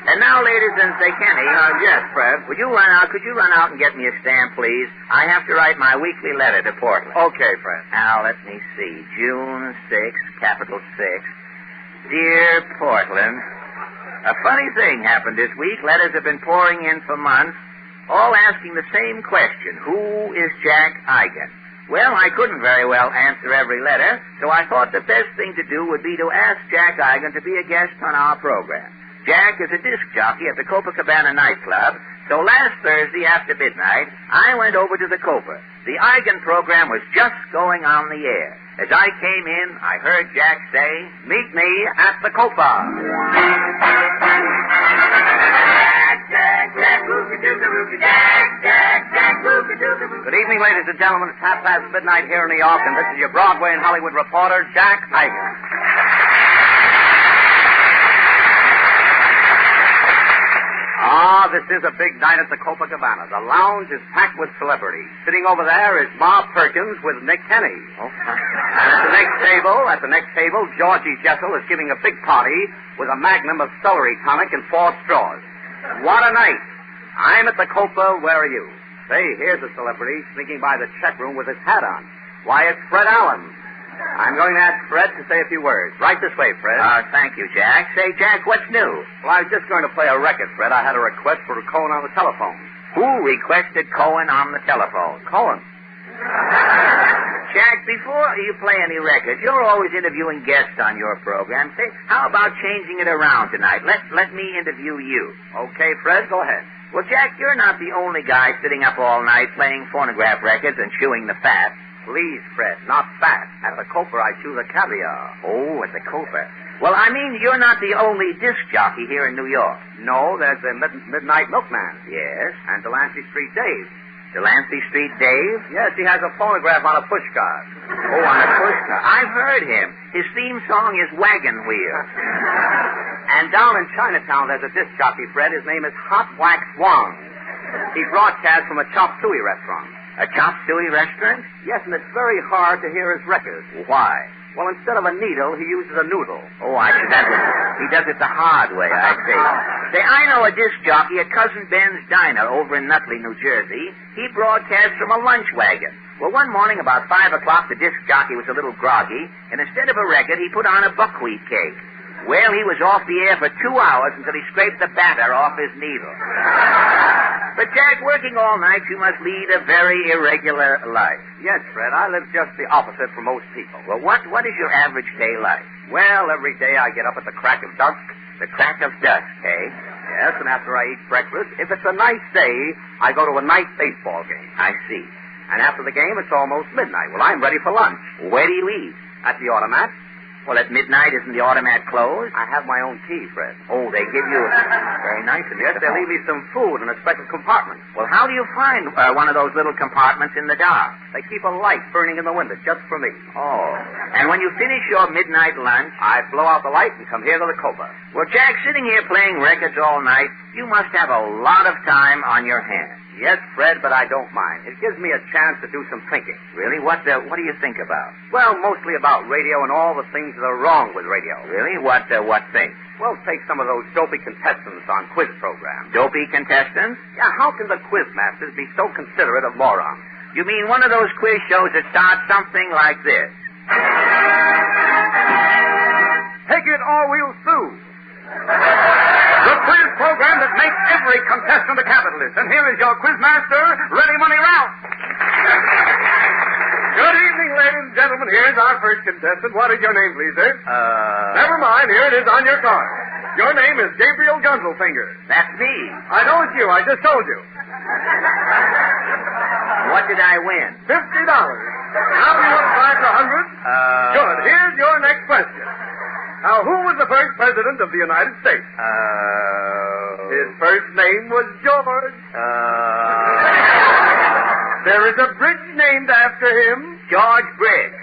And now, ladies and say, Kenny. Yes, Fred. Could you run out and get me a stamp, please? I have to write my weekly letter to Portland. Okay, Fred. Now, let me see. June 6th, capital 6. Dear Portland, a funny thing happened this week. Letters have been pouring in for months, all asking the same question. Who is Jack Eigin? Well, I couldn't very well answer every letter, so I thought the best thing to do would be to ask Jack Eigin to be a guest on our program. Jack is a disc jockey at the Copacabana nightclub, so last Thursday after midnight, I went over to the Copa. The Eigin program was just going on the air. As I came in, I heard Jack say, "Meet me at the Copa." Good evening, ladies and gentlemen. It's midnight here in New York, and this is your Broadway and Hollywood reporter, Jack Eigin. This is a big night at the Copacabana. The lounge is packed with celebrities. Sitting over there is Ma Perkins with Nick Kenny. And at the next table, Georgie Jessel is giving a big party with a magnum of celery tonic and 4 straws. What a night. I'm at the Copa. Where are you? Say, here's a celebrity sneaking by the check room with his hat on. Why, it's Fred Allen. I'm going to ask Fred to say a few words. Right this way, Fred. Thank you, Jack. Say, Jack, what's new? Well, I was just going to play a record, Fred. I had a request for Cohen on the telephone. Who requested Cohen on the telephone? Cohen. Jack, before you play any records, you're always interviewing guests on your program. Say, how about changing it around tonight? Let me interview you. Okay, Fred, go ahead. Well, Jack, you're not the only guy sitting up all night playing phonograph records and chewing the fat. Please, Fred, not fat. At the Copa, I chew the caviar. Oh, at the Copa. Well, I mean, you're not the only disc jockey here in New York. No, there's the Midnight Milkman. Yes. And Delancey Street Dave. Delancey Street Dave? Yes, he has a phonograph on a pushcart. Oh, on a pushcart. I've heard him. His theme song is Wagon Wheel. And down in Chinatown, there's a disc jockey, Fred. His name is Hot Wax Wong. He broadcasts from a chop suey restaurant. A chop suey restaurant? Yes, and it's very hard to hear his records. Why? Well, instead of a needle, he uses a noodle. Oh, I see. He does it the hard way, I see. Say, I know a disc jockey at Cousin Ben's Diner over in Nutley, New Jersey. He broadcasts from a lunch wagon. Well, one morning about 5 o'clock, the disc jockey was a little groggy, and instead of a record, he put on a buckwheat cake. Well, he was off the air for 2 hours until he scraped the batter off his needle. But, Jack, working all night, you must lead a very irregular life. Yes, Fred, I live just the opposite from most people. Well, what is your average day like? Well, every day I get up at the crack of dusk. The crack of dusk, eh? Yes, and after I eat breakfast, if it's a nice day, I go to a night baseball game. I see. And after the game, it's almost midnight. Well, I'm ready for lunch. Where do you eat? At the automat. Well, at midnight, isn't the automat closed? I have my own key, Fred. Oh, they give you... Very nice of you. Yes, they leave me some food in a special compartment. Well, how do you find one of those little compartments in the dark? They keep a light burning in the window just for me. Oh. And when you finish your midnight lunch... I blow out the light and come here to the Copa. Well, Jack, sitting here playing records all night, you must have a lot of time on your hands. Yes, Fred, but I don't mind. It gives me a chance to do some thinking. Really? What do you think about? Well, mostly about radio and all the things that are wrong with radio. Really? What things? Well, take some of those dopey contestants on quiz programs. Dopey contestants? Yeah, how can the quiz masters be so considerate of morons? You mean one of those quiz shows that starts something like this? Take it or we'll sue. The quiz program that makes every contestant a capitalist. And here is your quiz master, Ready Money Ralph. Good evening, ladies and gentlemen. Here's our first contestant. What is your name, please, sir? Never mind. Here it is on your card. Your name is Gabriel Gunselfinger. That's me. I know it's you. I just told you. What did I win? $50. Now you want to try for $100? Good. Here's your next question. Now, who was the first president of the United States? His first name was George. There is a bridge named after him. George Bridge.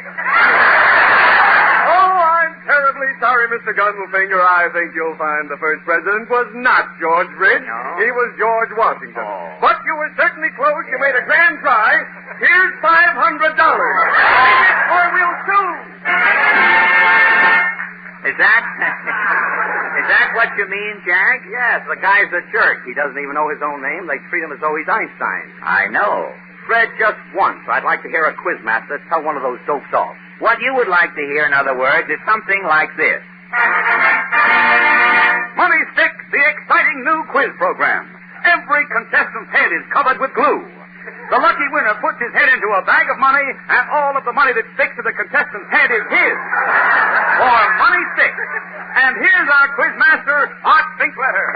Oh, I'm terribly sorry, Mr. Gundelfinger. I think you'll find the first president was not George Bridge. No? He was George Washington. Oh. But you were certainly close. You made a grand try. Here's $500. Or we'll sue. Is that what you mean, Jack? Yes, the guy's a jerk. He doesn't even know his own name. They treat him as though he's Einstein. I know. Fred, just once, I'd like to hear a quizmaster tell one of those dopes off. What you would like to hear, in other words, is something like this. Money Stick, the exciting new quiz program. Every contestant's head is covered with glue. The lucky winner puts his head into a bag of money, and all of the money that sticks to the contestant's head is his. For Money Stick. And here's our quizmaster, Art Finkletter.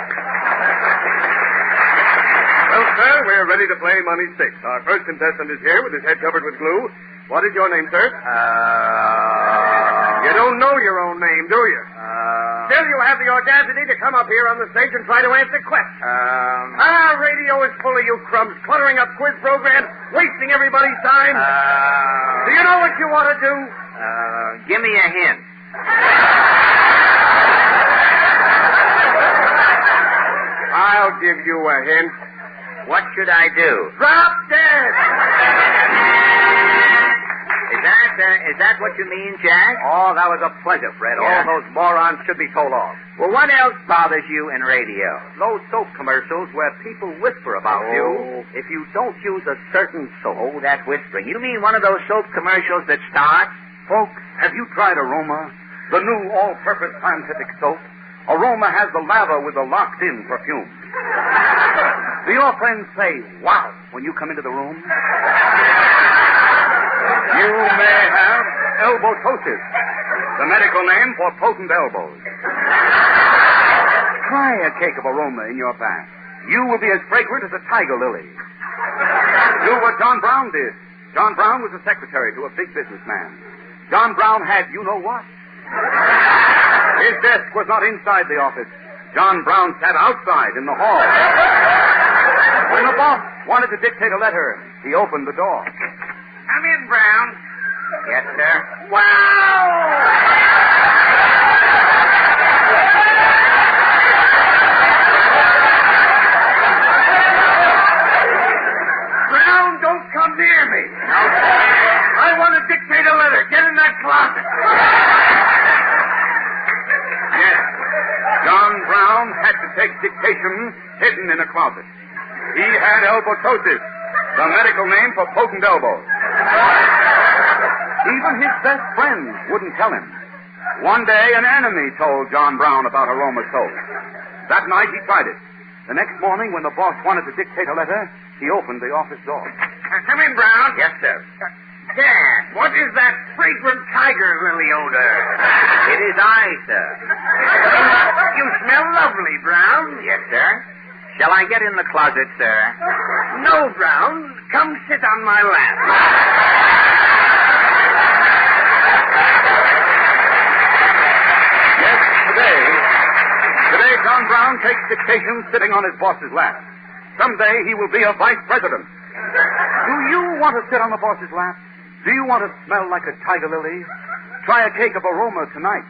Well, sir, we're ready to play Money Six. Our first contestant is here with his head covered with glue. What is your name, sir? You don't know your own name, do you? Still, you have the audacity to come up here on the stage and try to answer questions. Radio is full of you crumbs, cluttering up quiz programs, wasting everybody's time. Do you know what you ought to do? Give me a hint. I'll give you a hint. What should I do? Drop dead! Is that what you mean, Jack? Oh, that was a pleasure, Fred. Yeah. All those morons should be told off. Well, what else bothers you in radio? Those soap commercials where people whisper about you if you don't use a certain soap. Oh, that whispering. You mean one of those soap commercials that start? Folks, have you tried Aroma? The new all-purpose scientific soap? Aroma has the lava with the locked-in perfume. Do your friends say, wow, when you come into the room? You may have elbotosis, the medical name for potent elbows. Try a cake of Aroma in your bath. You will be as fragrant as a tiger lily. Do what John Brown did. John Brown was a secretary to a big businessman. John Brown had you know what? His desk was not inside the office. John Brown sat outside in the hall. When the boss wanted to dictate a letter, he opened the door. Come in, Brown. Yes, sir. Wow! Brown, don't come near me. I want to dictate a letter. Get in that closet. Yes. John Brown had to take dictation hidden in a closet. He had elbotosis, the medical name for potent elbows. Even his best friends wouldn't tell him. One day, an enemy told John Brown about Aroma soap. That night, he tried it. The next morning, when the boss wanted to dictate a letter, he opened the office door. Come in, Brown. Yes, sir. Dad, what is that fragrant tiger lily odor? It is I, sir. You smell lovely, Brown. Yes, sir. Shall I get in the closet, sir? No, Brown. Come sit on my lap. Yes, today John Brown takes dictation sitting on his boss's lap. Someday he will be a vice president. Do you want to sit on the boss's lap? Do you want to smell like a tiger lily? Try a cake of Aroma tonight.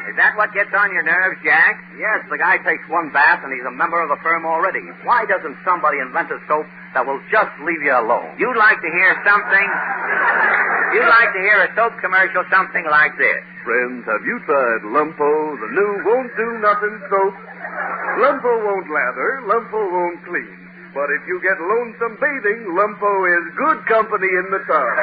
Is that what gets on your nerves, Jack? Yes, the guy takes one bath and he's a member of the firm already. Why doesn't somebody invent a soap that will just leave you alone? You'd like to hear something? You'd like to hear a soap commercial something like this. Friends, have you tried Lumpo, the new won't-do-nothing soap? Lumpo won't lather, Lumpo won't clean. But if you get lonesome bathing, Lumpo is good company in the tub.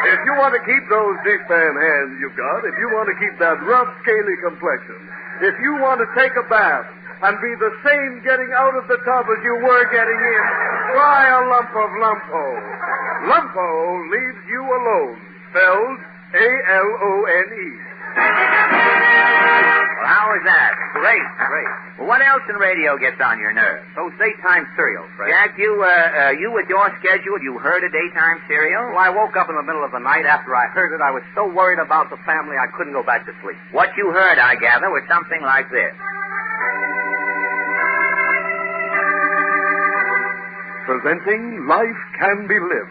If you want to keep those dishpan hands you've got, if you want to keep that rough, scaly complexion, if you want to take a bath and be the same getting out of the tub as you were getting in, try a lump of Lumpo. Lumpo leaves you alone, spelled A-L-O-N-E. Well, how was that? Great, great. Well, what else in radio gets on your nerves? Those daytime serials, Fred. Jack, you with your schedule, you heard a daytime serial? Well, I woke up in the middle of the night after I heard it. I was so worried about the family I couldn't go back to sleep. What you heard, I gather, was something like this. Presenting Life Can Be Lived.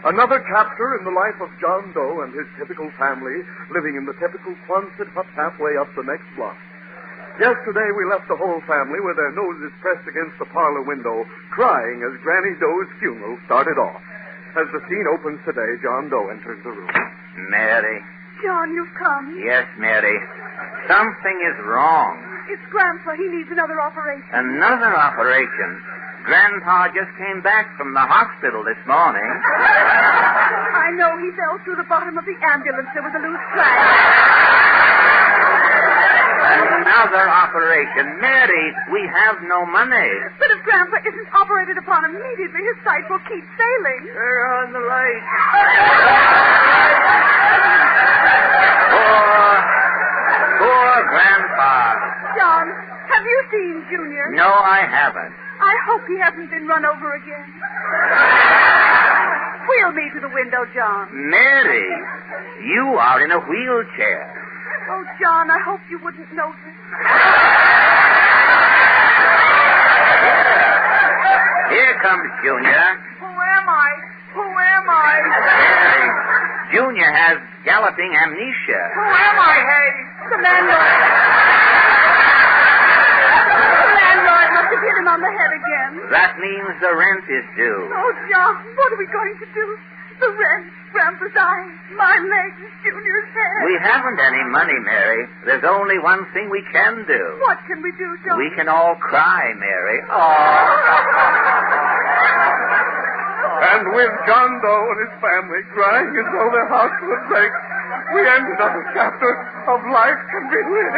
Another chapter in the life of John Doe and his typical family living in the typical Quonset hut halfway up the next block. Yesterday we left the whole family with their noses pressed against the parlor window, crying as Granny Doe's funeral started off. As the scene opens today, John Doe enters the room. Mary. John, you've come. Yes, Mary. Something is wrong. It's Grandpa. He needs another operation. Another operation? Grandpa just came back from the hospital this morning. I know. He fell through the bottom of the ambulance. There was a loose crack. Another operation. Mary, we have no money. But if Grandpa isn't operated upon immediately, his sight will keep failing. Turn on the light. Poor Grandpa. John, have you seen Junior? No, I haven't. I hope he hasn't been run over again. Wheel me to the window, John. Mary, you are in a wheelchair. Oh, John, I hope you wouldn't notice. Here comes Junior. Who am I? Who am I? Mary, Junior has galloping amnesia. Who am I, Hay? The landlord. The landlord must have hit him on the head again. That means the rent is due. Oh, John, what are we going to do? The rent, Grandpa's eyes, my legs, Junior's head. We haven't any money, Mary. There's only one thing we can do. What can we do, John? We can all cry, Mary. And with John Doe and his family crying as though their house would break, we end another chapter of Life Can Be Lived.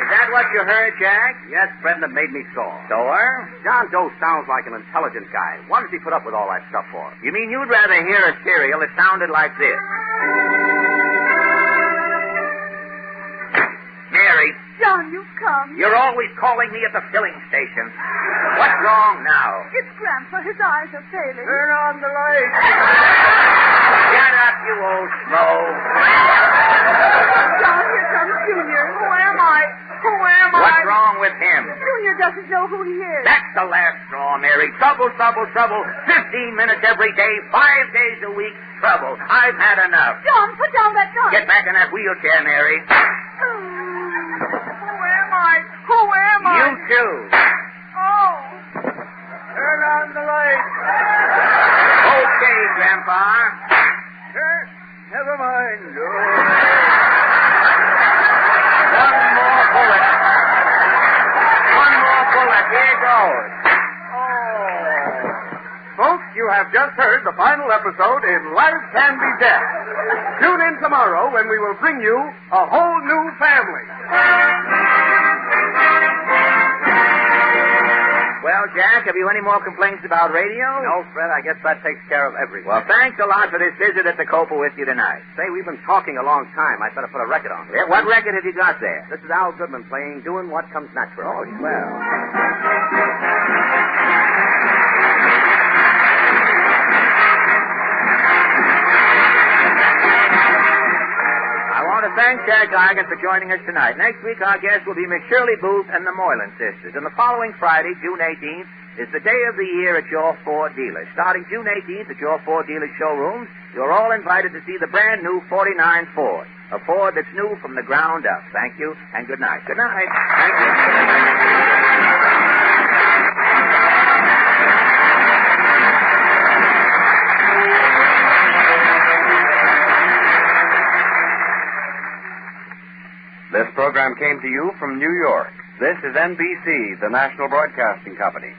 Is that what you heard, Jack? Yes, Fred, and it made me sore. Sore? John Doe sounds like an intelligent guy. What does he put up with all that stuff for? You mean you'd rather hear a serial that sounded like this? Mary. John, you've come. You're always calling me at the filling station. What's wrong now? It's Grandpa. His eyes are failing. Turn on the light. Get up, you old schmo. John, here comes Junior. Who am I? Who am I? What's wrong with him? Junior doesn't know who he is. That's the last straw, Mary. Trouble, trouble, trouble. 15 minutes every day, 5 days a week. Trouble. I've had enough. John, put down that gun. Get back in that wheelchair, Mary. Who am I? You too. Oh. Turn on the light. Okay, Grandpa. Never mind. One more bullet. One more bullet. Here goes. Folks, you have just heard the final episode in Life Can Be Dead. Tune in tomorrow when we will bring you a whole new family. Well, Jack, have you any more complaints about radio? No, Fred, I guess that takes care of everything. Well, thanks a lot for this visit at the Copa with you tonight. Say, we've been talking a long time. I'd better put a record on. Yeah, what record have you got there? This is Al Goodman playing Doing What Comes Natural. Oh, swell. Thanks, Jack Eigin, for joining us tonight. Next week, our guest will be Miss Shirley Booth and the Moylan sisters. And the following Friday, June 18th, is the day of the year at your Ford dealers. Starting June 18th at your Ford dealers showrooms, you're all invited to see the brand new 49 Ford. A Ford that's new from the ground up. Thank you, and good night. Good night. Thank you. This program came to you from New York. This is NBC, the national broadcasting company.